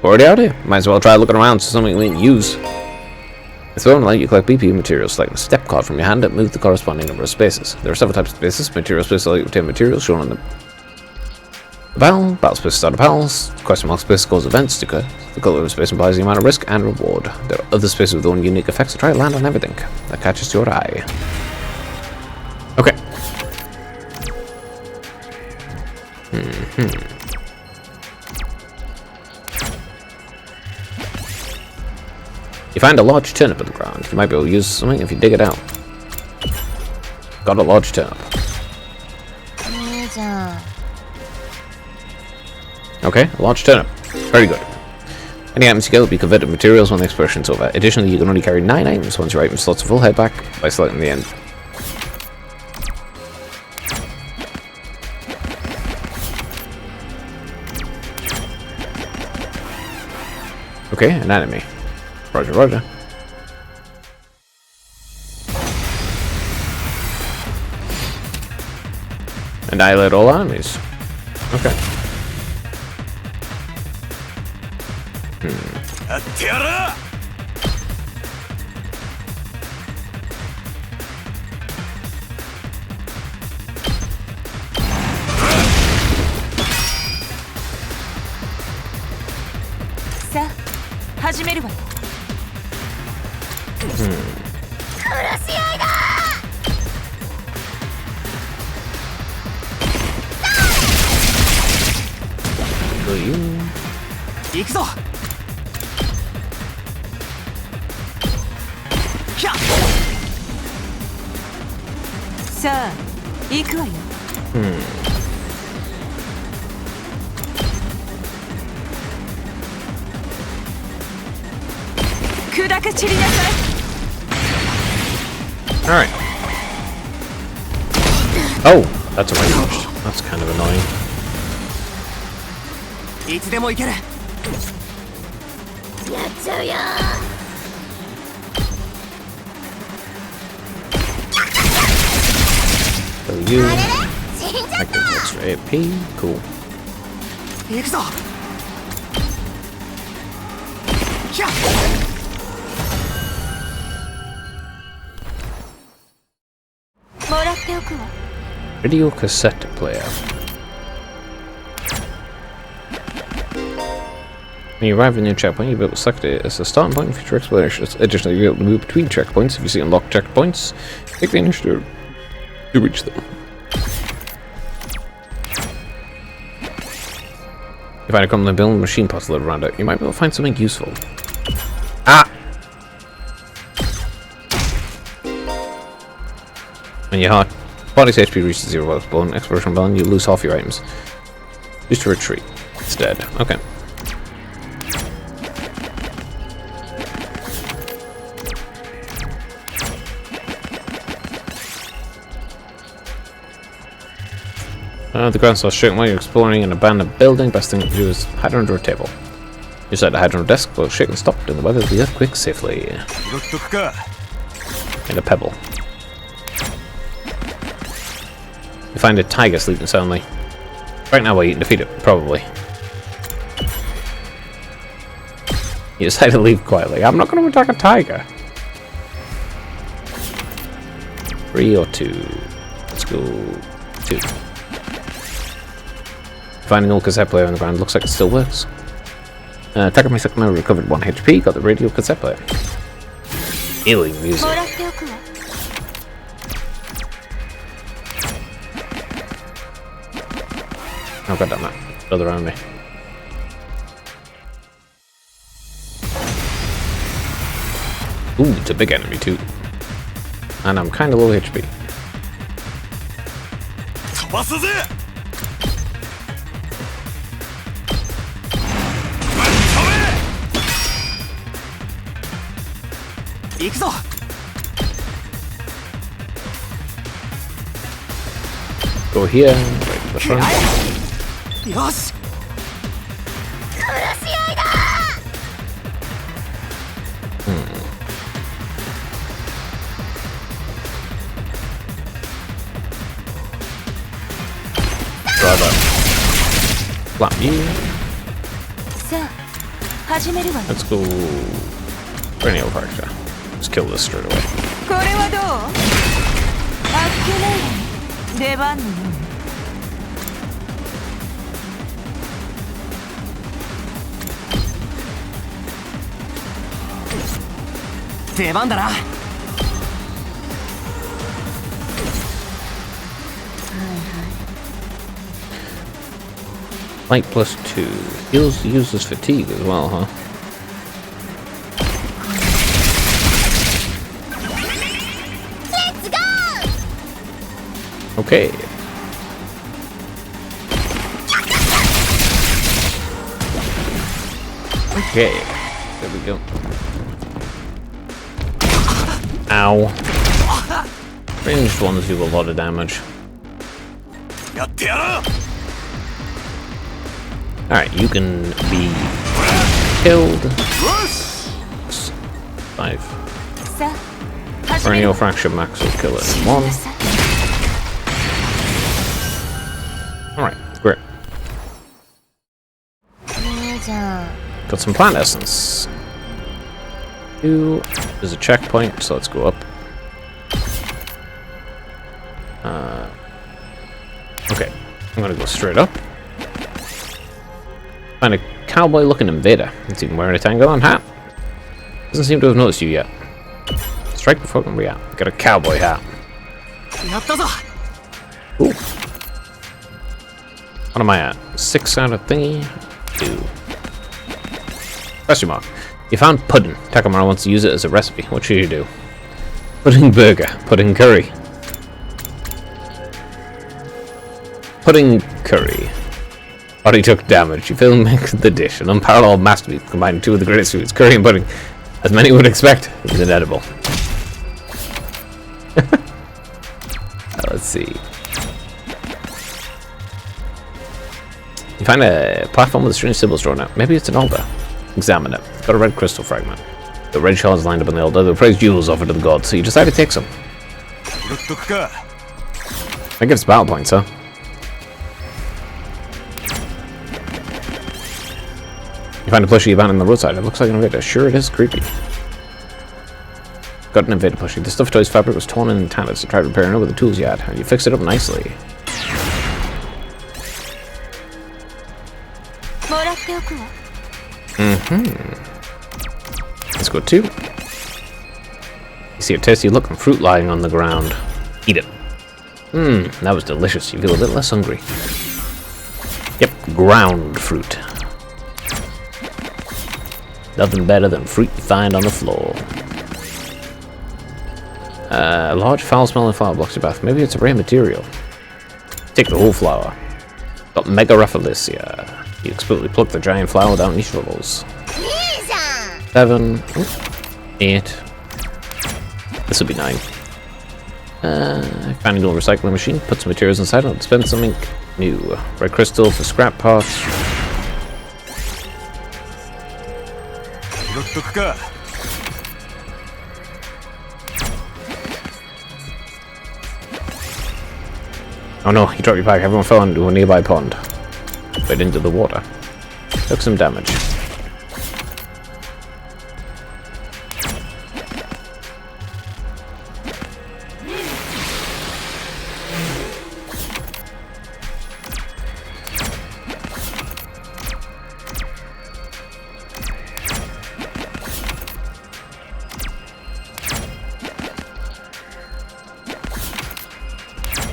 We're already out here. Might as well try looking around for something we can use. It's thrown light, you collect BP materials, select a step card from your hand and move the corresponding number of spaces. There are several types of spaces. Material spaces allow you to obtain materials shown on the battle. Battle spaces are the battles. Question mark space goes events. The color of space implies the amount of risk and reward. There are other spaces with their own unique effects, so try to land on everything that catches your eye. Okay. You find a large turnip in the ground. You might be able to use something if you dig it out. Got a large turnip. いいじゃん。 Okay, a large turnip. Very good. Any items you get will be converted to materials when the exploration is over. Additionally, you can only carry 9 items once your item slots are full. Head back by selecting the end. Okay, an enemy. Roger, roger. Annihilate all enemies. Okay. やってやる。 さあ始めるわよ。行くぞ。さあ行くわよ。砕け散りなさい。 Alright. Oh, that's a range. That's kind of annoying. いつでも行ける。やっちゃうよ。 So you. I can extra AP. Cool. 行くぞ。ひゃっ。 もらっておくわ。 Video cassette player. When you arrive at a new checkpoint, you'll be able to select it as a starting point in future explorations. Additionally, you'll be able to move between checkpoints. If you see unlocked checkpoints, take the initiative to reach them. You find a commonly built machine parts littered around it, you might be able to find something useful. Ah! When your body's HP reaches 0 while exploring exploration button, you lose half your items. Use to retreat. It's dead. Okay. The ground starts shaking while you're exploring an abandoned building. Best thing to do is hide under a table. You set the hide under a desk, will shake and stopped, and the weather of the earthquake safely. 拾っとくか。 And a pebble. You find a tiger sleeping soundly. Right now, while you can defeat it, probably. You decide to leave quietly. I'm not going to attack a tiger. 3 or 2. Let's go 2. Finding old cassette player on the ground looks like it still works. Takumi Sakuma recovered 1 HP, got the radio cassette player. Alien music. もらっておくわ。 Oh god damn it. Another around me. Ooh, it's a big enemy too. And I'm kinda low HP. 飛ばすぜ。行くぞ。 Go here, right to the front. よし。 Brother. Slap you. さあ始めるわね。 Let's go for any old character. Just kill this straight away. これはどう？あっけないわね。出番のようね。 出番だな。 Light +2. Heals uses fatigue as well, huh? Okay. Okay. There we go. Ow. Ranged ones do a lot of damage. やってやろう。 Alright, you can be killed. 5. さあ始める Perennial わ。 Fracture Max will kill it 死 in に 1. なさい。 Alright, great. いいじゃん。 Got some plant essence. There's a checkpoint, so let's go up. Okay, I'm gonna go straight up. Find a cowboy-looking invader. It's even wearing a Tangalon hat. Doesn't seem to have noticed you yet. Strike before we react. Got a cowboy hat. やったぞ。 Ooh. What am I at? 6 out of thingy? 2. Question mark. You found pudding. Takamura wants to use it as a recipe. What should you do? Pudding burger. Pudding curry. Pudding curry. Already took damage. You failed to make the dish. An unparalleled masterpiece combining two of the greatest foods, curry and pudding. As many would expect, it was inedible. Let's see. You find a platform with strange symbols drawn out. Maybe it's an altar. Examine it. Got a red crystal fragment. The red shards lined up on the altar. The praise jewels offered to the gods, so you decide to take some. 拾っとくか。 That gives battle points, huh? You find a plushie abandoned on the roadside. It looks like an invader. Sure, it is creepy. Got an invader plushie. The stuffed toy's fabric was torn and tattered, so try repairing it with the tools you had. And you fixed it up nicely. もらっておくわ。 Let's go 2. You see a tasty looking fruit lying on the ground. Eat it. That was delicious. You feel a bit less hungry. Yep, ground fruit. Nothing better than fruit you find on the floor. Large foul-smelling flower blocks your path. Maybe it's a rare material. Take the whole flower. Got Mega Rafflesia. You explicitly pluck the giant flower without any struggles. 7, 8. This will be 9. Find a little recycling machine. Put some materials inside and dispense some ink. New. Red crystal for scrap parts. 拾っとくか。 Oh no, you dropped your bag. Everyone fell into a nearby pond. Went into the water. Took some damage.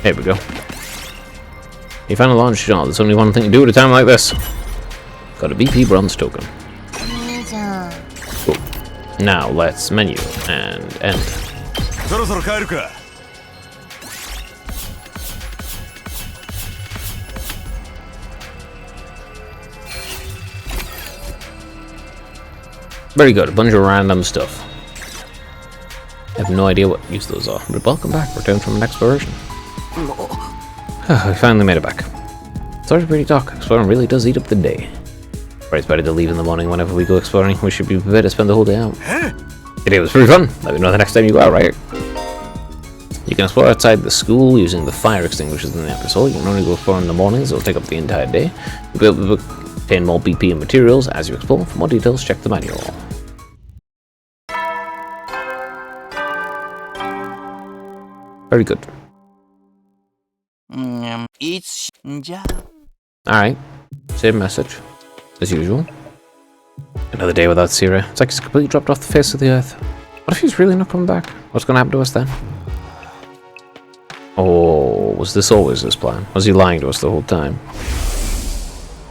Here we go. You found a launch shot. There's only one thing to do at a time like this. Got a BP bronze token. Cool. Now let's menu and end. そろそろ帰るか。 Very good. A bunch of random stuff. I have no idea what use those are. But welcome back. Returned from an exploration. We finally made it back. It's already pretty dark. Exploring really does eat up the day. But it's better to leave in the morning whenever we go exploring. We should be prepared to spend the whole day out. Today was pretty fun. Let me know the next time you go out, right? You can explore outside the school using the fire extinguishers in the episode. You can only go explore in the mornings. It'll take up the entire day. You'll be able to obtain more BP and materials as you explore. For more details, check the manual. Very good. It's Alright. Same message. As usual. Another day without Sira. It's like he's completely dropped off the face of the earth. What if he's really not coming back? What's going to happen to us then? Oh, was this always his plan? Was he lying to us the whole time?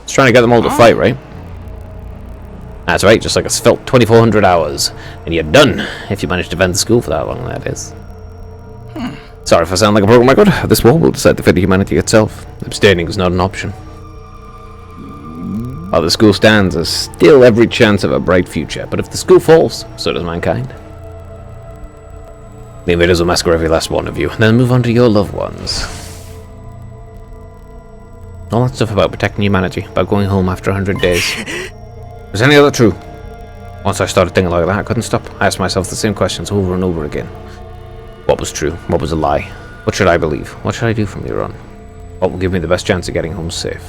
He's trying to get them all to fight, right? That's right, just like it's felt 2,400 hours. And you're done, if you manage to defend the school for that long, that is. Sorry if I sound like a broken record. This war will decide the fate of humanity itself. Abstaining is not an option. While the school stands, there's still every chance of a bright future. But if the school falls, so does mankind. The invaders will massacre every last one of you, and then move on to your loved ones. All that stuff about protecting humanity, about going home after 100 days. Was any of that true? Once I started thinking like that, I couldn't stop. I asked myself the same questions over and over again. What was true? What was a lie? What should I believe? What should I do from here on? What will give me the best chance of getting home safe?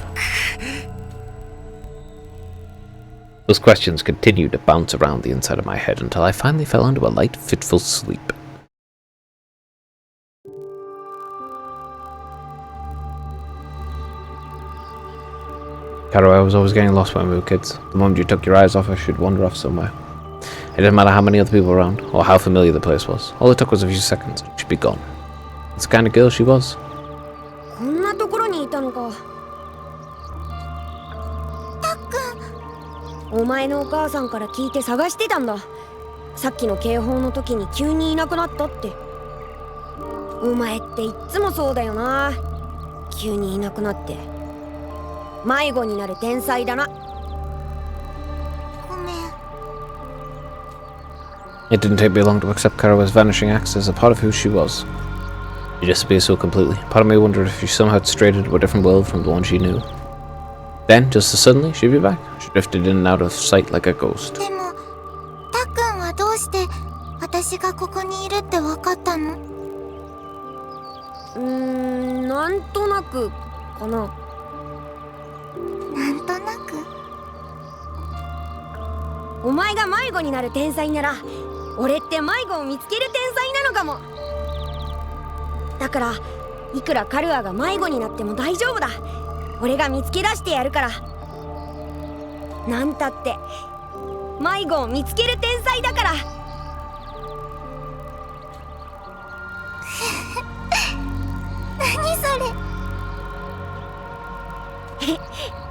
Those questions continued to bounce around the inside of my head until I finally fell into a light, fitful sleep. Karo, I was always getting lost when we were kids. The moment you took your eyes off, I should wander off somewhere. It didn't matter how many other people were around, or how familiar the place was. All it took was a few seconds, and she'd be gone. It's the kind of girl she was. こんなところにいたのか。たっくん。お前のお母さんから聞いて探してたんだ。さっきの警報の時に急にいなくなったって。お前っていっつもそうだよな。急にいなくなって。迷子になる天才だな。ごめん。 It didn't take me long to accept Karawa's vanishing acts as a part of who she was. She disappeared so completely. Part of me wondered if she somehow had strayed into a different world from the one she knew. Then, just as suddenly, she'd be back. She drifted in and out of sight like a ghost. でも、たっくんはどうして私がここにいるってわかったの？なんとなくかな。なんとなく。お前が迷子になる天才なら、俺って迷子を見つける天才なのかも。だからいくらカルアが迷子になっても大丈夫だ。俺が見つけ出してやるから。なんたって迷子を見つける天才だから。何そ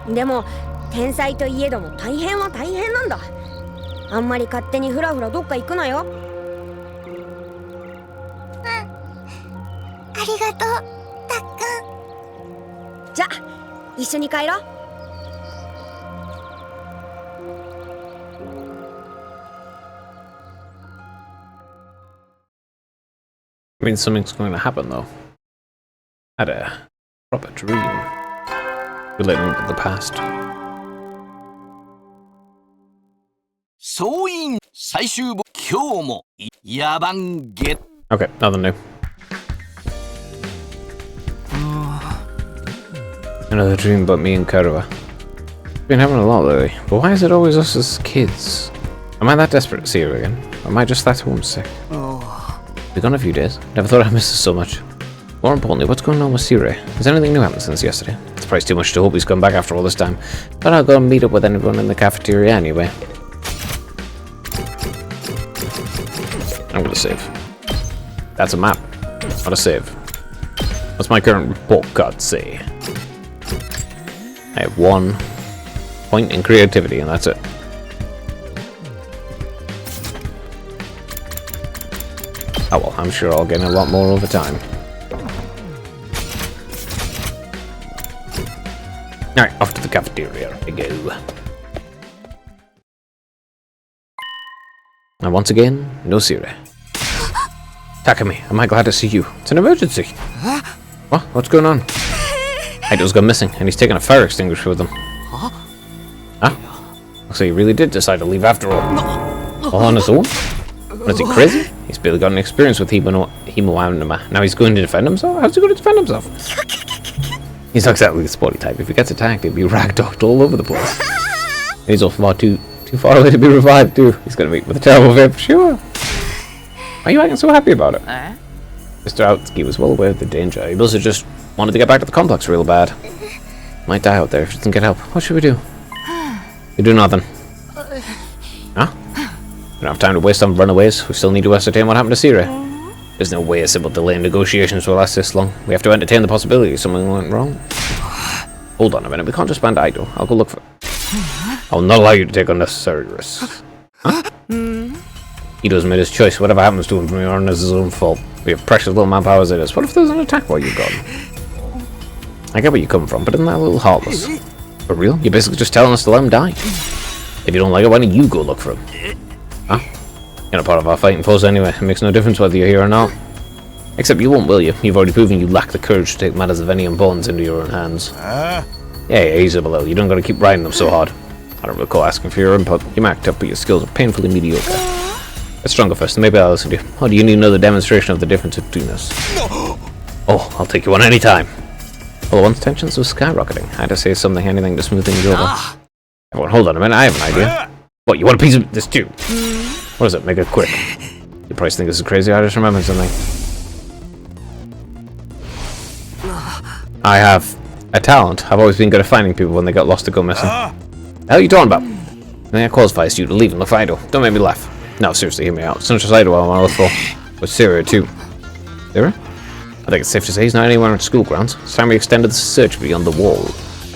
れ。でも天才といえども大変は大変なんだ。あんまり勝手にフラフラどっか行くなよ。ありがとう、たっくん。じゃ一緒に帰ろう。I mean, something's going to happen, though. I had a proper dream relating to the past. 総員最終日、今日も野蛮ゲッ Okay, nothing new. Another dream about me and Karawa. Been having a lot lately, but why is it always us as kids? Am I that desperate to see her again? Or am I just that homesick? Been gone a few days. Never thought I'd miss her so much. More importantly, what's going on with Sire? Has anything new happened since yesterday? It's probably too much to hope he's come back after all this time. But I'll go and meet up with anyone in the cafeteria anyway. I'm gonna save. That's a map, not a save. What's my current report card say? I have 1 point in creativity, and that's it. Oh well, I'm sure I'll get a lot more over time. Alright, off to the cafeteria I go. And once again, no Siri. Takumi, am I glad to see you? It's an emergency. What? What's going on? Ido's gone missing, and he's taken a fire extinguisher with him. Huh? Looks like he really did decide to leave after all. All on his own? What, is he crazy? He's barely got an experience with Hemoanima. Now he's going to defend himself? How's he going to defend himself? He's not exactly the sporty type. If he gets attacked, he'll be ragdolled all over the place. He's off far too far away to be revived too. He's going to meet with a terrible fate for sure. Why are you acting so happy about it? Mr. Outsky was well aware of the danger. He must have just wanted to get back to the complex real bad. Might die out there if he doesn't get help. What should we do? We do nothing. Huh? We don't have time to waste on runaways. We still need to ascertain what happened to Siri. There's no way a simple delay in negotiations will last this long. We have to entertain the possibility something went wrong. Hold on a minute. We can't just find Ido. I'll go look for... I'll not allow you to take unnecessary risks. Huh? Ido's made his choice. Whatever happens to him from here on is his own fault. We have precious little manpower as it is. What if there's an attack while you're gone? I get where you come from, but isn't that a little heartless? For real? You're basically just telling us to let him die. If you don't like it, why don't you go look for him? Huh? You're not part of our fighting force anyway. It makes no difference whether you're here or not. Except you won't, will you? You've already proven you lack the courage to take matters of any importance into your own hands. Yeah, easy below. You don't gotta keep riding them so hard. I don't recall asking for your input. You marked up, but your skills are painfully mediocre. Get stronger first, and maybe I'll listen to you. Or do you need another demonstration of the difference between us? Oh, I'll take you on any time. Well, once tensions were skyrocketing, I had to say anything to smooth things over. Everyone, hold on a minute, I have an idea. What, you want a piece of this too? What is it? Make it quick. You probably think this is crazy, I just remembered something. I have a talent. I've always been good at finding people when they got lost or go missing. The hell are you talking about? I think that qualifies you to leave and look for Ido. Don't make me laugh. No, seriously, hear me out. It's not just Ido I want to look for. With Siri too. Siri? I think it's safe to say he's not anywhere in school grounds. It's time we extended the search beyond the wall.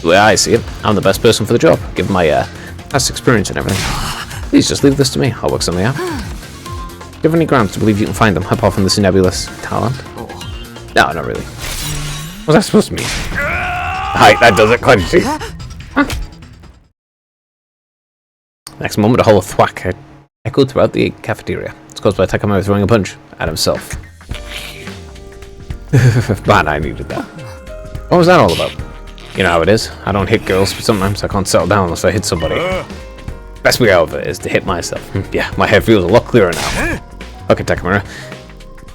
The way I see it, I'm the best person for the job, given my past experience and everything. Please just leave this to me. I'll work something out. Do you have any grounds to believe you can find them, apart from this nebulous talent? No, not really. What's that supposed to mean? Hi, that does it, can't you see? Huh? Next moment, a hollow thwack echoed throughout the cafeteria. It's caused by Takuma throwing a punch at himself. Man, I needed that. What was that all about? You know how it is. I don't hit girls, but sometimes I can't settle down unless I hit somebody. Best way out of it is to hit myself. Yeah, my head feels a lot clearer now. Okay, Takuma.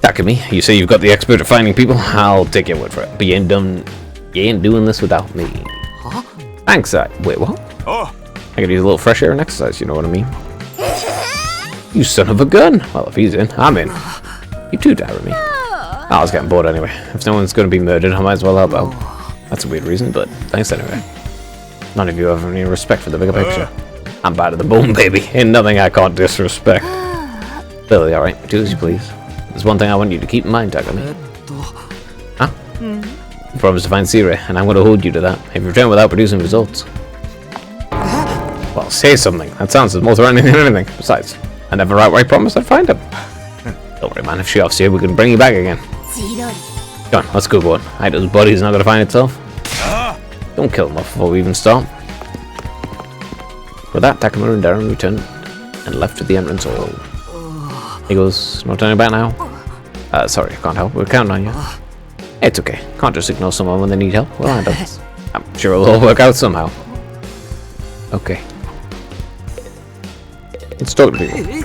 Takumi, you say you've got the expert at finding people? I'll take your word for it. But you ain't doing this without me. Huh? Thanks, wait, what? I could use a little fresh air and exercise, you know what I mean? You son of a gun! Well, if he's in, I'm in. You too, Takumi. I was getting bored anyway. If no one's going to be murdered, I might as well help out. That's a weird reason, but thanks anyway. None of you have any respect for the bigger picture. I'm bad at the bone, baby. Ain't nothing I can't disrespect. Billy, alright, do as you please. There's one thing I want you to keep in mind, Takumi. Huh? You promised to find Siri, and I'm going to hold you to that. If you return without producing results. Well, say something. That sounds more threatening than anything. Besides, I never outright promised I'd find him. Don't worry, man. If she offs you, we can bring you back again. Come on, let's go, boy. Ido's body's not going to find itself. Don't kill him off before we even start. With that, Takuma and Darren returned and left to the entrance hall. He goes, "No turning back now?" Sorry, I can't help. We're counting on you. It's okay. Can't just ignore someone when they need help. We'll handle this. I'm sure it'll all work out somehow. Okay. Let's talk to people.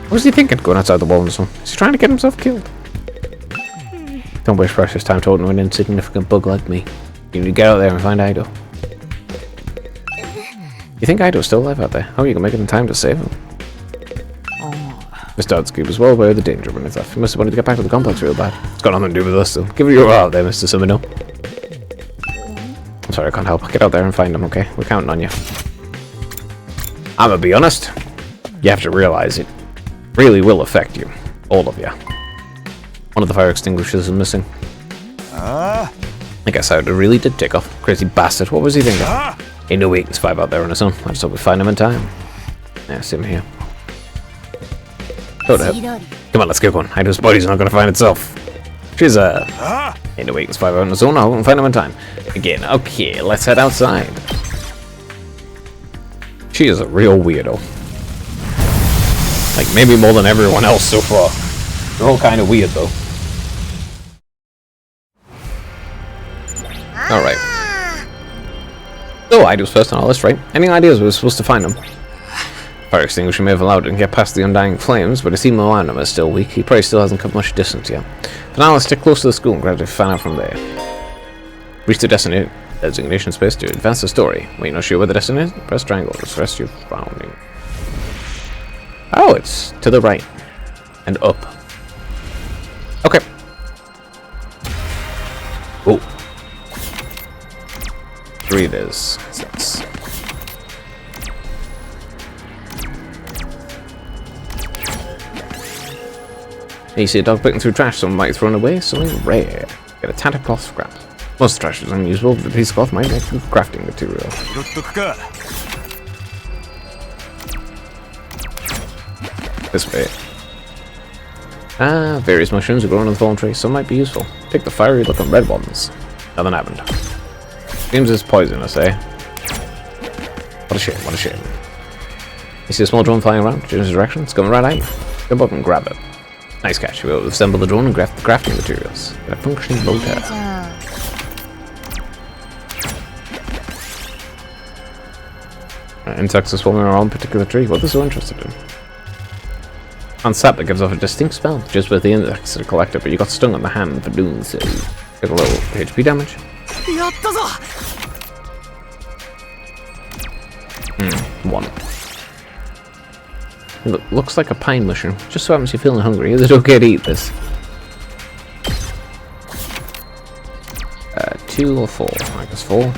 What was he thinking going outside the wall and so on? Is he trying to get himself killed? Don't waste precious time talking to an insignificant bug like me. You need to get out there and find Ido. You think Ido's still alive out there? How are you going to make it in time to save him? Mr. Outsky was well aware of the danger when he left. He must have wanted to get back to the complex real bad. It's got nothing to do with us, though. Give it your all out there, Mr. Sumino. I'm sorry, I can't help. Get out there and find him, okay? We're counting on you. I'm gonna be honest. You have to realize it really will affect you. All of you. One of the fire extinguishers is missing. I guess I really did take off. Crazy bastard. What was he thinking? Ain't no way he can survive out there on his own. I just hope we find him in time. Yeah, same here. Hold up. Come on, let's get going. I know his body's not gonna find itself. She's ain't no way he can survive out on his own. I won't find him in time. Again, okay, let's head outside. She is a real weirdo. Like, maybe more than everyone else so far. They're all kind of weird, though. Alright. So, Idle's first on our list, right? Any ideas where we're supposed to find him? Fire extinguisher may have allowed him to get past the undying flames, but it seems Moana is still weak. He probably still hasn't come much distance yet. For now, let's stick close to the school and gradually find out from there. Reach the designation space to advance the story. When you're not sure where the destination is, press triangle to rest your surrounding. Oh, it's to the right. And up. Okay. Oh. 3 it is. 6. You see a dog picking through trash, someone might have thrown away something rare. Get a tattered cloth scrap. Most trash is unusable, but the piece of cloth might make good crafting material. This way. Various mushrooms are growing on the fallen tree. Some might be useful. Pick the fiery looking red ones. Nothing happened. Seems it's poisonous, eh? What a shame, what a shame. You see a small drone flying around? Change direction? It's coming right at you. Jump up and grab it. Nice catch. We'll assemble the drone and craft the crafting materials. Get a functioning motor. Insects are swarming around a particular tree. What are they so interested in? On sap that gives off a distinct smell, just with the insects that are collected, but you got stung on the hand for doing so. Get a little HP damage. 1. It looks like a pine mushroom. Just so happens you're feeling hungry. Is it okay to eat this? 2 or 4? I guess 4.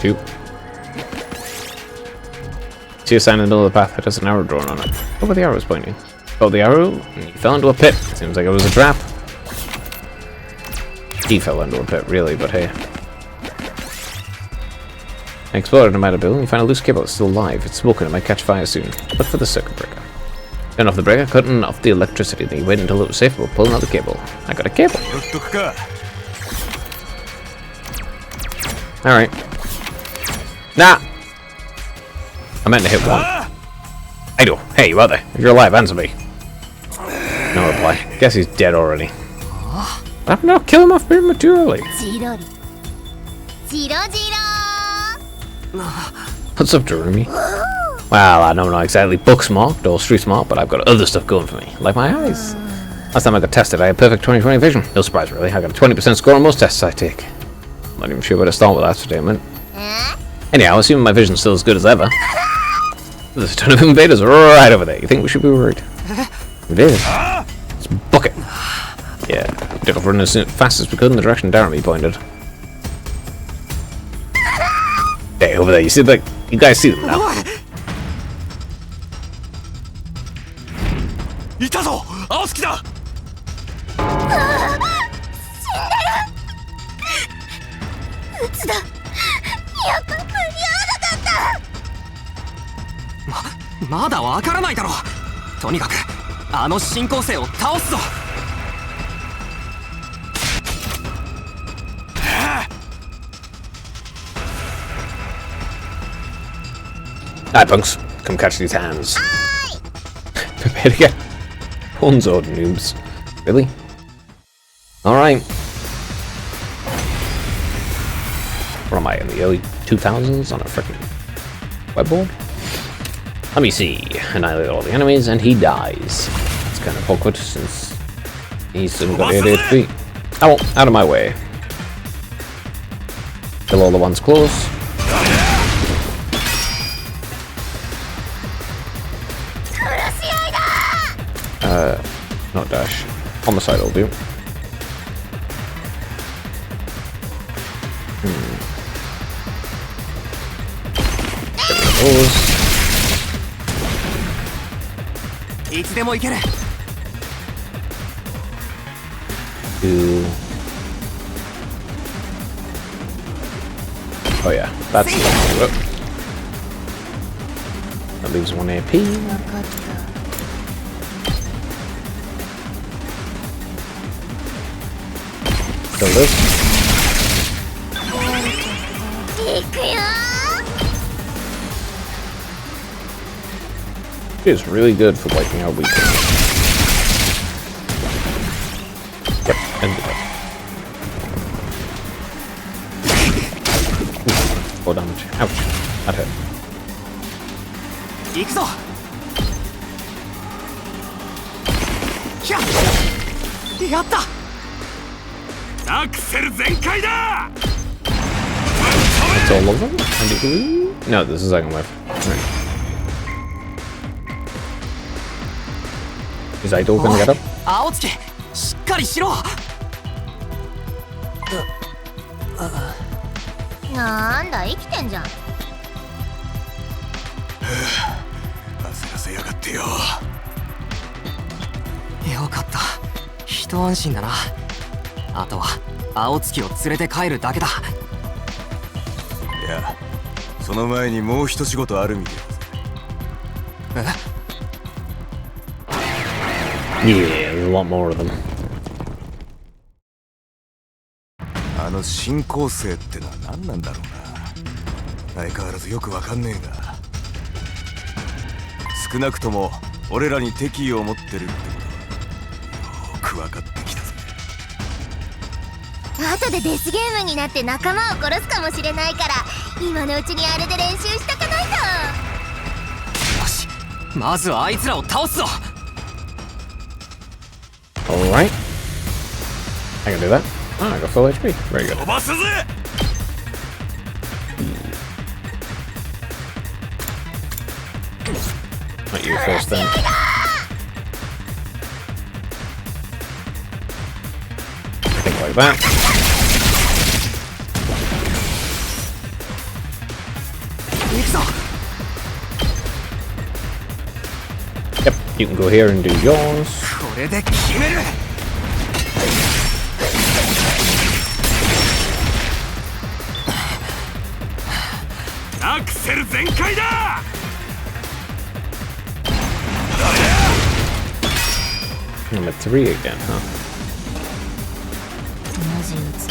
2. See a sign in the middle of the path that has an arrow drawn on it. What were the arrows pointing? Oh, the arrow? And he fell into a pit. Seems like it was a trap. He fell into a pit, really, but hey. I explored no matter bill and you find a loose cable that's still alive. It's smoking, it might catch fire soon. Look for the circuit breaker. Turn off the breaker, cutting off the electricity. Then you wait until it was safe before pulling out the cable. I got a cable. Alright. Nah! I meant to hit 1. I do. Hey, you out there? If you're alive, answer me. No reply. Guess he's dead already. I don't know, kill him off prematurely. What's up, Jeremy? Well, I know I'm not exactly book smart or street smart, but I've got other stuff going for me, like my eyes. Last time I got tested, I had perfect 20/20 vision. No surprise, really. I got a 20% score on most tests I take. I'm not even sure where to start with that statement. Anyhow, assuming my vision's still as good as ever. There's a ton of invaders right over there. You think we should be worried? Invaders? Let's book it. Yeah, took off running as fast as we could in the direction Jeremy pointed. Hey, over there, you see that? You guys see them now? Alright, punks. Come catch these hands. Prepare to get Ponzoed, noobs. Really? Alright. Where am I? In the early 2000s on a frickin' webboard? Let me see. Annihilate all the enemies and he dies. It's kind of awkward since he's still got 8 HP. Oh, well, out of my way. Kill all the ones close. Not dash. Homicide will do. Get rid of those. Ooh. Oh yeah, that's whoop. That leaves 1 AP. 分かった Kill this. いくよ She is really good for wiping out weak things. Yep, ended it. Ooh, 4 damage. Ouch. That hurt. 行くぞひゃっやったアクセル全開だ That's all of them? No, this is the second wave. Right. Is Idol gonna get up? 青月しっかりしろなんだ生きてんじゃん焦らせやがってよ。よかった一安心だなあとは青月を連れて帰るだけだいや、その前にもう一仕事あるみたいだぜ。Yeah, there's a lot more of them. あの新構成ってのは何なんだろうな。相変わらずよくわかんねえが、少なくとも俺らに敵意を持ってるってことはよく分かってきたぜ。後でデスゲームになって仲間を殺すかもしれないから今のうちにあれで練習しとかないとよしまずはあいつらを倒すぞ Alright. I can do that. Ah, I got full HP. Very good. 飛ばすぜ。Not you first then. Think like that. Yep, you can go here and do yours. これで決めるアクセル全開だ。 I'm at 3 again, huh? マジ打つ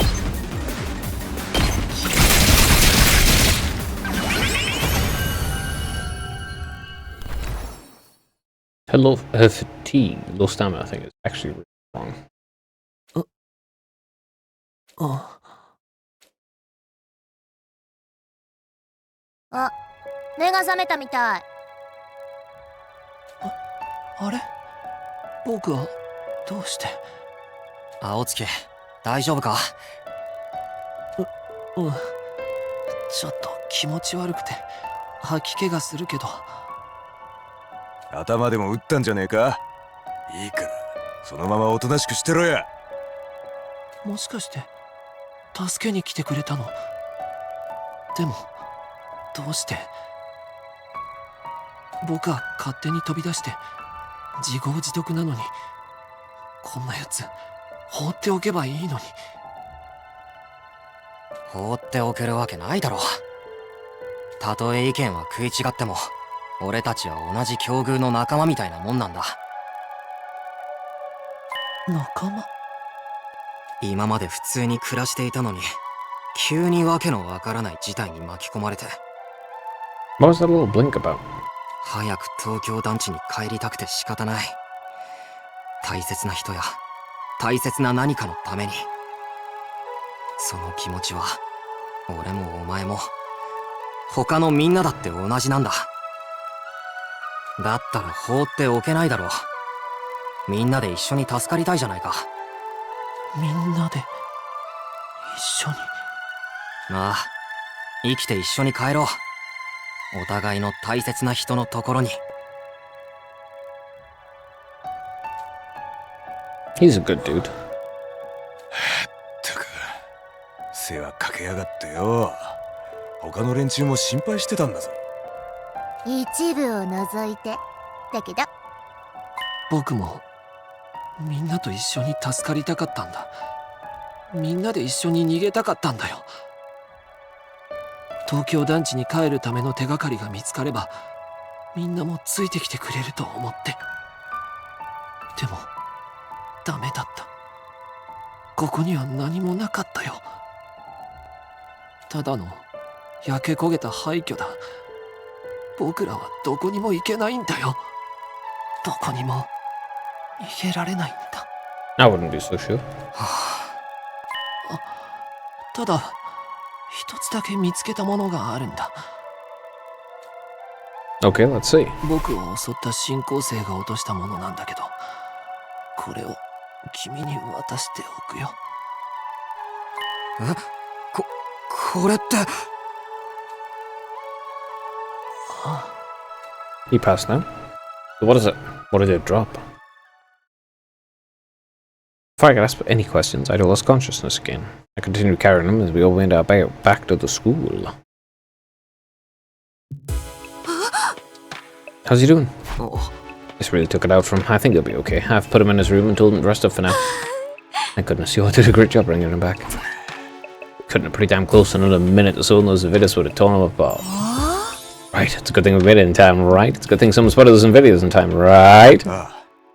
Her fatigue, low stamina, I think, is actually really strong. あ、目が覚めたみたいあれ僕はどうして青月大丈夫かうんちょっと気持ち悪くて吐き気がするけど頭でも打ったんじゃねえか。いいからそのままおとなしくしてろや。もしかして助けに来てくれたのでもどうして僕は勝手に飛び出して自業自得なのにこんなやつ放っておけばいいのに放っておけるわけないだろたとえ意見は食い違っても俺たちは同じ境遇の仲間みたいなもんなんだ仲間今まで普通に暮らしていたのに急にわけのわからない事態に巻き込まれて What was that little blink about? 早く東京団地に帰りたくて仕方ない大切な人や大切な何かのためにその気持ちは俺もお前も他のみんなだって同じなんだだったら放っておけないだろうみんなで一緒に助かりたいじゃないかみんなで一緒にああ生きて一緒に帰ろうお互いの大切な人のところに He's a good dude. ったく世話かけやがってよ。他の連中も心配してたんだぞ。一部を除いてだけど僕もみんなと一緒に助かりたかったんだ。みんなで一緒に逃げたかったんだよ。東京団地に帰るための手がかりが見つかれば、みんなもついてきてくれると思って。でもダメだった。ここには何もなかったよ。ただの焼け焦げた廃墟だ。僕らはどこにも行けないんだよ。どこにも逃げられないんだ。 I wouldn't be so sure. ただ一つだけ見つけたものがあるんだ。 Okay, let's see. 僕を襲った新校生が落としたものなんだけど、これを君に渡しておくよ。これって。He passed now. So what is it? What did it drop? Before I could ask any questions, Ido lost consciousness again. I continued carrying him as we all went back to the school. How's he doing? This really took it out from him. I think he'll be okay. I've put him in his room and told him to rest up for now. Thank goodness, you all did a great job bringing him back. Cutting it pretty damn close. Another minute or so and those Invader would have torn him apart. Right, it's a good thing we made it in time, right? It's a good thing someone spotted those Invaders in time, right?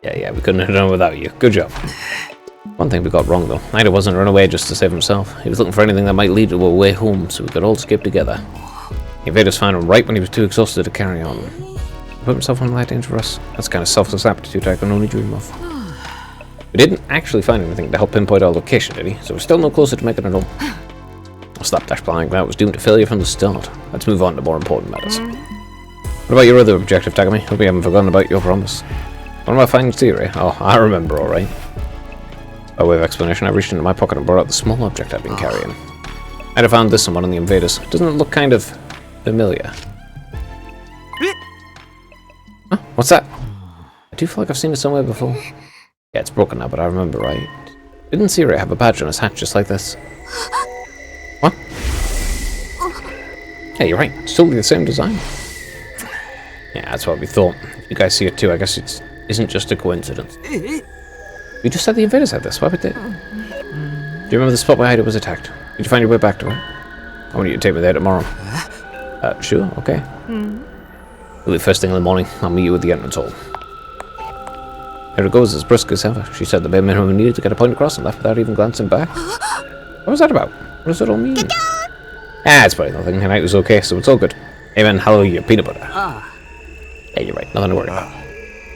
Yeah, we couldn't have done it without you. Good job. One thing we got wrong though. Ido wasn't run away just to save himself. He was looking for anything that might lead to a way home so we could all escape together. The Invaders found him right when he was too exhausted to carry on. He put himself on light danger for us. That's the kind of selfless aptitude I can only dream of. We didn't actually find anything to help pinpoint our location, did he? So we're still no closer to making it home. Our slapdash plan that was doomed to failure from the start. Let's move on to more important matters. What about your other objective, Takumi? Hope you haven't forgotten about your promise. What about finding Theory? Oh, I remember alright. By way of explanation, I reached into my pocket and brought out the small object I'd been carrying. I'd have found this on one of the Invaders. Doesn't it look kind of familiar? Huh? What's that? I do feel like I've seen it somewhere before. Yeah, it's broken now, but I remember right. Didn't Theory have a badge on his hat just like this? What? Yeah, you're right. It's totally the same design. Yeah, that's what we thought. If you guys see it too, I guess it isn't just a coincidence. We just said the Invaders had this. Why would they? Do you remember the spot where Ido was attacked? Did you find your way back to it? I want you to take me there tomorrow. Sure, okay. We'll leave first thing in the morning. I'll meet you at the entrance hall. There it goes, as brisk as ever. She said the bare minimum needed to get a point across and left without even glancing back. What was that about? What does it all mean? It's probably nothing. The night was okay, so it's all good. Amen, hallelujah, peanut butter. Yeah, you're right. Nothing to worry about.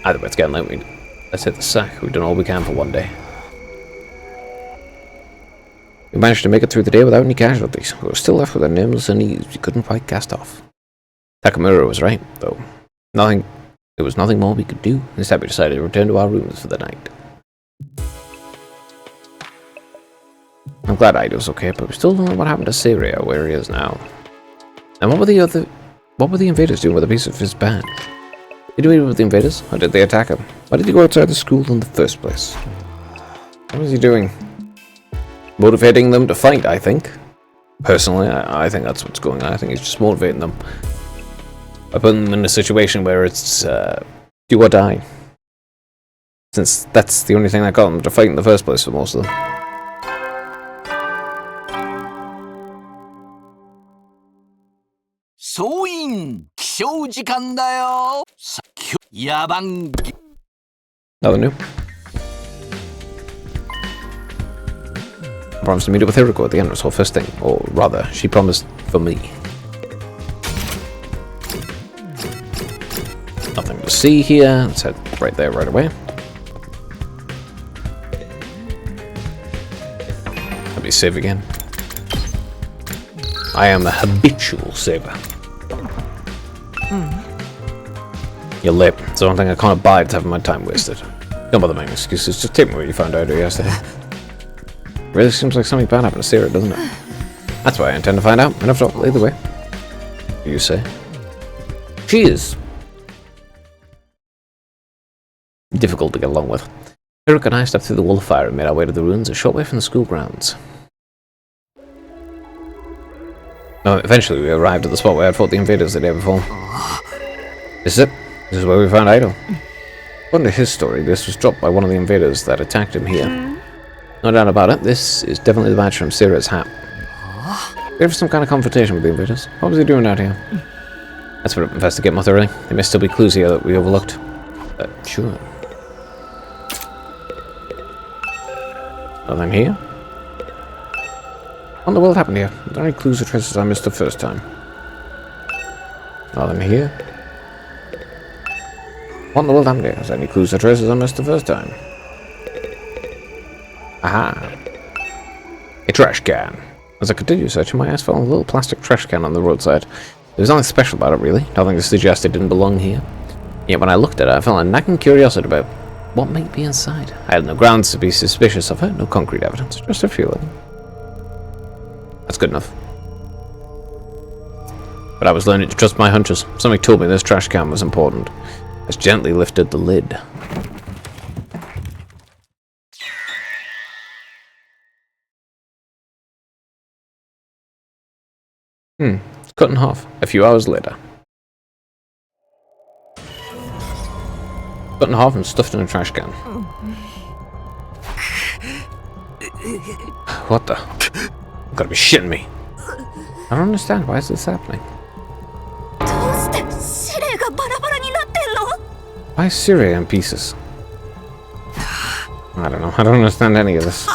Either way, it's getting late. Let's hit the sack. We've done all we can for one day. We managed to make it through the day without any casualties. We were still left with our nameless unease we couldn't quite cast off. Takamura was right, though. There was nothing more we could do. Instead, we decided to return to our rooms for the night. I'm glad Ido's okay, but we still don't know what happened to Seiria, where he is now. And what were the Invaders doing with a piece of his band? Did he meet with the Invaders, or did they attack him? Why did he go outside the school in the first place? What was he doing? Motivating them to fight, I think. Personally, I think that's what's going on. I think he's just motivating them. By putting them in a situation where it's do or die. Since that's the only thing that got them to fight in the first place for most of them. Nothing new. I promised to meet up with Hiriko at the entrance hall first thing, or rather, she promised for me. Nothing to see here. Let's head right there right away. Let me save again. I am a habitual saver. You're late. It's the one thing I can't abide, having my time wasted. Don't bother making excuses. Just take me where you found out yesterday. Really seems like something bad happened to Sarah, doesn't it? That's what I intend to find out. And after all, either way. You say. She is difficult to get along with. Hiriko and I stepped through the wall of fire and made our way to the ruins a short way from the school grounds. Eventually we arrived at the spot where I fought the Invaders the day before. This is it. This is where we found Ido. According to his story, this was dropped by one of the invaders that attacked him here. No doubt about it, this is definitely the badge from Sira's hat. There was some kind of confrontation with the invaders. What was he doing out here? Let's investigate more thoroughly. There may still be clues here that we overlooked. Sure. Nothing here? What in the world happened here? Are there any clues or traces I missed the first time? Nothing here? What in the world happened here? Is there any clues or traces I missed the first time? Aha! A trash can. As I continued searching, my eyes fell on a little plastic trash can on the roadside. There was nothing special about it, really. Nothing to suggest it didn't belong here. Yet when I looked at it, I felt a nagging curiosity about what might be inside. I had no grounds to be suspicious of it, no concrete evidence, just a feeling. That's good enough. But I was learning to trust my hunches. Something told me this trash can was important. I just gently lifted the lid. It's cut in half. A few hours later. Cut in half and stuffed in a trash can. What the? You've got to be shitting me. I don't understand. Why is this happening? Why is Syria in pieces? I don't know. I don't understand any of this.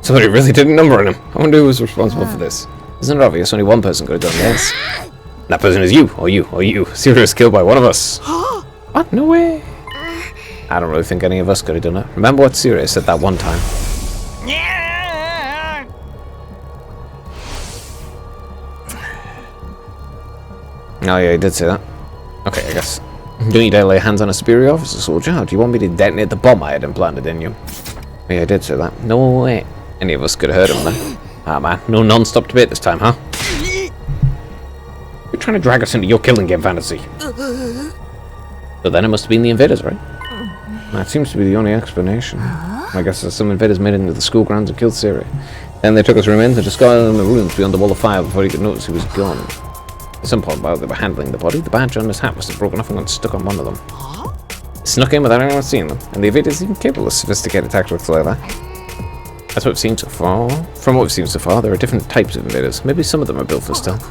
Somebody really did a number on him. I wonder who was responsible for this. Isn't it obvious only one person could have done this? That person is you, or you, or you. Syria was killed by one of us. What? No way. I don't really think any of us could have done it. Remember what Syria said that one time? Oh yeah, he did say that. Okay, I guess. Don't you dare lay hands on a superior officer, soldier? How do you want me to detonate the bomb I had implanted in you? Oh, yeah, I did say that. No way. Any of us could have heard him then. Ah man, no non-stop debate this time, huh? You're trying to drag us into your killing game fantasy. So then it must have been the invaders, right? That seems to be the only explanation. I guess some invaders made it into the school grounds and killed Syria. Then they took his remains and discarded them in the ruins beyond the wall of fire before he could notice he was gone. At some point while they were handling the body, the badge on his hat must have broken off and got stuck on one of them. He snuck in without anyone seeing them, and the invaders even capable of sophisticated tactics like that. That's what we've seen so far. From what we've seen so far, there are different types of invaders. Maybe some of them are built for stealth.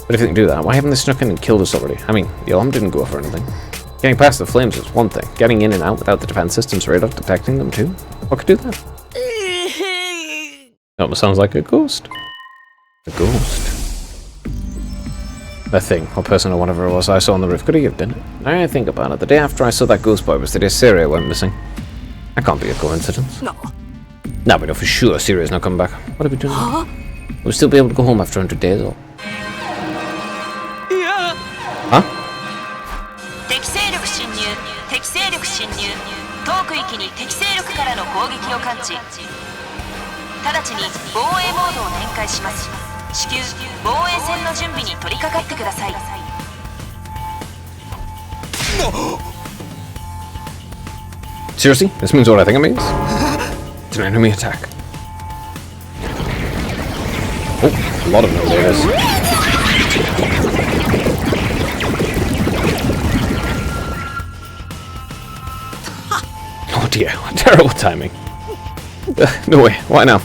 But if they can do that, why haven't they snuck in and killed us already? I mean, the alarm didn't go off or anything. Getting past the flames was one thing. Getting in and out without the defense system's radar detecting them too? What could do that? It almost sounds like a ghost. A ghost. A thing, or person, or whatever it was I saw on the roof. Could he have been it? Now I think about it, the day after I saw that ghost boy was the day Syria went missing. That can't be a coincidence. No. Now we know for sure Syria's not coming back. What are we doing? We'll still be able to go home after 100 days or... Huh? 敵勢力侵入、敵勢力侵入。当区域に敵勢力からの攻撃を感知。直ちに防衛モードを展開します。至急防衛戦の準備に取り掛かってください。Seriously? This means what I think it means? It's an enemy attack. Oh, a lot of no layers. Oh dear, what terrible timing. No way, why now?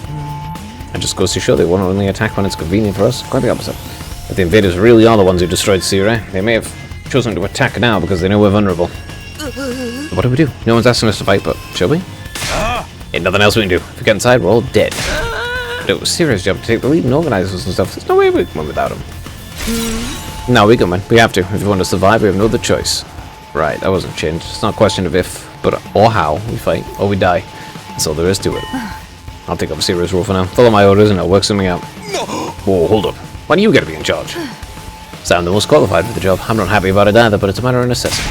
It just goes to show they won't only attack when it's convenient for us, quite the opposite. If the invaders really are the ones who destroyed Syria, they may have chosen to attack now because they know we're vulnerable. So what do we do? No one's asking us to fight, but shall we? Ain't nothing else we can do. If we get inside, we're all dead. But it was Syria's job to take the lead and organize us and stuff. There's no way we can win without him. No, we can win. We have to. If we want to survive, we have no other choice. Right, that wasn't changed. It's not a question of if, but or how we fight, or we die. That's all there is to it. I'll take up Syria's role for now. Follow my orders and I'll work something out. Whoa, hold up. Why do you get to be in charge? So I'm the most qualified for the job. I'm not happy about it either, but it's a matter of necessity.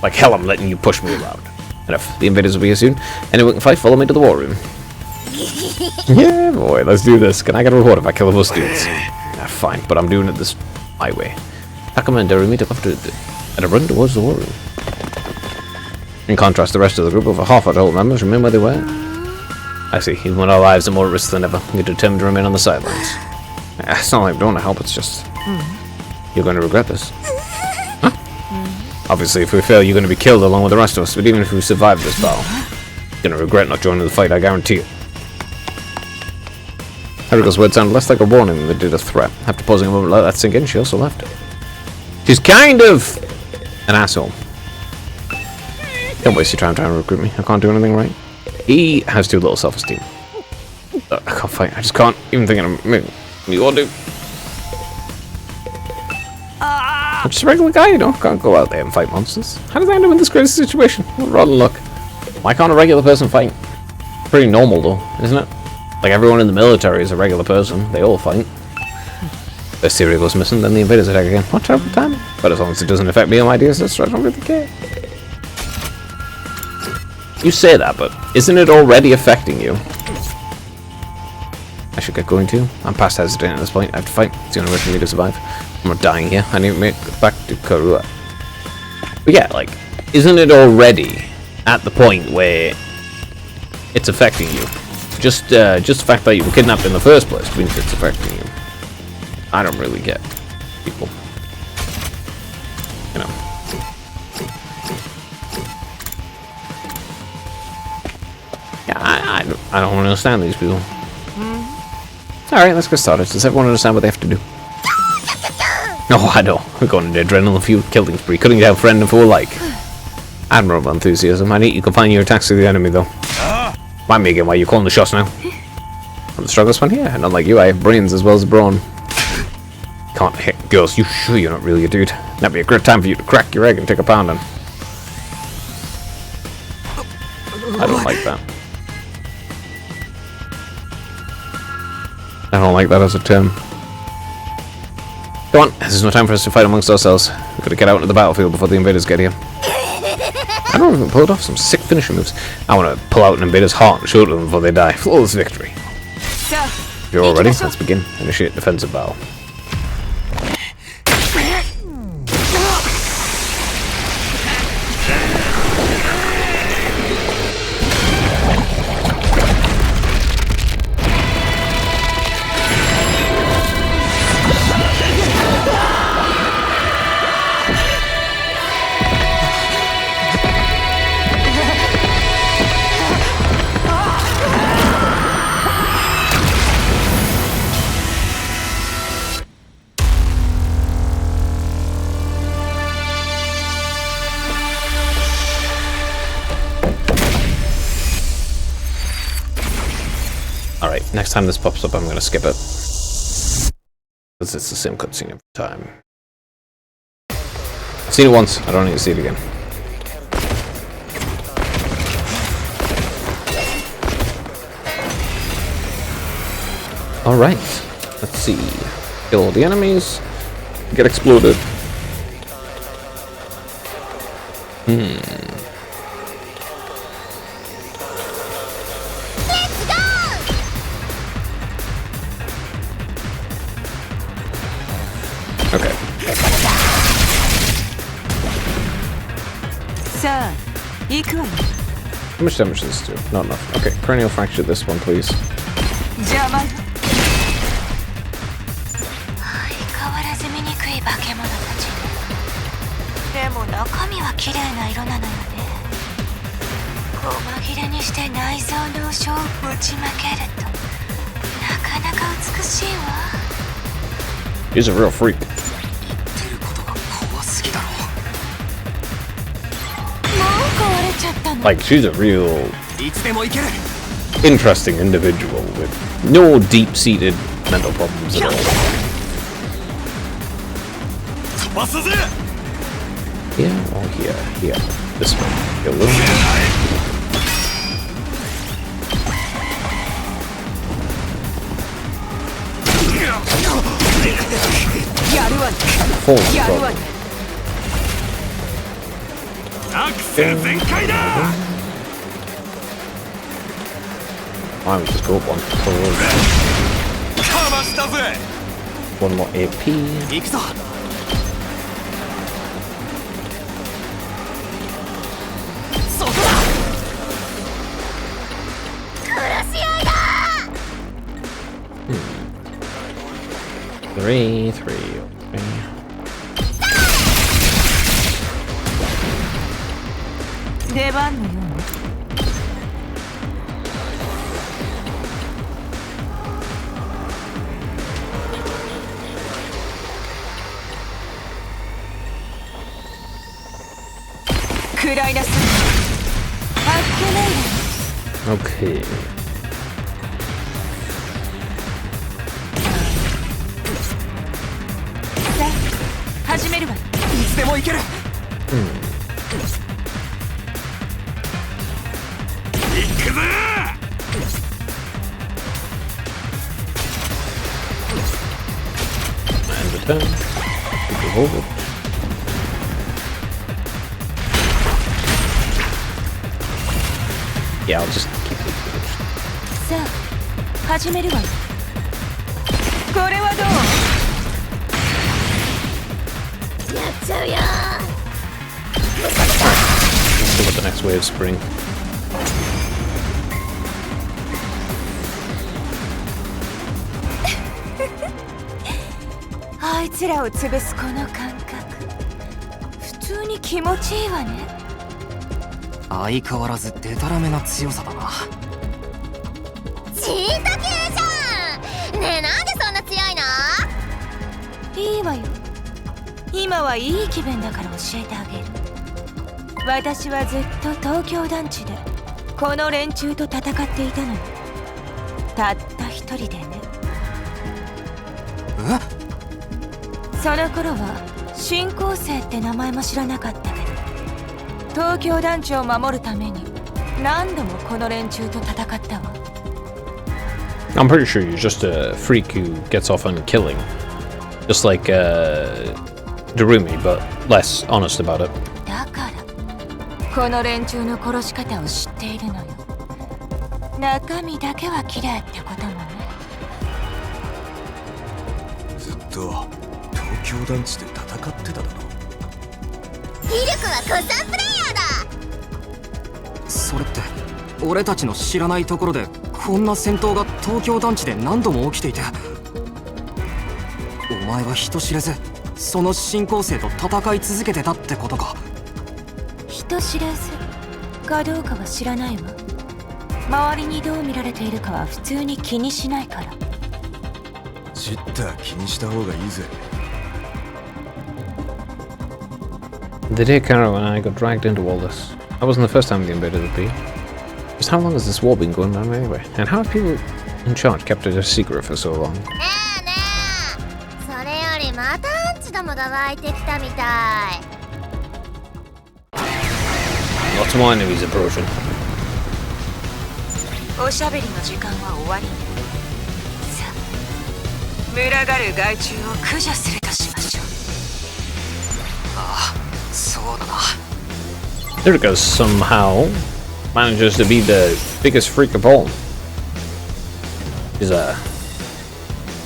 Like hell, I'm letting you push me around. Enough. The invaders will be here soon. Anyone can fight, follow me to the war room. Yeah, boy, let's do this. Can I get a reward if I kill those dudes? Fine, but I'm doing it this my way. Takuma and Darumi took off at a run towards the war room. In contrast, the rest of the group, over half our total members, remain where they were. I see. Even when our lives are more at risk than ever, we're determined to remain on the sidelines. It's not like we don't want to help, it's just... You're going to regret this. Huh? Obviously, if we fail, you're going to be killed along with the rest of us, but even if we survive this battle, you're going to regret not joining the fight, I guarantee it. Haruka's words sounded less like a warning than they did a threat. After pausing a moment to let that sink in, she also left. She's kind of an asshole. Don't waste your time trying to recruit me. I can't do anything right. He has too little self-esteem. I can't fight. I just can't even think of me. You all do. I'm just a regular guy, you know. Can't go out there and fight monsters. How did I end up in this crazy situation? What rotten luck. Why can't a regular person fight? Pretty normal though, isn't it? Like everyone in the military is a regular person. They all fight. If Syria goes missing, then the invaders attack again. What terrible timing. But as long as it doesn't affect me or my ideas, I don't really care. You say that, but isn't it already affecting you? I should get going too. I'm past hesitating at this point. I have to fight. It's the only way for me to survive. I'm not dying here. I need to make it back to Karua. But yeah, like, isn't it already at the point where it's affecting you? Just the fact that you were kidnapped in the first place means it's affecting you. I don't really get people. You know. Yeah, I don't understand these people. Alright, let's get started. Does everyone understand what they have to do? No, I know. We're going into adrenaline-fueled killing spree, cutting down friend and foe alike. Admirable enthusiasm. I need you confine your attacks to the enemy, though. Mind me again why you're calling the shots now. I'm the strongest one here, and unlike you, I have brains as well as brawn. Can't hit girls. You sure you're not really a dude? That'd be a great time for you to crack your egg and take a pounding. I don't like that. I don't like that as a term. Come on, this is no time for us to fight amongst ourselves. We've got to get out into the battlefield before the invaders get here. I don't even pulled off some sick finishing moves. I want to pull out an invader's heart and show it to them before they die. Flawless victory. If you're all ready, let's begin. Initiate defensive battle. Alright, next time this pops up, I'm going to skip it. Because it's the same cutscene every time. I've seen it once, I don't need to see it again. Alright, let's see. Kill all the enemies. Get exploded. Okay. Sir, how much damage does this do? Not enough. Okay, cranial fracture this one, please. 相変わらず醜い化け物たち。でも中身は綺麗な色なのよね。細切れにして内臓の章をぶちまけるとなかなか美しいわ。He's a real freak. Like, she's a real interesting individual with no deep-seated mental problems at all. Yeah, oh here. This one. Kill this one. Why don't we just go up one? One more AP. Three. 出番のようね。食らいなさい。あっけないわ。 Okay. さあ始めるわ。いつでも行ける。行くぞ。 And return. Keep forward. Yeah, I'll just keep it. さあ始めるわよ。これはどう？やっちゃうよ Let's see what the next wave spring. あいつらを潰すこの感覚、普通に気持ちいいわね。相変わらずデタラメな強さだな。チータ系じゃん。ねえ、なんでそんな強いの？いいわよ。今はいい気分だから教えてあげる。私はずっと東京団地でこの連中と戦っていたのよ。たった一人でね。その頃は新興生って名前も知らなかったけど、東京団地を守るために何度もこの連中と戦ったわ。 I'm pretty sure you're just a freak who gets off on killing. Just like Darumi, but less honest about it. だからこの連中の殺し方を知っているのよ。中身だけは綺麗ってこともね。ずっと東京団地で戦ってただろ。ヒルクは古参プレイヤーだ。それって俺たちの知らないところでこんな戦闘が東京団地で何度も起きていて、お前は人知れずその新興生と戦い続けてたってことか。人知れずかどうかは知らないわ。周りにどう見られているかは普通に気にしないから。ジッター気にした方がいいぜ。 The day Karo and I got dragged into all this. That wasn't the first time they invaded the P. Just how long has this war been going on anyway? And how have people in charge kept it a secret for so long? ねえねえ、それよりまたアンチどもが湧いてきたみたい。 Lots more enemies approaching. おしゃべりの時間は終わりね。さあ、群がる害虫を駆除するとしましょう。ああ、そうだな。 Lyrica somehow manages to be the biggest freak of all. She's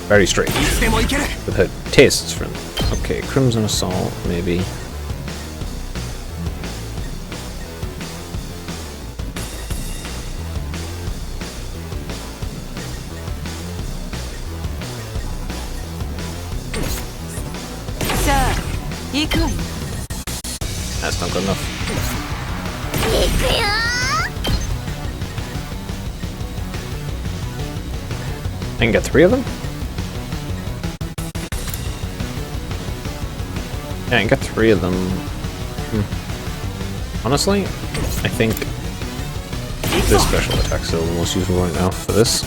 very strange いつでも行ける。 with her tastes from. Okay, Crimson Assault, maybe. That's not good enough. 行くよ I can get 3 of them? Yeah, I can get 3 of them. Honestly, I think this special attack is still the most useful right now for this.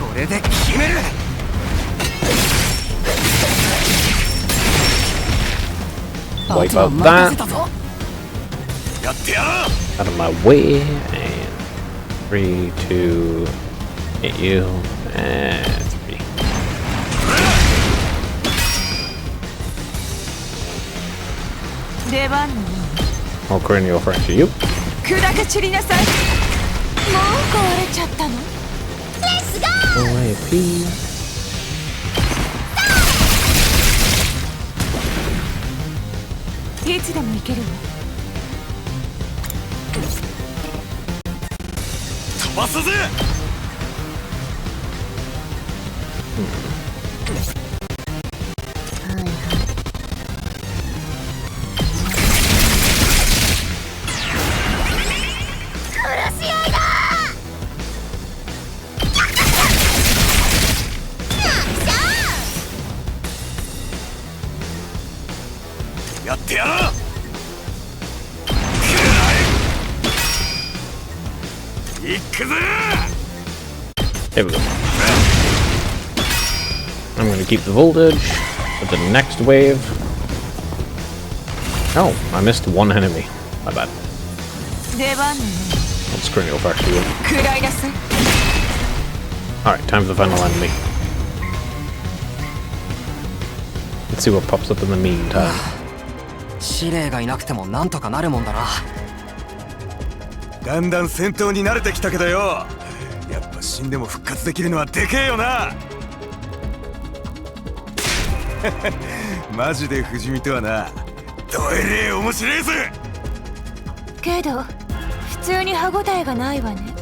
これで決める。 Wipe out that. やってやろう。 Out of my way. And 3, 2, hit you. And 3. I'll cranial fracture you. 砕け散りなさい。もう壊れちゃったの？ OAP. いつでも行けるわ。 飛ばすぜ。 Let's やってやる。いくぜ。 There we go. I'm going to keep the voltage for the next wave. Oh, I missed one enemy. My bad. 出番ね。 Let's cranial fracture you. 食らいなさい。 Alright, time for the final enemy. Let's see what pops up in the meantime. 司令がいなくてもなんとかなるもんだな。だんだん戦闘に慣れてきたけどよ、やっぱ死んでも復活できるのはでけえよな。マジで不死身とはな、どえれえ面白いぜ。けど普通に歯ごたえがないわね。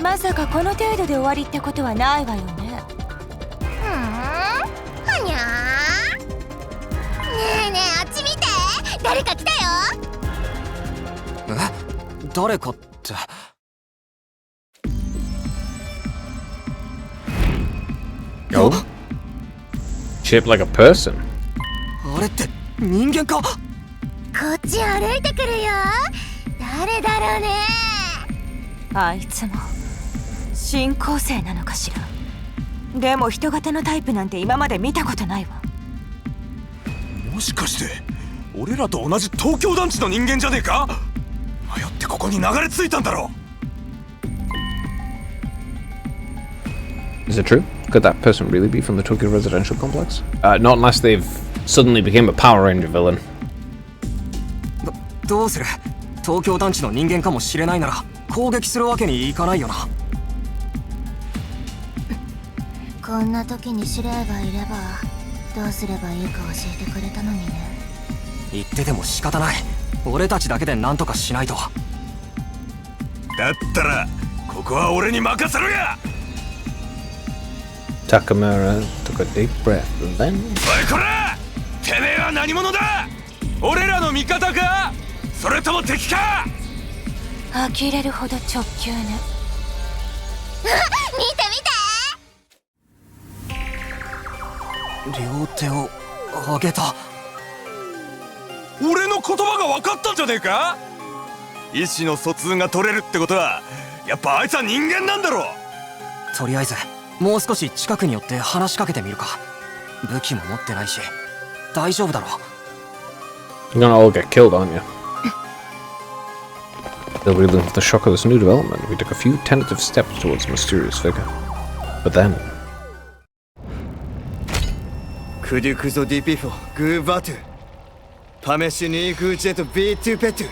まさかこの程度で終わりってことはないわよね。はにゃー。ねえねえ、あっち見て、誰か来たよ。え、誰かって。Oh? Shaped like a person. あれって人間か。こっち歩いてくるよ。誰だろうね。あいつも進行生なのかしら。でも人型のタイプなんて今まで見たことないわ。もしかして俺らと同じ東京団地の人間じゃねえか。迷ってここに流れ着いたんだろIs it true? Could that person really be from the Tokyo residential complex? Not unless they've suddenly became a Power Ranger villain. どうする。東京団地の人間かもしれないなら攻撃するわけにいかないよな。こんな時に司令がいればどうすればいいか教えてくれたのにね。言ってても仕方ない。俺たちだけで何とかしないと。だったらここは俺に任せろや。 Takamura took a deep breath and then... おいこら、てめえは何者だ。俺らの味方か、それとも敵か。呆れるほど直球ね。見て見て。両手を上げた。俺の言葉が分かったんじゃねえか。意思の疎通が取れるってことはやっぱあいつは人間なんだろう。とりあえずもう少し近くに寄って話しかけてみるか。武器も持ってないし大丈夫だろう。 You're gonna all get killed, aren't you? Still reeling with the shock of this new development, we took a few tentative steps towards the mysterious figure. But then... クデュクゾディピフォグーバトゥパメシニーグーチェトビートゥペトゥ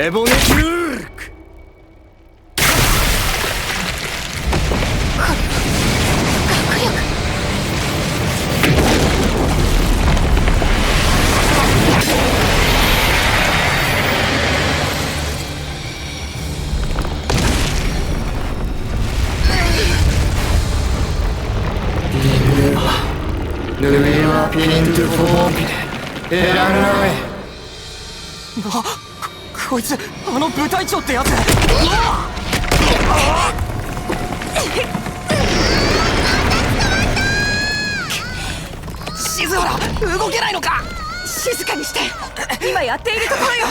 エボネキューク。ヌイはピントフォーミでエラナイ。こいつあの部隊長ってやつ。静原動けないのか。静かにして。今やっているところよ。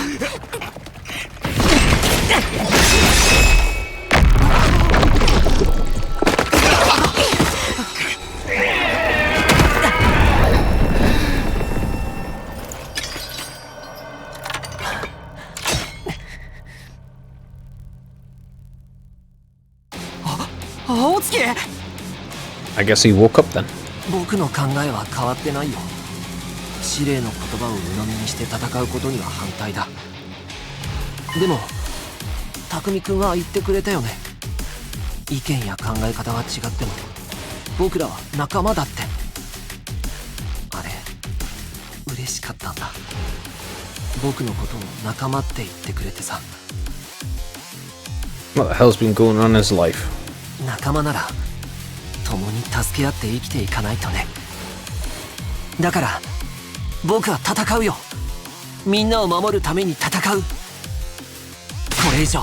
青月。 I guess he woke up then. 僕の考えは変わってないよ。司令の言葉を鵜呑みにして戦うことには反対だ。でも匠君は言ってくれたよね。意見や考え方は違っても僕らは仲間だって。あれ嬉しかったんだ。僕のことを仲間って言ってくれてさ。 What the hell's been going on in his life? 仲間なら共に助け合って生きていかないとね。だから僕は戦うよ。みんなを守るために戦う。これ以上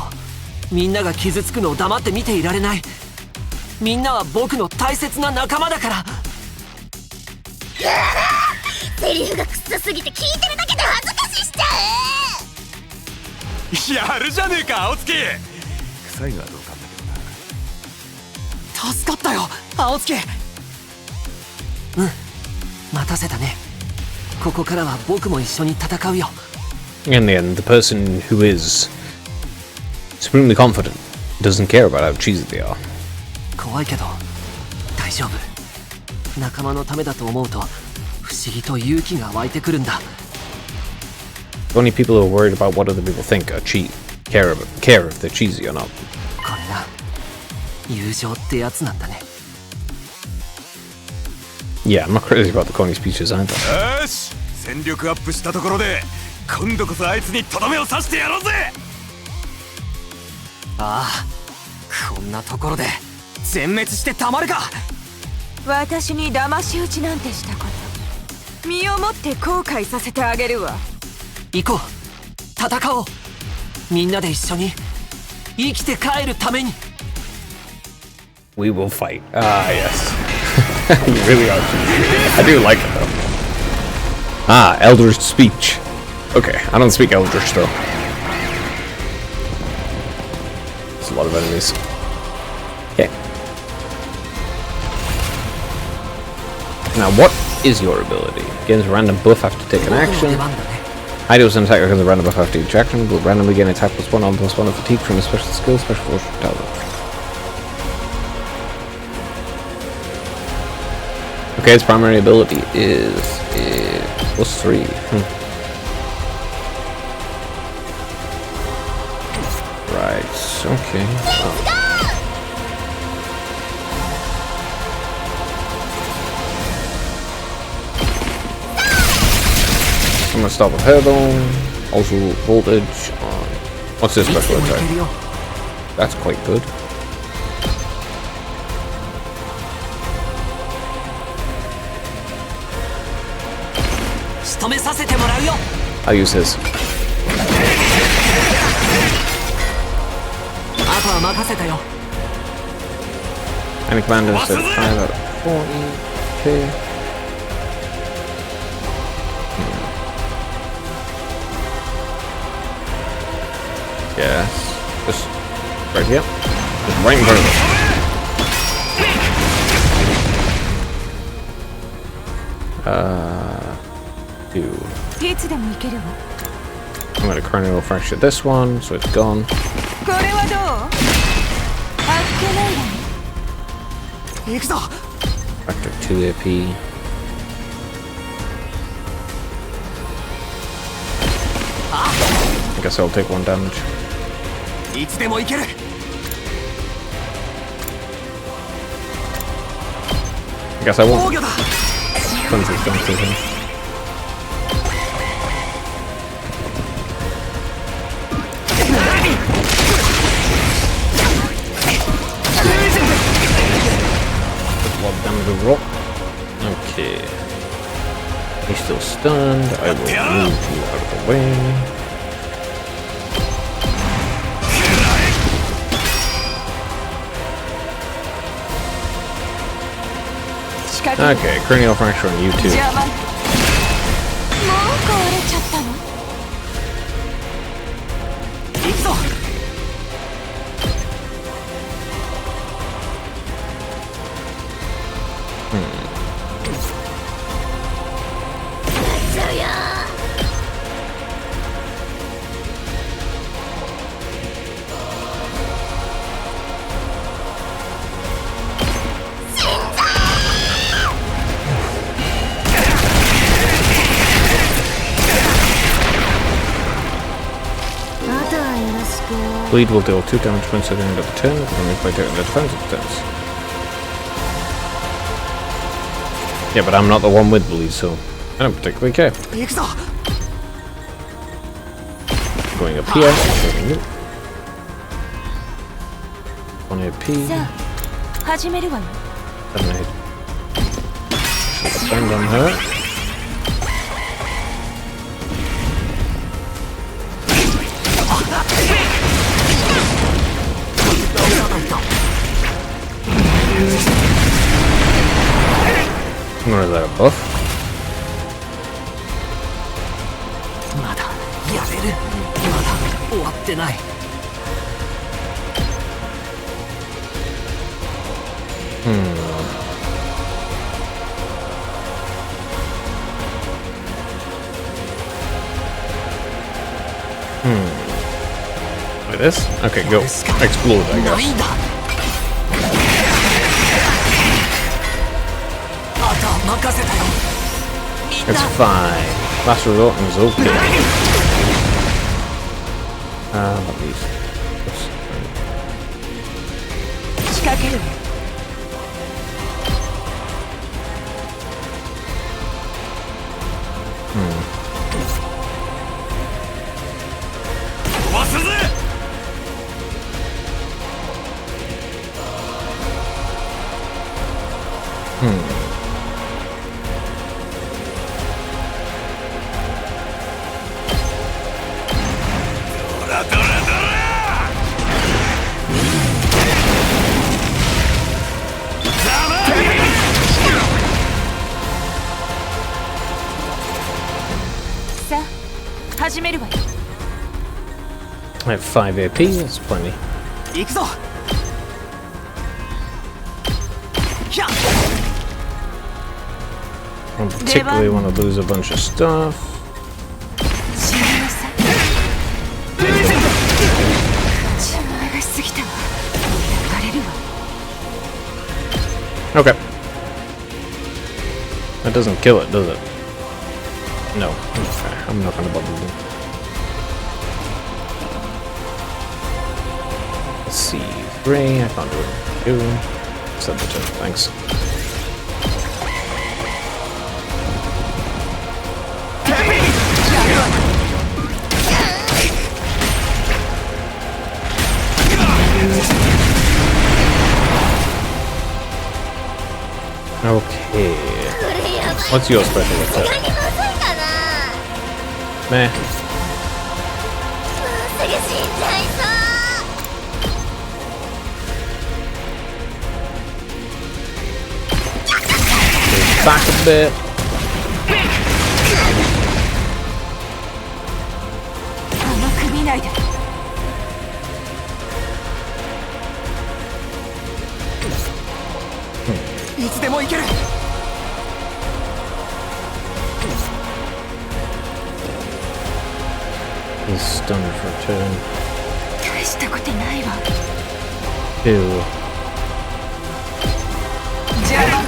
みんなが傷つくのを黙って見ていられない。みんなは僕の大切な仲間だから。正セリフがクソすぎて聞いてるだけで恥ずかししちゃやるじゃねえか青月。臭いのはどうかんだけどな。助かったよ青月。待たせたね。ここからは僕も一緒に戦うよ。 In the end, the person who is supremely confident doesn't care about how cheesy they are. 怖いけど大丈夫。仲間のためだと思うと不思議と勇気が湧いてくるんだ。 Only people who are worried about what other people think are care if they're cheesy or not. これが友情ってやつなんだね。 Yeah, I'm not crazy about the corny speeches either. よし、戦力アップしたところで今度こそあいつにとどめを刺してやろうぜ。ああ、こんなところで全滅してたまるか。私に騙し討ちなんてしたこと身をもって後悔させてあげるわ。行こう、戦おう。みんなで一緒に生きて帰るために。 We will fight. Ah, yes. You really are cheesy. I do like it though. Ah, Eldritch speech. Okay, I don't speak Eldritch though. There's a lot of enemies. Okay. Now, what is your ability? Gains a random buff after taking action. I do an attack because of random buff after each action. Will randomly gain attack +1 on +1 of fatigue from a special skill, special force talent. Okay, its primary ability is +3. Right, okay. I'm gonna stop with Hairbone. Also voltage on. What's this special attack? That's quite good. I'll use his. Any commander instead of 5 out of 40. Okay. Yes. Just right here. Just right in front of us. Two. I'm gonna cranial fracture this one, so it's gone. Factor 2 AP. I guess I'll take 1 damage. I guess I won't. Since it's done to him. Damage overall. Okay. He's still stunned. I will move you out of the way. Okay, cranial fracture on you too. Bleed will deal 2 damage once at the end of the turn, only by taking the defensive stance. Yeah, but I'm not the one with bleed, so I don't particularly care. Going up here, taking you. 1 AP. 7 8. Defend on her. I'm gonna let a buff. ってない。Like this? Okay, go. Explode, I ない guess. んだ。あとは任せたよ。みん It's な。 fine. Last resort is okay. About these. Oops. 仕掛けるわ。飛ばすぜ。どらどらどら。さあ始めるわよ。 I have 5 AP, that's plenty. 行くぞ。ひゃっ。 I don't particularly want to lose a bunch of stuff. 死になさい。邪魔がしすぎたわ。やられるわ。 Okay. That doesn't kill it, does it? No. Okay, I'm not gonna bother them. Let's see. 3, I can't do it. 2. Set the 2, thanks. Okay. What's your special attack? Meh. Move back a bit. He's stunned for a turn. 大したことないわ。 2. 邪魔。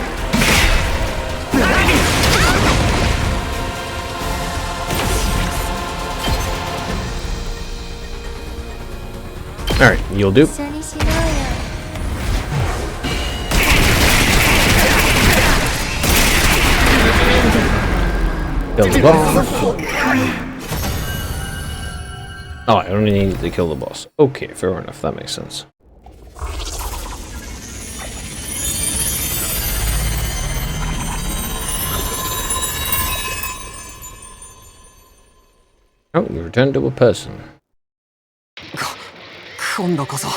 Alright, you'll do. 一緒にしようよ。 Kill the boss. Oh, I only needed to kill the boss. Okay, fair enough. That makes sense. Oh, you returned to a person. 今度こそ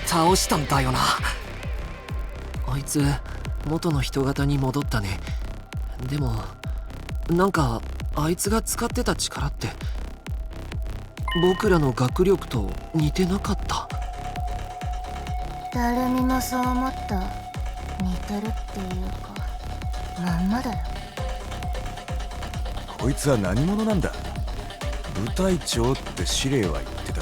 倒したんだよな。あいつ元の人型に戻ったね。でもなんかあいつが使ってた力って僕らの学力と似てなかった。誰にもそう思った。似てるっていうかまんまだよ。こいつは何者なんだ。部隊長って司令は言ってた。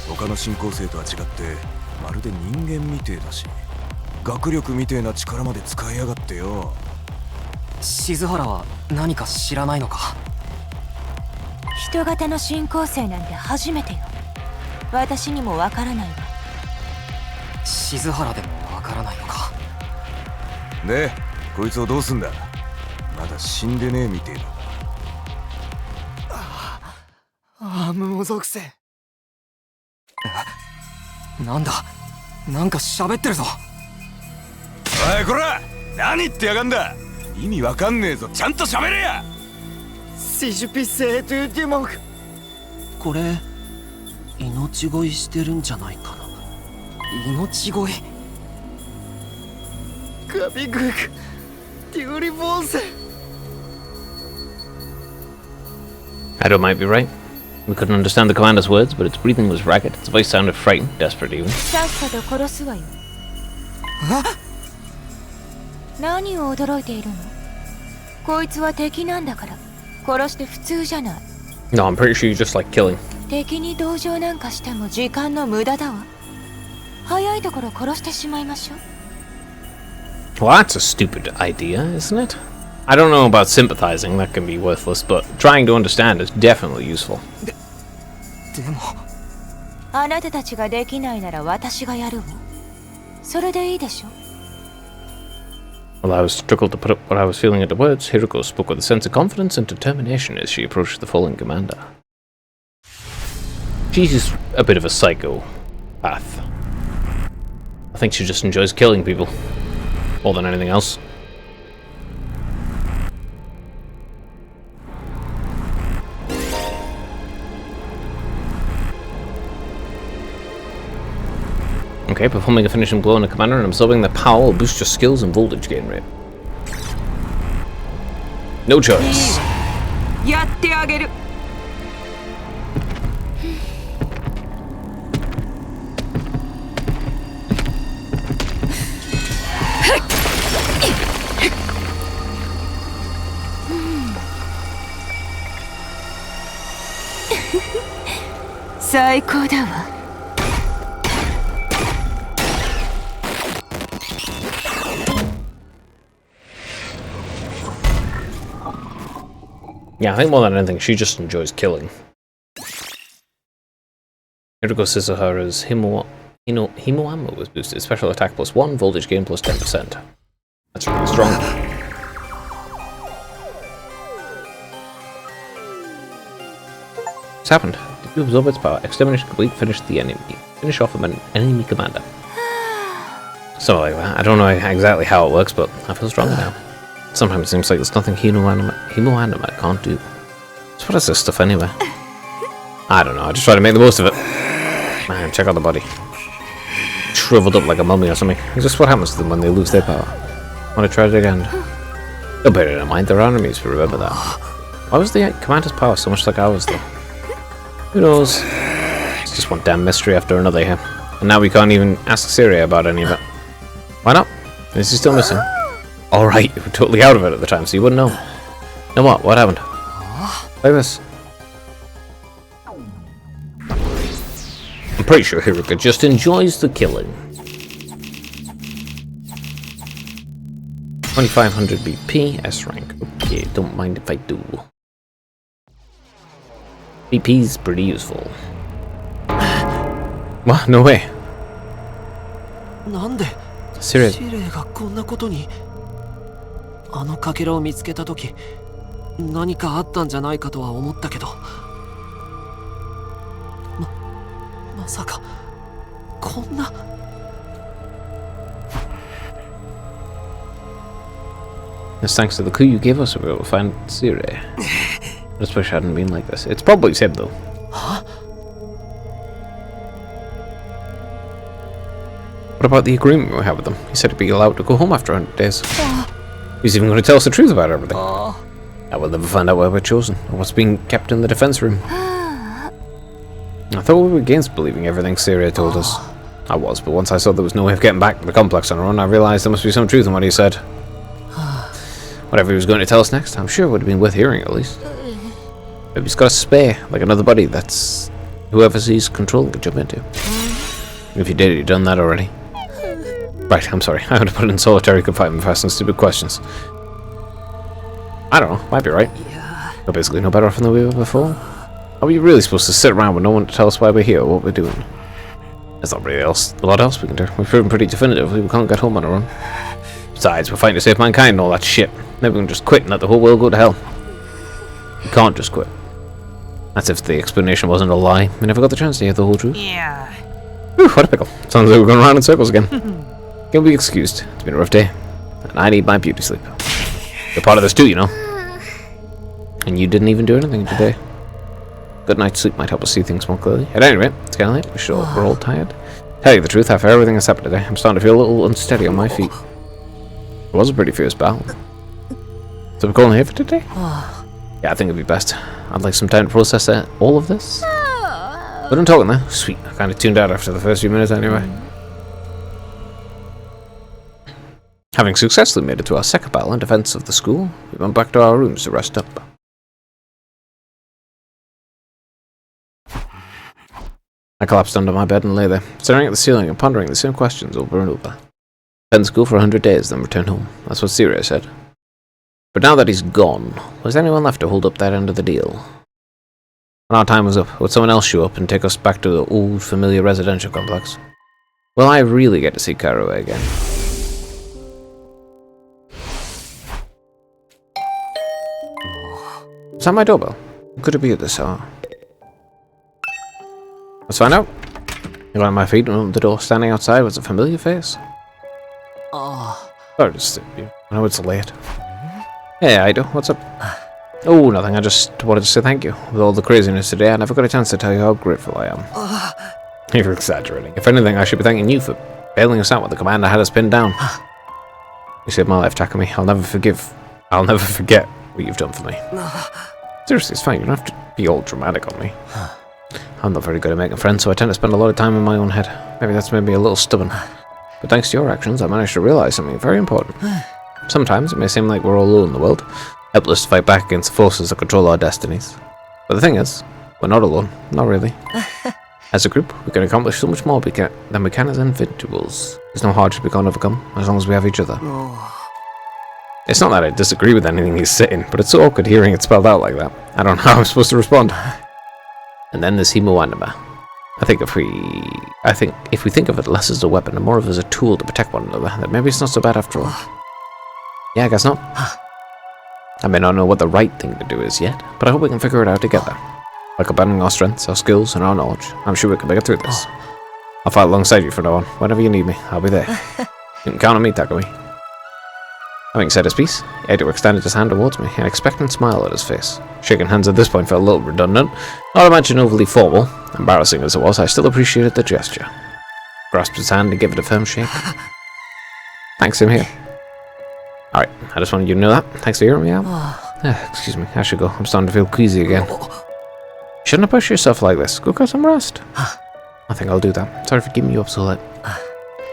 他の進行生とは違ってまるで人間みてえだし、学力みてえな力まで使いやがってよ。静原は何か知らないのか。人型の進行生なんて初めてよ。私にもわからないわ。静原でもわからないのか。でこいつをどうすんだ。まだ死んでねえみてえだ。ああ、無属性。なんだ、なんか喋ってるぞ。おいこら、何言ってやがんだ。意味わかんねえぞ、ちゃんと喋れや。Si je pissais tu du manque。これ命乞いしてるんじゃないかな。命乞い。ガビグクデュリボンセ。 Ado might be right. We couldn't understand the commander's words, but its breathing was ragged. Its voice sounded frightened, desperate even. さっさと殺すわよ。何を驚いているの？こいつは敵なんだから殺して普通じゃない。 No, I'm pretty sure you just like killing. 敵に同情なんかしても時間の無駄だわ。早いところ殺してしまいましょう。 Well, that's a stupid idea, isn't it? I don't know about sympathizing, that can be worthless, but trying to understand is definitely useful. でもあなたたちができないなら私がやるわ。それでいいでしょ。 While I was struggled to put up what I was feeling into words, Hiroko spoke with a sense of confidence and determination as she approached the fallen commander. She's a bit of a psychopath. I think she just enjoys killing people more than anything else. Okay, performing a finishing blow on a commander and absorbing the power will boost your skills and voltage gain rate. No choice. やってあげる。最高だわ。 Yeah, I think more than anything, she just enjoys killing. Hiroko Shizuhara's Himoammo was boosted. Special attack +1, voltage gain plus 10%. That's really strong. What's happened? Did you absorb its power? Extermination complete, finish the enemy. Finish off an enemy commander. So like that. I don't know exactly how it works, but I feel stronger now. Sometimes it seems like there's nothing Himoanima can't do. So what is this stuff anyway? I don't know, I just try to make the most of it. Man, check out the body. Shriveled up like a mummy or something. Is this what happens to them when they lose their power? Want to try it again? Don't bear it in mind, they're enemies, but remember that. Why was the commander's power so much like ours though? Who knows? It's just one damn mystery after another here. And now we can't even ask Syria about any of it. Why not? Is he still missing? Alright, you were totally out of it at the time, so you wouldn't know. Now what? What happened? Like this. I'm pretty sure Hiroko just enjoys the killing. 2500 BP, S rank. Okay, don't mind if I do. BP's pretty useful. What? No way. なんで Syria. シレイがこんなことに。あのかけらを見つけたとき、何かあったんじゃないかとは思ったけど、まさかこんな。It's thanks to the clue you gave us, we were able to find Syria. I just wish it hadn't been like this. It's probably Seb though. Huh? What about the agreement we had with them? He said he'd be allowed to go home after 100 days. He's even going to tell us the truth about everything. I will never find out why we're chosen, or what's being kept in the defense room. I thought we were against believing everything Syria told us. I was, but once I saw there was no way of getting back to the complex on our own, I realized there must be some truth in what he said. Whatever he was going to tell us next, I'm sure it would have been worth hearing at least. Maybe he's got a spare, like another buddy that's whoever sees control could jump into. If he did, he'd done that already. Right, I'm sorry. I would have put it in solitary confinement for asking stupid questions. I don't know, might be right. We're basically no better off than we were before. Are we really supposed to sit around with no one to tell us why we're here or what we're doing? There's not really a lot else we can do. We've proven pretty definitively we can't get home on our own. Besides, we're fighting to save mankind and all that shit. Maybe we can just quit and let the whole world go to hell. We can't just quit. That's if the explanation wasn't a lie. We never got the chance to hear the whole truth. Yeah. Whew, what a pickle. Sounds like we're going around in circles again. You'll be excused. It's been a rough day. And I need my beauty sleep. You're part of this too, you know. And you didn't even do anything today. Good night's sleep might help us see things more clearly. At any rate, it's getting late. We're all tired. Tell you the truth, after everything that's happened today, I'm starting to feel a little unsteady on my feet. It was a pretty fierce battle. So we're calling here for today? Yeah, I think it'd be best. I'd like some time to process all of this. But I'm talking there. Sweet. I kind of tuned out after the first few minutes anyway. Having successfully made it to our second battle in defense of the school, we went back to our rooms to rest up. I collapsed under my bed and lay there, staring at the ceiling and pondering the same questions over and over. Attend school for 100 days, then return home. That's what Sirius said. But now that he's gone, was anyone left to hold up that end of the deal? When our time was up, would someone else show up and take us back to the old, familiar residential complex? Will I really get to see Karua again? Is that my doorbell? Could it be at this hour? Let's find out. I got on my feet and opened the door. Standing outside was a familiar face. Sorry to disturb you. I know it's late. Hey, Ido, what's up? Oh, nothing. I just wanted to say thank you. With all the craziness today, I never got a chance to tell you how grateful I am. You're exaggerating. If anything, I should be thanking you for bailing us out when the commander had us pinned down. You saved my life, Takumi. I'll never forget what you've done for me. Seriously, it's fine. You don't have to be all dramatic on me. I'm not very good at making friends, so I tend to spend a lot of time in my own head. Maybe that's made me a little stubborn. But thanks to your actions, I managed to realize something very important. Sometimes it may seem like we're all alone in the world, helpless to fight back against the forces that control our destinies. But the thing is, we're not alone. Not really. As a group, we can accomplish so much more than we can as individuals. There's no hardship we can't overcome, as long as we have each other. It's not that I disagree with anything he's saying, but it's so awkward hearing it spelled out like that. I don't know how I'm supposed to respond. And then there's Himo Anima. I think if we think of it less as a weapon and more of as a tool to protect one another, then maybe it's not so bad after all. Yeah, I guess not. I may not know what the right thing to do is yet, but I hope we can figure it out together. By combining our strengths, our skills, and our knowledge, I'm sure we can make it through this. I'll fight alongside you from now on. Whenever you need me, I'll be there. You can count on me, Takumi. Having said his piece, Edo extended his hand towards me, an expectant smile on his face. Shaking hands at this point felt a little redundant, not to mention overly formal. Embarrassing as it was, I still appreciated the gesture. Grasped his hand and gave it a firm shake. Thanks, I'm here. Alright, I just wanted you to know that. Thanks for hearing me out. Excuse me, I should go. I'm starting to feel queasy again. Shouldn't have pushed yourself like this. Go get some rest. I think I'll do that. Sorry for keeping you up so late.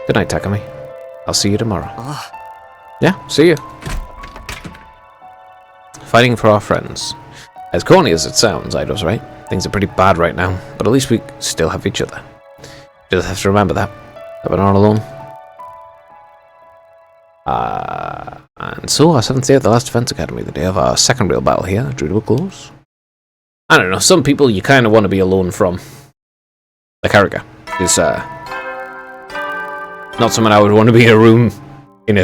Good night, Takumi. I'll see you tomorrow. Yeah, see you. Fighting for our friends. As corny as it sounds, Ido's right. Things are pretty bad right now, but at least we still have each other. Just have to remember that we're not alone. And so our 7th day at the last Defense Academy, the day of our second real battle here, drew to a close. I don't know, some people you kind of want to be alone from. Like Haruka is not someone I would want to be alone in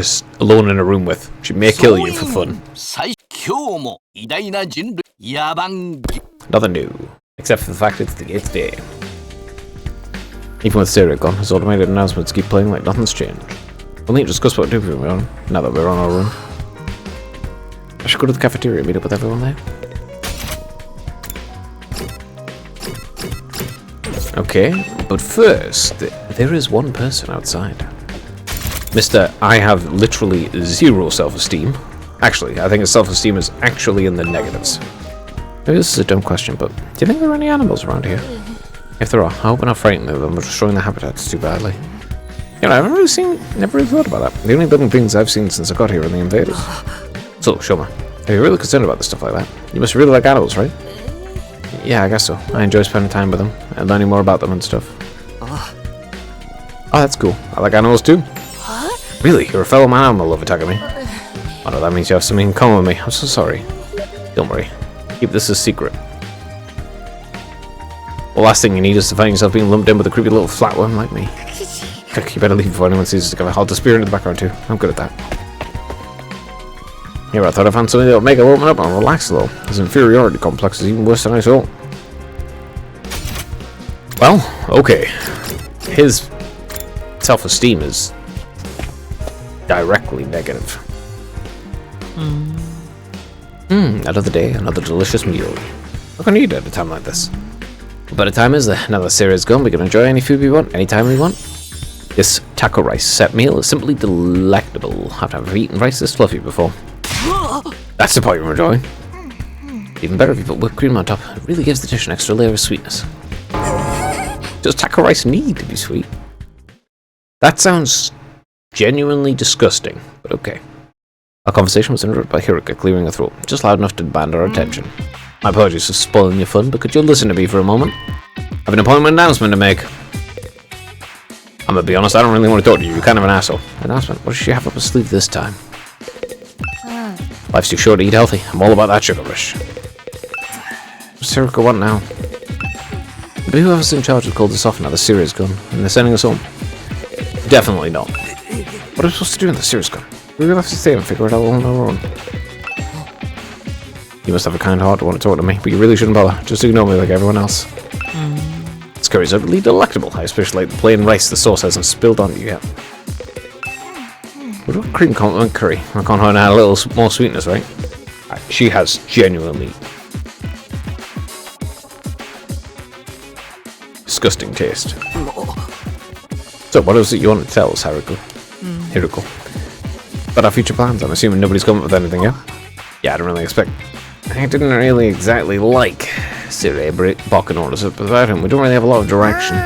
a room with. She may kill you for fun. Nothing new, except for the fact it's the 8th day. Even with Stereo gone, his automated announcements keep playing like nothing's changed. We'll need to discuss what to do from on, now that we're on our own. I should go to the cafeteria and meet up with everyone there. Okay, but first, there is one person outside. Mr. I have literally zero self-esteem. Actually, I think his self-esteem is actually in the negatives. Maybe this is a dumb question, but do you think there are any animals around here? If there are, I hope we're not frightened of them or destroying their habitats too badly. You know, never really thought about that. The only living things I've seen since I got here are the invaders. So, Shoma, if you're really concerned about the stuff like that, you must really like animals, right? Yeah, I guess so. I enjoy spending time with them and learning more about them and stuff. Oh, that's cool. I like animals too. What? Really? You're a fellow animal lover, Takumi. Oh no, that means you have something in common with me. I'm so sorry. Don't worry. Keep this a secret. The last thing you need is to find yourself being lumped in with a creepy little flatworm like me. You better leave before anyone sees us. I'll disappear into the background too. I'm good at that. Yeah, I thought I found something that'll make it open up and relax a little. His inferiority complex is even worse than I thought. Well, okay. His self-esteem is directly negative. Another day, another delicious meal. What can you eat at a time like this? What better time is there? Now that Sarah's gone, we can enjoy any food we want, anytime we want. This taco rice set meal is simply delectable. I've never eaten rice this fluffy before. That's the point we're enjoying. Even better if you put whipped cream on top. It really gives the dish an extra layer of sweetness. Does taco rice need to be sweet? That sounds genuinely disgusting, but okay. Our conversation was interrupted by Hiruka clearing her throat, just loud enough to demand our attention. My apologies for spoiling your fun, but could you listen to me for a moment? I have an important announcement to make. I'm gonna be honest, I don't really want to talk to you. You're kind of an asshole. Announcement? What does she have up her sleeve this time? Life's too short to eat healthy. I'm all about that sugar rush. What's Hiruka want now? The whoever's in charge of called us off now. The Sirius gun, and they're sending us home. Definitely not. What are we supposed to do in the Sirius gun? We're gonna have to stay and figure it out all on our own. You must have a kind heart to want to talk to me, but you really shouldn't bother. Just ignore me like everyone else. This curry's utterly delectable. I especially like the plain rice the sauce hasn't spilled onto you yet. What about cream compliment curry? I can't hide a little more sweetness, right? She has genuinely disgusting taste. So, what is it you want to tell us, Hiruko? About our future plans? I'm assuming nobody's come up with anything yet? Yeah, I don't really expect. I didn't really exactly like Siri barking orders up without him. We don't really have a lot of direction.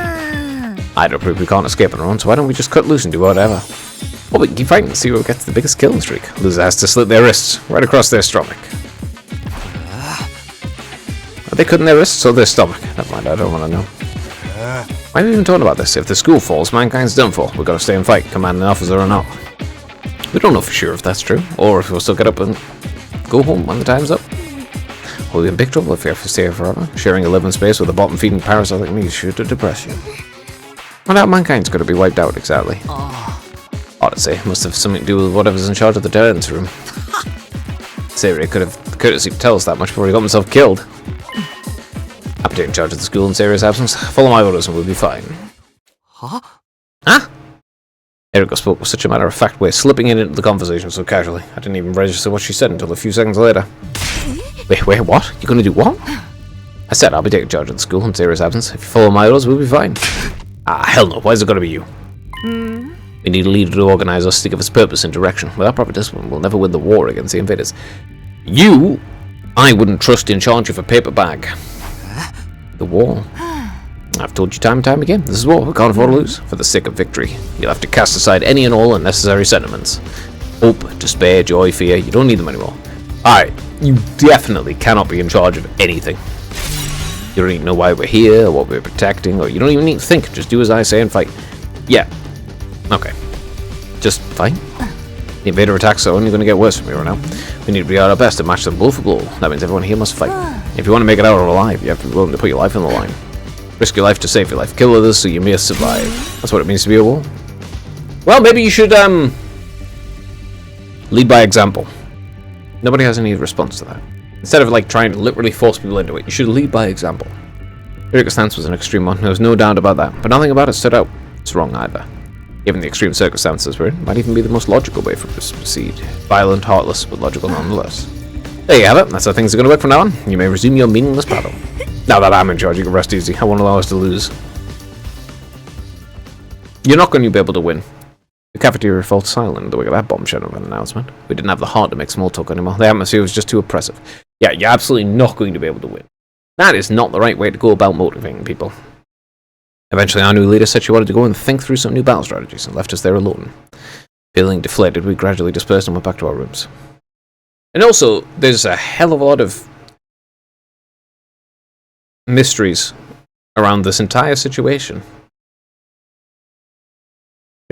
I don't prove we can't escape on our own, so why don't we just cut loose and do whatever? Oh, but keep fighting and see who gets the biggest killing streak. Loser has to slit their wrists, right across their stomach. Are they cutting their wrists or their stomach? Never mind, I don't want to know. Why are we even talking about this? If the school falls, mankind's done for. We've got to stay and fight, commanding officer or not. We don't know for sure if that's true, or if we'll still get up and go home when the time's up. We'll be in big trouble if we have to stay here forever. Sharing a living space with a bottom-feeding parasite like me is sure to depress you. Wonder how mankind's going to be wiped out exactly. Hard to say. Must have something to do with whatever's in charge of the Terrence room. Siri could have the courtesy to tell us that much before he got himself killed. I'm taking charge of the school in Siri's absence. Follow my orders and we'll be fine. Huh? Hiruko spoke with such a matter-of-fact way, slipping into the conversation so casually. I didn't even register what she said until a few seconds later. Wait, what? You're gonna do what? I said I'll be taking charge of the school in Siri's absence. If you follow my orders, we'll be fine. Hell no. Why is it gonna be you? We need a leader to organize us, to give us purpose and direction. Without proper discipline, we'll never win the war against the invaders. You, I wouldn't trust in charge of a paper bag. The war. I've told you time and time again, this is war. We can't afford to lose. For the sake of victory, you'll have to cast aside any and all unnecessary sentiments. Hope, despair, joy, fear, you don't need them anymore. Alright, you definitely cannot be in charge of anything. You don't even know why we're here, or what we're protecting, or you don't even need to think. Just do as I say and fight. Yeah. Okay. Just fight. The invader attacks are only going to get worse from here on out. We need to be at our best to match them blow for blow. That means everyone here must fight. If you want to make it out alive, you have to be willing to put your life on the line. Risk your life to save your life. Kill others so you may survive. That's what it means to be a war. Well, maybe you should, lead by example. Nobody has any response to that. Instead of, trying to literally force people into it, you should lead by example. Hiruko's stance was an extreme one. There was no doubt about that. But nothing about it stood out. It's wrong either. Given the extreme circumstances we're in, it might even be the most logical way for us to proceed. Violent, heartless, but logical nonetheless. There you have it. That's how things are going to work from now on. You may resume your meaningless battle. Now that I'm in charge, you can rest easy. I won't allow us to lose. You're not going to be able to win. The cafeteria fell silent in the wake of that bombshell of an announcement. We didn't have the heart to make small talk anymore. The atmosphere was just too oppressive. Yeah, you're absolutely not going to be able to win. That is not the right way to go about motivating people. Eventually, our new leader said she wanted to go and think through some new battle strategies and left us there alone. Feeling deflated, we gradually dispersed and went back to our rooms. And also, there's a hell of a lot of mysteries around this entire situation.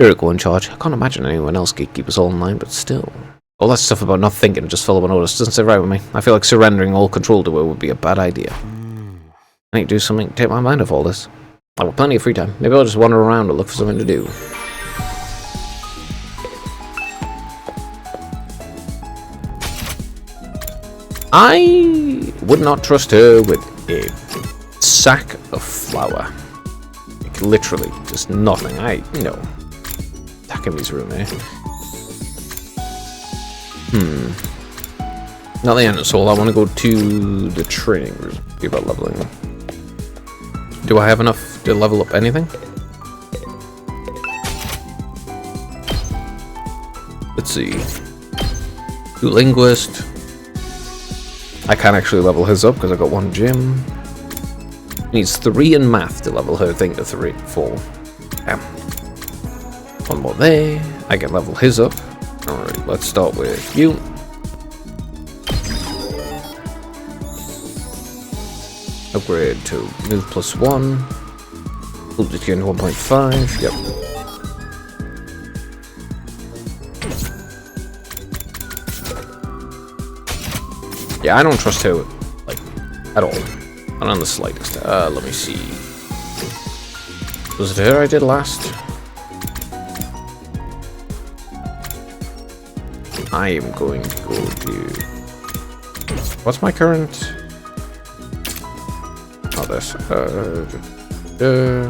Hiruko in charge. I can't imagine anyone else could keep us all in line, but still. All that stuff about not thinking and just following orders doesn't sit right with me. I feel like surrendering all control to her would be a bad idea. I need to do something to take my mind off all this. I've got plenty of free time. Maybe I'll just wander around and look for something to do. I would not trust her with a sack of flour. Like, literally, just nothing. No. Takemi's room, eh? Not the end of soul. I want to go to the training room. Be about leveling up. Do I have enough to level up anything? Let's see. Do linguist. I can actually level his up because I got 1 gym. He needs 3 in math to level her thing to 4. Damn. 1 more there. I can level his up. Alright, let's start with you. Upgrade to move +1. Move the to 1.5. Yep. Yeah, I don't trust her, like, at all. Not on the slightest. Let me see. Was it her I did last? I am going to go to... What's my current... Oh, this.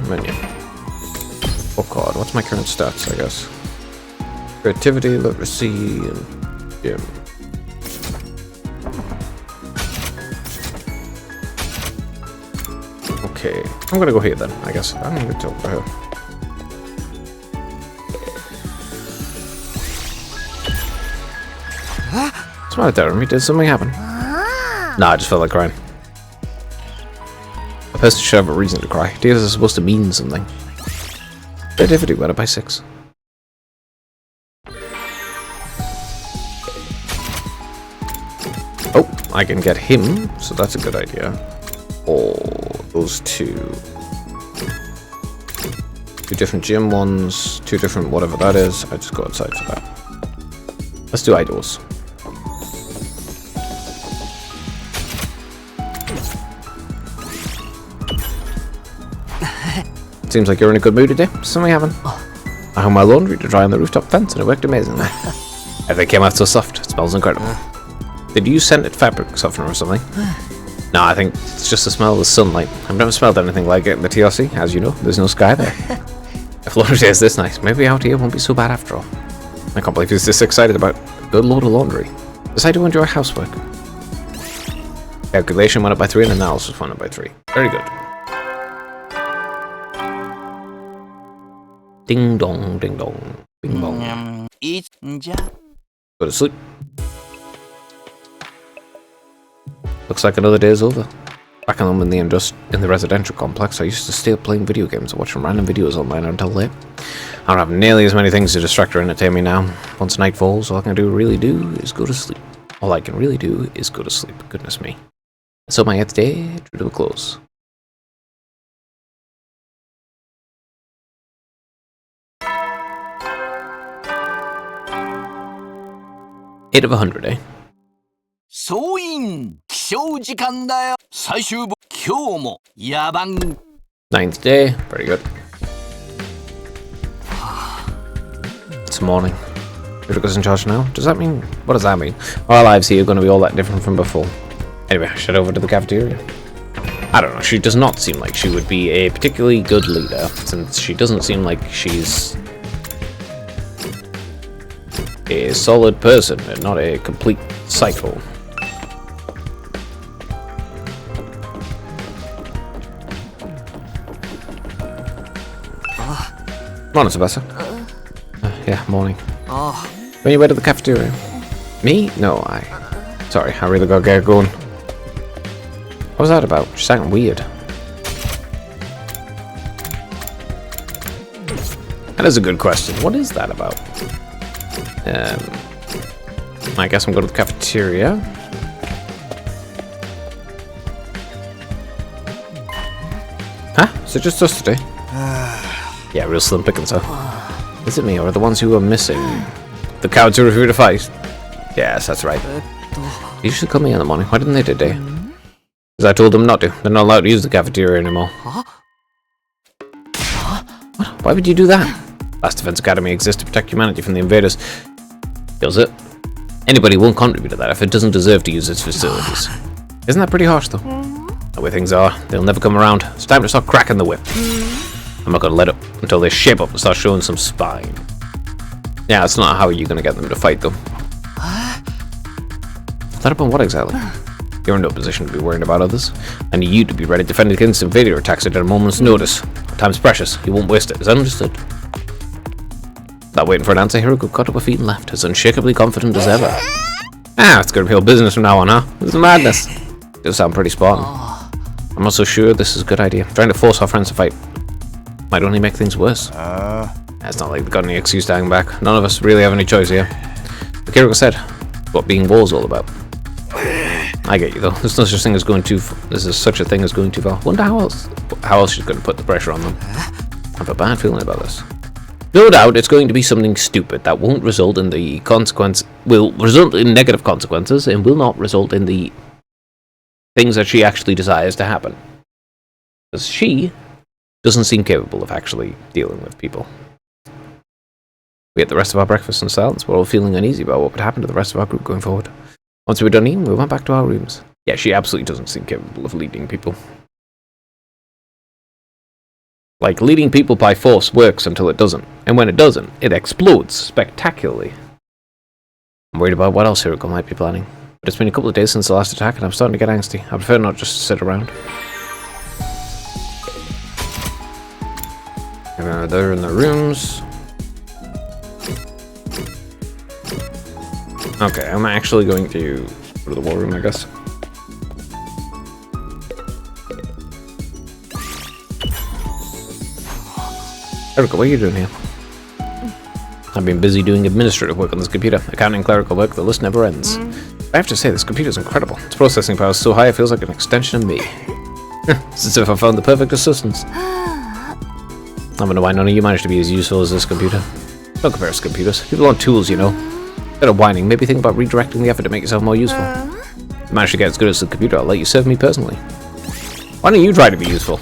Menu. Oh god, what's my current stats, I guess? Creativity, literacy, and gym. Okay, I'm gonna go here then, I guess. I'm gonna go over here. What's the matter, Jeremy? Did something happen? Nah, I just felt like crying. A person should have a reason to cry. Tears are supposed to mean something. Creativity went up by 6. Oh, I can get him, so that's a good idea. Or those 2 different gym ones, 2 different whatever that is. I just go outside for that. Let's do idols. Seems like you're in a good mood today. Something happened. I hung my laundry to dry on the rooftop fence and it worked amazingly. Everything came out so soft. It smells incredible. Did you use scented fabric softener or something? No, I think it's just the smell of the sunlight. I've never smelled anything like it in the TRC. As you know, there's no sky there. If laundry is this nice, maybe out here won't be so bad after all. I can't believe he's this excited about a good load of laundry. Decide to enjoy housework. Calculation went up by 3 and analysis went up by 3. Very good. Ding dong, ding dong, bing bong. Go to sleep. Looks like another day is over. Back home in the residential complex, I used to stay up playing video games and watching random videos online until late. I don't have nearly as many things to distract or entertain me now. Once night falls, all I can really do is go to sleep. All I can really do is go to sleep. Goodness me. So my day drew to a close. Eight of 100, eh? 総員起床時間だよ。最終部今日も野番。Ninth day, very good. It's morning. Rivika's in charge now. Does that mean? What does that mean? Our lives here are going to be all that different from before. Anyway, I should head over to the cafeteria. I don't know. She does not seem like she would be a particularly good leader, since she doesn't seem like she's a solid person and not a complete psycho. Morning, Sebasa. Yeah, morning. When you went to the cafeteria? Me? No, Sorry, I really gotta get going. What was that about? She sounded weird. That is a good question. What is that about? I guess I'm going to the cafeteria. Huh? Is it just us today? Yeah, real slim pickings, huh? Is it me, or are the ones who are missing? The cowards who refuse to fight? Yes, that's right. You should come here in the morning. Why didn't they today? Because I told them not to. They're not allowed to use the cafeteria anymore. What? Why would you do that? Last Defense Academy exists to protect humanity from the invaders. Does it? Anybody won't contribute to that if it doesn't deserve to use its facilities. Isn't that pretty harsh, though? The way things are, they'll never come around. It's time to start cracking the whip. I'm not gonna let up until they shape up and start showing some spine. Yeah, that's not how you're gonna get them to fight, though. Let up on what exactly? You're in no position to be worried about others. I need you to be ready to defend against invader attacks at a moment's notice. Time's precious. You won't waste it. Is that understood? Not waiting for an answer, Hiruko caught up her feet and left, as unshakably confident as ever. Ah, it's gonna be all business from now on, huh? This is madness. Does sound pretty Spartan. I'm not so sure this is a good idea. Trying to force our friends to fight might only make things worse. It's not like they've got any excuse to hang back. None of us really have any choice here. Like Kiriko said, what being war's all about. I get you though. There's no such thing as going too. There's such a thing as going too far. Wonder how else she's going to put the pressure on them. I have a bad feeling about this. No doubt, it's going to be something stupid that won't result in the consequence. Will result in negative consequences and will not result in the things that she actually desires to happen. Because she doesn't seem capable of actually dealing with people. We ate the rest of our breakfast in silence. We're all feeling uneasy about what would happen to the rest of our group going forward. Once we were done eating, we went back to our rooms. Yeah, she absolutely doesn't seem capable of leading people. Like, leading people by force works until it doesn't. And when it doesn't, it explodes spectacularly. I'm worried about what else Hiroko might be planning. But it's been a couple of days since the last attack, and I'm starting to get angsty. I prefer not just to sit around. They're in their rooms. Okay, I'm actually going to go to the war room, I guess. Erica, what are you doing here? I've been busy doing administrative work on this computer. Accounting, clerical work, the list never ends. I have to say, this computer's incredible. Its processing power is so high it feels like an extension of me. It's as if I found the perfect assistants. I wonder why none of you managed to be as useful as this computer. Don't compare us to computers. People aren't tools, you know. Instead of whining, maybe think about redirecting the effort to make yourself more useful. If you manage to get as good as the computer, I'll let you serve me personally. Why don't you try to be useful?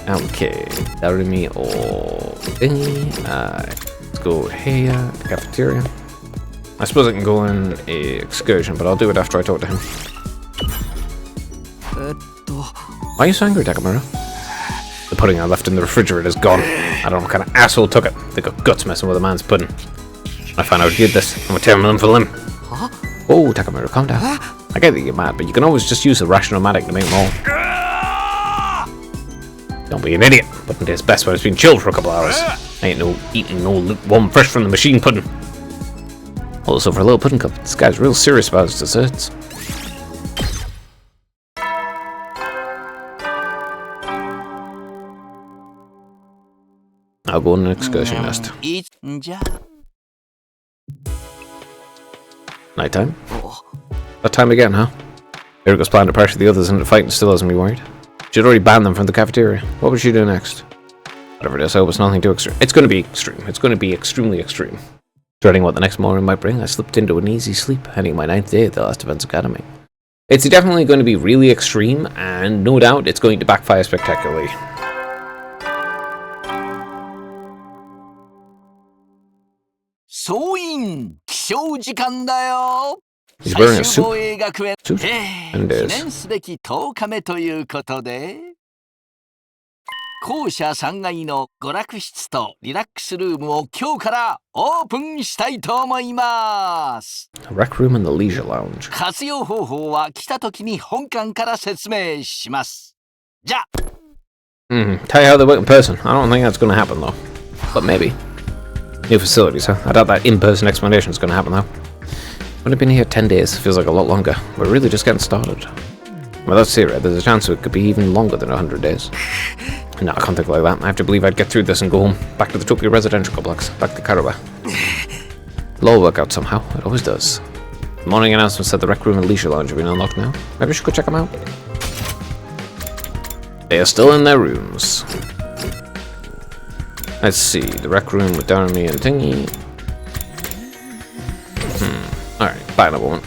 Okay, Darumi or thingy. Let's go here, the cafeteria. I suppose I can go on a excursion, but I'll do it after I talk to him. Why are you so angry, Takamura? The pudding I left in the refrigerator is gone. I don't know what kind of asshole took it. They got guts messing with a man's pudding. When I find out who did this, I'm gonna tear him limb for limb. Oh, Takamura, calm down. I get that you're mad, but you can always just use a rational-matic to make them all. Don't be an idiot. Pudding tastes best when it's been chilled for a couple hours. I ain't eating no lukewarm fresh from the machine pudding. Also, for a little pudding cup, this guy's real serious about his desserts. I'll go on an excursion nest. Nighttime? That time again, huh? Hiriko's plan to pressure the others into fighting still hasn't me worried. She'd already banned them from the cafeteria. What would she do next? Whatever it is, I hope it's nothing too extreme. It's going to be extreme. It's going to be extremely extreme. Dreading what the next morning might bring, I slipped into an easy sleep, heading my 9th day at the Last Defense Academy. It's definitely going to be really extreme, and no doubt it's going to backfire spectacularly. He's wearing a suit and is. 校舎3階の娯楽室とリラックスルームを今日からオープンしたいと思います。 A rec room and the leisure lounge. 活用方法は来た時に本館から説明します。じゃあ。Tell you how they work in person. I don't think that's going to happen though. But maybe. New facilities, huh? I doubt that in-person explanation is going to happen though. I've only been here 10 days. Feels like a lot longer. We're really just getting started. Well, that's serious. There's a chance it could be even longer than 100 days. No, I can't think like that. I have to believe I'd get through this and go home. Back to the Tokyo residential complex. Back to Karuba. It'll all work out somehow. It always does. The morning announcement said the rec room and leisure lounge have been unlocked now. Maybe I should go check them out. They are still in their rooms. Let's see. The rec room with Darumi and Thingy. Alright, bye in a moment.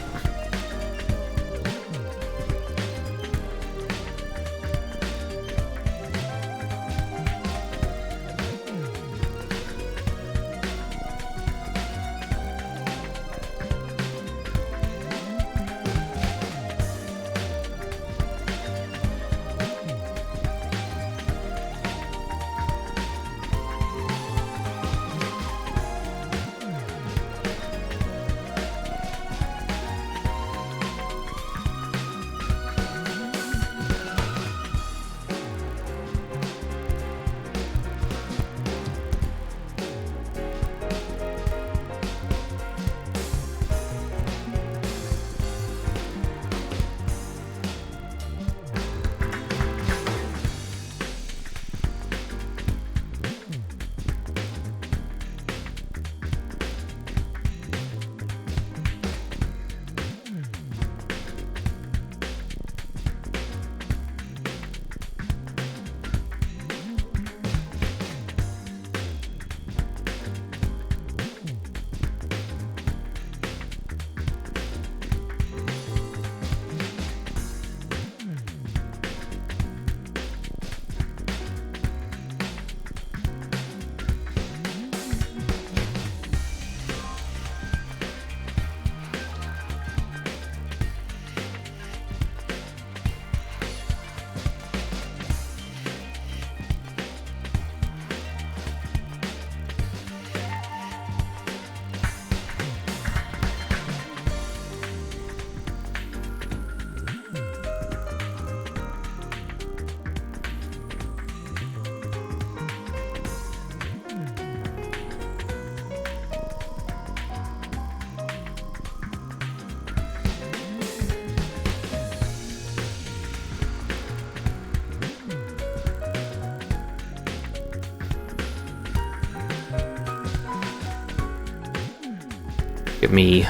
Give me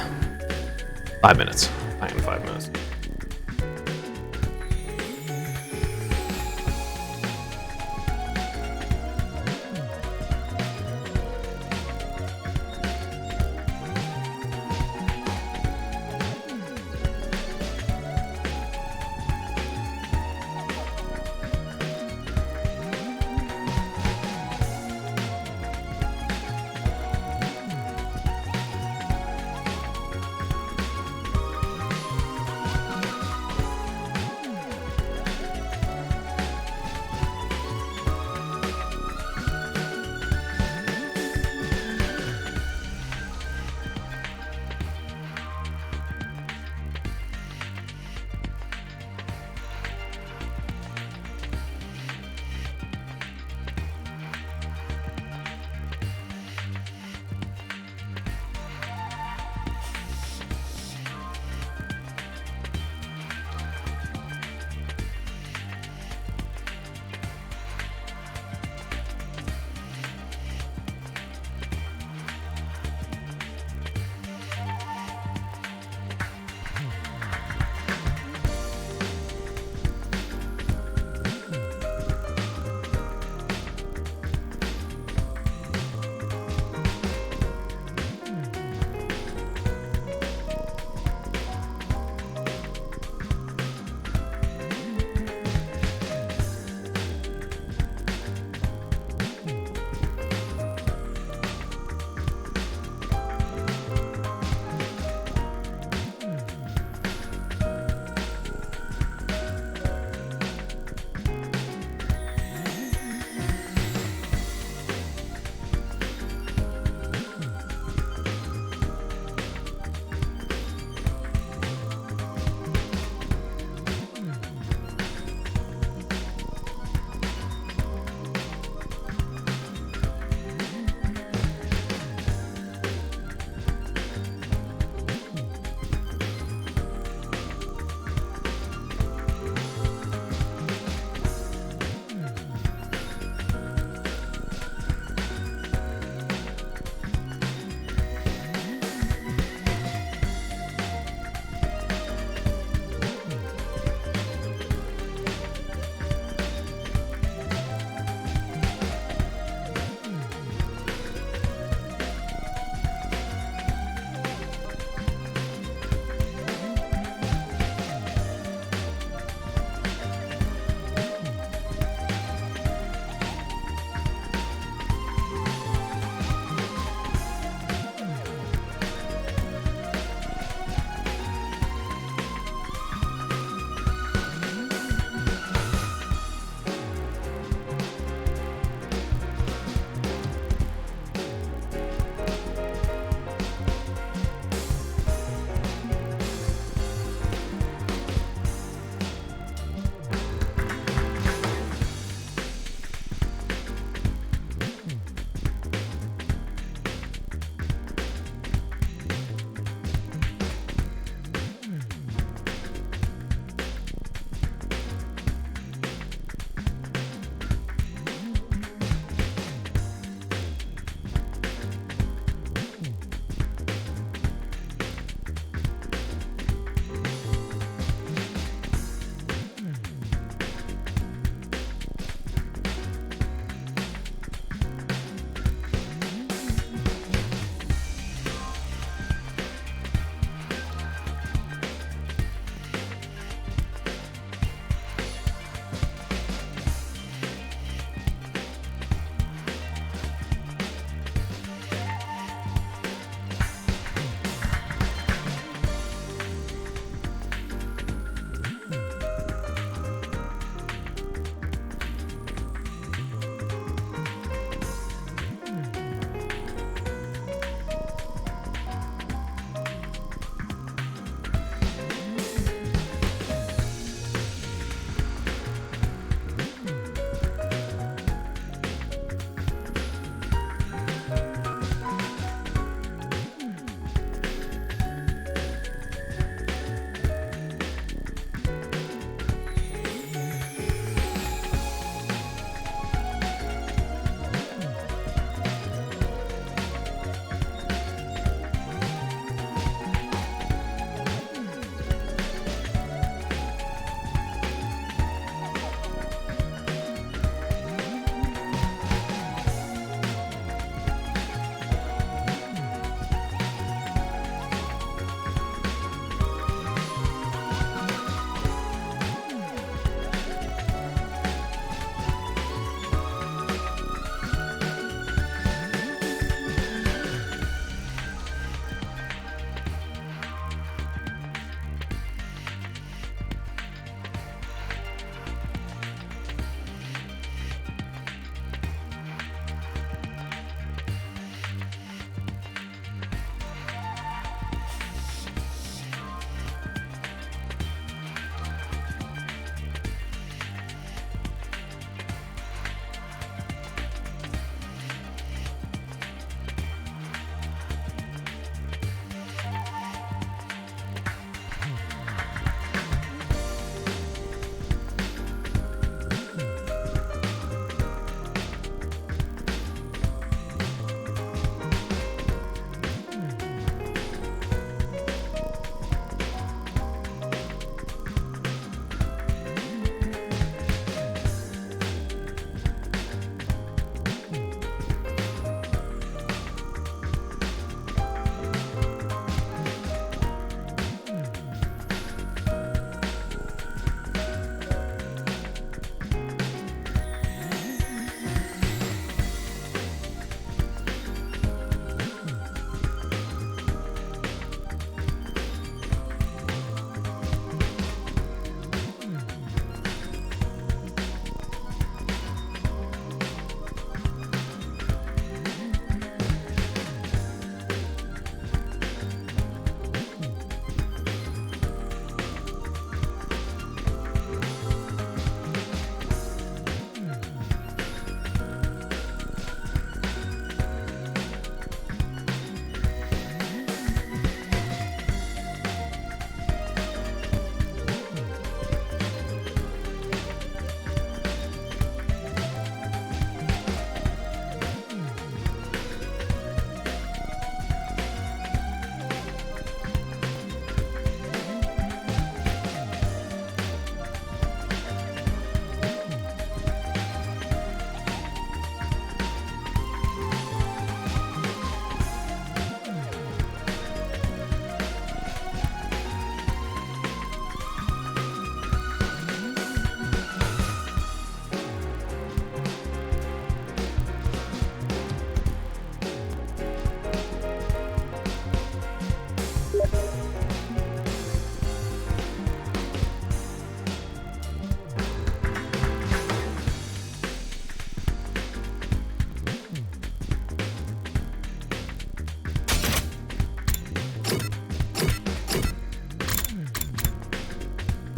5 minutes. I am 5 minutes.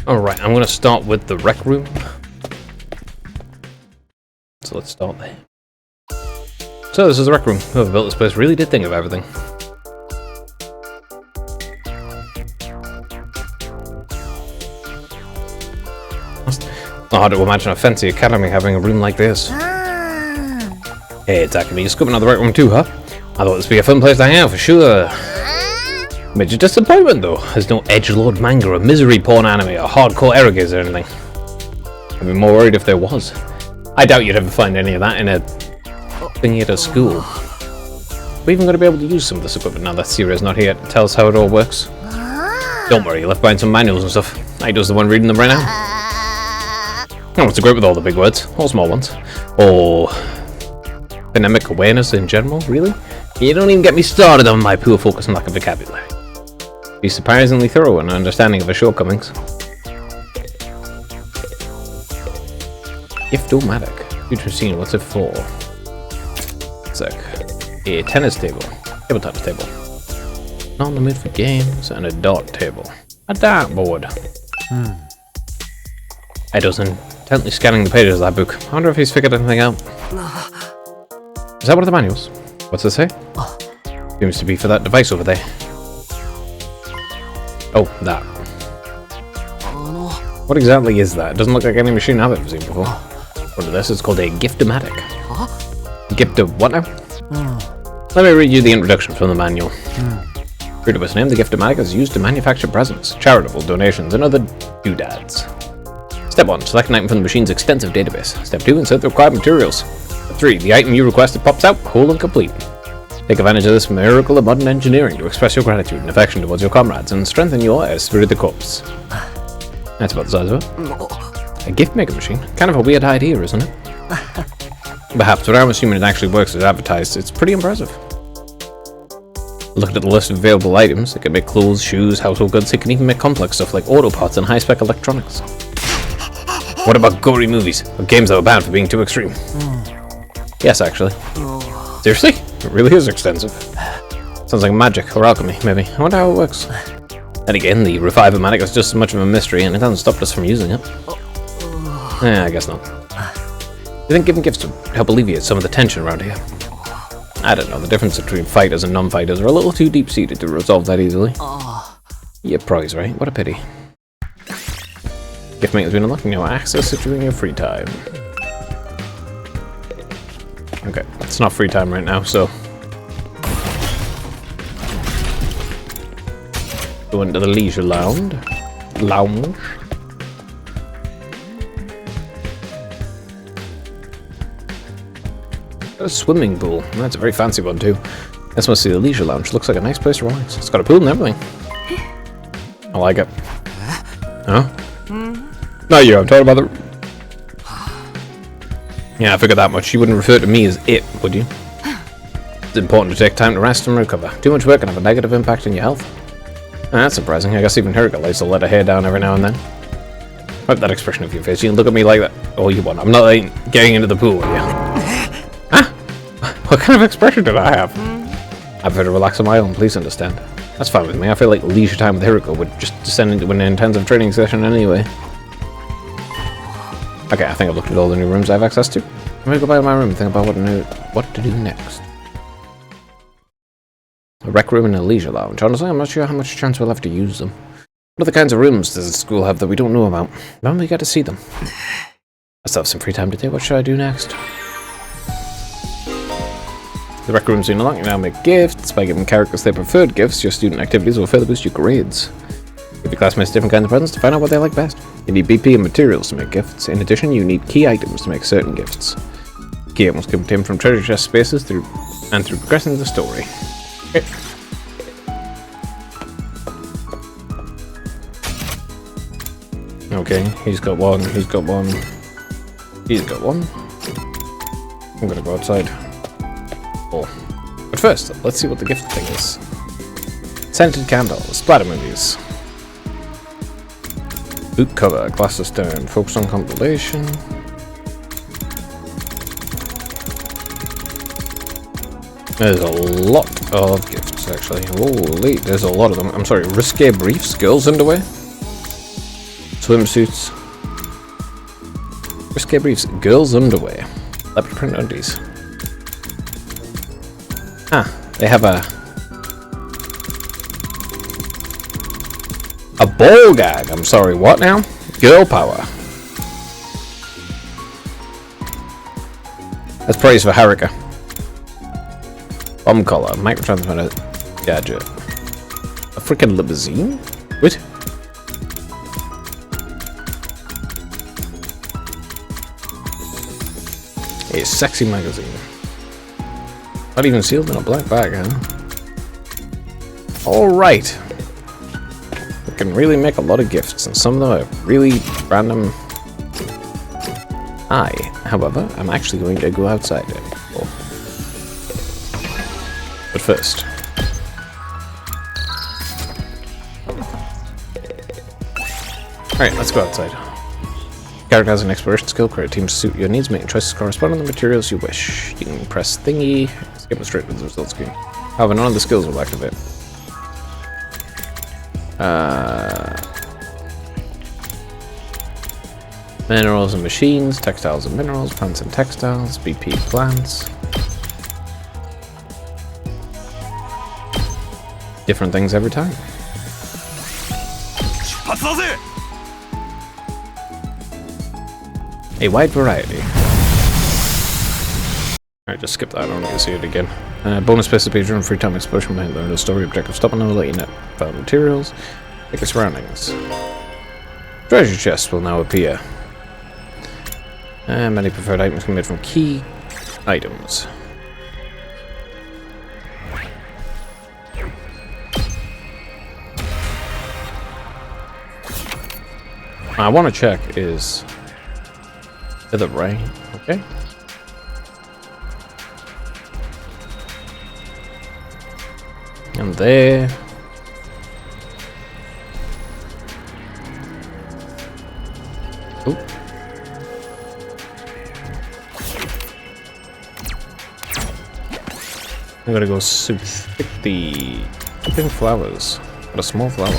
Alright, I'm gonna start with the rec room. So let's start there. So this is the rec room. Whoever built this place really did think of everything. It's not hard to imagine a fancy academy having a room like this. Hey, Takumi, you're scooping out the rec room too, huh? I thought this would be a fun place to hang out for sure. Major disappointment though. There's no edgelord manga or misery porn anime or hardcore eroges or anything. I'd be more worried if there was. I doubt you'd ever find any of that in a thingy at a school. We're even going to be able to use some of this equipment now that Siria's not here to tell us how it all works. Don't worry, you left behind some manuals and stuff. Ido's the one reading them right now. Oh, what's great with all the big words, or small ones, or phonemic awareness in general, really? You don't even get me started on my poor focus and lack of vocabulary. Be surprisingly thorough in understanding of her shortcomings. Gift-o-matic. Future scene, what's it for? Sec. A tennis table. Table tennis table. Not in the mood for games, and a dart table. A dartboard. Ido's intently scanning the pages of that book. I wonder if he's figured anything out. Is that one of the manuals? What's it say? Seems to be for that device over there. Oh, that. What exactly is that? It doesn't look like any machine I've ever seen before. What is this? It's called a Gift-o-matic. Gift of what now? Let me read you the introduction from the manual. True to its name, the Gift-o-matic is used to manufacture presents, charitable donations, and other doodads. Step 1. Select an item from the machine's extensive database. Step 2. Insert the required materials. Step 3. The item you requested pops out, whole and complete. Take advantage of this miracle of modern engineering to express your gratitude and affection towards your comrades and strengthen your esprit de corps. That's about the size of it. A gift-maker machine? Kind of a weird idea, isn't it? Perhaps, but I'm assuming it actually works as advertised. It's pretty impressive. Looking at the list of available items, it can make clothes, shoes, household goods. It can even make complex stuff like auto parts and high-spec electronics. What about gory movies? Or games that were banned for being too extreme? Yes, actually. Seriously? It really is extensive. Sounds like magic or alchemy, maybe. I wonder how it works. Then again, the Revive-o-matic is just as much of a mystery, and it hasn't stopped us from using it. I guess not. Do you think giving gifts would help alleviate some of the tension around here? I don't know, the difference between fighters and non-fighters are a little too deep-seated to resolve that easily. You're pros, right? What a pity. Gift maker's been unlocked, no access to during your free time. Okay, it's not free time right now, so... Go into the leisure lounge. A swimming pool. That's a very fancy one too. This must be the leisure lounge. Looks like a nice place to relax. It's got a pool and everything. I like it. Huh? No, you. I'm talking about the... Yeah, I figured that much. You wouldn't refer to me as it, would you? It's important to take time to rest and recover. Too much work can have a negative impact on your health. That's surprising. I guess even Hirika likes to let her hair down every now and then. Wipe that expression of your face. You can look at me like that all you want. I'm not like, getting into the pool with you. What kind of expression did I have? I prefer to relax on my own, please understand. That's fine with me. I feel like leisure time with Hiriko would just descend into an intensive training session anyway. Okay, I think I've looked at all the new rooms I have access to. I'm gonna go back to my room and think about what to do next. A rec room and a leisure lounge. Honestly, I'm not sure how much chance we'll have to use them. What other kinds of rooms does the school have that we don't know about? When we get to see them? I still have some free time today. What should I do next? The rec room's been unlocked. You now make gifts. By giving characters their preferred gifts, your student activities will further boost your grades. Give your classmates different kinds of presents to find out what they like best. You need BP and materials to make gifts. In addition, you need key items to make certain gifts. Key items can be obtained from treasure chest spaces through progressing the story. Okay, he's got one, he's got one, he's got one. I'm gonna go outside. Oh. But first, let's see what the gift thing is. Scented candles, splatter movies. Book cover, glass of stone, focus on compilation. There's a lot of gifts, actually. Holy, there's a lot of them. I'm sorry, risque briefs, girls' underwear. swimsuits, risque briefs, girls' underwear, leopard print undies. Ah, they have a ball gag. I'm sorry, what now? Girl power. That's praise for Harika. Bomb collar, microtransmitter gadget. A freaking limousine? What? A sexy magazine. Not even sealed in a black bag, huh? Alright. We can really make a lot of gifts, and some of them are really random. However, I'm actually going to go outside. But first. Alright, let's go outside. Character has an exploration skill, create a team to suit your needs, making choices corresponding to the materials you wish. You can press thingy, skip straight to the results screen. However, none of the skills will activate. Minerals and machines, textiles and minerals, plants and textiles, BP plants. Different things every time. A wide variety. Alright, just skip that, I don't need to see it again. Bonus participation and free time exploration behind the story objective. Stop and I'll let you know. Found materials. Check your surroundings. Treasure chests will now appear. Many preferred items can be made from key items. I want to check is to the right. Okay. And there. Oop. I'm gonna go pick the pink flowers. Got a small flower.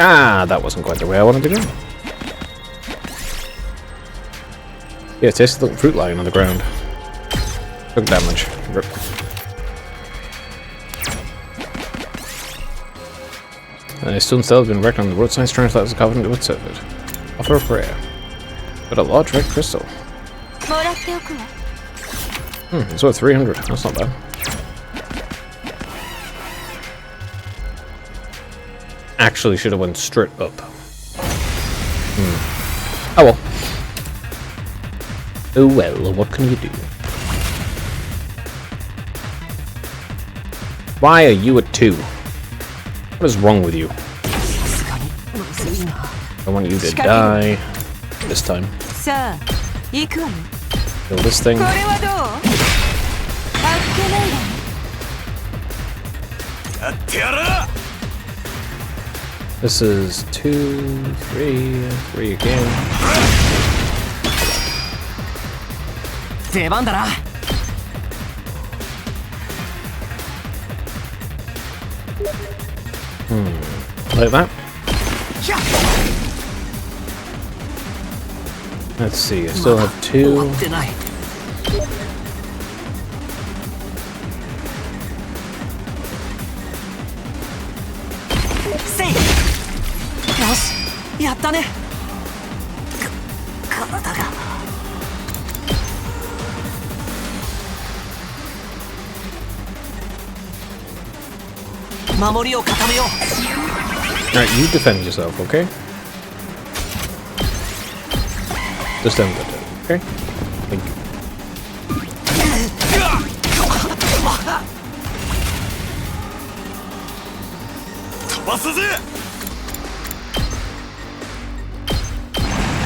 Ah, that wasn't quite the way I wanted to go. Yeah, tasty little fruit lying on the ground. Took damage. Rip. A stone cell has been erected on the roadside, strange that as a covenant would serve it. Offer a prayer. Got a large red crystal. It's worth 300. That's not bad. Actually should have went straight up. Oh well. Oh well, what can you do? Why are you at 2? What is wrong with you? I want you to die this time. Kill this thing. This is 2, 3, 3 again. Like that. Let's see, I still have 2. Alright, you defend yourself, okay? Just don't get it, okay? Thank you.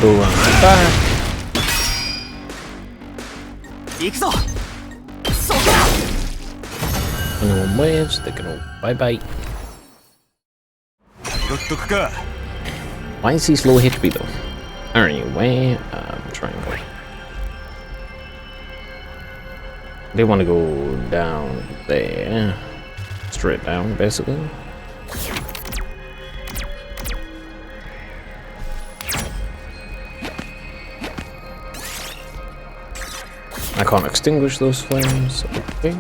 Go around the back. 21 waves, they can all bye bye. Why is he slow HP though? Anyway, triangle. They want to go down there. Let's straight down, basically. I can't extinguish those flames. Okay.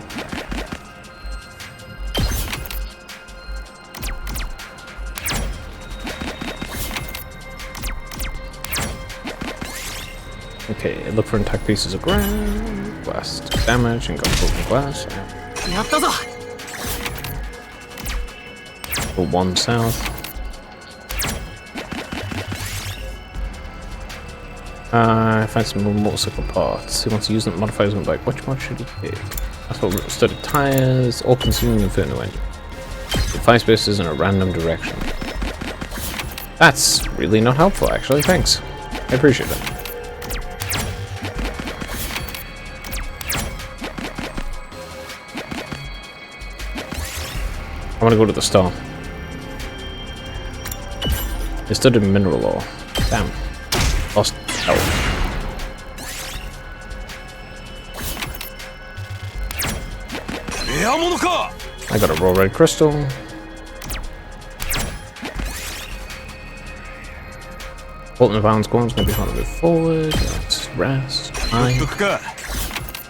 Okay, look for intact pieces of ground. Blast damage and go broken glass. Go 1 south. I find some more motorcycle parts. He wants to use them to modify his own bike. Which mod should he pick? I thought studded tires, all consuming inferno engine. 5 spaces in a random direction. That's really not helpful, actually. Thanks. I appreciate it. I want to go to the store. They studied mineral ore. Damn. Lost health. I got a raw red crystal. Bolton of Iron Scorn's gonna be hard to move forward. Let's rest. Fine.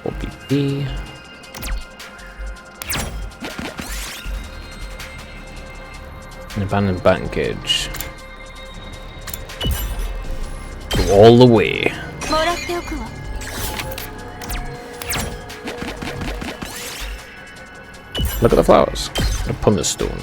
4BP. An abandoned batting cage. Go all the way. Look at the flowers. A pumice stone.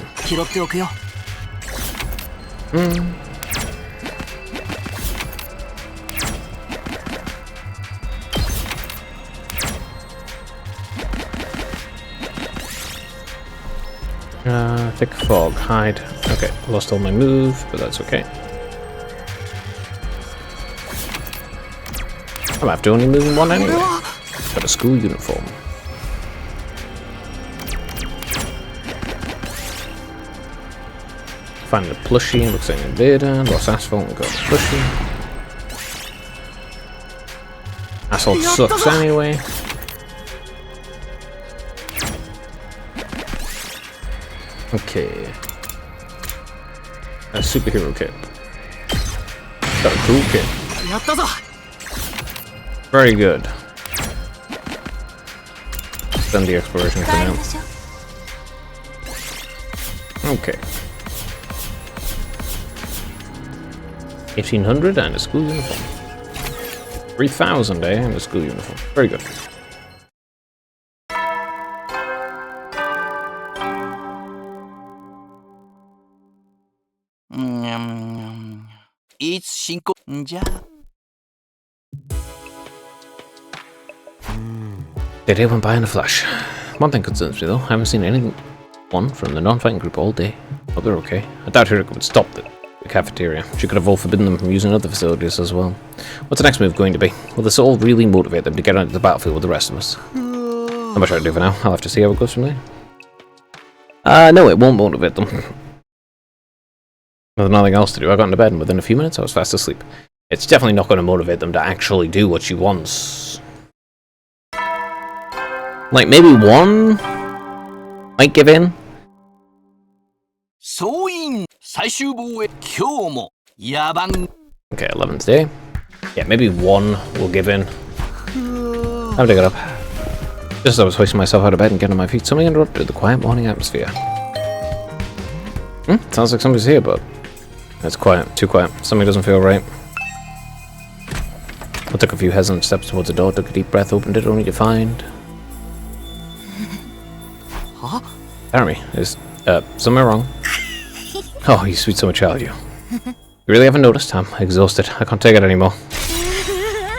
Thick fog, hide. Okay, lost all my move, but that's okay. I'm after only moving one anyway. Got a school uniform. Find the plushie, looks like an invader. Lost asphalt and got a plushie. Asphalt sucks anyway. Okay. A superhero kit. Got a cool kit. Very good. Done the exploration for now. Okay. 1800 and a school uniform. 3000 and a school uniform. Very good. The day went by in a flash. One thing concerns me though, I haven't seen anyone from the non-fighting group all day. Hope they're okay. I doubt Hiriko would stop the cafeteria. She could have all forbidden them from using other facilities as well. What's the next move going to be? Will this all really motivate them to get onto the battlefield with the rest of us? How much I do for now? I'll have to see how it goes from there. No, it won't motivate them. With nothing else to do, I got into bed and within a few minutes I was fast asleep. It's definitely not going to motivate them to actually do what she wants. Like, maybe one might give in. Okay, 11th day. Yeah, maybe one will give in. Time to get up. Just as I was hoisting myself out of bed and getting on my feet, something interrupted the quiet morning atmosphere. Sounds like somebody's here, but it's quiet. Too quiet. Something doesn't feel right. I took a few hesitant steps towards the door, took a deep breath, opened it, only to find... Jeremy, is something wrong? Oh, you sweet summer child, you. You really haven't noticed? I'm exhausted. I can't take it anymore.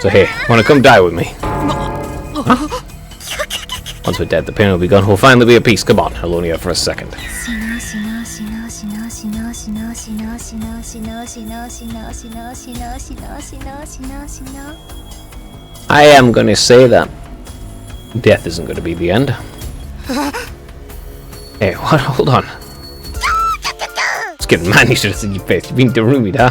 So here, wanna come die with me? Huh? Once we're dead, the pain will be gone. We'll finally be at peace. Come on, I'll only have for a second. I am gonna say that death isn't gonna be the end. Hey, what? Hold on. It's getting mad. You should have seen your face. You've been deroomied, huh?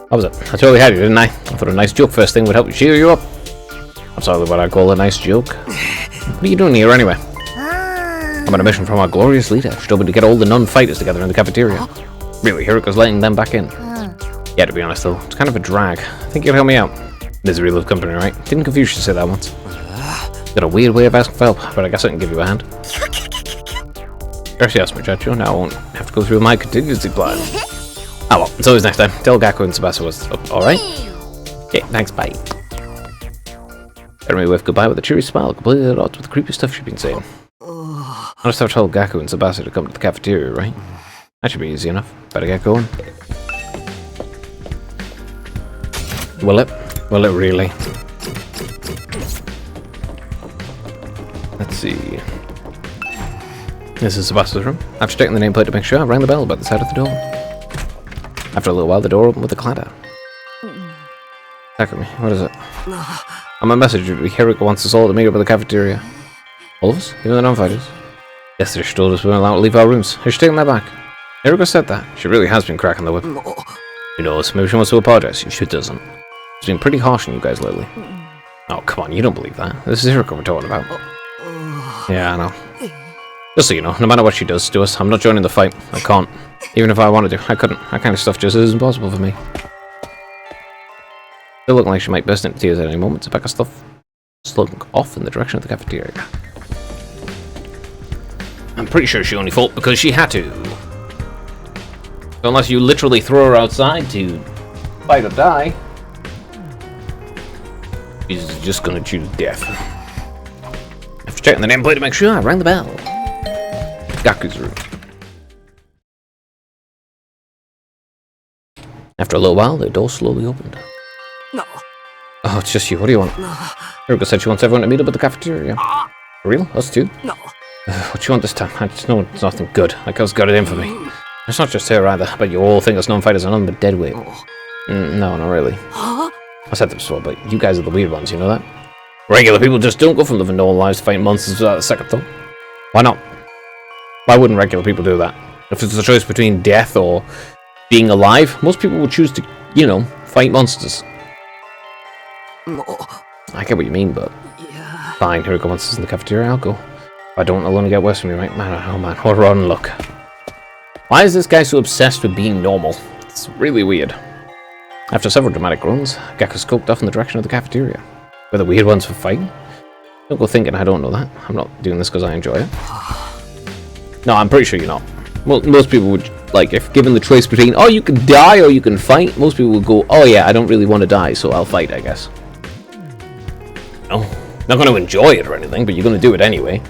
How was it? I totally had you, didn't I? I thought a nice joke first thing would help cheer you up. That's all what I call a nice joke. What are you doing here anyway? I'm I'm on a mission from our glorious leader. She told me to get all the non-fighters together in the cafeteria. Really, Hiriko's letting them back in. Yeah, to be honest though, it's kind of a drag. I think you'll help me out. Misery loves company, right? Didn't Confucius say that once? Got a weird way of asking for help, but I guess I can give you a hand. First you asked me, Chacho, now I won't have to go through my contingency plan. Oh well, it's always next time. Tell Gaku and Tsubasa was alright? Okay, thanks, bye. Jeremy waved goodbye with a cheery smile, completely at odds with the creepy stuff she'd been saying. I just have to tell Gaku and Tsubasa to come to the cafeteria, right? That should be easy enough. Better get going. Will it? Will it really? Let's see. This is Tsubasa's room. After checking the nameplate to make sure, I rang the bell by the side of the door. After a little while, the door opened with a clatter. Takumi, what is it? I'm a messenger. Hiriko wants us all to meet up at the cafeteria. All of us? Even the non-fighters? Yesterday she told us we weren't allowed to leave our rooms. Has she taken that back? Hiriko said that. She really has been cracking the whip. Who knows? Maybe she wants to apologize. She doesn't. She's been pretty harsh on you guys lately. Oh, come on. You don't believe that. This is Hiriko we're talking about. Yeah, I know. Just so you know, no matter what she does to us, I'm not joining the fight. I can't. Even if I wanted to, I couldn't. That kind of stuff just isn't possible for me. Still looking like she might burst into tears at any moment. Tobacco stuff slunk off in the direction of the cafeteria. I'm pretty sure she only fought because she had to. So unless you literally throw her outside to fight or die, she's just gonna choose death. After checking the nameplate to make sure, I rang the bell. Gaku's room. After a little while, the door slowly opened. No. Oh, it's just you. What do you want? No. Hiriko said she wants everyone to meet up at the cafeteria. For real? Us too? No. What do you want this time? I just know it's nothing good. Like girl's got it in for me. It's not just her either, but you all think us non-fighters are nothing but dead weight. No, not really. Huh? I said that before, but you guys are the weird ones, you know that? Regular people just don't go from living normal lives to fighting monsters without a second thought. Why not? Why wouldn't regular people do that? If it's a choice between death or being alive, most people would choose to, you know, fight monsters. No. I get what you mean, but... Yeah. Fine, Hiriko wants us in the cafeteria, I'll go. If I don't, I'll only get worse for me, right? Man, oh man, what a rotten look. Why is this guy so obsessed with being normal? It's really weird. After several dramatic groans, Gaku skulked off in the direction of the cafeteria. Were the weird ones for fighting? Don't go thinking I don't know that. I'm not doing this because I enjoy it. No, I'm pretty sure you're not. Well, most people would, like, if given the choice between, oh, you can die or you can fight, most people would go, oh yeah, I don't really want to die, so I'll fight, I guess. No, not going to enjoy it or anything, but you're going to do it anyway.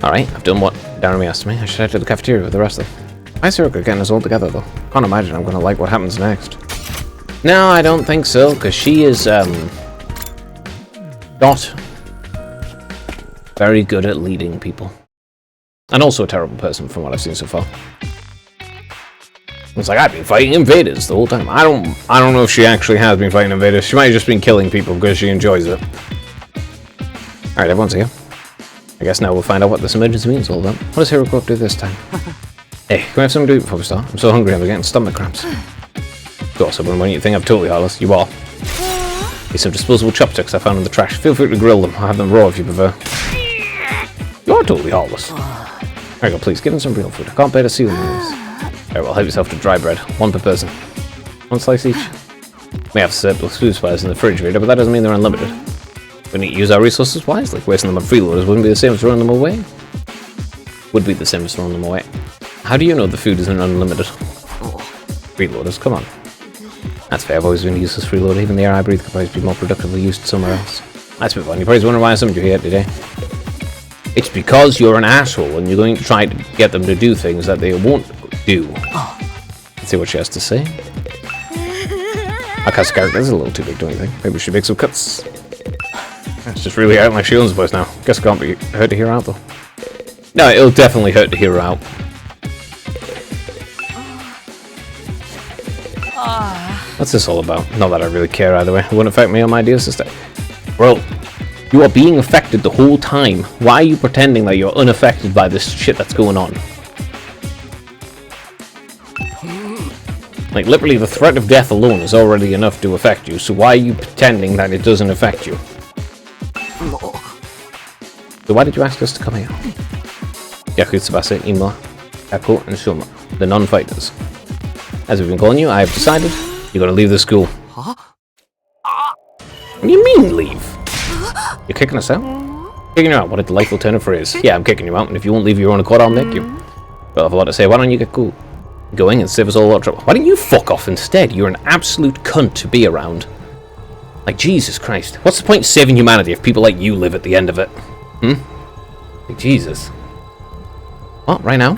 Alright, I've done what Darumi asked me. I should head to the cafeteria with the rest of them. Why is Hiriko getting us all together, though? Can't imagine I'm going to like what happens next. No, I don't think so, because she is, not very good at leading people. And also a terrible person from what I've seen so far. It's like, I've been fighting invaders the whole time. I don't know if she actually has been fighting invaders. She might have just been killing people because she enjoys it. Alright, everyone's here. I guess now we'll find out what this emergency means all about. What does Hiriko up to this time? Hey, can we have something to eat before we start? I'm so hungry I'm getting stomach cramps. Of course, I wouldn't want you to think I'm totally heartless. You are. These some disposable chopsticks I found in the trash. Feel free to grill them. I'll have them raw if you prefer. You are totally heartless. There you go, please, give them some real food. I can't bear to see them in this. Alright, well, help yourself to dry bread. One per person. One slice each. We have surplus food supplies in the refrigerator, but that doesn't mean they're unlimited. We need to use our resources wisely. Wasting them on freeloaders wouldn't be the same as throwing them away. Would be the same as throwing them away. How do you know the food isn't unlimited? Freeloaders, come on. That's fair, I've always been used as freeloader. Even the air I breathe could probably be more productively used somewhere else. That's a bit fun. You probably wonder why I summoned you here today. It's because you're an asshole and you're going to try to get them to do things that they won't do. Let's see what she has to say. Aka's character is a little too big, don't you think? Maybe we should make some cuts. It's just really out my Shion's voice now. Guess it can't be hurt to hear her out though. No, it'll definitely hurt to hear her out. What's this all about? Not that I really care either way. It wouldn't affect me or my dear sister. Well, you are being affected the whole time. Why are you pretending that you're unaffected by this shit that's going on? Like, literally, the threat of death alone is already enough to affect you, so why are you pretending that it doesn't affect you? So why did you ask us to come here? Yaku, Tsubasa, Imla, Yaku, and Shuma, the non-fighters. As we've been calling you, I have decided you're gonna leave the school. Huh? What do you mean, leave? You're kicking us out? Kicking you out, what a delightful turn of phrase. Yeah, I'm kicking you out, and if you won't leave your own accord, I'll make you. Well, if I want to say, why don't you get cool? Going and save us all a lot of trouble. Why don't you fuck off instead? You're an absolute cunt to be around. Like, Jesus Christ. What's the point of saving humanity if people like you live at the end of it? Like, Jesus. What, right now?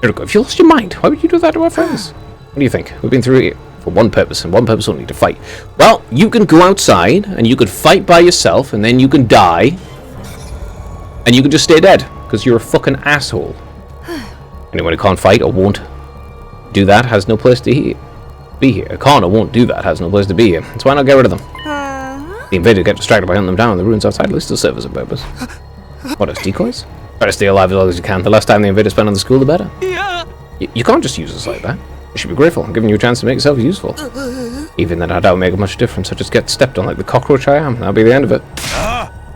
Here we go. If you lost your mind, why would you do that to our friends? What do you think? We've been through it for one purpose, and one purpose only, to fight. Well, you can go outside, and you could fight by yourself, and then you can die, and you can just stay dead, because you're a fucking asshole. Anyone who can't fight or won't do that has no place to be here. Can't or won't do that has no place to be here. That's why not get rid of them. The invaders get distracted by hunting them down, and the ruins outside at least still serve as a purpose. What, as decoys? Try to stay alive as long as you can. The less time the invaders spend on the school, the better. You can't just use us like that. You should be grateful. I'm giving you a chance to make yourself useful. Even then, I doubt make much difference. I just get stepped on like the cockroach I am. That'll be the end of it.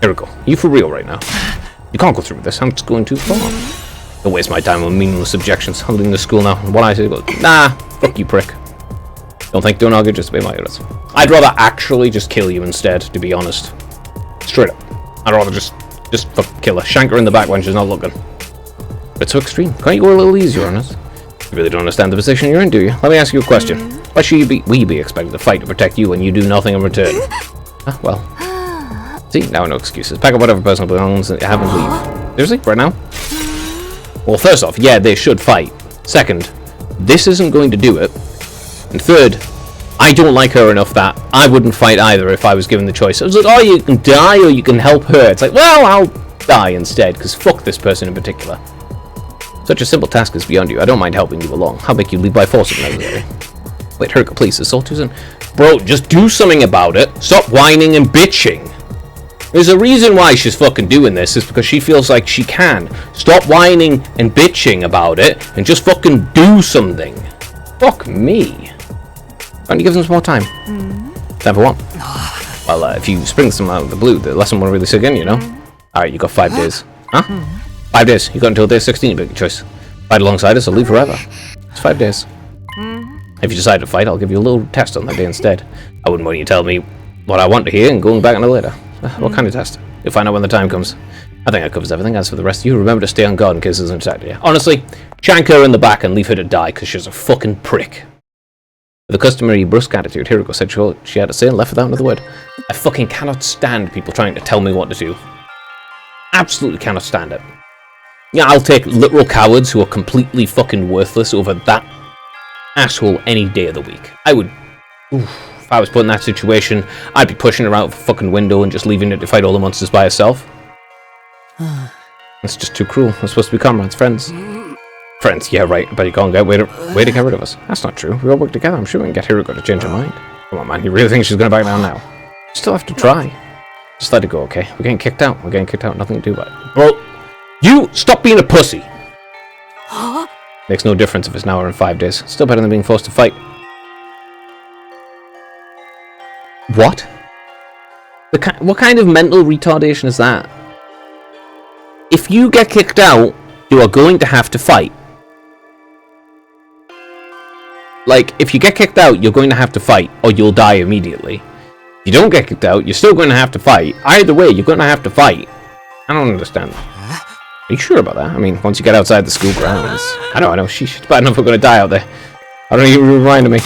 Here we go. You for real right now? You can't go through with this. I'm just going too far. Don't waste my time on meaningless objections. I'm leaving the school now. And what I say goes, nah, fuck you, prick. Don't argue, just obey my orders. I'd rather actually just kill you instead, to be honest. Straight up. I'd rather just fucking kill her. Shank her in the back when she's not looking. But it's so extreme. Can't you go a little easier on us? You really don't understand the position you're in, do you? Let me ask you a question. Why should we be expected to fight to protect you when you do nothing in return? Well. See, now no excuses. Pack up whatever personal belongings that you have and leave. Seriously? Right now? Well, first off, yeah, they should fight. Second, this isn't going to do it. And third, I don't like her enough that I wouldn't fight either if I was given the choice. I was like, oh, you can die or you can help her. It's like, well, I'll die instead, because fuck this person in particular. Such a simple task is beyond you. I don't mind helping you along. I'll make you leave by force if necessary. Wait, Haruka, please, this all too soon. Bro, just do something about it. Stop whining and bitching. There's a reason why she's fucking doing this, is because she feels like she can. Stop whining and bitching about it, and just fucking do something. Fuck me. Why don't you give them some more time? Time for what? Well, if you spring some out of the blue, the lesson won't really sink in, you know? Alright, you got 5 days. Huh? 5 days. You got until day 16 to make a choice. Fight alongside us or leave forever. It's 5 days. If you decide to fight, I'll give you a little test on that day instead. I wouldn't want you to tell me what I want to hear and going back on it later. What kind of test? You'll find out when the time comes. I think that covers everything. As for the rest of you, remember to stay on guard in case there's an attack. Yeah. Honestly, shank her in the back and leave her to die because she's a fucking prick. With a customary brusque attitude, Hiroko said she had to say and left without another word. I fucking cannot stand people trying to tell me what to do. Absolutely cannot stand it. Yeah, I'll take literal cowards who are completely fucking worthless over that asshole any day of the week. I would... if I was put in that situation, I'd be pushing her out of a fucking window and just leaving her to fight all the monsters by herself. It's just too cruel. We're supposed to be comrades, friends. Friends, yeah, right. But you can't get way to get rid of us. That's not true. We all work together. I'm sure we can get Hiroko to change her mind. Come on, man. You really think she's going to back down now? You still have to try. Just let it go, okay? We're getting kicked out. We're getting kicked out. Nothing to do about it. Bro, you stop being a pussy. Makes no difference if it's now or in 5 days. Still better than being forced to fight. What? What kind of mental retardation is that? If you get kicked out, you are going to have to fight. Like, if you get kicked out, you're going to have to fight, or you'll die immediately. If you don't get kicked out, you're still going to have to fight. Either way, you're going to have to fight. I don't understand that. Are you sure about that? I mean, once you get outside the school grounds... I know, sheesh, it's bad enough we're going to die out there. I don't even remind me.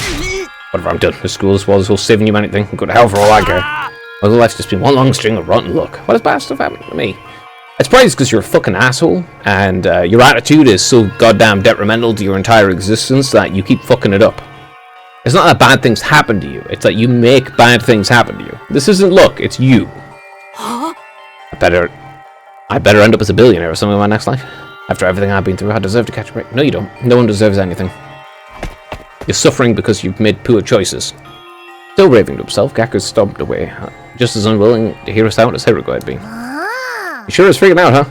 Whatever, I'm done. The school as well as all saving you anything. Go to hell for all I care. My life's just been one long string of rotten luck. What has bad stuff happened to me? It's probably because you're a fucking asshole, and your attitude is so goddamn detrimental to your entire existence that you keep fucking it up. It's not that bad things happen to you, it's that you make bad things happen to you. This isn't luck, it's you. I better end up as a billionaire or something in my next life. After everything I've been through, I deserve to catch a break. No, you don't. No one deserves anything. You're suffering because you've made poor choices. Still raving to himself, Gaku stomped away, just as unwilling to hear us out as Hiroko had been. You sure is freaking out, huh?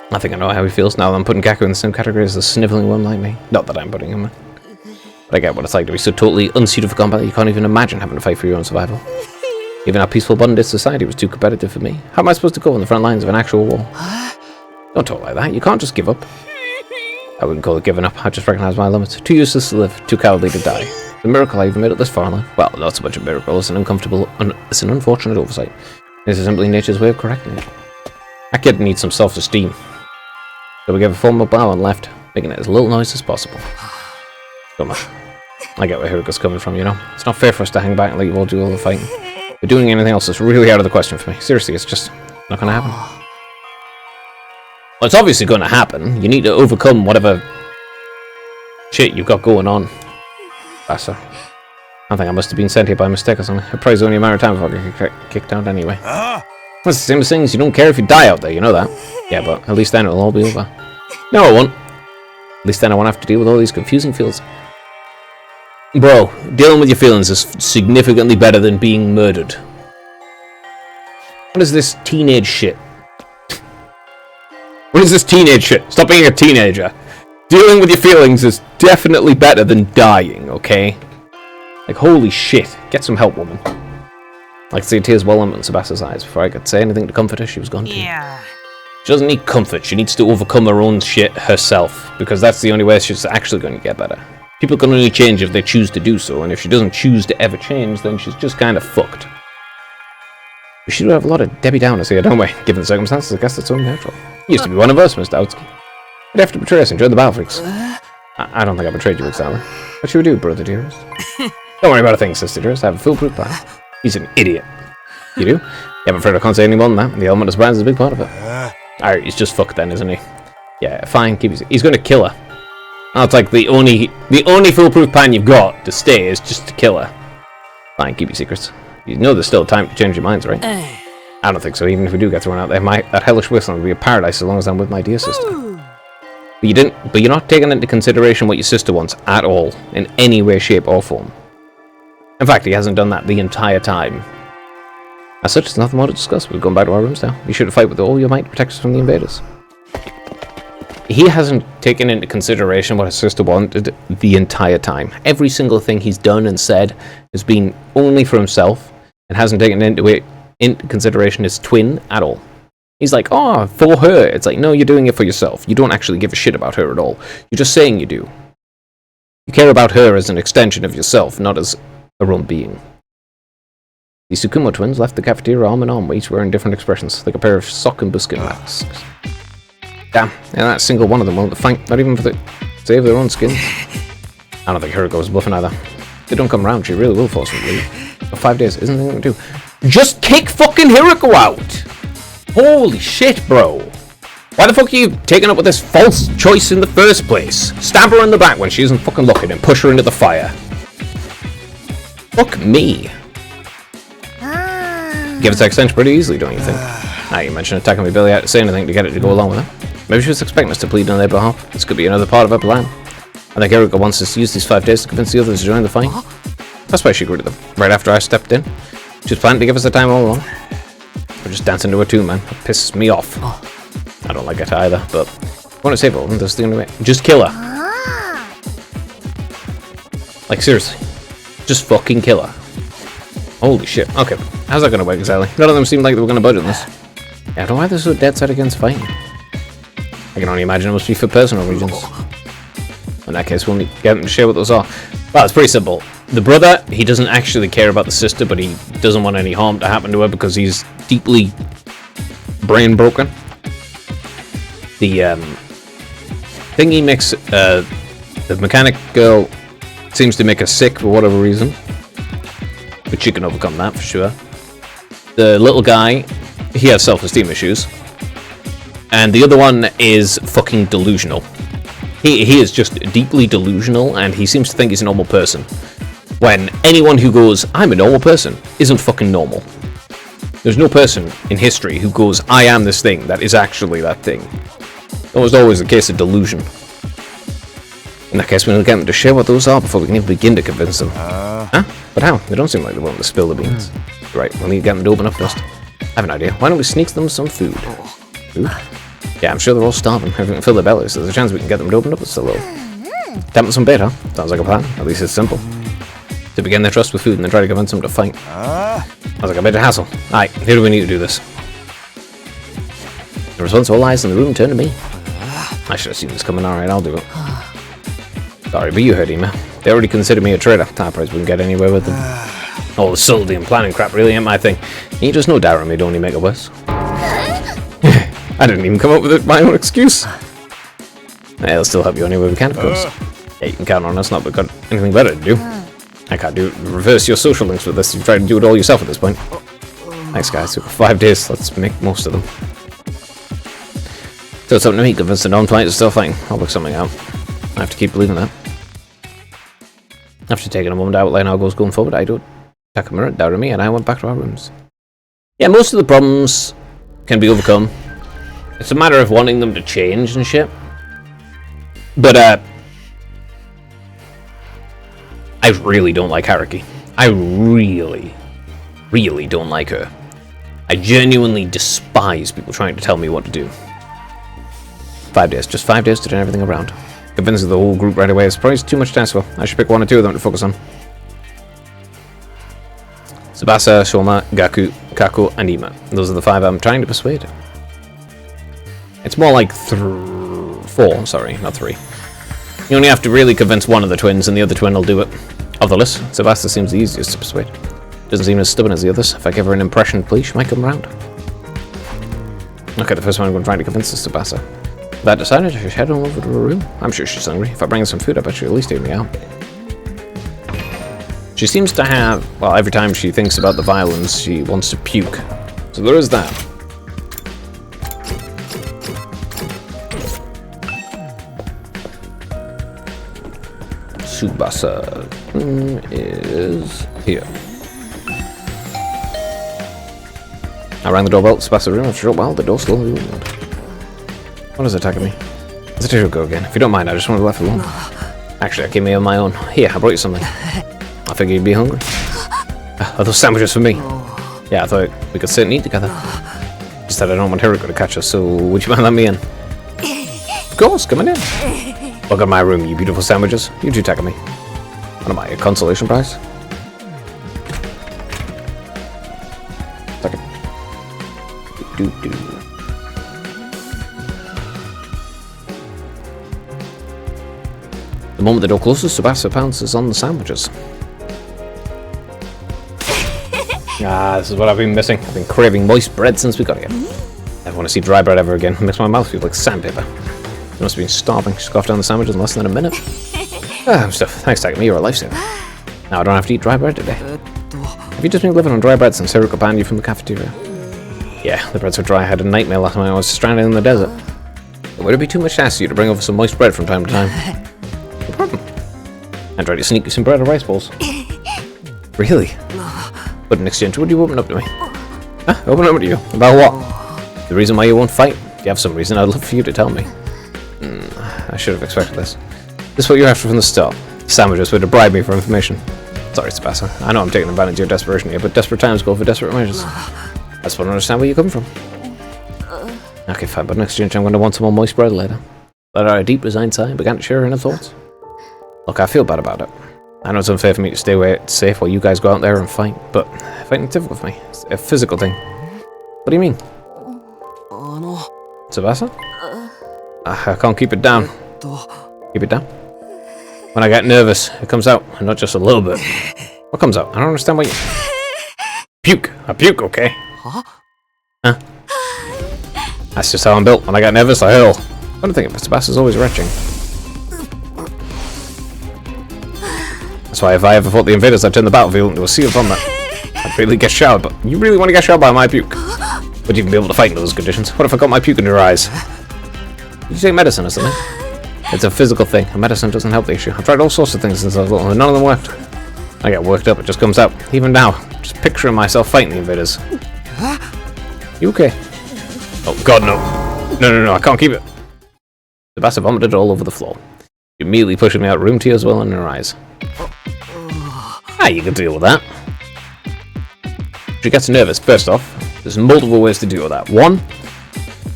I think I know how he feels now that I'm putting Gaku in the same category as the sniveling one like me. Not that I'm putting him in. But I get what it's like to be so totally unsuited for combat that you can't even imagine having to fight for your own survival. Even our peaceful bonded society was too competitive for me. How am I supposed to go on the front lines of an actual war? Don't talk like that. You can't just give up. I wouldn't call it giving up. I just recognize my limits. Too useless to live, too cowardly to die. It's a miracle I even made it this far in life. Well, not so much a miracle. It's an it's an unfortunate oversight. This is simply nature's way of correcting it. That kid needs some self-esteem. So we gave a formal bow and left, making it as little noise as possible. Come on. I get where Hiruko's coming from, you know. It's not fair for us to hang back and let you all do all the fighting. But doing anything else is really out of the question for me. Seriously, it's just not going to happen. Well, it's obviously going to happen. You need to overcome whatever shit you've got going on. Bastard. I think I must have been sent here by mistake or something. It probably is only a matter of time before I get kicked out anyway. Well, it's the same as things. You don't care if you die out there, you know that. Yeah, but at least then it'll all be over. No, it won't. At least then I won't have to deal with all these confusing feels. Bro, dealing with your feelings is significantly better than being murdered. What is this teenage shit? What is this teenage shit? Stop being a teenager. Dealing with your feelings is definitely better than dying, okay? Like, holy shit. Get some help, woman. I could see tears welling in Sebastia's eyes. Before I could say anything to comfort her, she was gone too. Yeah. She doesn't need comfort. She needs to overcome her own shit herself. Because that's the only way she's actually going to get better. People can only change if they choose to do so, and if she doesn't choose to ever change, then she's just kind of fucked. We should have a lot of Debbie Downers here, don't we? Given the circumstances, I guess that's only natural. You used to be one of us, Mr. Outsky. You'd have to betray us and join the Battle Freaks. I don't think I betrayed you, exactly. What should we do, brother dearest? Don't worry about a thing, sister dearest. I have a foolproof plan. He's an idiot. You do? Yeah, I'm afraid I can't say any more than that. The element of surprise is a big part of it. Alright, he's just fucked then, isn't he? Yeah, fine, keep his... He's gonna kill her. Oh, it's like the only foolproof plan you've got to stay is just to kill her. Fine, keep your secrets. You know there's still time to change your minds, right? I don't think so. Even if we do get thrown out there, that hellish wasteland will be a paradise as long as I'm with my dear sister. But you're not taking into consideration what your sister wants at all, in any way, shape, or form. In fact, he hasn't done that the entire time. As such, there's nothing more to discuss. We've gone back to our rooms now. You should fight with all your might to protect us from the invaders. He hasn't taken into consideration what his sister wanted the entire time. Every single thing he's done and said has been only for himself and hasn't taken into consideration his twin at all. He's like, oh, for her. It's like, no, you're doing it for yourself. You don't actually give a shit about her at all. You're just saying you do. You care about her as an extension of yourself, not as her own being. The Tsukumo twins left the cafeteria arm in arm, each wearing different expressions, like a pair of sock and biscuit masks. Damn, and that single one of them won't fight, not even for the save their own skins. I don't think Hiruko was bluffing either. If they don't come around, she really will force them to leave. For 5 days, isn't there anything to do? Just kick fucking Hiruko out! Holy shit, bro. Why the fuck are you taking up with this false choice in the first place? Stab her in the back when she isn't fucking looking and push her into the fire. Fuck me. Give its extension pretty easily, don't you think? Now you mentioned attacking me, Billy had to say anything to get it to go along with it. Maybe she was expecting us to plead on their behalf. This could be another part of her plan. I think Hiruko wants us to use these 5 days to convince the others to join the fight. That's why she agreed to them, right after I stepped in. She was planning to give us the time all along. We're just dancing to her tune, man. It pisses me off. I don't like it either, but I want to save her, that's the only way. Just kill her. Like, seriously. Just fucking kill her. Holy shit. Okay, how's that gonna work exactly? None of them seemed like they were gonna budge on this. Yeah, I don't know why they're so dead set against fighting. I can only imagine it must be for personal reasons. In that case, we'll need to get them to share what those are. Well, it's pretty simple. The brother, he doesn't actually care about the sister, but he doesn't want any harm to happen to her because he's deeply brain broken. The thing he makes, the mechanic girl seems to make her sick for whatever reason. But she can overcome that for sure. The little guy, he has self-esteem issues. And the other one is fucking delusional. He is just deeply delusional, and he seems to think he's a normal person. When anyone who goes, I'm a normal person, isn't fucking normal. There's no person in history who goes, I am this thing, that is actually that thing. Almost always a case of delusion. In that case, we need to get them to share what those are before we can even begin to convince them. Huh? But how? They don't seem like they're willing to spill the beans. Right, we'll need to get them to open up first. I have an idea. Why don't we sneak them some food? Food? Yeah, I'm sure they're all starving. If we can fill their bellies, there's a chance we can get them to open up just a little. Tempt some bait, huh? Sounds like a plan. At least it's simple. To begin their trust with food and then try to convince them to fight. Sounds like a bit of hassle. Alright, here do we need to do this? The responsible eyes in the room turn to me. I should have seen this coming. Alright, I'll do it. Sorry, but you heard him. They already consider me a traitor. I probably wouldn't get anywhere with them. All the subtlety and planning crap really ain't my thing. You just know doubting me, don't you, make it worse? I didn't even come up with my own excuse. Yeah, I'll still help you any way we can, of course. Yeah, you can count on us, not we've got anything better to do. I can't reverse your social links with this. You've tried to do it all yourself at this point. Thanks, guys. 5 days. Let's make most of them. So it's up to me. Convince the non-fight is still fighting. I'll work something out. I have to keep believing that. After taking a moment to outline how it goes going forward, I do it. Takamura doubted me, and I went back to our rooms. Yeah, most of the problems can be overcome. It's a matter of wanting them to change and shit. But, I really don't like Haruki. I really, really don't like her. I genuinely despise people trying to tell me what to do. 5 days. Just 5 days to turn everything around. Convincing the whole group right away is probably too much to ask for. I should pick 1 or 2 of them to focus on. Tsubasa, Shoma, Gaku, Kako, and Ima. Those are the 5 I'm trying to persuade. It's more like 4, sorry, not 3. You only have to really convince one of the twins, and the other twin will do it. Of the list, Tsubasa seems the easiest to persuade. Doesn't seem as stubborn as the others. If I give her an impression plea, she might come around. Okay, the first one I'm going to try to convince is Tsubasa. That decided, I should head on over to her room. I'm sure she's hungry. If I bring her some food, I bet she'll at least take me out. She seems to have, well, every time she thinks about the violence, she wants to puke. So there is that. Tsubasa is here. I rang the doorbell. Tsubasa's room. After a short while, the door slowly opened. What is attacking me? It's a Teruko again. If you don't mind, I just want to be left alone. Actually, I came here on my own. Here, I brought you something. I figured you'd be hungry. Are those sandwiches for me? Yeah, I thought we could sit and eat together. Just that I don't want Teruko to catch us, so would you mind letting me in? Of course, come on in. Welcome to my room, you beautiful sandwiches. You two tackle me. What am I, a consolation prize? Second. Do. The moment the door closes, Tsubasa pounces on the sandwiches. This is what I've been missing. I've been craving moist bread since we got here. I don't want to see dry bread ever again. It makes my mouth feel like sandpaper. You must have been starving. Scoffed down the sandwiches in less than a minute. Stuff. Thanks, Takumi. You're a lifesaver. Now I don't have to eat dry bread today. Have you just been living on dry bread since Teruko banned you from the cafeteria? Yeah, the bread's so dry I had a nightmare last night. I was stranded in the desert. Would it be too much to ask you to bring over some moist bread from time to time? No problem. And try to sneak you some bread or rice balls. Really? But in exchange, would you open up to me? Huh? Open up to you? About what? The reason why you won't fight? If you have some reason, I'd love for you to tell me. I should have expected this. This is what you're after from the start. Sandwiches were to bribe me for information. Sorry, Tsubasa. I know I'm taking advantage of your desperation here, but desperate times call for desperate measures. I just want to understand where you come from. Okay, fine, but in exchange I'm going to want some more moist bread later. Let out a deep, resigned sigh and began to share her inner thoughts. Look, I feel bad about it. I know it's unfair for me to stay away safe while you guys go out there and fight, but fighting's difficult for me. It's a physical thing. What do you mean? Tsubasa? I can't keep it down. Keep it down? When I get nervous, it comes out, and not just a little bit. What comes out? I don't understand what you... Puke. I puke, okay? Huh? That's just how I'm built. When I get nervous, I hurl. I don't think Tsubasa's always retching. That's why if I ever fought the invaders, I'd turn the battlefield into a sea of vomit. I'd really get showered, but you really want to get showered by my puke? Would you even be able to fight in those conditions? What if I got my puke in your eyes? Did you take medicine or something? It's a physical thing, and medicine doesn't help the issue. I've tried all sorts of things since I was little, and none of them worked. I get worked up, it just comes out. Even now, just picturing myself fighting the invaders. You okay? Oh god, no. No, I can't keep it. Tsubasa vomited all over the floor. She immediately pushed me out of room, tears well in her eyes. You can deal with that. She gets nervous. First off, there's multiple ways to deal with that. 1,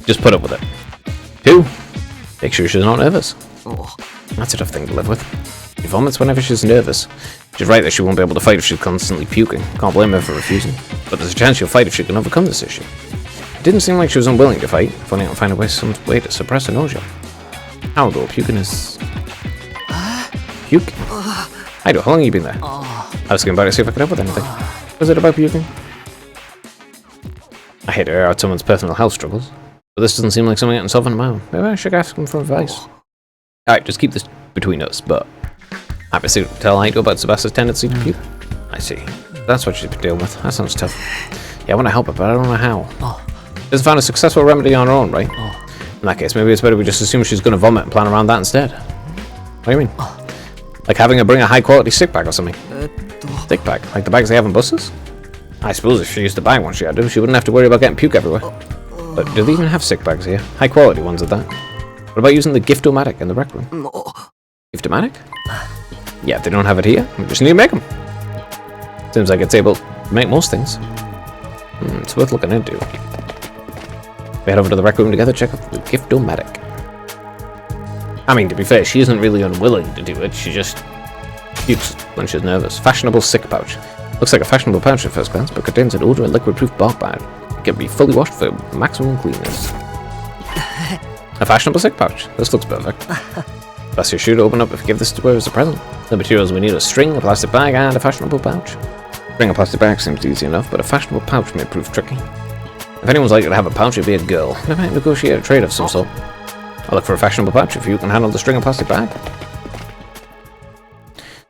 just put up with it. 2, make sure she's not nervous. That's a tough thing to live with. She vomits whenever she's nervous. She's right that she won't be able to fight if she's constantly puking. Can't blame her for refusing. But there's a chance she'll fight if she can overcome this issue. It didn't seem like she was unwilling to fight, if only I can find some way to suppress her nausea. How though, puking is... Puking? How long have you been there? I was going by to see if I could help with anything. Was it about puking? I hate to air out someone's personal health struggles, but this doesn't seem like something I can solve on my own. Maybe I should ask him for advice. Alright, just keep this between us, but... I proceed to tell Aito about Sebastia's tendency to puke. I see. That's what she's been dealing with. That sounds tough. Yeah, I want to help her, but I don't know how. She hasn't found a successful remedy on her own, right? In that case, maybe it's better we just assume she's going to vomit and plan around that instead. What do you mean? Like having her bring a high-quality sick bag or something? Sick bag? Like the bags they have in buses? I suppose if she used the bag once she had to, she wouldn't have to worry about getting puke everywhere. But do they even have sick bags here? High-quality ones at that. What about using the Gift-O-Matic in the rec room? Gift-O-Matic? Yeah, if they don't have it here, we just need to make them. Seems like it's able to make most things. It's worth looking into. We head over to the rec room together, check out the Gift-O-Matic. I mean, to be fair, she isn't really unwilling to do it, she just pukes when she's nervous. Fashionable sick pouch. Looks like a fashionable pouch at first glance, but contains an odor and liquid-proof bark bag. It can be fully washed for maximum cleanness. A fashionable sick pouch. This looks perfect. That's your shoe to open up if you give this to her as a present. The materials we need are a string, a plastic bag, and a fashionable pouch. String a plastic bag seems easy enough, but a fashionable pouch may prove tricky. If anyone's likely to have a pouch, it'd be a girl. We might negotiate a trade of some sort. I'll look for a fashionable pouch if you can handle the string and plastic bag.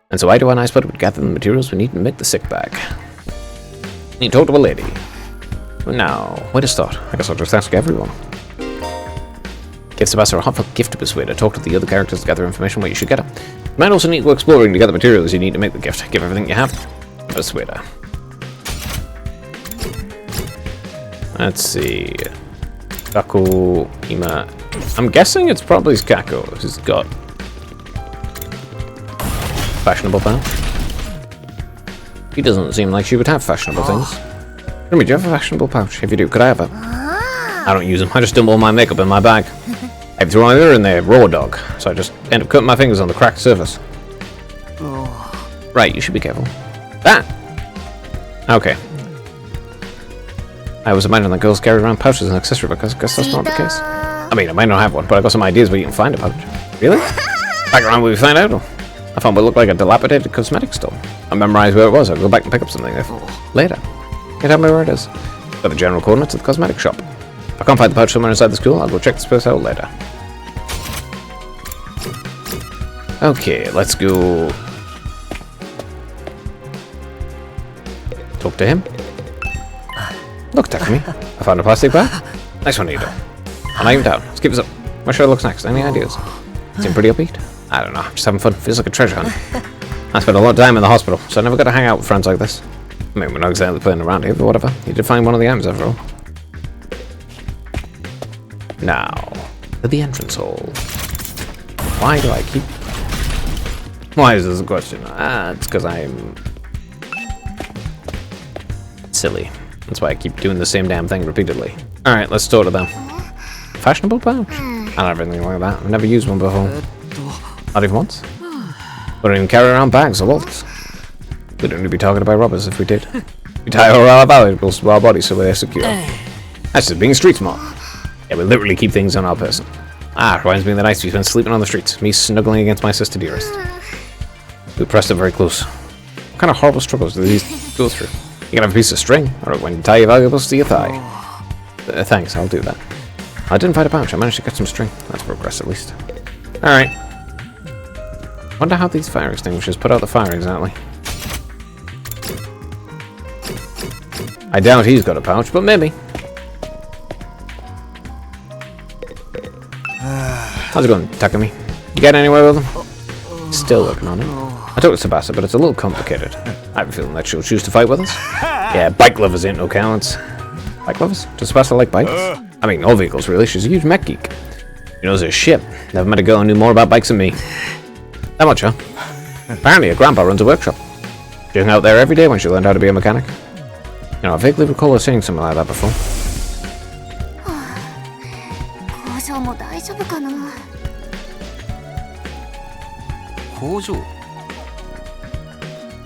And so Aito and I would gather the materials we need to make the sick bag. You talk to a lady. Now, wait a start. I guess I'll just ask everyone. Give Sebastia a heartfelt gift to persuade her. Talk to the other characters to gather information where you should get her. You might also need to go exploring to get the materials you need to make the gift. Give everything you have. Persuade her. Let's see. Kako, Ima. I'm guessing it's probably Kako who's got fashionable pouch. He doesn't seem like she would have fashionable things. Remy, do you have a fashionable pouch? If you do, could I have it? I don't use them. I just dump all my makeup in my bag. I threw my mirror in there, raw dog, so I just end up cutting my fingers on the cracked surface. Right, you should be careful. That! Okay. I was imagining that girls carry around pouches as an accessory, but I guess that's not the case. I mean, I might not have one, but I got some ideas where you can find a pouch. Really? Back around where we find out. I found what looked like a dilapidated cosmetic store. I memorized where it was. I'll go back and pick up something there later. Can you tell me where it is? Got the general coordinates of the cosmetic shop. If I can't find the pouch somewhere inside the school, I'll go check this place out later. Okay, let's go talk to him. Look, Takumi. I found a plastic bag. Nice one, Ito. I'm even down. Let's keep this up. What should I look next? Any ideas? Seem pretty upbeat. I don't know. Just having fun. Feels like a treasure hunt. I spent a lot of time in the hospital, so I never got to hang out with friends like this. I mean, we're not exactly playing around here, but whatever. You did find one of the items after all. Now, to the entrance hall. Why do I keep... Why is this a question? It's because I'm... silly. That's why I keep doing the same damn thing repeatedly. Alright, let's talk to them. Fashionable pouch? I don't have anything like that. I've never used one before. Not even once. We don't even carry around bags or wallets. We'd only be targeted by robbers if we did. We tie all our valuables to our bodies so we're secure. That's just being street smart. Yeah, we literally keep things on our person. Reminds me of the nights we spent sleeping on the streets. Me snuggling against my sister dearest. We pressed it very close. What kind of horrible struggles do these go through? You can have a piece of string, or when you tie your valuables to your thigh. Thanks, I'll do that. I didn't find a pouch, I managed to get some string. That's progress at least. Alright. Wonder how these fire extinguishers put out the fire exactly. I doubt he's got a pouch, but maybe. How's it going, Takumi? You get anywhere with him? Still working on it. I talked to Sebastia, but it's a little complicated. I have a feeling that she'll choose to fight with us. Yeah, bike lovers ain't no cowards. Bike lovers? Does Sebastia like bikes? I mean, all vehicles really. She's a huge mech geek. She knows her shit. Never met a girl who knew more about bikes than me. That much, huh? Apparently, her grandpa runs a workshop. She hung out there every day when she learned how to be a mechanic. You know, I vaguely recall her saying something like that before.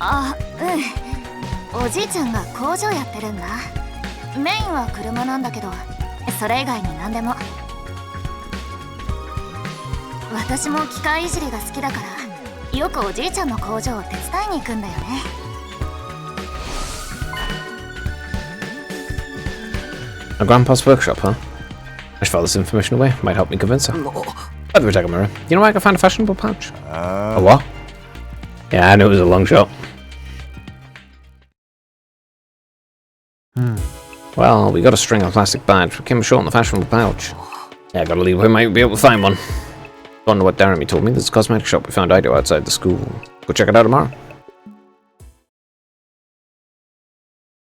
あ、うん。おじいちゃんが工場やってるんだ。メインは車なんだけど、それ以外に何でも。私も機械いじりが好きだから、よくおじいちゃんの工場を手伝いに行くんだよね。A grandpa's workshop, huh? I should file this information away. Might help me convince her. By the way, Takamura, you know where I can find a fashionable pouch? A what? Yeah, I knew it was a long shot. Well, we got a string of plastic bags. We came short on the fashionable pouch. Yeah, I gotta leave. We might be able to find one. Don't know what Jeremy told me. There's a cosmetic shop we found Ido outside the school. Go check it out tomorrow.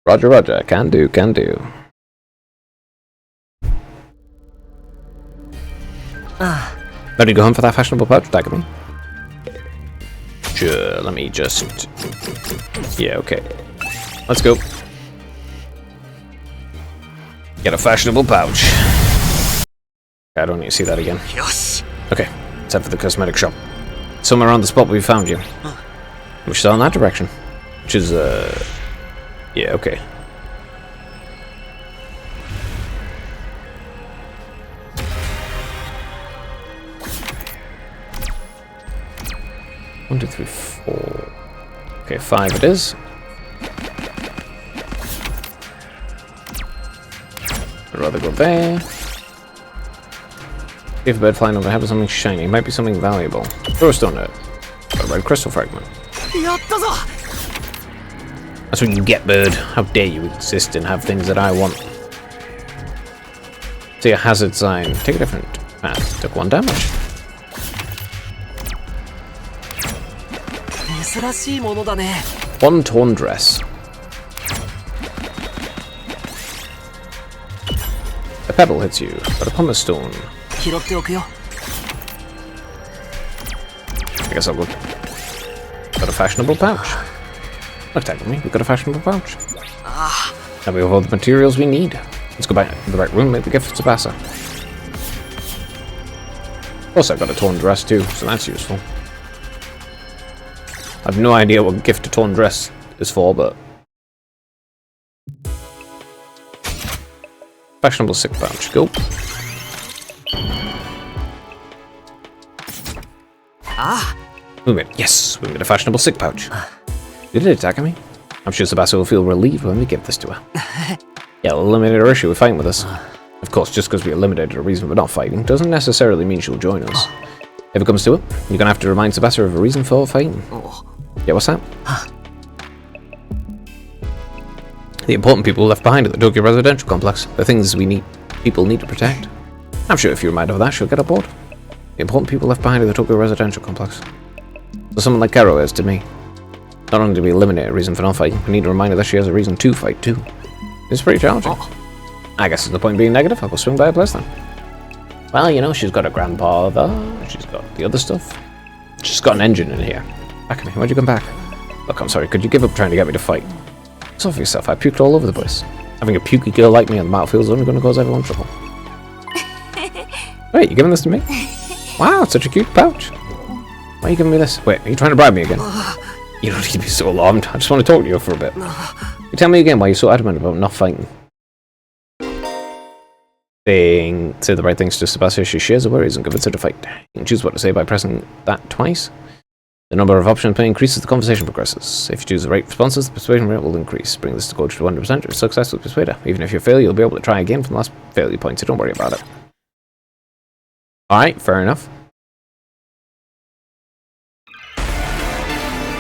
Roger, roger. Can do, can do. Ready to go home for that fashionable pouch, Takumi? Sure, let me just... Yeah, okay. Let's go. Get a fashionable pouch. I don't need to see that again. Okay, let's head for the cosmetic shop. Somewhere around the spot where we found you. We're still in that direction. Which is, yeah, okay. One, two, three, four. Okay, 5 it is. I'd rather go there. If a bird flying over having something shiny, it might be something valuable. Throw a stone at it. Got a red crystal fragment. That's what you get, bird. How dare you exist and have things that I want. See a hazard sign. Take a different path. Took 1 damage. One torn dress. A pebble hits you, but a pumice stone. I guess I'll go. Got a fashionable pouch. Look, Takumi, we've got a fashionable pouch. Now we have all the materials we need. Let's go back to the right room, make the gift to Tsubasa. Also, I've got a torn dress too, so that's useful. I have no idea what gift a torn dress is for, but... Fashionable sick pouch, go. Movement, yes, we made a fashionable sick pouch. You did it, Takumi. I'm sure Tsubasa will feel relieved when we give this to her. Yeah, we'll eliminate her issue with fighting with us. Of course, just because we eliminated a reason for not fighting doesn't necessarily mean she'll join us. If it comes to it, you're gonna have to remind Tsubasa of a reason for fighting. Yeah, what's that? The important people left behind at the Tokyo residential complex. The things people need to protect. I'm sure if you remind her of that, she'll get aboard. The important people left behind at the Tokyo residential complex. So someone like Karo is to me. Not only do we eliminate a reason for not fighting, we need to remind her that she has a reason to fight too. It's pretty challenging. I guess there's no point in being negative. I'll go swing by her place then. Well, you know, she's got a grandfather, she's got the other stuff. She's got an engine in here. Back at me, why'd you come back? Look, I'm sorry, could you give up trying to get me to fight? Sort for yourself, I puked all over the place. Having a pukey girl like me on the battlefield is only going to cause everyone trouble. Wait, you giving this to me? Wow, it's such a cute pouch. Why are you giving me this? Wait, are you trying to bribe me again? You don't need to be so alarmed, I just want to talk to you for a bit. You tell me again why you're so adamant about not fighting. Say the right things to Tsubasa. She shares her worries and convince her to fight. You can choose what to say by pressing that twice. The number of options may increase as the conversation progresses. If you choose the right responses, the persuasion rate will increase. Bring this to go to 100%. Your success will persuade her. Even if you fail, you'll be able to try again from the last failure point, so don't worry about it. Alright, fair enough.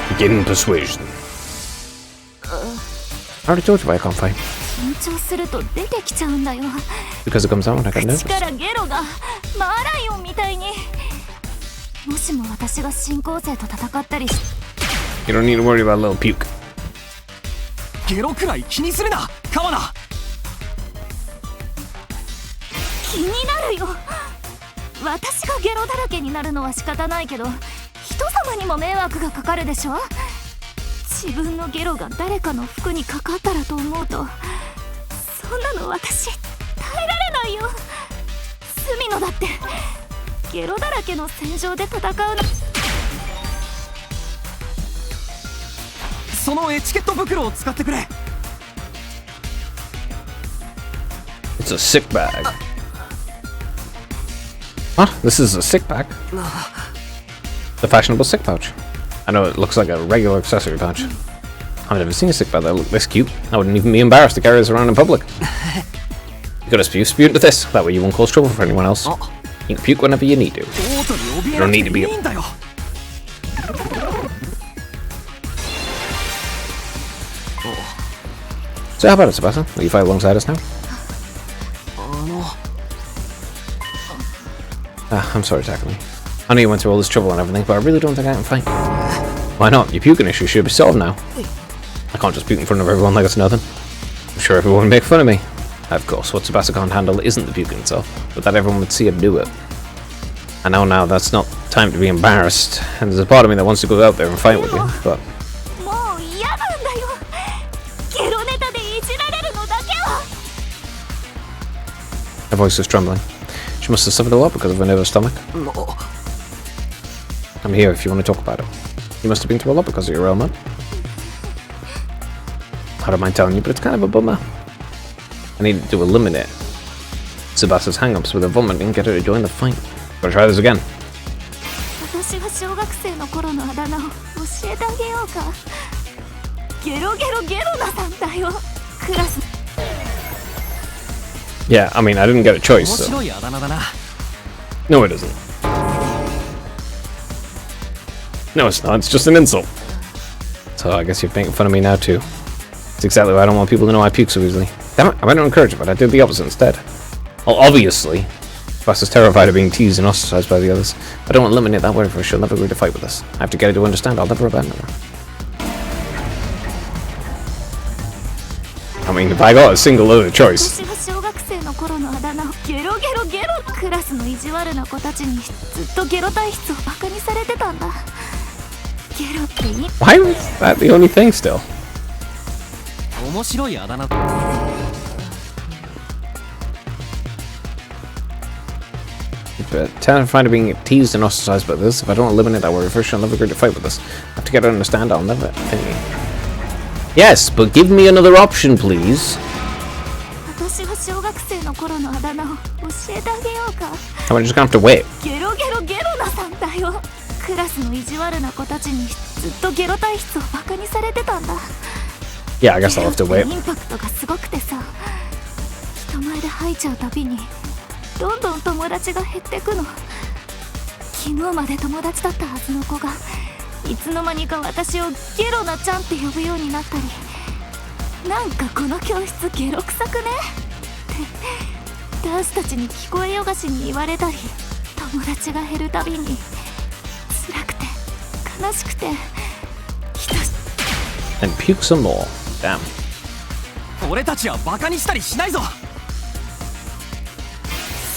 Begin persuasion. I already told you why I can't fight. Because it comes out when I get nervous. You don't need to worry about a little puke. ゲロくらい気にするな、川名。気になるよ。私がゲロだらけになるのは仕方ないけど、人様にも迷惑がかかるでしょ。自分のゲロが誰かの服にかかったらと思うと、そんなの私耐えられないよ。隅野だってゲロだらけの戦場で戦うの。そのエチケット袋を使ってくれ。 It's a sick bag. What? This is a sick bag? The fashionable sick pouch. I know it looks like a regular accessory pouch. I've never seen a sick bag that looked this cute. I wouldn't even be embarrassed to carry this around in public. You gotta spew into this. That way you won't cause trouble for anyone else. You can puke whenever you need to. You don't need to be So how about it, Sebastian? Will you fight alongside us now? I'm sorry, Takumi. I know you went through all this trouble and everything, but I really don't think I can fight. Why not? Your puking issue should be solved now. I can't just puke in front of everyone like it's nothing. I'm sure everyone would make fun of me. Of course, what Sebastian can't handle isn't the puking itself, but that everyone would see him do it. I know now that's not time to be embarrassed, and there's a part of me that wants to go out there and fight with you, but... Her voice was trembling. She must have suffered a lot because of her nervous stomach. I'm here if you want to talk about it. You must have been through a lot because of your ailment. I don't mind telling you, but it's kind of a bummer. I need to eliminate Sebastian's hang-ups with her vomit and get her to join the fight. Gotta try this again. Yeah, I mean, I didn't get a choice, so... No, it isn't. No, it's not. It's just an insult. So I guess you're making fun of me now, too. It's exactly why I don't want people to know I puke so easily. Damn it, I meant to encourage it, but I did the opposite instead. Well, obviously, Bus is terrified of being teased and ostracized by the others. I don't eliminate that word, for she'll never agree to fight with us. I have to get her to understand I'll never abandon her. I mean, if I got a single other choice. Why was that the only thing still? Terrified of being teased and ostracized by this. If I don't eliminate that word first, she'll never agree to fight with us. I have to get her to understand I'll never... Yes, but give me another option, please. I'm just gonna have to wait. Yeah, I guess I'll have to wait. どんどん友達が減ってくの。昨日まで友達だったはずの子がいつの間にか私をゲロなちゃんって呼ぶようになったり、なんかこの教室ゲロ臭くねって男子たちに聞こえよがしに言われたり、友達が減るたびに辛くて悲しくてAnd puke some more. Damn. 俺たちはバカにしたりしないぞ。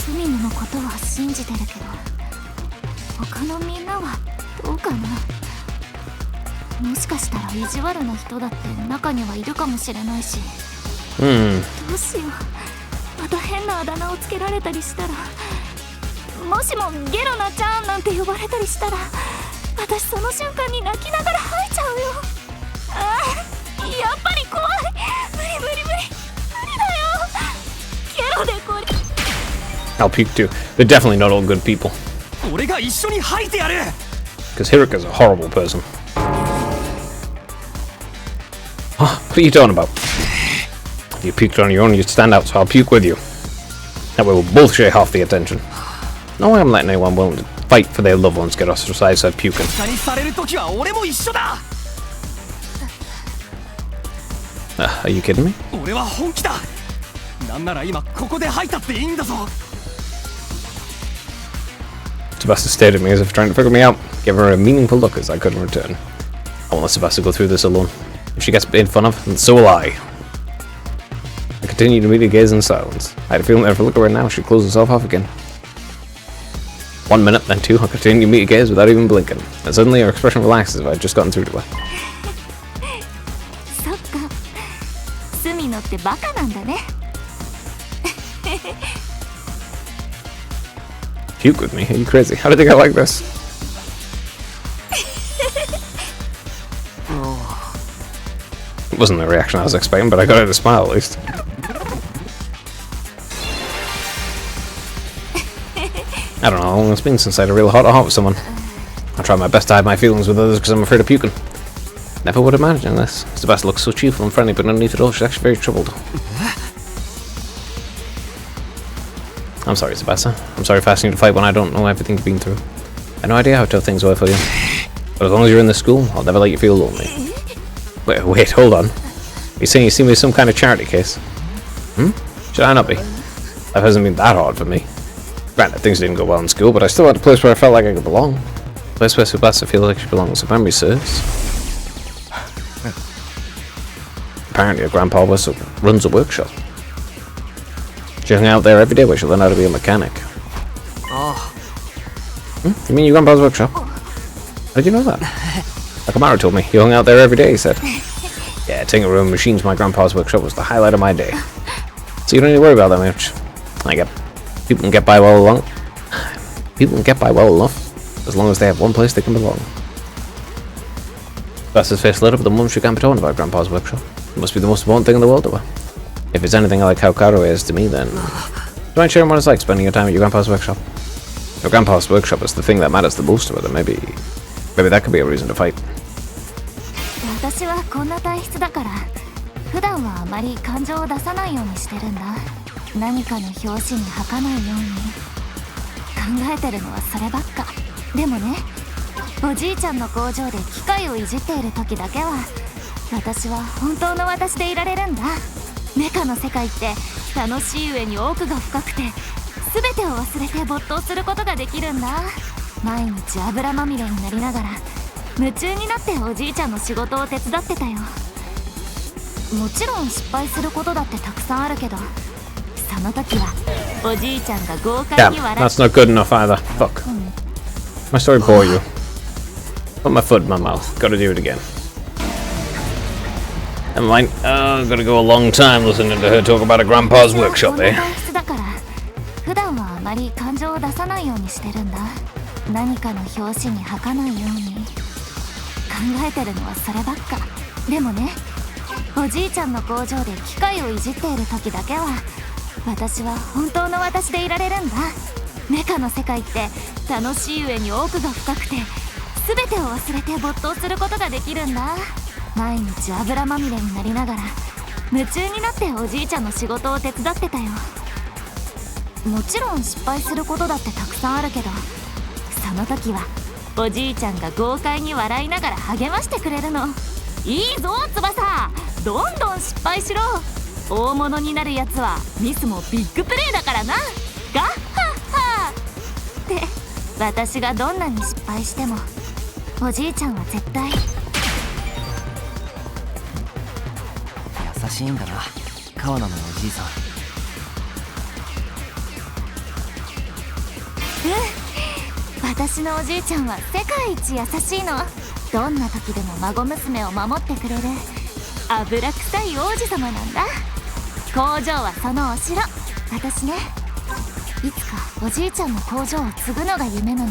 スミノのことは信じてるけど、他のみんなはどうかな。もしかしたら意地悪な人だって中にはいるかもしれないし、どうしよう、また変なあだ名をつけられたりしたら、もしもゲロナちゃんなんて呼ばれたりしたら、私その瞬間に泣きながら吐いちゃうよ。ああ、やっぱり怖い。無理だよ。ゲロでこれ。I'll puke too. They're definitely not all good people. 俺が一緒に吐いてやる。Because Hirika's a horrible person. What are you talking about? If you puked on your own, you'd stand out, so I'll puke with you. That way we'll both share half the attention. No way I'm letting anyone willing to fight for their loved ones get ostracized at puking. Are you kidding me? 俺は本気だ。なんなら今ここで吐いたっていいんだぞ。Sebastian stared at me as if trying to figure me out. Give her a meaningful look as I couldn't return. I won't let Sebastian go through this alone. If she gets made fun of, then so will I. I continued to meet her gaze in silence. I had a feeling that if I look at her now, she'd close herself off again. 1 minute, then 2, I continued to meet her gaze without even blinking. And suddenly her expression relaxed as if I had just gotten through to her. そっか、スミノってバカなんだね。Puke with me? Are you crazy? How did they get like this? wasn't the reaction I was expecting, but I got it to smile at least. I don't know how long it's been since I had a real heart-to-heart with someone. I try my best to hide my feelings with others because I'm afraid of puking. Never would have imagined this. Sebastian looks so cheerful and friendly, but underneath it all, she's actually very troubled. I'm sorry, Sebastian. I'm sorry for asking you to fight when I don't know everything you've been through. I have no idea how tough things were for you. But as long as you're in this school, I'll never let you feel lonely. Wait, hold on. You're saying you see me as some kind of charity case? Should I not be? Life hasn't been that hard for me. Granted, things didn't go well in school, but I still had a place where I felt like I could belong. A place where Sebastian feels like she belongs, if memory serves. Apparently, her grandpa runs a workshop. She hung out there every day where she learned how to be a mechanic. Oh. You mean your grandpa's workshop? How did you know that? Akamaru told me. You hung out there every day, he said. Yeah, tinkering machines, my grandpa's workshop was the highlight of my day. So you don't need to worry about that much. People can get by well along. People can get by well enough, as long as they have one place they can belong. Sebastian's face lit up, but the mum she can't be talking about grandpa's workshop. It must be the most important thing in the world to her. If it's anything like how Karu is to me, then... Do you mind sharing what it's like spending your time at your grandpa's workshop? Your grandpa's workshop is the thing that matters the most to her, then maybe that could be a reason to fight. 私はこんな体質だから普段はあまり感情を出さないようにしてるんだ。何かの拍子に吐かないように考えてるのはそればっか。でもね、おじいちゃんの工場で機械をいじっている時だけは私は本当の私でいられるんだ。メカの世界って楽しい上に奥が深くて全てを忘れて没頭することができるんだ。毎日油まみれになりながら夢中になっておじいちゃんの仕事を手伝ってたよ。もちろん失敗することだってたくさんあるけど、その時はおじいちゃんが豪快に笑って。 That's not good enough either. Fuck. My story bore you. Put my foot in my mouth. Gotta do it again. Never mind. Gotta go a long time listening to her talk about a grandpa's workshop there. 普段はあまり感情を出さないようにしてるんだ。何かの拍子に吐かないように考えてるのはそればっか。でもね、おじいちゃんの工場で機械をいじっている時だけは私は本当の私でいられるんだ。メカの世界って楽しい上に奥が深くて全てを忘れて没頭することができるんだ。毎日油まみれになりながら夢中になっておじいちゃんの仕事を手伝ってたよ。もちろん失敗することだってたくさんあるけど、その時はおじいちゃんが豪快に笑いながら励ましてくれるの。いいぞ翼、どんどん失敗しろ。大物になるやつはミスもビッグプレーだからな。ガッハッハって私がどんなに失敗してもおじいちゃんは絶対優しいんだな、川名のおじいさん。私のおじいちゃんは世界一優しいの。どんな時でも孫娘を守ってくれる油臭い王子様なんだ。工場はそのお城。私ね、いつかおじいちゃんの工場を継ぐのが夢なの。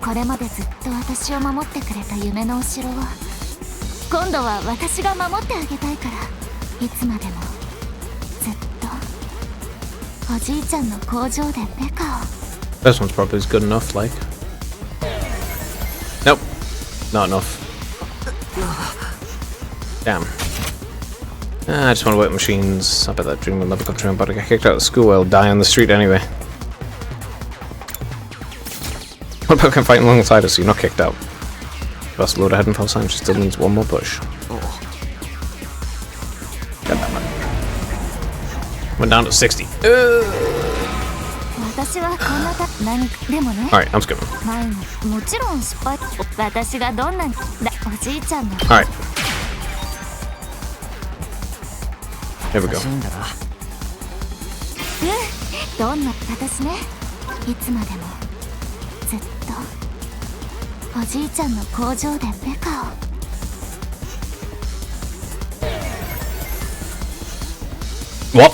これまでずっと私を守ってくれた夢のお城を今度は私が守ってあげたいから、いつまでもずっとおじいちゃんの工場でメカを。 This one's probably good enough, like. Nope. Not enough. Damn. I just want to work machines. I bet that dream will never come true. I'm about to get kicked out of school. I'll die on the street anyway. What about fighting alongside us so you're not kicked out? Just load ahead and full time. She still needs one more push. God damn it. Went down to 60. Alright, I'm skipping. Alright. Here we go. どんな私ね、いつまでもずっとおじいちゃんの工場でメカを。What?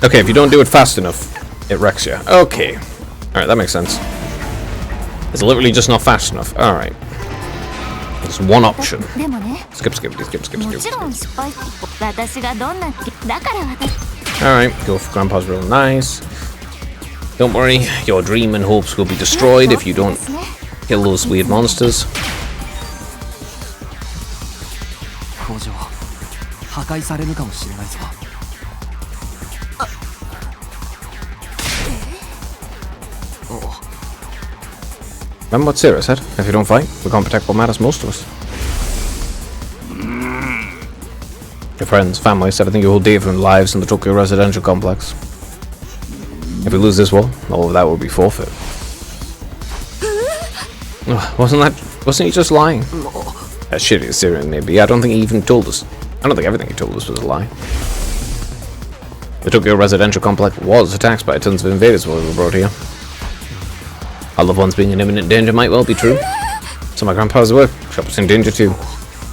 Okay, if you don't do it fast enough, it wrecks you. Okay. Alright, that makes sense. It's literally just not fast enough. Alright. There's one option. でもね、 Skip, skip, skip, skip, も skip. ちろん失敗。私がどんなだから私。 Alright, go for Grandpa's real nice. Don't worry, your dream and hopes will be destroyed if you don't kill those weird monsters. 工場破壊されるかもしれないぞ。 Remember what Sarah said? If you don't fight, we can't protect what matters most to us. Your friends, families, everything you hold dear from lives in the Tokyo residential complex. If we lose this war, all of that will be forfeit. Wasn't he just lying? As shitty as Syrian may be, I don't think he even told us. I don't think everything he told us was a lie. The Tokyo residential complex was attacked by tons of invaders while we were brought here. Our loved ones being in imminent danger might well be true. So my grandpa's workshop was in danger too.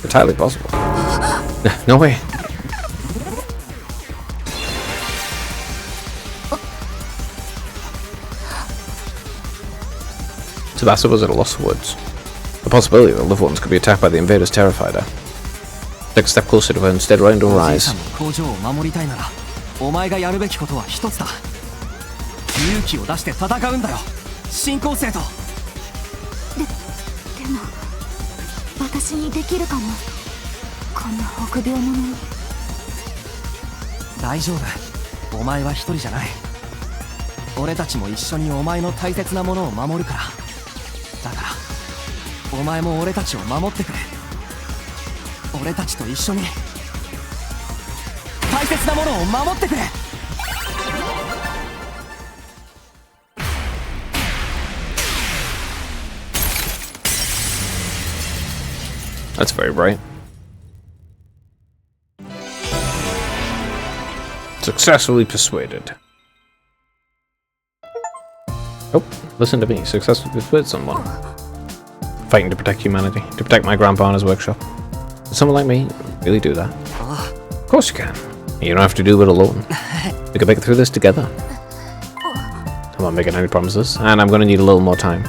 Entirely possible. No way. Tsubasa was at a loss for words. The possibility that loved ones could be attacked by the invaders terrified her. Took a step closer to her and stared right into her eyes. 工場を守りたいなら、お前がやるべきことは一つだ。勇気を出して戦うんだよ。進行生と。でも私にできるかも。こんな臆病者に。大丈夫。お前は一人じゃない。俺たちも一緒にお前の大切なものを守るから。だからお前も俺たちを守ってくれ。俺たちと一緒に大切なものを守ってくれ。 That's very bright. Successfully persuaded. Oh, listen to me. Successfully persuade someone. Fighting to protect humanity. To protect my grandpa and his workshop. Can someone like me really do that? Of course you can. You don't have to do it alone. We can make it through this together. I'm not making any promises, and I'm going to need a little more time.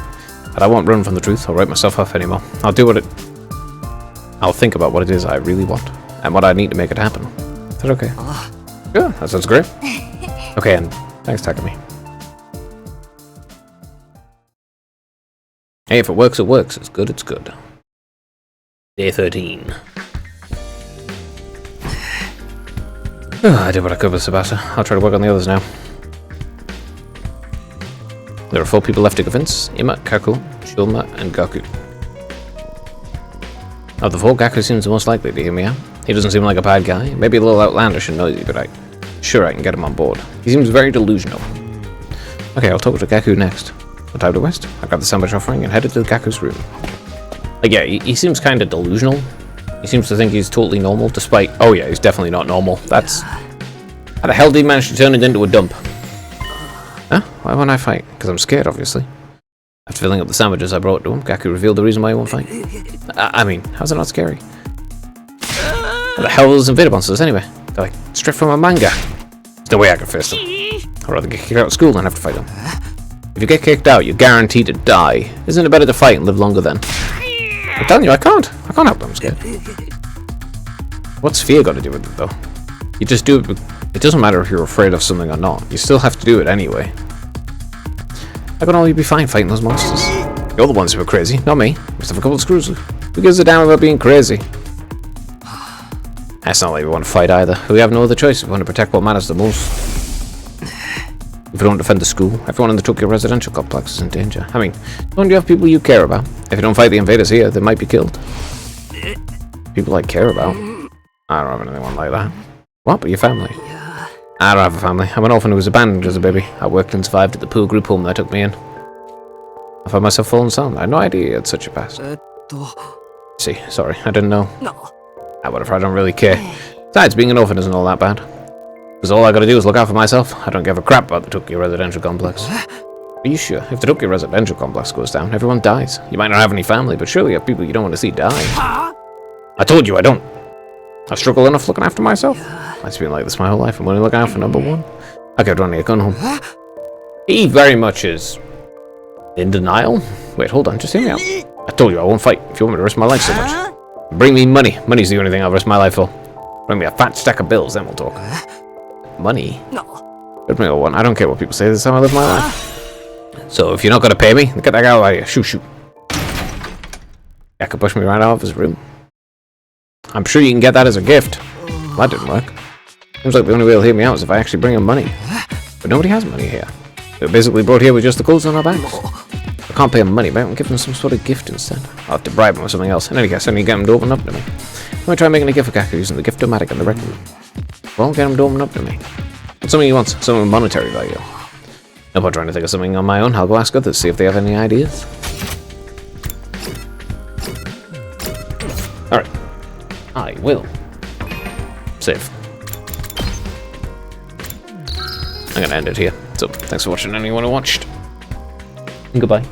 But I won't run from the truth or write myself off anymore. I'll think about what it is I really want, and what I need to make it happen. Is that okay? Yeah, that sounds great. Okay, and thanks, Takumi. Hey, if it works, it works. It's good, it's good. Day 13. I did what I could with Tsubasa. I'll try to work on the others now. There are 4 people left to convince: Ima, Kaku, Shulma, and Gaku. Of the 4, Gaku seems the most likely to hear me out. He doesn't seem like a bad guy, maybe a little outlandish and noisy, but I'm sure I can get him on board. He seems very delusional. Okay, I'll talk to Gaku next. What time to West? I grabbed the sandwich offering and headed to Gaku's room. Like, yeah, he seems kind of delusional. He seems to think he's totally normal, despite... Oh yeah, he's definitely not normal. That's... How the hell did he manage to turn it into a dump? Huh? Why won't I fight? Because I'm scared, obviously. After filling up the sandwiches I brought to him, Gaku revealed the reason why he won't fight. I mean, how's it not scary? What the hell are those invader monsters anyway? They're like straight from a manga. There's no way I can face them. I'd rather get kicked out of school than have to fight them. If you get kicked out, you're guaranteed to die. Isn't it better to fight and live longer then? I'm telling you, I can't help them, I'm scared. What's fear got to do with it, though? You just do it. It doesn't matter if you're afraid of something or not. You still have to do it anyway. How can all you be fine fighting those monsters? You're the ones who are crazy, not me. Must have a couple of screws. Who gives a damn about being crazy? That's not like we want to fight either. We have no other choice if we want to protect what matters the most. If we don't defend the school, everyone in the Tokyo residential complex is in danger. I mean, don't you have people you care about? If you don't fight the invaders here, they might be killed. People I care about? I don't have anyone like that. What, but your family? I don't have a family. I'm an orphan who was abandoned as a baby. I worked and survived at the poor group home that took me in. I found myself falling sound. I had no idea you had such a past. See, sorry, I didn't know. Whatever, I don't really care. Besides, being an orphan isn't all that bad. Because all I gotta do is look out for myself. I don't give a crap about the Tokyo residential complex. Are you sure? If the Tokyo residential complex goes down, everyone dies. You might not have any family, but surely you have people you don't want to see die. I told you I don't. I struggle enough looking after myself. It's been like this my whole life. I'm only looking out for number 1. I kept running a gun home. He very much is in denial. Wait, hold on, just hear me out. I told you I won't fight if you want me to risk my life so much. Bring me money. Money's the only thing I'll risk my life for. Bring me a fat stack of bills, then we'll talk. Money? No. Give me a one. I don't care what people say, this is how I live my life. So if you're not gonna pay me, get that guy out of here. Shoot, shoot. That could push me right out of his room. I'm sure you can get that as a gift. Well, that didn't work. Seems like the only way he'll hear me out is if I actually bring him money. But nobody has money here. We're basically brought here with just the clothes on our backs. I can't pay him money, but I can give him some sort of gift instead. I'll have to bribe him with something else. In any case, I need to get him to open up to me. I'm gonna try making a gift for Kaku using the Gift-O-Matic in the Red Room. Well, get him to open up to me. What's something he wants? Something with monetary value. No point trying to think of something on my own. I'll go ask others, see if they have any ideas. Alright. I will. Save. I'm gonna end it here. So, thanks for watching anyone who watched. And goodbye.